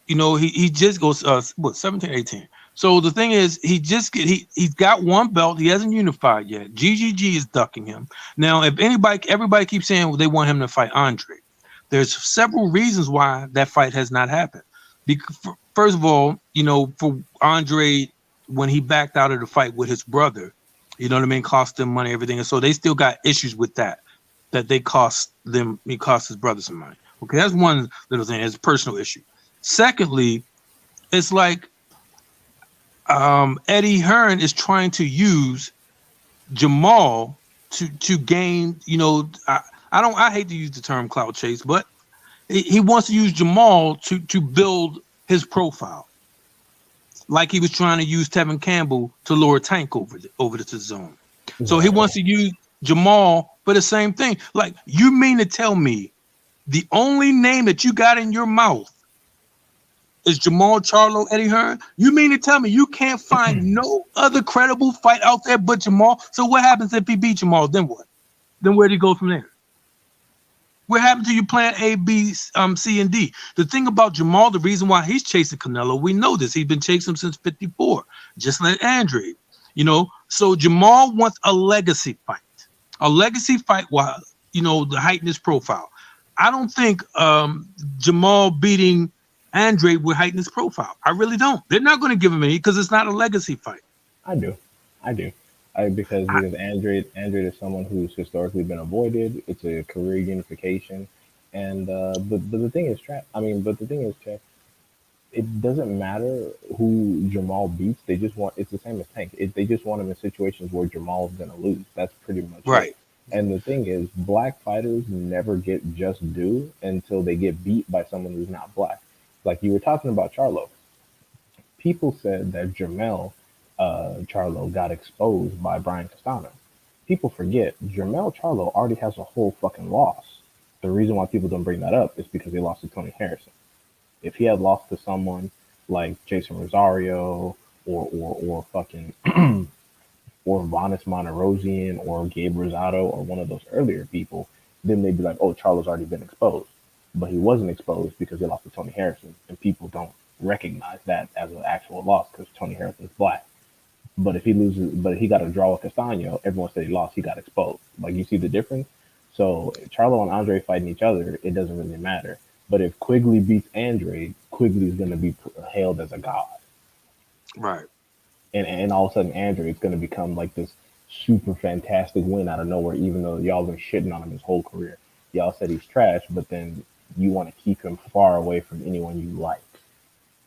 You know, he just goes 17, 18. So the thing is, he's got one belt. He hasn't unified yet. GGG is ducking him. Now, if everybody keeps saying they want him to fight Andre. There's several reasons why that fight has not happened. Because first of all, you know, for Andre, when he backed out of the fight with his brother, you know what I mean, cost them money, everything, and so they still got issues with that they cost them. He cost his brother some money. Okay, that's one little thing. It's a personal issue. Secondly, it's like Eddie Hearn is trying to use Jamal to gain. You know, I hate to use the term clout chase, but he wants to use Jamal to build his profile, like he was trying to use Tevin Campbell to lure Tank over the zone. So he wants to use Jamal for the same thing. Like, you mean to tell me the only name that you got in your mouth is Jamal Charlo, Eddie Hearn? You mean to tell me you can't find no other credible fight out there but Jamal? So what happens if he beat Jamal? Then what? Then where do you go from there? What happened to your plan A, B, C, and D? The thing about Jamal, the reason why he's chasing Canelo, we know this. He's been chasing him since 54, just like Andre. You know, so Jamal wants a legacy fight. A legacy fight while, you know, the heighten his profile. I don't think Jamal beating Andre would heighten his profile. I really don't. They're not going to give him any because it's not a legacy fight. I do. Because Andre is someone who's historically been avoided. It's a career unification, and but the thing is, Chad, it doesn't matter who Jamal beats. They just want it's the same as Tank. They just want him in situations where Jamal's gonna lose. That's pretty much right. It. And the thing is, black fighters never get just due until they get beat by someone who's not black. Like you were talking about Charlo. People said that Charlo got exposed by Brian Castano. People forget Jermell Charlo already has a whole fucking loss. The reason why people don't bring that up is because he lost to Tony Harrison. If he had lost to someone like Jason Rosario or fucking or Vanis Monterosian or Gabe Rosado or one of those earlier people, then they'd be like, oh, Charlo's already been exposed. But he wasn't exposed because he lost to Tony Harrison, and people don't recognize that as an actual loss because Tony Harrison's black. But if he got a draw with Castano, everyone said he lost, he got exposed. Like, you see the difference? So Charlo and Andre fighting each other, it doesn't really matter. But if Quigley beats Andre, Quigley's going to be hailed as a god. Right. And all of a sudden, Andre is going to become like this super fantastic win out of nowhere, even though y'all been shitting on him his whole career. Y'all said he's trash, but then you want to keep him far away from anyone you like.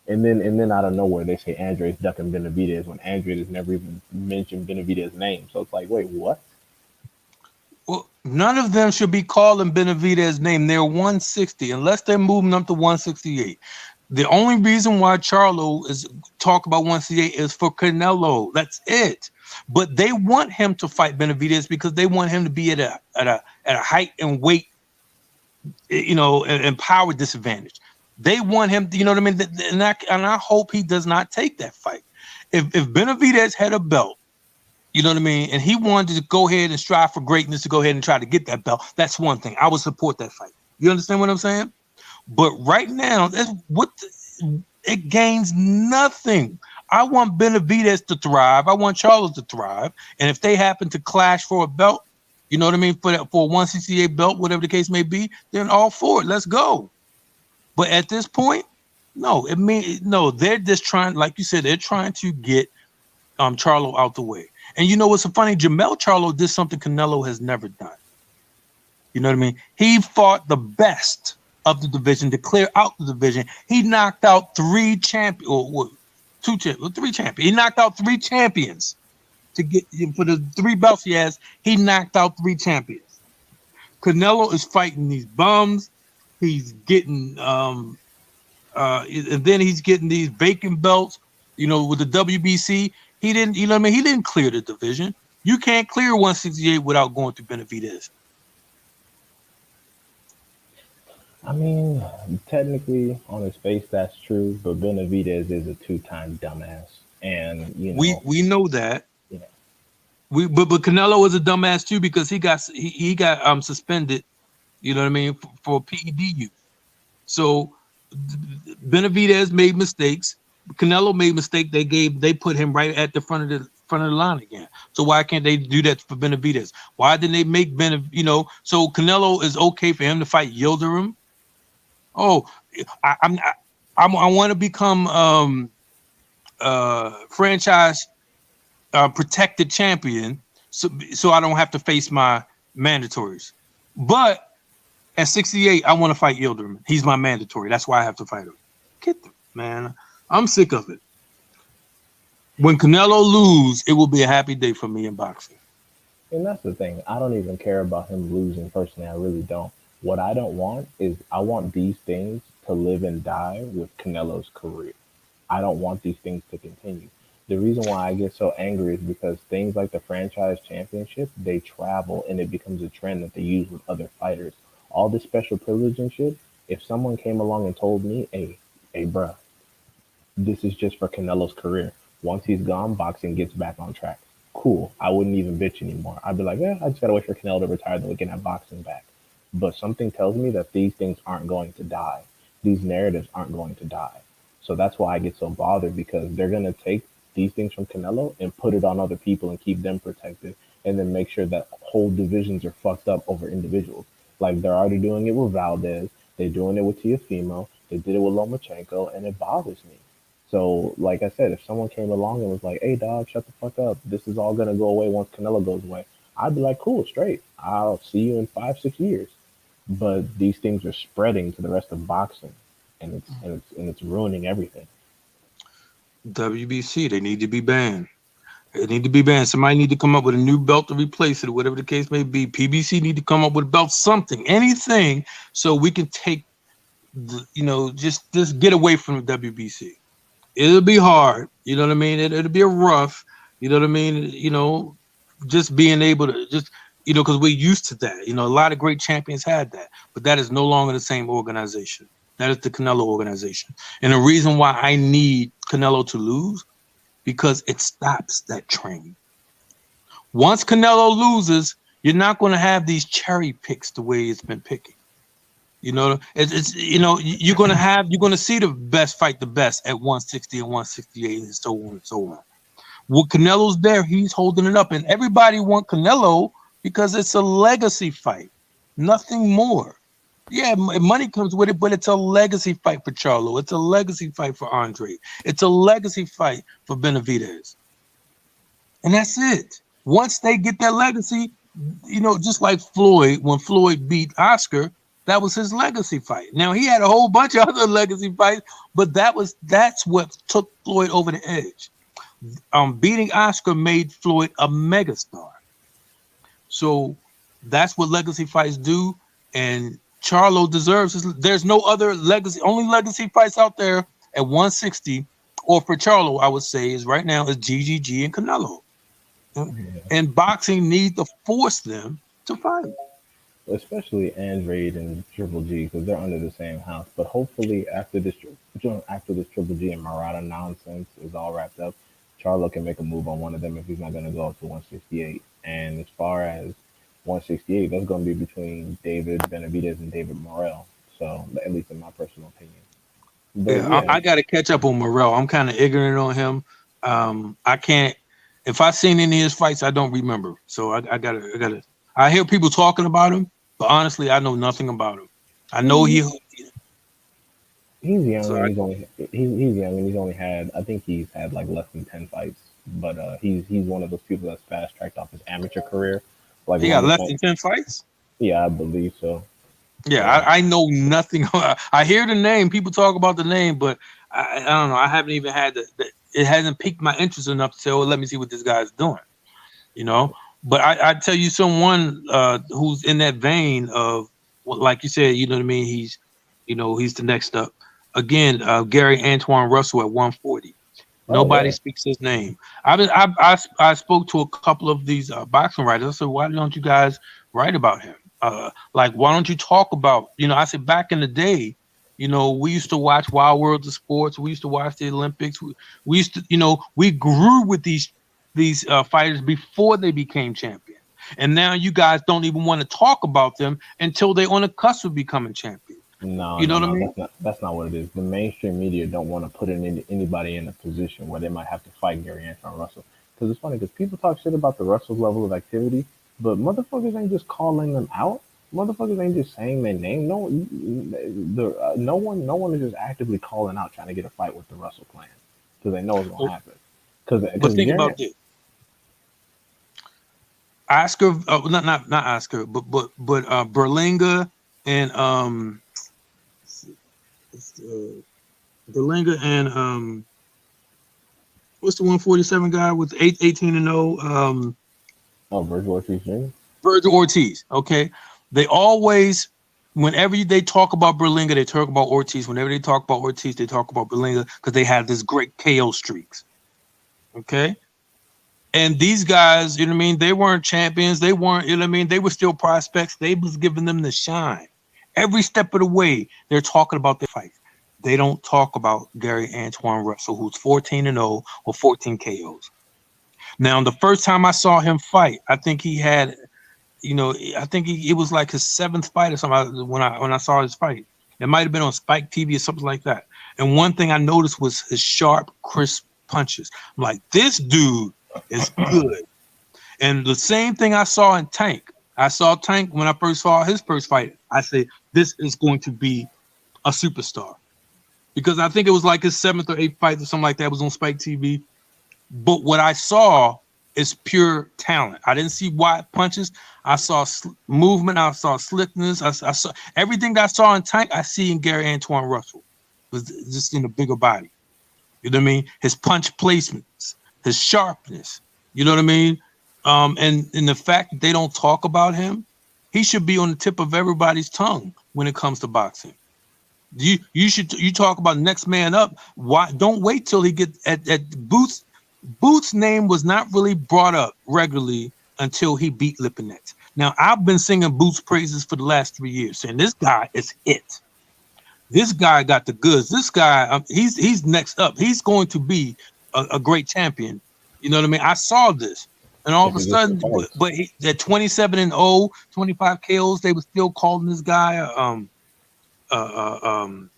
And then out of nowhere, they say Andre's ducking Benavidez when Andre has never even mentioned Benavidez's name. So it's like, wait, what? Well, none of them should be calling Benavidez's name. They're 160, unless they're moving up to 168. The only reason why Charlo is talk about 168 is for Canelo. That's it. But they want him to fight Benavidez because they want him to be at a height and weight, you know, and power disadvantage. They want him, you know what I mean? And I hope he does not take that fight. If Benavidez had a belt, you know what I mean, and he wanted to go ahead and strive for greatness to go ahead and try to get that belt, that's one thing. I would support that fight. You understand what I'm saying? But right now, it gains nothing. I want Benavidez to thrive. I want Charles to thrive. And if they happen to clash for a belt, you know what I mean, for a 168 belt, whatever the case may be, then all for it. Let's go. But at this point, no, they're just trying, like you said, they're trying to get Charlo out the way. And you know what's so funny? Jamel Charlo did something Canelo has never done. You know what I mean? He fought the best of the division to clear out the division. He knocked out three champions. He knocked out three champions to get for the three belts he has. He knocked out three champions. Canelo is fighting these bums. He's getting and then he's getting these vacant belts. You know, with the WBC, he didn't. You know what I mean? He didn't clear the division. You can't clear 168 without going through Benavidez. I mean, technically, on his face, that's true. But Benavidez is a two-time dumbass, and we know that. Yeah. But Canelo is a dumbass too because he got suspended. You know what I mean for PED use. So Benavidez made mistakes. Canelo made mistake. They put him right at the front of the line again. So why can't they do that for Benavidez? Why didn't they make so Canelo is okay for him to fight Yildirim? Oh, I want to become franchise protected champion, so I don't have to face my mandatories. But at 68, I want to fight Yildirim. He's my mandatory. That's why I have to fight him. Get them, man. I'm sick of it. When Canelo lose, it will be a happy day for me in boxing. And that's the thing. I don't even care about him losing personally. I really don't. What I don't want is I want these things to live and die with Canelo's career. I don't want these things to continue. The reason why I get so angry is because things like the franchise championship, they travel and it becomes a trend that they use with other fighters. All this special privilege and shit, if someone came along and told me, hey, bruh, this is just for Canelo's career. Once he's gone, boxing gets back on track. Cool. I wouldn't even bitch anymore. I'd be like, yeah, I just gotta wait for Canelo to retire, then we can have boxing back. But something tells me that these things aren't going to die. These narratives aren't going to die. So that's why I get so bothered because they're going to take these things from Canelo and put it on other people and keep them protected and then make sure that whole divisions are fucked up over individuals. Like they're already doing it with Valdez. They're doing it with Teofimo. They did it with Lomachenko and it bothers me. So, like I said, if someone came along and was like, hey, dog, shut the fuck up. This is all going to go away once Canelo goes away. I'd be like, cool, straight. I'll see you in 5-6 years. But these things are spreading to the rest of boxing, and it's ruining everything. WBC, they need to be banned. They need to be banned. Somebody need to come up with a new belt to replace it, whatever the case may be. PBC need to come up with a belt, something, anything, so we can take, just get away from the WBC. It'll be hard, you know what I mean? It'll be a rough, you know what I mean? Just being able to because we're used to that. A lot of great champions had that, but that is no longer the same organization. That is the Canelo organization. And the reason why I need Canelo to lose, because it stops that train. Once Canelo loses, you're not going to have these cherry picks the way it's been picking. You're going to see the best fight the best at 160 and 168 and so on and so on. When Canelo's there, he's holding it up, and everybody want Canelo because it's a legacy fight, nothing more. Yeah, money comes with it, but it's a legacy fight for Charlo. It's a legacy fight for Andre. It's a legacy fight for Benavidez. And that's it. Once they get that legacy, just like Floyd, when Floyd beat Oscar, that was his legacy fight. Now, he had a whole bunch of other legacy fights, but that's what took Floyd over the edge. Beating Oscar made Floyd a megastar. So that's what legacy fights do, and Charlo deserves this. There's no other only legacy fights out there at 160, or for Charlo, I would say, is right now is GGG and Canelo. And boxing needs to force them to fight. especially Andrade and Triple G because they're under the same house. But hopefully after this Triple G and Murata nonsense is all wrapped up, Charlo can make a move on one of them if he's not going to go up to 168. And as far as 168, that's going to be between David Benavidez and David Morrell. So at least in my personal opinion. But Yeah, yeah, I got to catch up on Morrell. I'm kind of ignorant on him. I can't. If I seen any of his fights, I don't remember. So I gotta. I hear people talking about him, but honestly, I know nothing about him. I know he's he. he's young So and he's young and he's only had I think he's had like less than 10 fights. But he's one of those people that's fast tracked off his amateur career, like he got London. less than 10 fights. Yeah, I believe so. Yeah, So I know nothing. I hear the name. People talk about the name, but I don't know. I haven't even had it hasn't piqued my interest enough to say, "Oh, let me see what this guy's doing." You know. But I tell you, someone who's in that vein of, well, like you said, you know what I mean. He's the next up. Again, Gary Antoine Russell at 140. oh Nobody yeah, speaks his name. I spoke to a couple of these boxing writers. I said, why don't you guys write about him? Like, why don't you talk about? I said back in the day, we used to watch Wild Worlds of Sports. We used to watch the Olympics. We used to, we grew with these fighters before they became champions. And now you guys don't even want to talk about them until they're on the cusp of becoming champions. no, You know no, what I no. mean? That's not what it is. The mainstream media don't want to put anybody in a position where they might have to fight Gary Antoine Russell. Because it's funny because people talk shit about the Russell's level of activity, but motherfuckers ain't just calling them out. Motherfuckers ain't just saying their name. No one is just actively calling out trying to get a fight with the Russell clan because they know it's gonna But happen. Because but think Gary, about this. Oscar, not Oscar, but Berlinga and Berlinga and what's the 147 guy with 18-0? oh, Virgil Ortiz Jr. Virgil Ortiz. Okay, they always, whenever they talk about Berlinga, they talk about Ortiz. Whenever they talk about Ortiz, they talk about Berlinga because they have this great KO streaks. Okay, and these guys, you know what I mean? They weren't champions. They weren't, you know what I mean? They were still prospects. They was giving them the shine. Every step of the way, they're talking about their fights. They don't talk about Gary Antoine Russell, who's 14-0 or 14 KOs. Now, the first time I saw him fight, I think he had, I think it was like his seventh fight or something when I saw his fight. It might have been on Spike TV or something like that. And one thing I noticed was his sharp, crisp punches. I'm like, this dude is good. And the same thing I saw in Tank. I saw Tank when I first saw his first fight. I said, this is going to be a superstar. Because I think it was like his seventh or eighth fight or something like that. It was on Spike TV. But what I saw is pure talent. I didn't see wide punches. I saw movement. I saw slickness. I saw everything that I saw in Tank, I see in Gary Antoine Russell. It was just in a bigger body. You know what I mean? His punch placements, his sharpness. You know what I mean? And the fact that they don't talk about him, he should be on the tip of everybody's tongue when it comes to boxing. You talk about next man up. Why don't wait till he gets at Boots? Boots' name was not really brought up regularly until he beat Lipinets. Now I've been singing Boots' praises for the last 3 years, saying this guy is it. This guy got the goods. This guy, he's next up. He's going to be a great champion. You know what I mean? I saw this, and all of If a he gets the sudden, fights. but at 27-0, 25 KOs, they were still calling this guy uh, uh, um,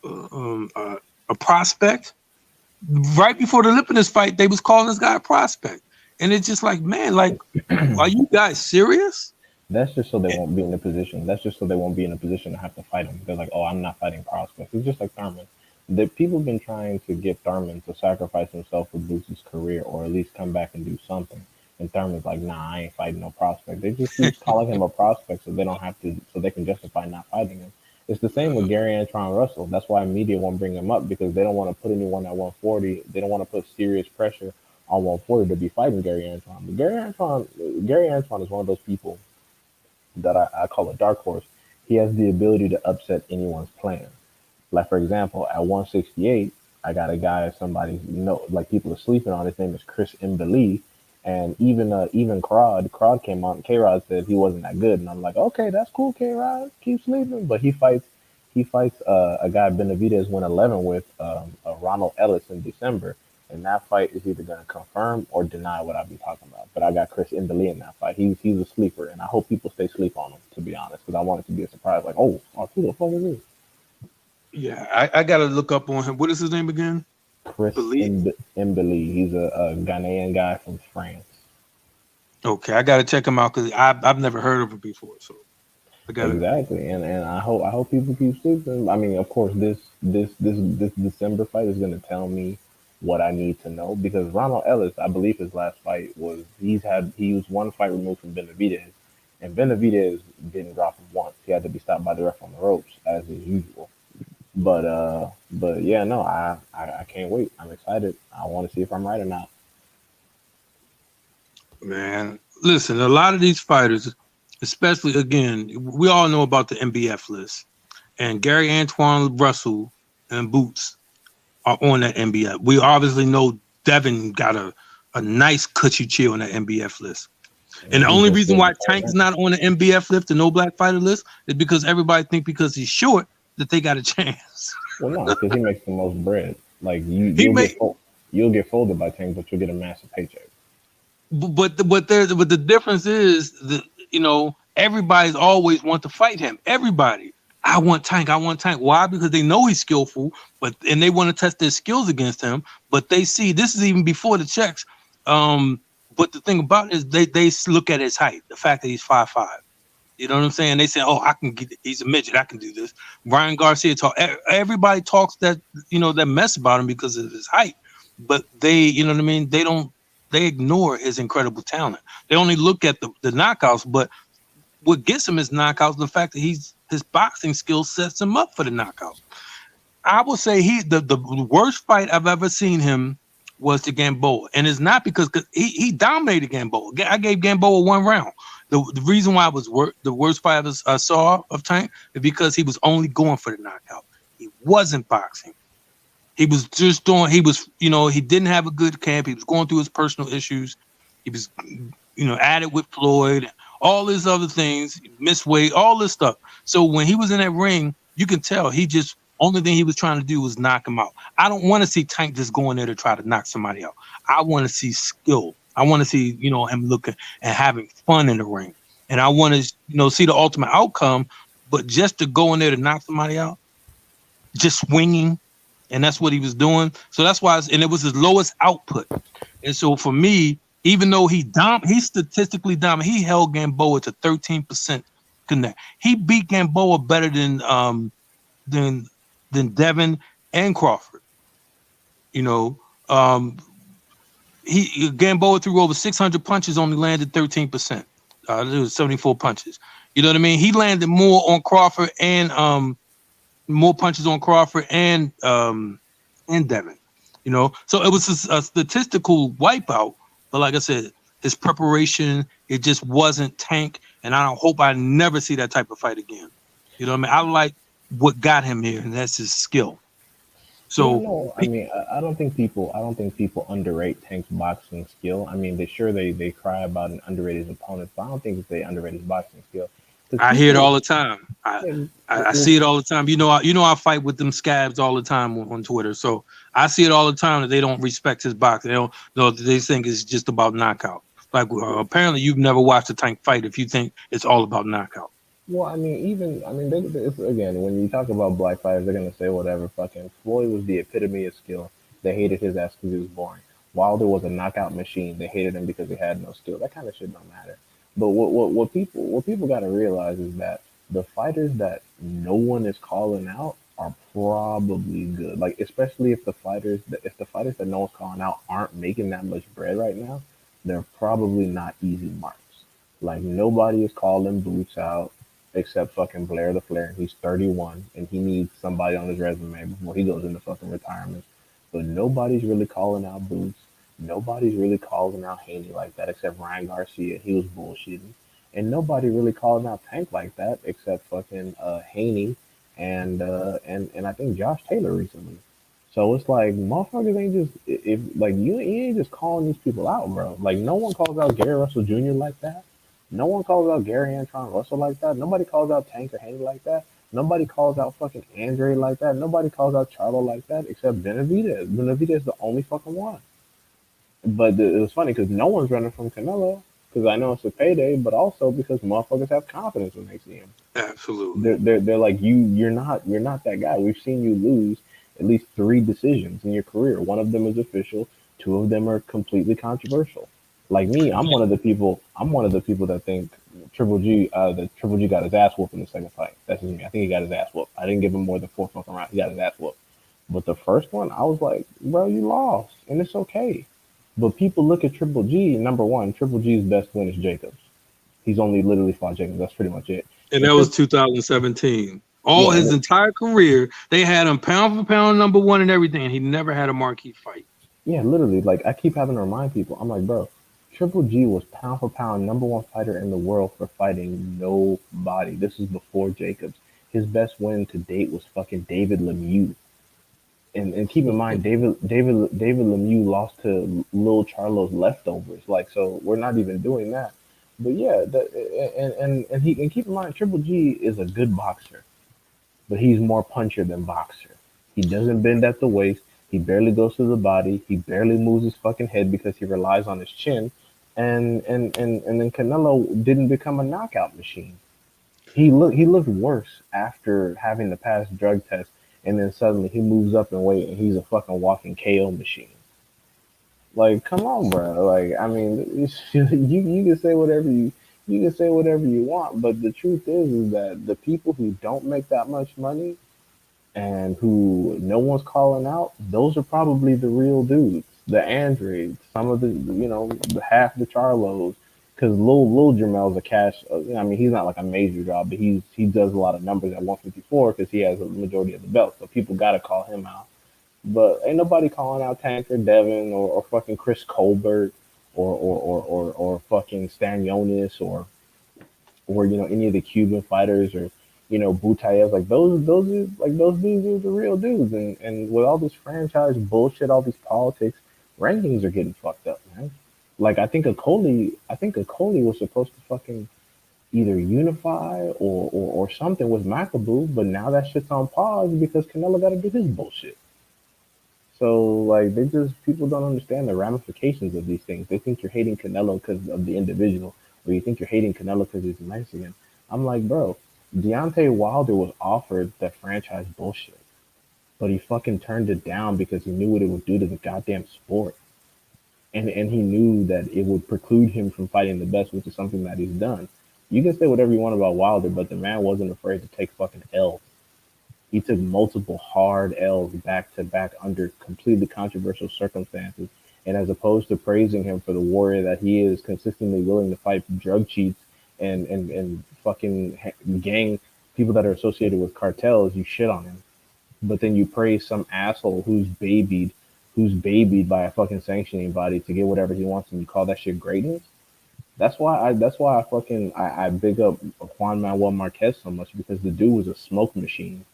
a prospect. Right before the Lipinus fight, they was calling this guy a prospect, and it's just like, man, like, are you guys serious? That's just so they won't be in a position. That's just so they won't be in a position to have to fight him. They're like, oh, I'm not fighting prospects. It's just like Thurman. The people have been trying to get Thurman to sacrifice himself for Boots' career, or at least come back and do something. And Thurman's like, nah, I ain't fighting no prospect. They just keep calling him a prospect so they don't have to, so they can justify not fighting him. It's the same with Gary Antoine Russell. That's why media won't bring him up because they don't want to put anyone at 140. They don't want to put serious pressure on 140 to be fighting Gary Antoine. But Gary Antoine is one of those people that I call a dark horse. He has the ability to upset anyone's plan. Like for example, at 168, I got a guy somebody like people are sleeping on. His name is Chris Mbili, And even Crod came on. K Rod said he wasn't that good, and I'm like, okay, that's cool, K Rod, keep sleeping. But he fights a guy Benavidez went 11 with Ronald Ellis in December, and that fight is either going to confirm or deny what I've been talking about. But I got Chris Indeli in that fight. He's a sleeper, and I hope people stay sleep on him, to be honest, because I want it to be a surprise. Like, oh, who the fuck is this? Yeah, I gotta look up on him. What is his name again? Chris Believe. Mbili. He's a Ghanaian guy from France. Okay, I gotta check him out because I've never heard of him before. So I gotta. Exactly, and I hope people keep sleeping. I mean, of course, this December fight is going to tell me what I need to know because Ronald Ellis, I believe his last fight was he was one fight removed from Benavidez, and Benavidez didn't drop him once. He had to be stopped by the ref on the ropes as is usual. But yeah, no, I can't wait. I'm excited. I want to see if I'm right or not. Man, listen, a lot of these fighters, especially again, we all know about the MBF list, and Gary Antoine Russell and Boots are on that MBF. We obviously know Devin got a nice cushy chill on that MBF list. And the He only just reason didn't why fight Tank is him. not on the MBF list, the no black fighter list, is because everybody think because he's short that they got a chance. Well, no, because he makes the most bread. Like He may you'll get folded by Tank, but you'll get a massive paycheck. but the difference is that everybody's always want to fight him. Everybody, I want Tank. I want Tank. Why? Because they know he's skillful, and they want to test their skills against him. But they see this is even before the checks. But the thing about it is they look at his height, the fact that he's 5'5". You know what I'm saying? They say, "Oh, I can get. He's a midget. I can do this." Ryan Garcia talk. Everybody talks that mess about him because of his height, but you know what I mean. They don't. They ignore his incredible talent. They only look at the knockouts. But what gets him is knockouts. The fact that his boxing skill sets him up for the knockouts. I will say the worst fight I've ever seen him was to Gamboa, and it's not because he dominated Gamboa. I gave Gamboa 1 round. The reason why it was the worst fight I saw of Tank is because he was only going for the knockout. He wasn't boxing. He was just doing. He was, he didn't have a good camp. He was going through his personal issues. He was, at it with Floyd, all these other things, missed weight, all this stuff. So when he was in that ring, you can tell he just only thing he was trying to do was knock him out. I don't want to see Tank just going there to try to knock somebody out. I want to see skill. I want to see, him looking and having fun in the ring. And I want to, see the ultimate outcome. But just to go in there to knock somebody out, just swinging, and that's what he was doing. So that's why, and it was his lowest output. And so for me, even though he's statistically dominant, he held Gamboa to 13% connect. He beat Gamboa better than Devin and Crawford. You know, um, he Gamboa threw over 600 punches, only landed 13%. There was 74 punches. You know what I mean? He landed more on Crawford and more punches on Crawford and Devin. So it was a statistical wipeout. But like I said, his preparation, it just wasn't Tank, and I don't hope I never see that type of fight again. You know what I mean? I like what got him here, and that's his skill. Yeah, So no, I mean, I don't think people underrate Tank's boxing skill. I mean, they cry about an underrated opponent, but I don't think that they underrate his boxing skill because I hear it people, all the time. I yeah, I, I see it all the time. I fight with them scabs all the time on Twitter. So I see it all the time that they don't respect his boxing. They don't. No, they think it's just about knockout. Like apparently you've never watched a Tank fight if you think it's all about knockout. well, I mean, it's, again, when you talk about black fighters, they're gonna say whatever. Fucking Floyd was the epitome of skill. They hated his ass because he was boring. Wilder was a knockout machine. They hated him because he had no skill. That kind of shit don't matter. But what people got to realize is that the fighters that no one is calling out are probably good. Like especially if the fighters that no one's calling out aren't making that much bread right now, they're probably not easy marks. Like nobody is calling Boots out except fucking Blair the Flair. He's 31 and he needs somebody on his resume before he goes into fucking retirement. But nobody's really calling out Boots. Nobody's really calling out Haney like that except Ryan Garcia. He was bullshitting. And nobody really calling out Tank like that except fucking Haney and I think Josh Taylor recently. So it's like motherfuckers ain't just if like you ain't just calling these people out, bro. Like no one calls out Gary Russell Jr. like that. No one calls out Gary Antron Russell like that. Nobody calls out Tanker Haney like that. Nobody calls out fucking Andre like that. Nobody calls out Charlo like that except Benavidez. Benavidez is the only fucking one. But it was funny because no one's running from Canelo because I know it's a payday, but also because motherfuckers have confidence when they see him. Absolutely. They're like you're not that guy. We've seen you lose at least 3 decisions in your career. One of them is official. 2 of them are completely controversial. Like me, I'm one of the people that think Triple G got his ass whooped in the second fight. That's just me. I think he got his ass whooped. I didn't give him more than 4 fucking rounds. He got his ass whooped. But the first one, I was like, bro, you lost, and it's okay. But people look at Triple G. Number one, Triple G's best win is Jacobs. He's only literally fought Jacobs. That's pretty much it. And And that was Triple, 2017. All yeah, his entire career, they had him pound for pound number one and everything, and he never had a marquee fight. yeah, literally. Like I keep having to remind people. I'm like, bro, Triple G was pound for pound number one fighter in the world for fighting nobody. This is before Jacobs. His best win to date was fucking David Lemieux. And keep in mind, David Lemieux lost to Lil Charlo's leftovers. Like, so we're not even doing that. But yeah, and keep in mind, Triple G is a good boxer, but he's more puncher than boxer. He doesn't bend at the waist. He barely goes to the body. He barely moves his fucking head because he relies on his chin. And then Canelo didn't become a knockout machine. He looked worse after having the pass drug test, and then suddenly he moves up in weight and he's a fucking walking KO machine. Like, come on, bro. Like, I mean, you can say whatever you can say whatever you want, but the truth is that the people who don't make that much money and who no one's calling out, those are probably the real dudes. The Andres, some of the half the Charlos, because Lil Jamel's a cash. I mean, he's not like a major job, but he does a lot of numbers at 154 because he has a majority of the belt. So people got to call him out. But ain't nobody calling out Tanker Devin or fucking Chris Colbert or fucking Stanionis or any of the Cuban fighters or Butayev. Like those dudes are the real dudes. And with all this franchise bullshit, all these politics, rankings are getting fucked up, man. Like I think a Coley was supposed to fucking either unify or something with Macaboo, but now that shit's on pause because Canelo got to do his bullshit. So like they just people don't understand the ramifications of these things. They think you're hating Canelo because of the individual, or you think you're hating Canelo because he's Mexican. I'm like, bro, Deontay Wilder was offered that franchise bullshit, but he fucking turned it down because he knew what it would do to the goddamn sport, and he knew that it would preclude him from fighting the best, which is something that he's done. You can say whatever you want about Wilder, but the man wasn't afraid to take fucking L. He took multiple hard L's back to back under completely controversial circumstances. And as opposed to praising him for the warrior that he is, consistently willing to fight drug cheats and fucking gang people that are associated with cartels, you shit on him. But then you praise some asshole who's babied by a fucking sanctioning body to get whatever he wants, and you call that shit greatness. That's why I big up Juan Manuel Marquez so much because the dude was a smoke machine.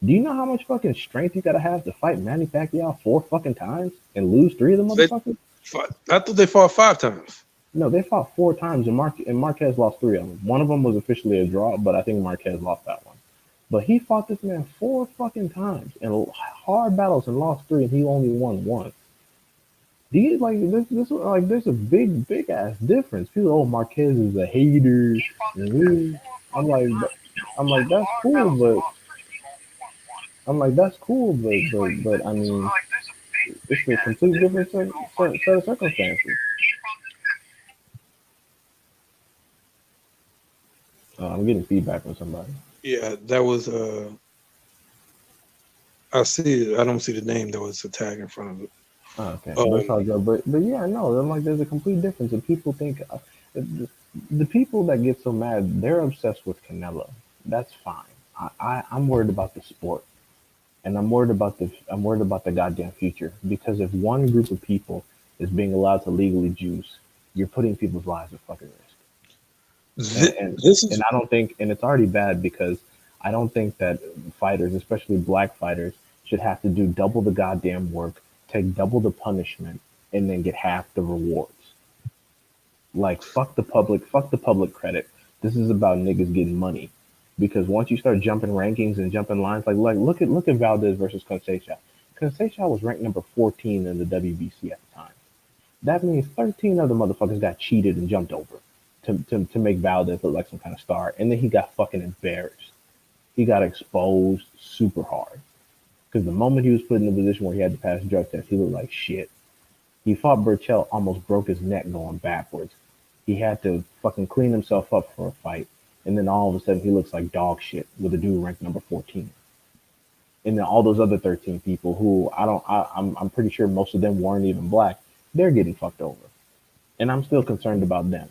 Do you know how much fucking strength you gotta have to fight Manny Pacquiao 4 fucking times and lose 3 of the They motherfuckers? I thought they fought 5 times. No, they fought 4 times and Marquez lost 3 of them. One of them was officially a draw, but I think Marquez lost that one. But he fought this man 4 fucking times and hard battles and lost 3, and he only won one. Do you like this? Like, there's a big ass difference. People, oh, Marquez is a hater. I'm like, I'm like, that's cool, but I mean, it's a complete different set of circumstances. I'm getting feedback from somebody. Yeah, that was I see it. I don't see the name though. It's a tag in front of it. Oh, okay, but it's Um, all good. But yeah, no, I'm like, there's a complete difference. And people think the people that get so mad, they're obsessed with Canelo. That's fine. I'm worried about the sport, and I'm worried about the goddamn future because if one group of people is being allowed to legally juice, you're putting people's lives at fucking risk. and and this and is I don't think, and it's already bad because I don't think that fighters, especially black fighters, should have to do double the goddamn work, take double the punishment, and then get half the rewards. Like fuck the public credit. This is about niggas getting money. Because once you start jumping rankings and jumping lines, like look at Valdez versus Conceição. Conceição was ranked number 14 in the WBC at the time. That means 13 other motherfuckers got cheated and jumped over to make Valdez look like some kind of star. And then he got fucking embarrassed. He got exposed super hard. Because the moment he was put in a position where he had to pass drug tests, he looked like shit. He fought Burchell, almost broke his neck going backwards. He had to fucking clean himself up for a fight. And then all of a sudden he looks like dog shit with a dude ranked number 14. And then all those other 13 people who I'm pretty sure most of them weren't even black, they're getting fucked over. And I'm still concerned about them.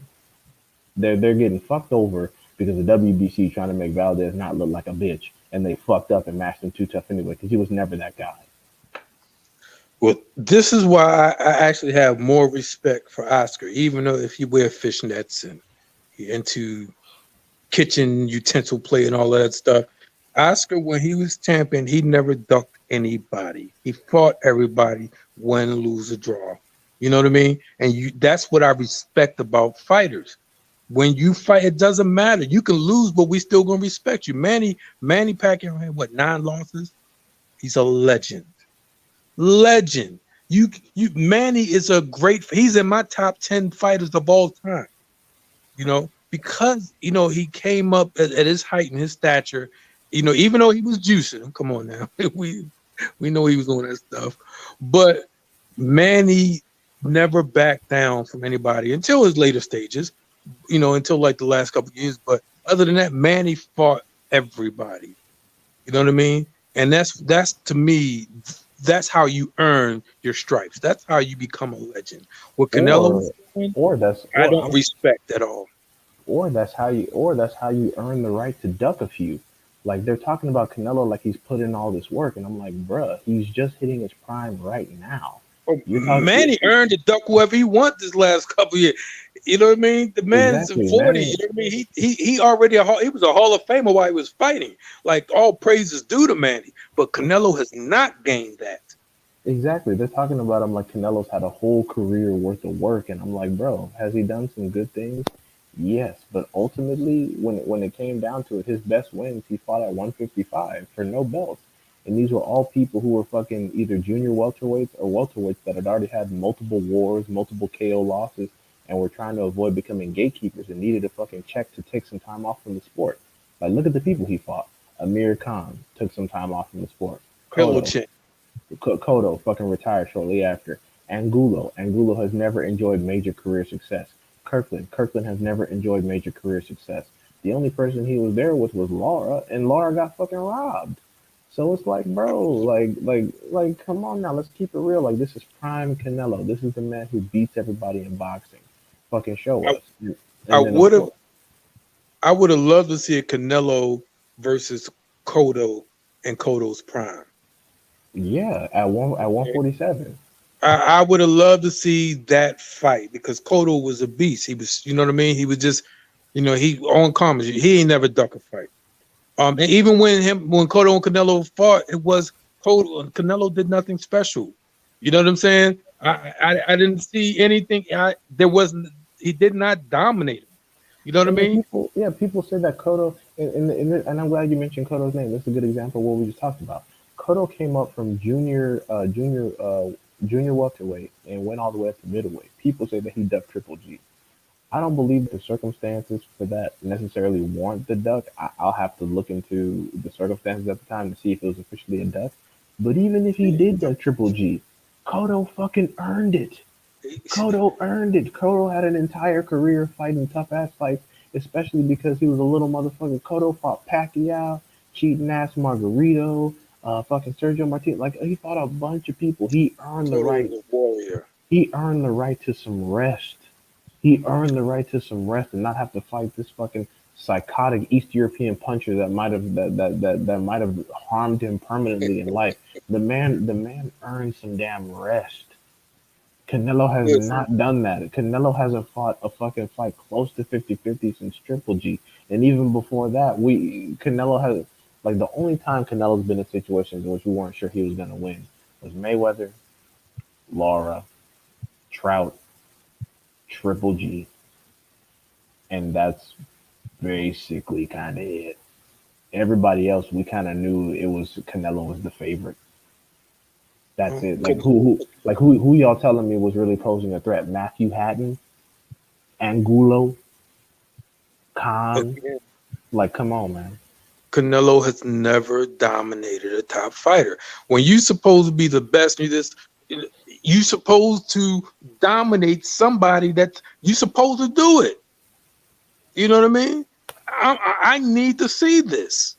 They're getting fucked over because the WBC trying to make Valdez not look like a bitch, and they fucked up and matched him too tough anyway because he was never that guy. Well, this is why I actually have more respect for Oscar, even though if you wear fishnets and you're into kitchen utensil play and all of that stuff. Oscar, when he was champion, he never ducked anybody. He fought everybody, win, lose, or draw. You know what I mean? And that's what I respect about fighters. When you fight, it doesn't matter. You can lose, but we still gonna respect you. Manny Pacquiao had what, 9 losses? He's a legend. Legend. Manny is a great. He's in my top 10 fighters of all time. Because he came up at his height and his stature. Even though he was juicing, come on now, we know he was doing that stuff, but Manny never backed down from anybody until his later stages. Until like the last couple of years. But other than that, Manny fought everybody. You know what I mean? And that's to me, that's how you earn your stripes. That's how you become a legend. What Canelo was doing, Or that's I or don't respect at all. that's how you earn the right to duck a few. Like they're talking about Canelo like he's put in all this work, and I'm like, bruh, he's just hitting his prime right now. Oh, You're talking Manny earned to duck whoever he wants this last couple of years. You know what I mean? The man's exactly, 40. man. You know what I mean? He already he was a Hall of Famer while he was fighting. Like all praises due to Manny, but Canelo has not gained that. Exactly. They're talking about him like Canelo's had a whole career worth of work, and I'm like, bro, has he done some good things? Yes, but ultimately, when it came down to it, his best wins he fought at 155 for no belts, and these were all people who were fucking either junior welterweights or welterweights that had already had multiple wars, multiple KO losses, and were trying to avoid becoming gatekeepers and needed a fucking check to take some time off from the sport. Like, look at the people he fought. Amir Khan took some time off from the sport. Pillow Cotto, chin. Cotto fucking retired shortly after. Angulo has never enjoyed major career success. Kirkland has never enjoyed major career success. The only person he was there with was Laura, and Laura got fucking robbed. So it's like, bro, come on now, let's keep it real. Like, this is prime Canelo. This is the man who beats everybody in boxing. Fucking show I, us. I And then, of would have course, I would have loved to see a Canelo versus Cotto and Cotto's prime. yeah, at 147. I would have loved to see that fight because Cotto was a beast. He was, you know what I mean? He was just, he on commentary. He ain't never duck a fight. And even when Cotto and Canelo fought, it was Cotto and Canelo did nothing special. You know what I'm saying? I didn't see anything. He did not dominate him. You know what I And then mean? people say that Cotto, and I'm glad you mentioned Cotto's name. That's a good example of what we just talked about. Cotto came up from junior welterweight and went all the way up to middleweight. People say that he ducked Triple G. I don't believe the circumstances for that necessarily warrant the duck. I'll have to look into the circumstances at the time to see if it was officially a duck. But even if he did duck Triple G, Cotto fucking earned it. Cotto earned it. Cotto had an entire career fighting tough ass fights, especially because he was a little motherfucker. Cotto fought Pacquiao, cheating ass Margarito, fucking Sergio Martinez. Like he fought a bunch of people. Cotto was a warrior. He earned the right to some rest. He earned the right to some rest and not have to fight this fucking psychotic East European puncher that might have harmed him permanently in life. The man earned some damn rest. Canelo has Listen, not done that. Canelo hasn't fought a fucking fight close to 50-50 since Triple G. And even before that, Canelo has Like the only time Canelo's been in situations in which we weren't sure he was gonna win was Mayweather, Laura, Trout, Triple G, and that's basically kind of it. Everybody else, we kind of knew it was Canelo was the favorite. That's it. Like who y'all telling me was really posing a threat? Matthew Hatton, Angulo, Khan. Again, Like, come on, man. Canelo has never dominated a top fighter. When you supposed to be the best, you supposed to dominate somebody that you supposed to do it. You know what I mean? I need to see this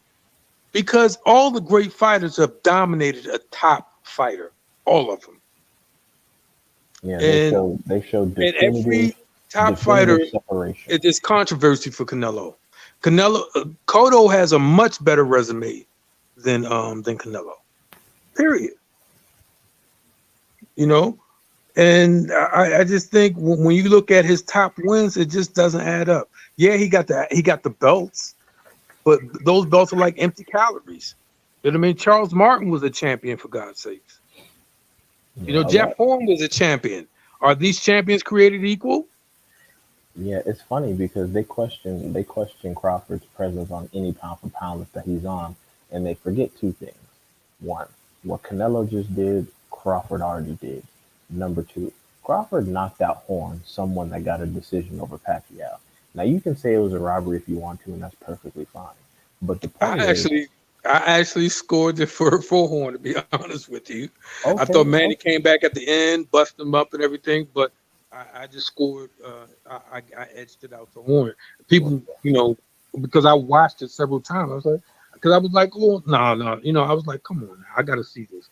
because all the great fighters have dominated a top fighter, all of them, Yeah, and they showed every top fighter, definitive separation. it is controversy for Canelo. Cotto has a much better resume than Canelo. Period. You know, and I just think when you look at his top wins, it just doesn't add up. Yeah, he got the belts, but those belts are like empty calories. You know what I mean? Charles Martin was a champion for God's sakes. You Yeah, know, a Jeff lot. Horn was a champion. Are these champions created equal? Yeah, it's funny because they question Crawford's presence on any pound for pound list that he's on, and they forget two things. One, what Canelo just did, Crawford already did. Number two, Crawford knocked out Horn, someone that got a decision over Pacquiao. Now you can say it was a robbery if you want to, and that's perfectly fine. But the point I is, actually I actually scored it for Horn, to be honest with you. I thought okay, Manny okay, came back at the end, busted him up and everything, but I just scored. I edged it out to Horn. well, People, because I watched it several times. I was like, because I was like, oh no, no, I was like, come on, now, I got to see this,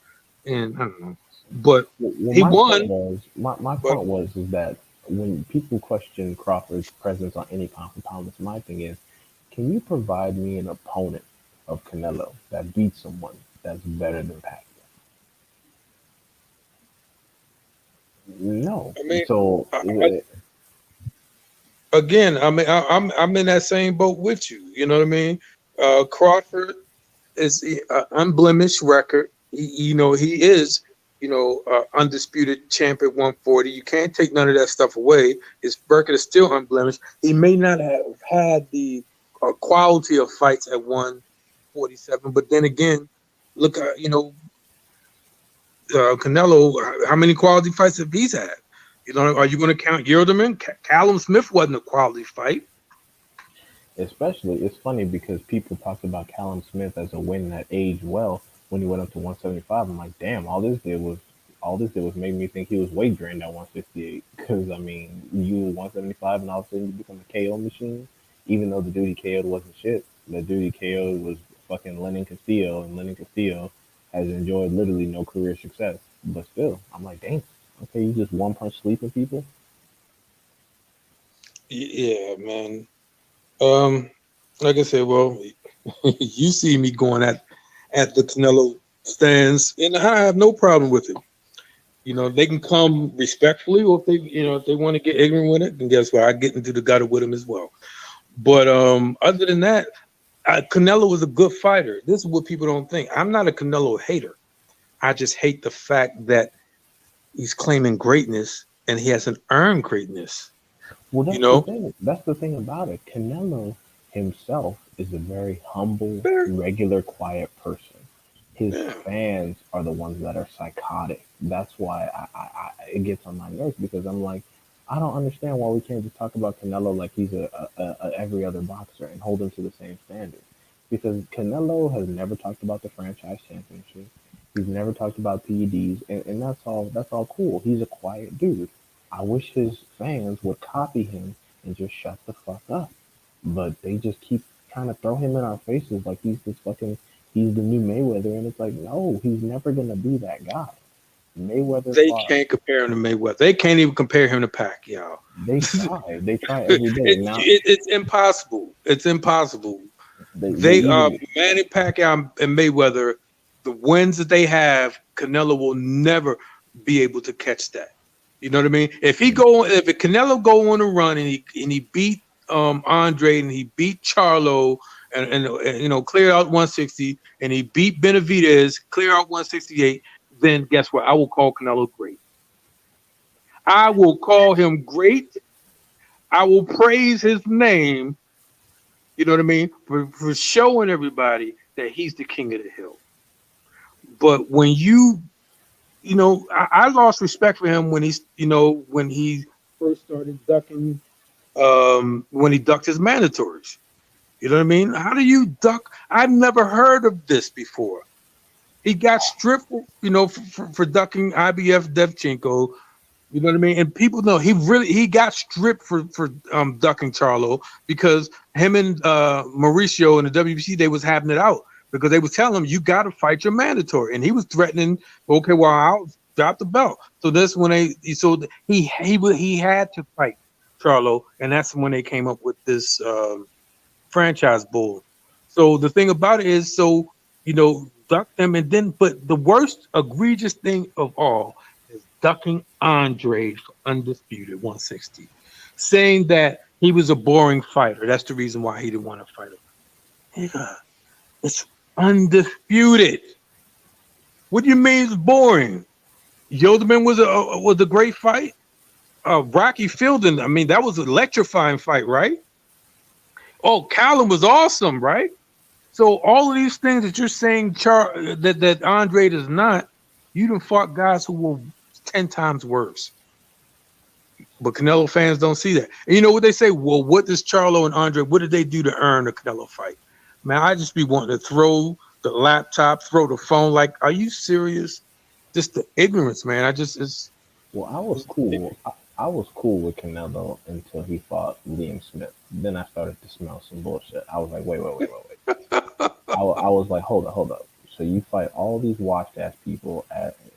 and I don't know, but well, he my point won. was, my But point was is that when people question Crawford's presence on any pound for pound list, my thing is, can you provide me an opponent of Canelo that beats someone that's better than Pacquiao? No. I mean, So again, I mean, I'm in that same boat with you. You know what I mean? Crawford is an unblemished record. He is, undisputed champ at 140. You can't take none of that stuff away. His record is still unblemished. He may not have had the quality of fights at 147, but then again, look, Canelo. How many quality fights have he's had? Are you going to count Yildirim? Callum Smith wasn't a quality fight. especially, it's funny because people talked about Callum Smith as a win that aged well when he went up to 175. I'm like, damn, all this did was make me think he was weight drained at 158. Because I mean, you were 175 and all of a sudden you become a KO machine. Even though the dude he KO'd wasn't shit, the dude he KO'd was fucking Lennon Castillo, and Lennon Castillo has enjoyed literally no career success. But still, I'm like, damn, okay, you just one punch sleeping people. Yeah, man. Um, like I said, well, you see me going at the Canelo stands, and I have no problem with it. They can come respectfully, or if they want to get ignorant with it, then guess what? I get into the gutter with them as well. But other than that, Canelo was a good fighter. This is what people don't think. I'm not a Canelo hater. I just hate the fact that he's claiming greatness and he hasn't earned greatness. Well, You that's the know, thing. That's the thing about it. Canelo himself is a very humble, Very- regular, quiet person. His yeah. fans are the ones that are psychotic. That's why it gets on my nerves because I'm like, I don't understand why we can't just talk about Canelo like he's a every other boxer and hold him to the same standard. Because Canelo has never talked about the franchise championship. He's never talked about PEDs, and that's all. That's all cool. He's a quiet dude. I wish his fans would copy him and just shut the fuck up. But they just keep trying to throw him in our faces like he's the new Mayweather, and it's like, no, he's never gonna be that guy. Mayweather They fought. can't compare him to Mayweather. They can't even compare him to Pacquiao. They try. They try it, every day. Now it's impossible. It's impossible. they They even Manny Pacquiao and Mayweather, the wins that they have, Canelo will never be able to catch that. You know what I mean? If Canelo go on a run and he beat Andre and he beat Charlo and clear out 160, and he beat Benavidez, clear out 168, then guess what? I will call Canelo great. I will call him great. I will praise his name. You know what I mean? For showing everybody that he's the king of the hill. But when I lost respect for him when when he first started ducking, when he ducked his mandatories. You know what I mean? How do you duck? I've never heard of this before. He got stripped, for ducking IBF Devchenko. You know what I mean? And people know he got stripped for ducking Charlo because him and Mauricio in the WBC they was having it out because they was telling him you got to fight your mandatory, and he was threatening. Okay, well I'll drop the belt. So that's when he had to fight Charlo, and that's when they came up with this franchise bull. So the thing about it is, duck them, and then, but the worst egregious thing of all is ducking Andre for undisputed 160, saying that he was a boring fighter. That's the reason why he didn't want to fight him. Nigga, it's undisputed. What do you mean it's boring? Yoderman was a great fight. Rocky Fielding, I mean, that was an electrifying fight, right? Oh, Callum was awesome, right? So all of these things that you're saying, that Andre does not, you done fought guys who were 10 times worse. But Canelo fans don't see that. And you know what they say? Well, what does Charlo and Andre, what did they do to earn a Canelo fight? Man, I just be wanting to throw the laptop, throw the phone. Like, are you serious? Just the ignorance, man. Well, I was cool. I was cool with Canelo until he fought Liam Smith. Then I started to smell some bullshit. I was like, wait. I was like, hold up. So you fight all these washed ass people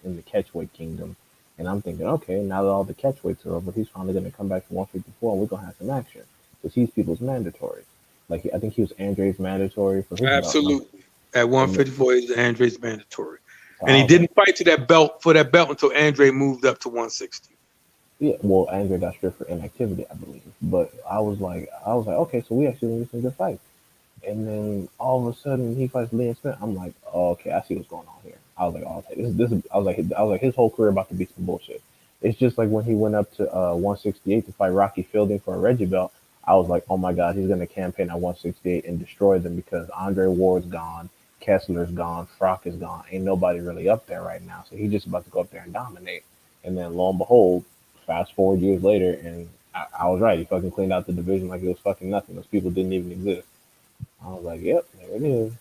in the catchweight kingdom, and I'm thinking, okay, now that all the catchweights are over, he's finally going to come back to 154, and we're going to have some action because he's people's mandatory. Like I think he was Andre's mandatory for his belt. Absolutely. At 154, he's Andre's mandatory, So and he didn't fight to that belt until Andre moved up to 160. Yeah, well, Andre got stripped for inactivity, I believe. But I was like, okay, so we actually need some good fights. And then all of a sudden he fights Liam Smith. I'm like, oh, okay, I see what's going on here. I was like, oh, okay, this is. I was like, his whole career about to be some bullshit. It's just like when he went up to 168 to fight Rocky Fielding for a Reggie belt. I was like, oh my god, he's gonna campaign at 168 and destroy them because Andre Ward's gone, Kessler's gone, Frock is gone. Ain't nobody really up there right now. So he's just about to go up there and dominate. And then lo and behold, fast forward years later, and I was right. He fucking cleaned out the division like it was fucking nothing. Those people didn't even exist. I was like, yep, there it is.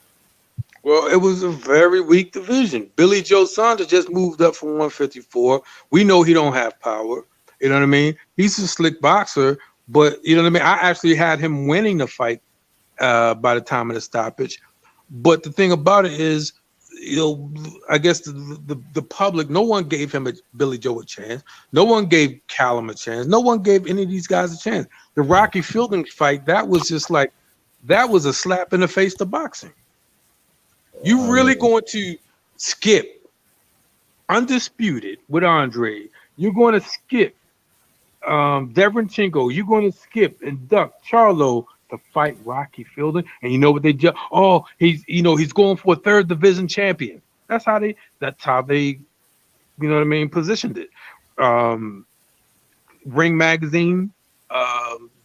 Well, it was a very weak division. Billy Joe Saunders just moved up from 154. We know he don't have power. You know what I mean? He's a slick boxer, but you know what I mean? I actually had him winning the fight by the time of the stoppage. But the thing about it is, I guess the public, no one gave Billy Joe a chance. No one gave Callum a chance. No one gave any of these guys a chance. The Rocky Fielding fight, that was a slap in the face to boxing. You really going to skip undisputed with Andre? You're going to skip Devchenko. You're going to skip and duck Charlo to fight Rocky Fielding, and you know what they just? Oh, he's going for a third division champion. That's how they. You know what I mean? Positioned it. Ring Magazine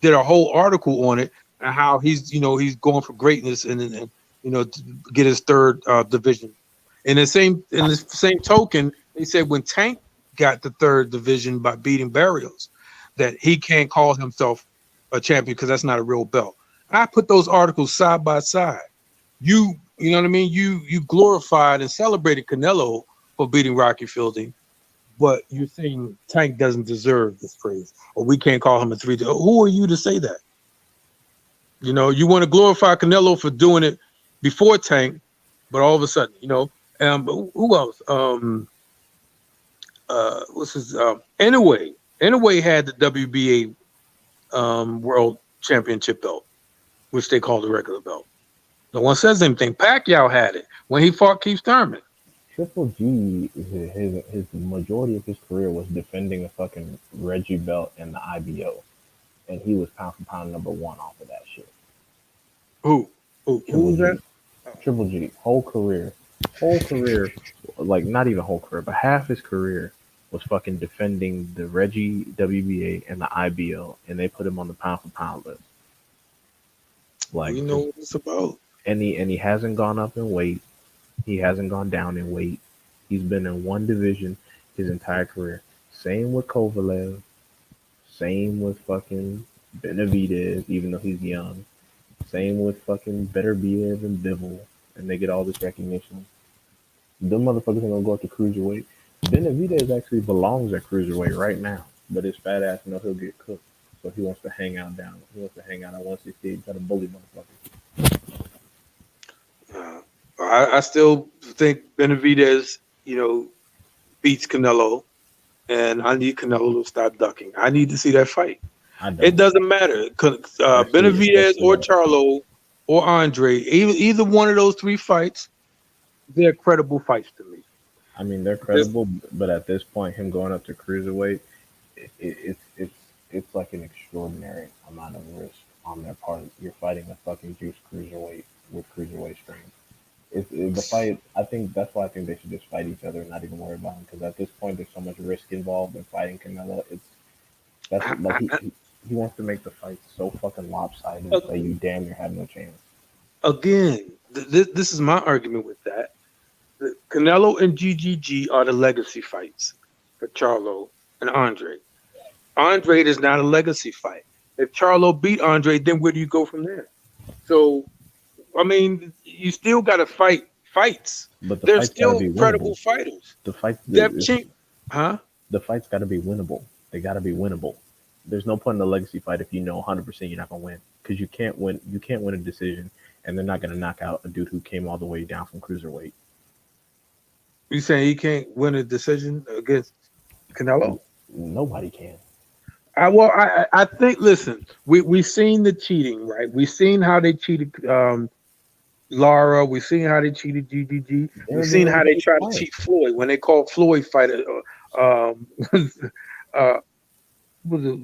did a whole article on it and how he's going for greatness and to get his third division. In the same token, they said when Tank got the third division by beating Barrios, that he can't call himself a champion because that's not a real belt. I put those articles side by side. You know what I mean? You glorified and celebrated Canelo for beating Rocky Fielding, but you're saying Tank doesn't deserve this praise, or we can't call him a three. Who are you to say that? You want to glorify Canelo for doing it before Tank, but all of a sudden, who else? What's his? Anyway, had the WBA World Championship belt, which they call the regular belt. No one says anything. Pacquiao had it when he fought Keith Thurman. Triple G, his majority of his career was defending a fucking Reggie belt and the IBO, and he was pound for pound number one off of that shit. Who? Triple Who's that? G, Triple G, whole career, like not even whole career, but half his career was fucking defending the Reggie WBA and the IBO, and they put him on the pound for pound list. Like We know just what it's about. and he hasn't gone up in weight. He hasn't gone down in weight. He's been in one division his entire career. Same with Kovalev. Same with fucking Benavidez, even though he's young. Same with fucking Beterbiev and Bivol, and they get all this recognition. Them motherfuckers are gonna go up to cruiserweight. Benavidez actually belongs at cruiserweight right now, but his fat ass knows he'll get cooked, so he wants to hang out down. He wants to hang out at 168, try to bully motherfuckers. Uh, I still think Benavidez, beats Canelo, and I need Canelo to stop ducking. I need to see that fight. I It don't doesn't matter. Benavidez especially or Charlo or Andre, either one of those three fights, they're credible fights to me. I mean, they're This, credible, but at this point, him going up to cruiserweight, it's like an extraordinary amount of risk on their part. You're fighting a fucking juice cruiserweight with cruiserweight strength. The fight. I think that's why I think they should just fight each other and not even worry about him. Because at this point, there's so much risk involved in fighting Canelo. That's I, like I, he wants to make the fight so fucking lopsided I- that you damn near have no chance. again, this is my argument with that. Canelo and GGG are the legacy fights for Charlo and Andre. Andre is not a legacy fight. If Charlo beat Andre, then where do you go from there? So, I mean, you still got to fight fights. But the They're fight's got to still be credible winnable. fighters. The fight, Devchenko, huh? the fight's got to be winnable. They got to be winnable. There's no point in a legacy fight if you know 100% you're not gonna win because you can't win. You can't win a decision, and they're not gonna knock out a dude who came all the way down from cruiserweight. You saying he can't win a decision against Canelo? Nobody can. I think. Listen, we seen the cheating, right? We seen how they cheated Lara. We seen how they cheated GGG. We They're getting seen ready how to they cheat tried to twice. cheat Floyd when they called Floyd fight. Uh, was it,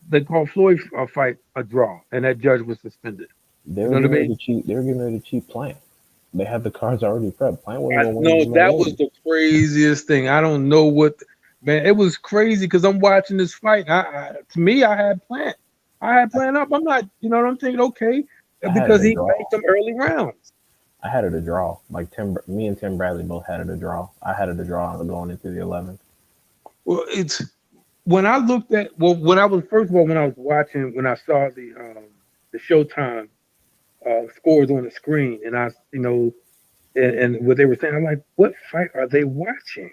they called Floyd fight a draw, and that judge was suspended. They You were know what I getting ready mean? to cheat. They were getting ready to cheat Plant. They had the cards already prepped. Plant wasn't I gonna win know no that was way. the craziest thing. I don't know what, man. It was crazy because I'm watching this fight. To me, I had Plant. I had Plant up. I'm not, I'm thinking okay I had it because a he draw. banked them early rounds. I had it a draw. Like me and Tim Bradley both had it a draw. I had it a draw going into the 11th. Well, it's when I looked at when I was first of all when I was watching when I saw the Showtime scores on the screen and I and what they were saying, I'm like, what fight are they watching?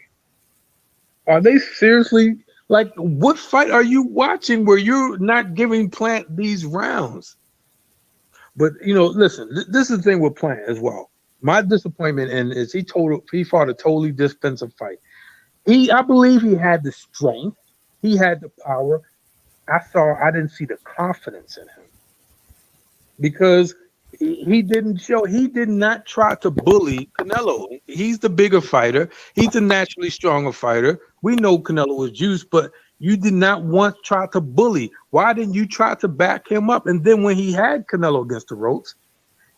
Are they seriously like what fight are you watching where you're not giving Plant these rounds? But listen, this is the thing with Plant as well. My disappointment in is he fought a totally defensive fight. I believe he had the strength, he had the power. I didn't see the confidence in him because he did not try to bully Canelo. He's the bigger fighter. He's the naturally stronger fighter. We know Canelo was juiced, but you did not once try to bully. Why didn't you try to back him up? And then when he had Canelo against the ropes,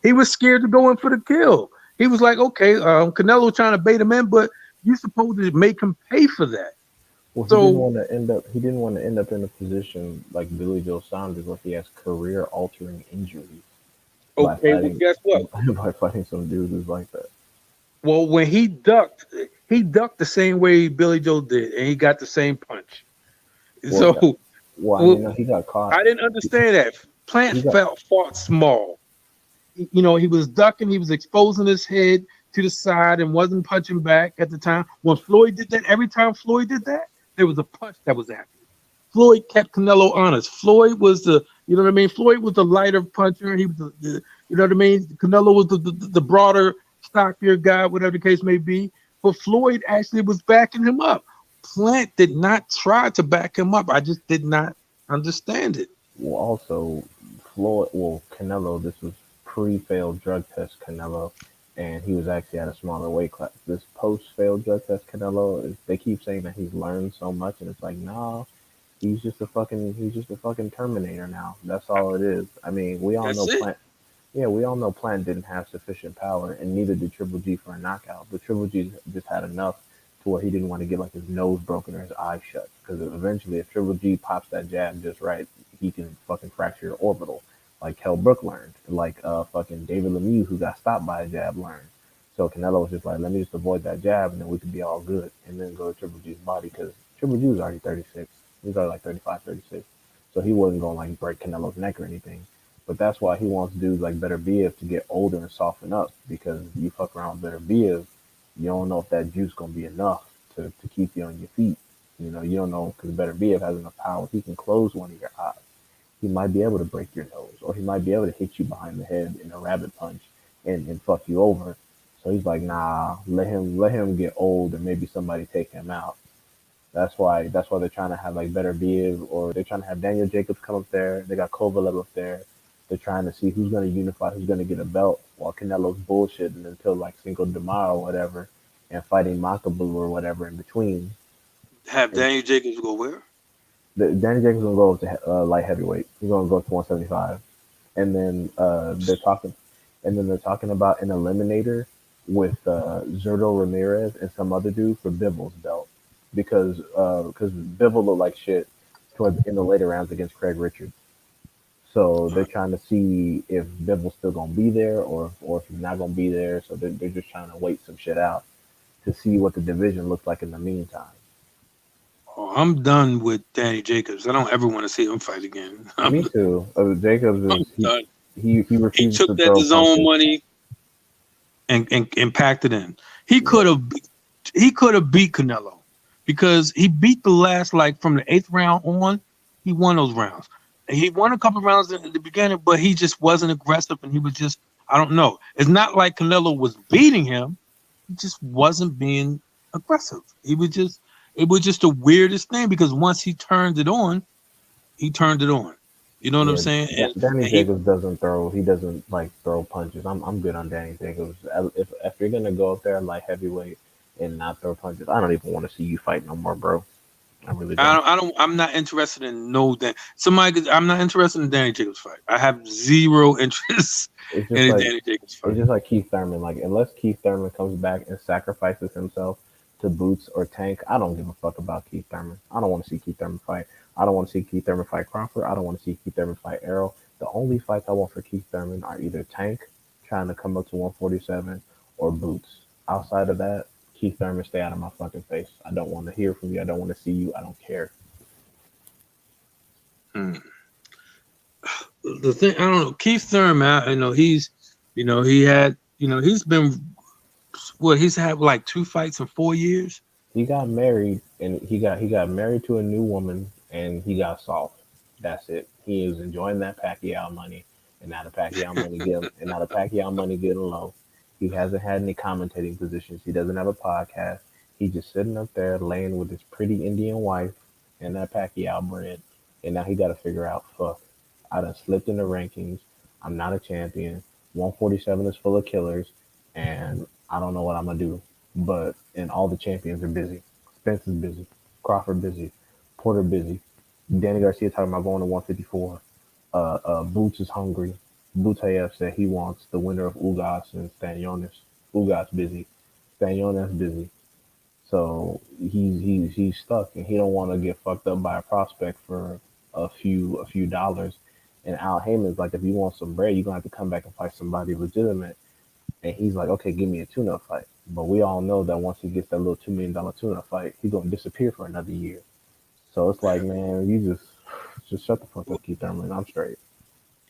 he was scared to go in for the kill. He was like, okay, Canelo trying to bait him in, but you're supposed to make him pay for that. Well, he didn't So, want to end up. He didn't want to end up in a position like Billy Joe Saunders, where he has career-altering injuries by okay, well, fighting guess what? by fighting some dude who's like that. Well, when he ducked the same way Billy Joe did, and he got the same punch. Well, yeah. So, Well, I mean, well, no, he got caught. I didn't understand that. Plant He got fought small. He was ducking, he was exposing his head to the side and wasn't punching back at the time. When Floyd did that, every time Floyd did that, there was a punch that was after it. Floyd kept Canelo honest. Floyd was you know what I mean? Floyd was the lighter puncher. He was you know what I mean? Canelo was the broader, stockier guy, whatever the case may be. But Floyd actually was backing him up. Plant did not try to back him up. I just did not understand it. well, also Canelo. This was pre-failed drug test Canelo, and he was actually at a smaller weight class. This post-failed drug test Canelo, they keep saying that he's learned so much, and it's like, nah, he's just a fucking Terminator now. That's all it is. I mean, we all know That's it. Plant. Yeah, we all know Plant didn't have sufficient power, and neither did Triple G for a knockout. But Triple G just had enough to where he didn't want to get like his nose broken or his eye shut. Because eventually, if Triple G pops that jab just right, he can fucking fracture your orbital, like Kell Brook learned, like fucking David Lemieux who got stopped by a jab learned. So Canelo was just like, let me just avoid that jab, and then we could be all good, and then go to Triple G's body because Triple G was already 36. He was already like 35, 36. So he wasn't going to like break Canelo's neck or anything. But that's why he wants dudes like Better Biev to get older and soften up because you fuck around with Better Biev, you don't know if that juice gonna be enough to keep you on your feet. You know, you don't know because Better Biev has enough power. He can close one of your eyes. He might be able to break your nose, or he might be able to hit you behind the head in a rabbit punch and fuck you over. So he's like, nah, let him get old and maybe somebody take him out. That's why they're trying to have like Better Biev, or they're trying to have Daniel Jacobs come up there. They got Kovalev up there. They're trying to see who's going to unify, who's going to get a belt, while Canelo's bullshitting until like Cinco de Mayo or whatever, and fighting Makabu or whatever in between. Have And Daniel Jacobs go where? Danny Jacobs gonna go up to light heavyweight. He's gonna go to 175, and then they're talking about an eliminator with Zerto Ramirez and some other dude for Bivol's belt because Bivol looked like shit towards in the later rounds against Craig Richards. So they're trying to see if Bivol's still gonna be there or if he's not gonna be there. So they're just trying to wait some shit out to see what the division looks like in the meantime. Oh, I'm done with Danny Jacobs. I don't ever want to see him fight again. Me too. Jacobs I'm is done. he He refuses took to that throw zone punches. money and packed it in. He Yeah, could have he could have beat Canelo because he beat the last like from the eighth round on. He won those rounds. And he won a couple rounds at the beginning, but he just wasn't aggressive and he was just I don't know. It's not like Canelo was beating him. He just wasn't being aggressive. He was just it was just the weirdest thing because once he turned it on, he turned it on. You know what I'm yeah. saying? Danny And he Jacobs doesn't throw. He doesn't like throw punches. I'm good on Danny Jacobs. If you're gonna go up there light heavyweight and not throw punches, I don't even want to see you fight no more, bro. I really don't. I'm not interested in no that somebody. I'm not interested in Danny Jacobs fight. I have zero interest It's in just a like Danny Jacobs it's fight. just like Keith Thurman. Like unless Keith Thurman comes back and sacrifices himself to Boots or Tank, I don't give a fuck about Keith Thurman. I don't want to see Keith Thurman fight. I don't want to see Keith Thurman fight Crawford. I don't want to see Keith Thurman fight Errol. The only fights I want for Keith Thurman are either Tank trying to come up to 147 or Boots. Outside of that, Keith Thurman, stay out of my fucking face. I don't want to hear from you. I don't want to see you. I don't care. Hmm. The thing I don't know. Keith Thurman, he had, he's been he's had like 2 fights in 4 years. He got married and he got married to a new woman and he got soft. That's it. He is enjoying that Pacquiao money and now the Pacquiao money getting low. He hasn't had any commentating positions. He doesn't have a podcast. He's just sitting up there laying with his pretty Indian wife and that Pacquiao bread. And now he got to figure out, fuck, I done slipped in the rankings. I'm not a champion. 147 is full of killers, and I don't know what I'm gonna do. And all the champions are busy. Spence is busy. Crawford busy. Porter busy. Danny Garcia talking about going to 154. Boots is hungry. Butayev said he wants the winner of Ugas and Stanionis. Ugas busy. Stanionis busy. So he's stuck and he don't want to get fucked up by a prospect for a few dollars. And Al Heyman's like, if you want some bread, you're gonna have to come back and fight somebody legitimate. And he's like, okay, give me a tune-up fight. But we all know that once he gets that little $2 million tune-up fight, he's gonna disappear for another year. So it's like, man, you just shut the fuck up, Keith Thurman. I'm straight.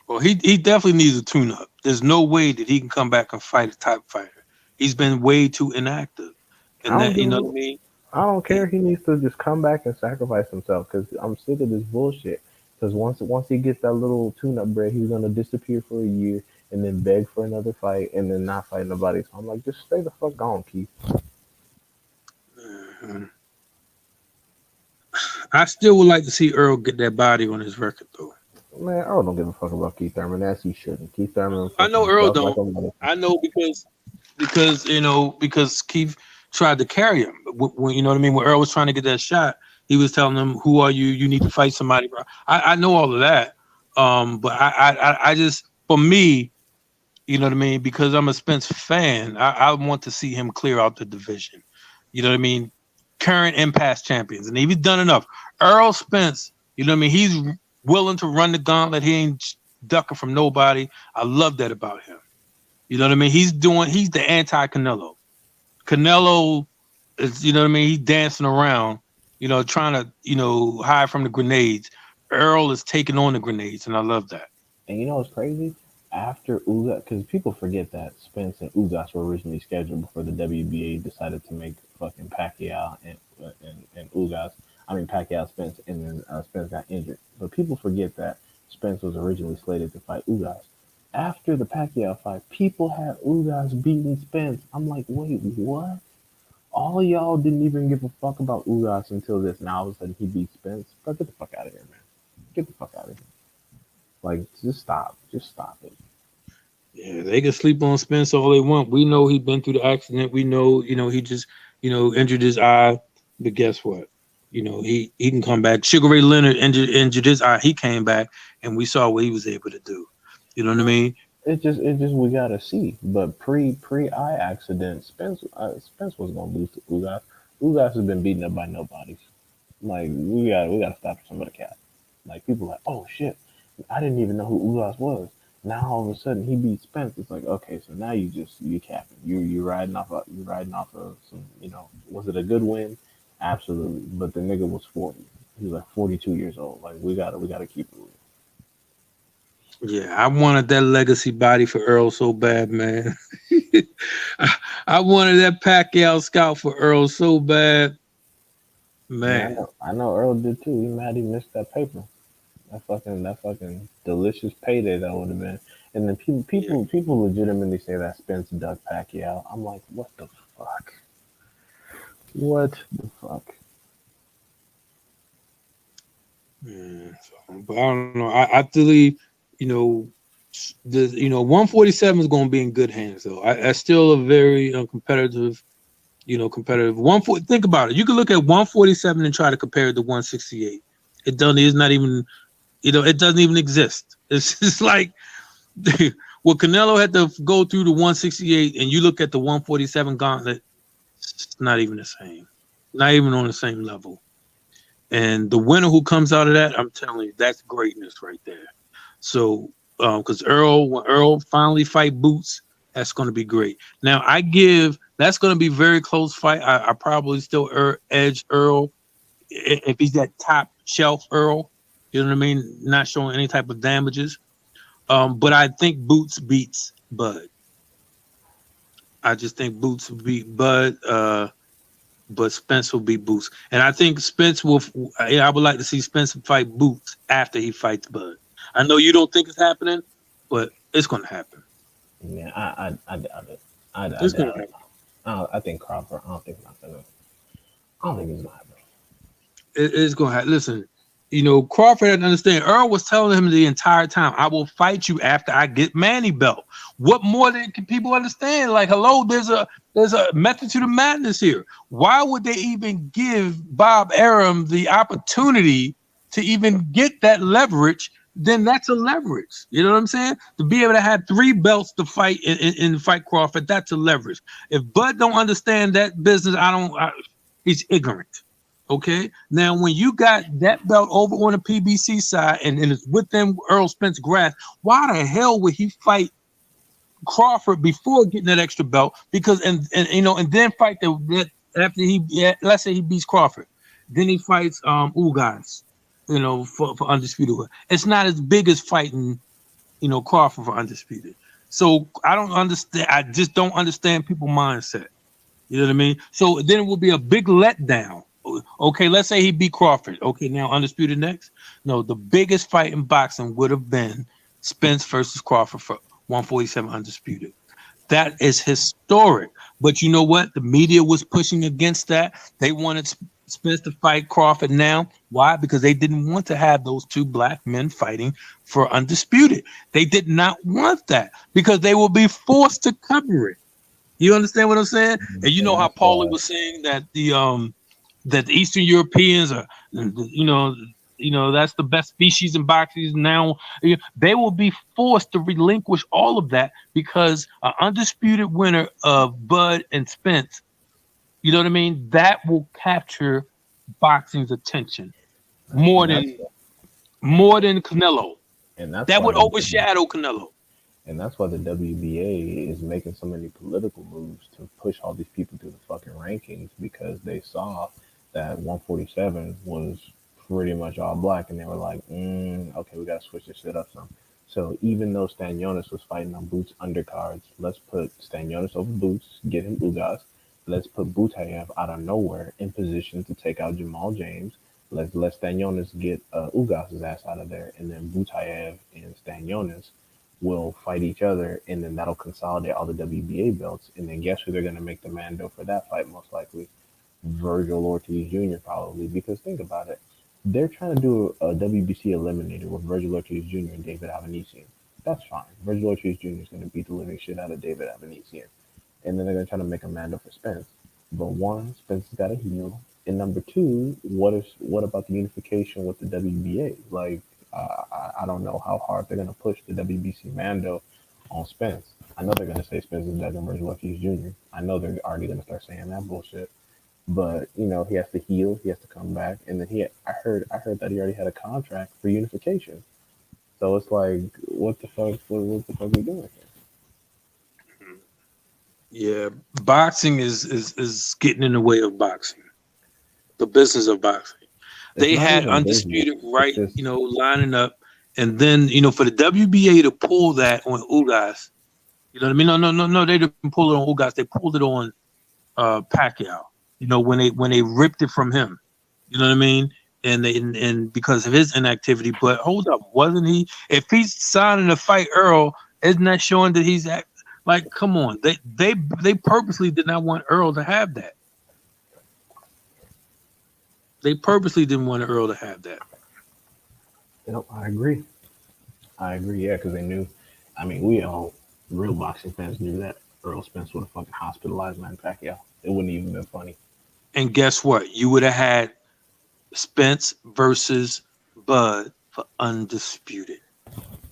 Well, he definitely needs a tune-up. There's no way that he can come back and fight a top fighter. He's been way too inactive, I and don't that give you know a what I mean. I don't care. He, He needs to just come back and sacrifice himself because I'm sick of this bullshit. Because once he gets that little tune-up bread, he's gonna disappear for a year and then beg for another fight and then not fight nobody. So I'm like, just stay the fuck gone, Keith. Mhm. I still would like to see Earl get that body on his record though. Man, I don't give a fuck about Keith Thurman. As he shouldn't. Keith Thurman I know fucking Earl felt like don't. a motherfucker. I know because Keith tried to carry him. When you know what I mean. When Earl was trying to get that shot, he was telling him, "Who are you? You need to fight somebody, bro." I know all of that. But I just for me. You know what I mean? Because I'm a Spence fan, I want to see him clear out the division. You know what I mean? Current and past champions, and he's done enough. Earl Spence, you know what I mean? He's willing to run the gauntlet. He ain't ducking from nobody. I love that about him. You know what I mean? He's the anti Canelo. Canelo is, you know what I mean? He's dancing around, trying to, hide from the grenades. Earl is taking on the grenades, and I love that. And you know what's crazy? After Ugas, because people forget that Spence and Ugas were originally scheduled before the WBA decided to make fucking Pacquiao and Ugas. I mean Pacquiao Spence, and then Spence got injured. But people forget that Spence was originally slated to fight Ugas. After the Pacquiao fight, people had Ugas beating Spence. I'm like, wait, what? All of y'all didn't even give a fuck about Ugas until this. Now all of a sudden he beat Spence. Bro, get the fuck out of here, man. Get the fuck out of here. Like, just stop. Just stop it. Yeah, they can sleep on Spence all they want. We know he been through the accident. We know, he just, injured his eye. But guess what? He can come back. Sugar Ray Leonard injured his eye. He came back, and we saw what he was able to do. You know what I mean? It just we gotta see. But pre eye accident, Spence was gonna lose to Ugas. Ugas has been beaten up by nobodies. Like we gotta stop some of the cat. Like people are like, oh shit, I didn't even know who Ugas was. Now all of a sudden he beats Spence. It's like, okay, so now you capping. You riding off of some, was it a good win? Absolutely. But the nigga was 40. He was like 42 years old. Like we gotta keep it real. Yeah, I wanted that legacy body for Earl so bad, man. I wanted that Pacquiao scout for Earl so bad, Man, I man. know I know Earl did too. He mad he missed that paper. That fucking delicious payday that would have been. And then people Yeah, people people legitimately say that Spence ducked Pacquiao. I'm like, what the fuck? What the fuck? yeah. But I don't know. I believe, you know, the 147 is going to be in good hands though. I still a very competitive, competitive 140. Think about it. You can look at 147 and try to compare it to 168. It doesn't. It's not even. It doesn't even exist. It's just like what Canelo had to go through the 168, and you look at the 147 gauntlet. It's not even the same. Not even on the same level. And the winner who comes out of that, I'm telling you, that's greatness right there. So, because when Earl finally fight Boots, that's going to be great. Now, that's going to be very close fight. I probably still edge Earl if he's that top shelf Earl. You know what I mean? Not showing any type of damages. But I think Boots beats Bud. I just think Boots beat Bud. But Spence will beat Boots, and I think Spence will. I would like to see Spence fight Boots after he fights Bud. I know you don't think it's happening, but it's going to happen. Yeah, I doubt it. I It's going doubt to it. happen. I think Crawford. I don't think it's gonna happen. It's going to happen. Listen, Crawford had to understand. Earl was telling him the entire time, "I will fight you after I get Manny belt." What more can people understand? Like, hello, there's a method to the madness here. Why would they even give Bob Arum the opportunity to even get that leverage? Then that's a leverage. You know what I'm saying? To be able to have 3 belts to fight in fight Crawford, that's a leverage. If Bud don't understand that business, he's ignorant. Okay. Now, when you got that belt over on the PBC side and it's with them Earl Spence grass, why the hell would he fight Crawford before getting that extra belt? Because and then fight that after let's say he beats Crawford, then he fights Ugas, for undisputed. It's not as big as fighting Crawford for undisputed. So I don't understand. I just don't understand people's mindset. You know what I mean? So then it will be a big letdown. Okay, let's say he beat Crawford. Okay, now undisputed next. No, the biggest fight in boxing would have been Spence versus Crawford for 147 undisputed. That is historic. But you know what? The media was pushing against that. They wanted Spence to fight Crawford now. Why? Because they didn't want to have those 2 black men fighting for undisputed. They did not want that because they will be forced to cover it. You understand what I'm saying? And you And know how that's Paulie was saying that the Eastern Europeans are, you know, That's the best species in boxing now. They will be forced to relinquish all of that because an undisputed winner of Bud and Spence, you know what I mean? That will capture boxing's attention more and that's than more than Canelo. and that's That why would the overshadow Canelo. And that's why the WBA is making so many political moves to push all these people through the fucking rankings because they saw that 147 was pretty much all black, and they were like, okay, we gotta switch this shit up some. So even though Stanionis was fighting on Boots undercards, let's put Stanionis over Boots, get him Ugas. Let's put Butayev out of nowhere in position to take out Jamal James. Let's let Stanionis get Ugas' ass out of there, and then Butayev and Stanionis will fight each other, and then that'll consolidate all the WBA belts. And then guess who they're going to make the Mando for that fight? Most likely, Virgil Ortiz Jr. Probably, because think about it, they're trying to do a WBC eliminator with Virgil Ortiz Jr. and David Avanesian. That's fine. Virgil Ortiz Jr. is going to beat the living shit out of David Avanesian, and then they're going to try to make a Mando for Spence. But one, Spence has got to heal, and number two, what about the unification with the WBA? Like, I don't know how hard they're going to push the WBC Mando on Spence. I know they're going to say Spence is better than Virgil Ortiz Jr. I know they're already going to start saying that bullshit. But he has to heal, he has to come back, and then I heard that he already had a contract for unification. So it's like, what the fuck? What the fuck are we doing here? Yeah, boxing is getting in the way of boxing, the business of boxing. They had undisputed right, lining up, and then for the WBA to pull that on Ugas, you know what I mean? No, they didn't pull it on Ugas. They pulled it on Pacquiao. When they ripped it from him, you know what I mean? And because of his inactivity. But hold up, wasn't he? If he's signing to fight Earl, isn't that showing that he's like? Come on, they purposely did not want Earl to have that. They purposely didn't want Earl to have that. I agree. Yeah, because they knew. I mean, we all real boxing fans knew that Earl Spence would have fucking hospitalized Manny Pacquiao. It wouldn't even been funny. And guess what? You would have had Spence versus Bud for undisputed.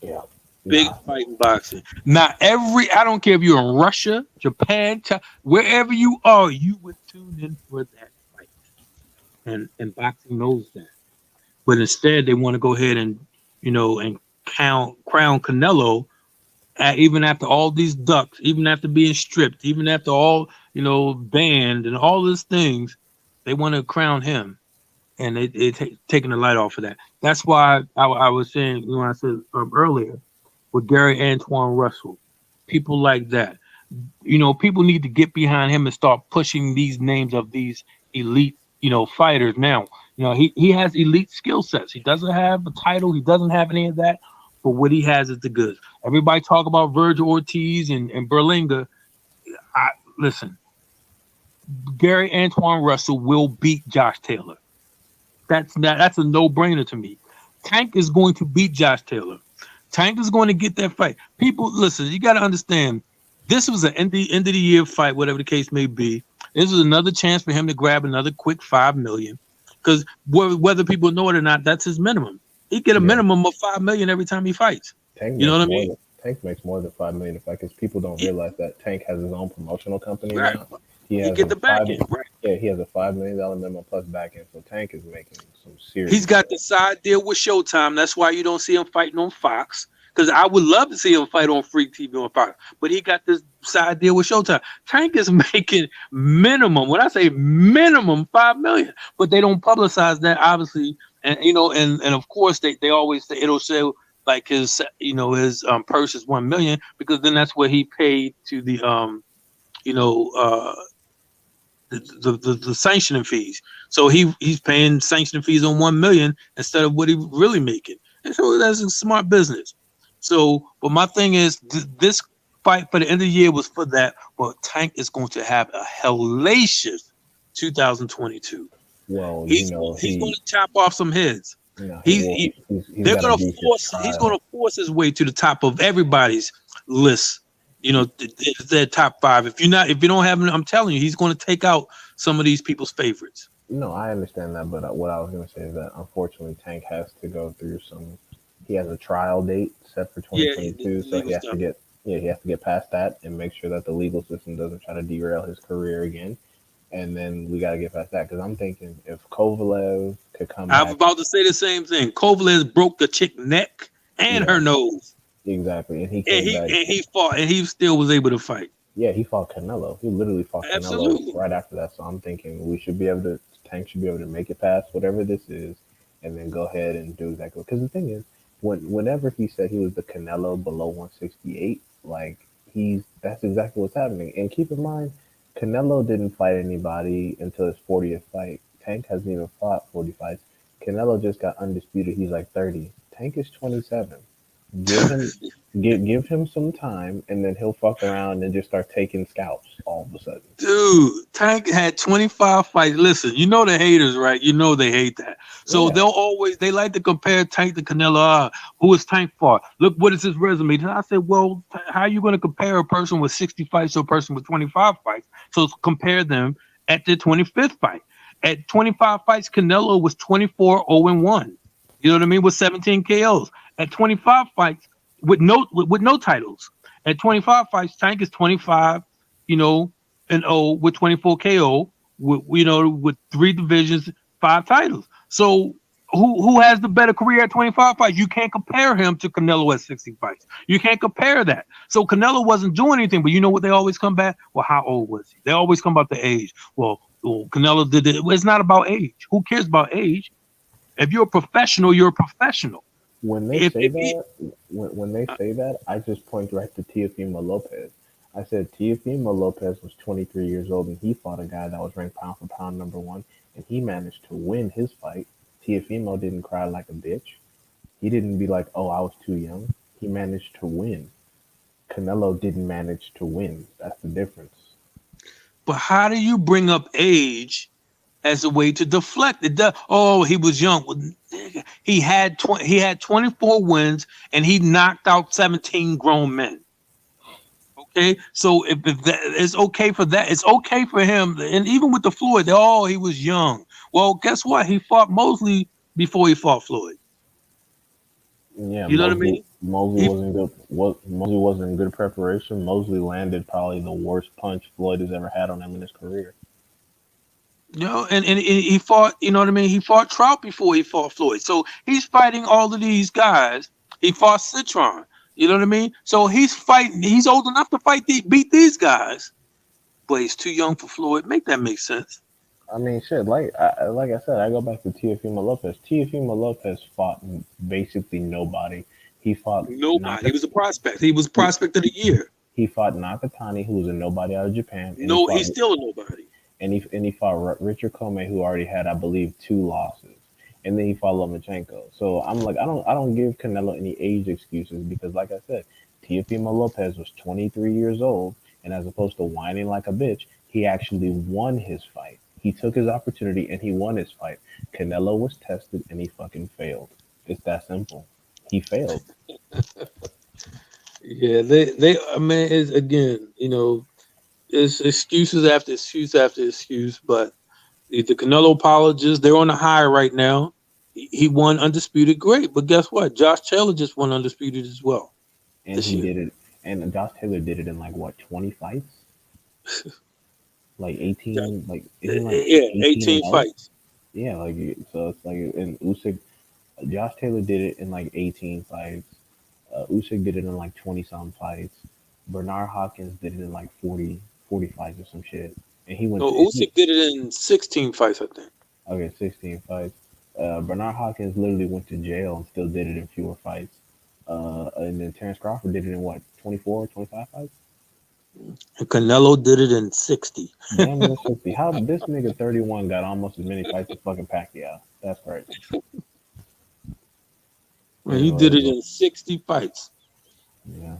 Yeah. Big fight in boxing. Not I don't care if you're in Russia, Japan, wherever you are, you would tune in for that fight. And boxing knows that. But instead, they want to go ahead and crown Canelo even after all these ducks, even after being stripped, even after all banned and all these things, they want to crown him, and they taking the light off of that. That's why I was saying when I said earlier with Gary Antoine Russell, people like that. People need to get behind him and start pushing these names of these elite fighters now. He has elite skill sets. He doesn't have a title. He doesn't have any of that. But what he has is the goods. Everybody talk about Virgil Ortiz and Berlinga. Listen, Gary Antoine Russell will beat Josh Taylor. That's a no-brainer to me. Tank is going to beat Josh Taylor. Tank is going to get that fight. People, listen, you got to understand, this was an end of the year fight, whatever the case may be. This was another chance for him to grab another quick $5 million. Because whether people know it or not, that's his minimum. He get a minimum of $5 million every time he fights. Tank you know what I mean? Tank makes more than $5 million a fight because people don't realize that Tank has his own promotional company right. now. He get the back end, right? Yeah, he has a $5 million minimum plus back end. So Tank is making some serious. He's got the side deal with Showtime. That's why you don't see him fighting on Fox. Because I would love to see him fight on Freak TV on Fox, but he got this side deal with Showtime. Tank is making minimum. When I say minimum, $5 million, but they don't publicize that, obviously. And and of course they always say it'll say like his his purse is $1 million because then that's what he paid to the the sanctioning fees. So he's paying sanctioning fees on $1 million instead of what he really making. And so that's a smart business. So, but my thing is, this fight for the end of the year was for that. But Tank is going to have a hellacious 2022. Well, he's going to chop off some heads. He's going to force his way to the top of everybody's list. Their top five. If you don't have him, I'm telling you, he's going to take out some of these people's favorites. No, I understand that, but what I was going to say is that unfortunately, Tank has to go through some. He has a trial date set for Yeah, 2022, the so legal stuff. he has to get past that and make sure that the legal system doesn't try to derail his career again. And then we got to get past that because I'm thinking if Kovalev could come I was back, about to say the same thing. Kovalev broke the chick neck and her yeah, nose, exactly, and he came back. and he fought, and he still was able to fight. Yeah, he fought Canelo. He literally fought Canelo Absolutely. right after that. So I'm thinking we should be able to, Tank should be able to make it past whatever this is, and then go ahead and do exactly. Because the thing is, whenever he said he was the Canelo below 168, like that's exactly what's happening. And keep in mind, Canelo didn't fight anybody until his 40th fight. Tank hasn't even fought 40 fights. Canelo just got undisputed. He's like 30. Tank is 27. Give him give him some time, and then he'll fuck around and just start taking scalps all of a sudden. Dude, Tank had 25 fights. Listen, you know the haters, right? You know they hate that. So Yeah, they like to compare Tank to Canelo. Who is Tank for? Look, what is his resume? And I said, well, how are you going to compare a person with 60 fights to a person with 25 fights? So compare them at their 25th fight. At 25 fights, Canelo was 24-0-1. You know what I mean? With 17 KOs. At 25 fights, with no titles. At 25 fights, Tank is 25, you know, and O with 24 KO, with 3 divisions, 5 titles. So who has the better career at 25 fights? You can't compare him to Canelo at 60 fights. You can't compare that. So Canelo wasn't doing anything, but you know what they always come back? Well, how old was he? They always come about the age. Well, Canelo did it. It's not about age. Who cares about age? If you're a professional, you're a professional. when they If say if he, that, when they say that, I just point right to Teofimo Lopez. I said Teofimo Lopez was 23 years old and he fought a guy that was ranked pound for pound number one, and he managed to win his fight. Teofimo didn't cry like a bitch. He didn't be like, "Oh, I was too young." He managed to win. Canelo didn't manage to win. That's the difference. but how do you bring up age as a way to deflect it? Oh, he was young. Well, he had 24 wins and he knocked out 17 grown men. Okay, so if that it's okay for that, it's okay for him. And even with the Floyd, he was young. Well, guess what? He fought Mosley before he fought Floyd. Yeah, You know what I mean? Mosley He, wasn't good. Mosley wasn't in good preparation. Mosley landed probably the worst punch Floyd has ever had on him in his career. and he fought. You know what I mean? He fought Trout before he fought Floyd. So he's fighting all of these guys. He fought Citron. You know what I mean? So he's fighting. He's old enough to beat these guys, but he's too young for Floyd. Make that make sense? I mean, shit. Like I said, I go back to Teofimo Lopez. Teofimo Lopez fought basically nobody. He fought Nobody. He Naka, was a prospect. He was he, prospect of the year. he fought Nakatani, who was a nobody out of Japan, No, he's still a nobody. and he fought Richard Comey, who already had, I believe, 2 losses, and then he fought Lomachenko. So I'm like, I don't give Canelo any age excuses because, like I said, Teofimo Lopez was 23 years old, and as opposed to whining like a bitch, he actually won his fight. He took his opportunity and he won his fight. Canelo was tested and he fucking failed. It's that simple. He failed. Yeah, they. I mean, it's again, it's excuses after excuse after excuse. But the Canelo apologists, they're on the high right now. He won undisputed, great. But guess what? Josh Taylor just won undisputed as well And this he year. did it. And Josh Taylor did it in like what, 20 fights? Like 18, like isn't he like Yeah, 18 and 18 0? fights. Yeah, like so it's like and Usyk, Josh Taylor did it in like 18 fights. Usyk did it in like 20 some fights. Bernard Hopkins did it in like 40 fights or some shit. And he went No, to and Usyk did it in 16 fights, I think. okay, 16 fights. Bernard Hopkins literally went to jail and still did it in fewer fights. And then Terrence Crawford did it in what, 24, 25 fights? And Canelo did it in 60. Damn near 60. How this nigga 31 got almost as many fights as fucking Pacquiao? That's crazy. And he did Anyways, it in 60 fights. yeah.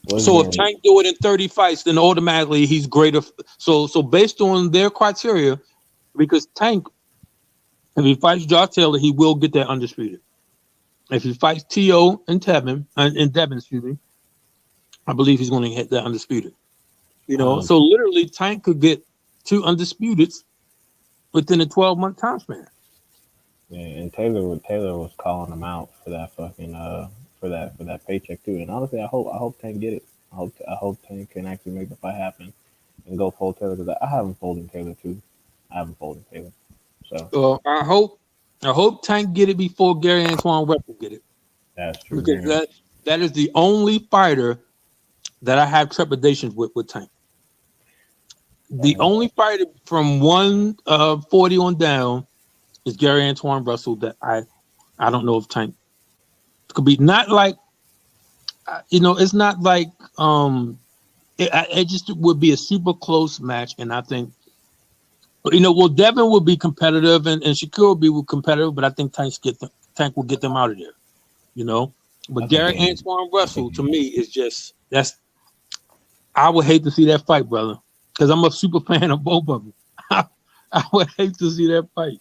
What's So if good? Tank do it in 30 fights, then automatically he's greater. So based on their criteria, because Tank, if he fights Josh Taylor, he will get that undisputed. If he fights T.O. and Devin, excuse me, I believe he's going to hit that undisputed. Um, So literally Tank could get 2 undisputeds within a 12-month time span. Yeah, and Taylor was calling him out for that fucking for that paycheck too. And honestly, I hope Tank get it. I hope Tank can actually make the fight happen and go full Taylor because I haven't folded Taylor too. I haven't folded Taylor. So I hope Tank get it before Gary Antoine Russell get it, that's true. because that is the only fighter that I have trepidations with Tank. The only fighter from 140 on down is Gary Antoine Russell that I don't know if Tank could be. Not like it's not like it just would be a super close match, and I think well Devin will be competitive and Shakur will be competitive, but I think Tank will get them out of there. But I think Gary he, Antoine I think Russell to he, me is just I would hate to see that fight, brother, because I'm a super fan of both of them. I would hate to see that fight.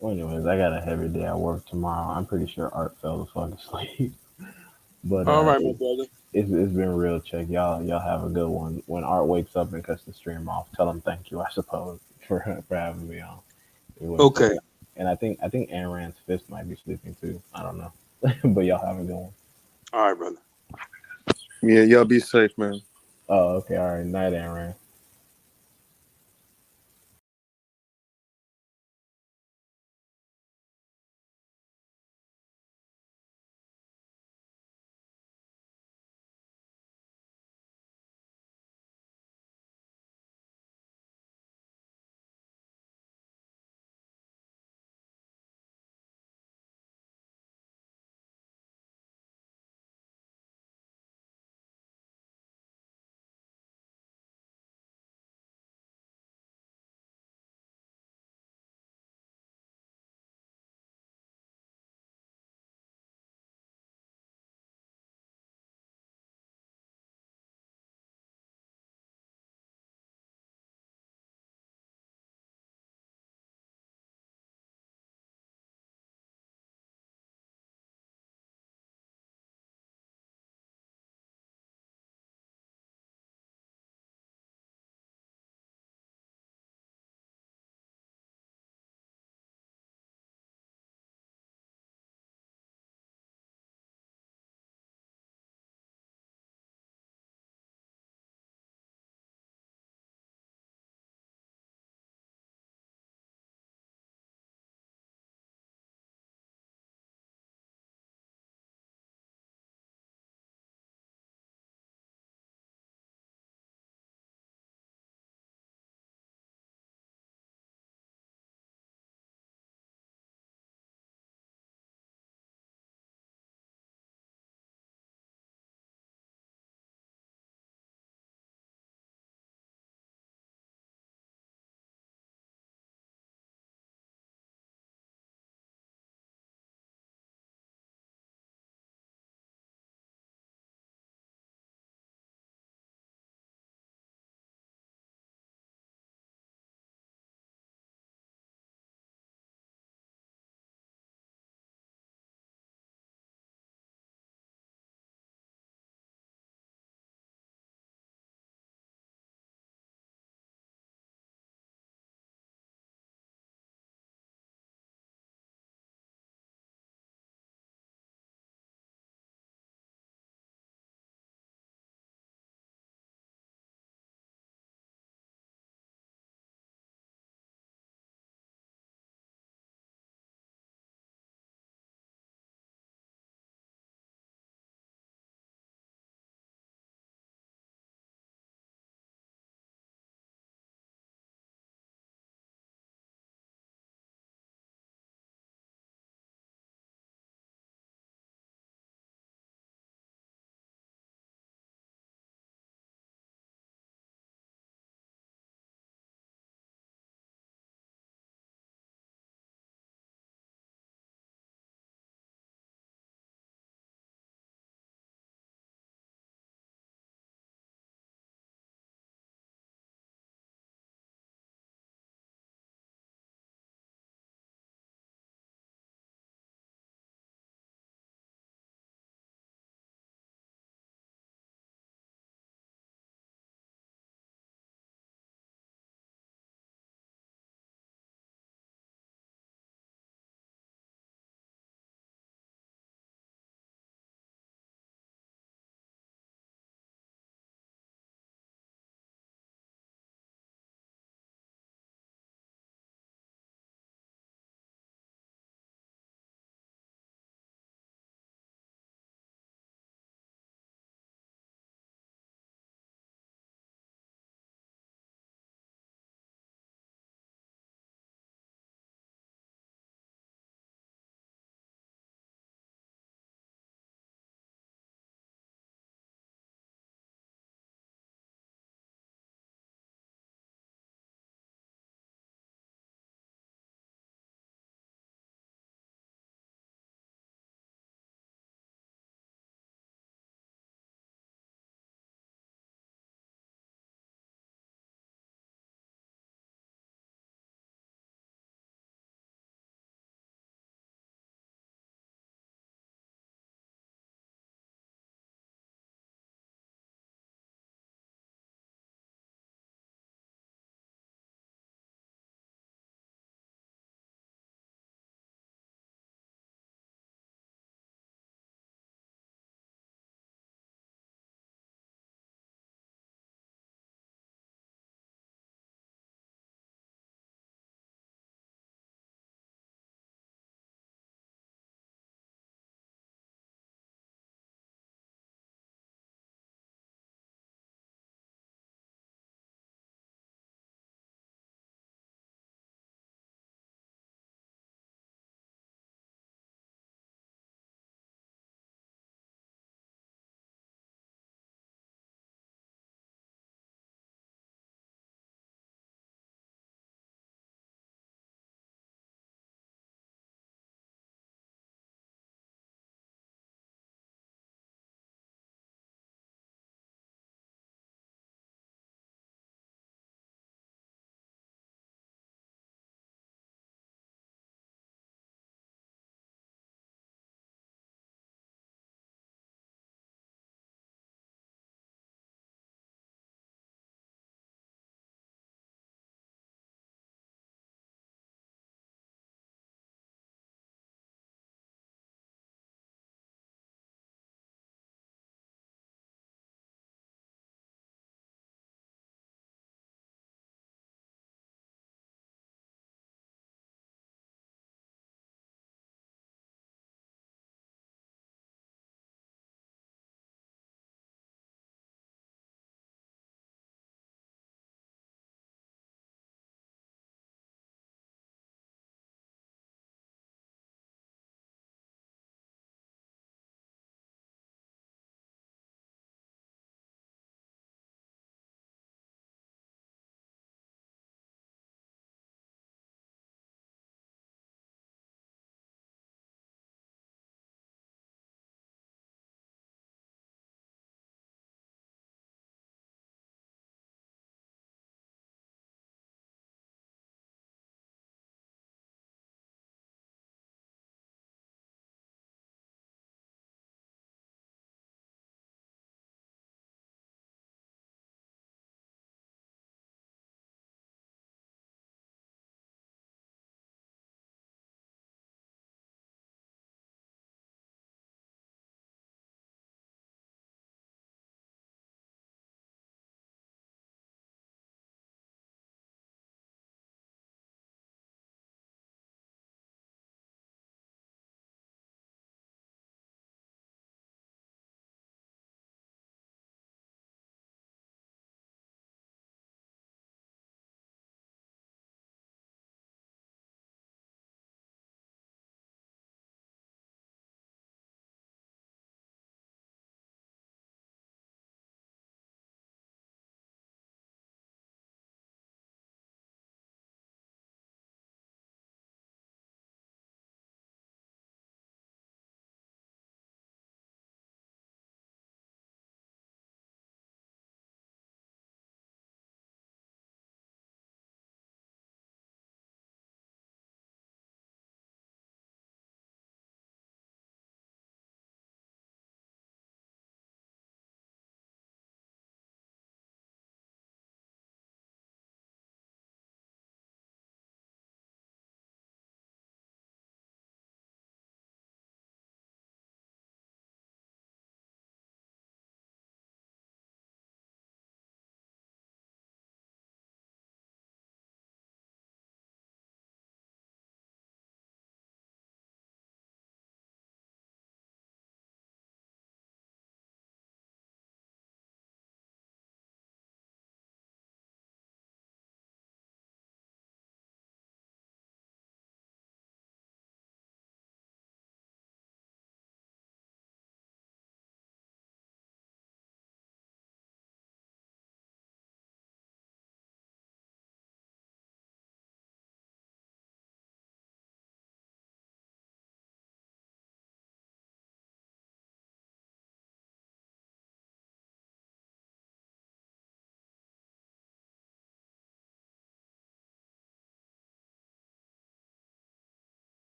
well, anyways, I got a heavy day at work tomorrow. I'm pretty sure Art fell the fuck asleep. But All right, my brother. it's been real. Check y'all have a good one. When Art wakes up and cuts the stream off, tell him thank you. I suppose for having me on. Okay. And I think Aaron's fist might be sleeping too. I don't know, but y'all have a good one. All right, brother. Yeah, y'all be safe, man. Oh, okay, all right. Night, Aaron.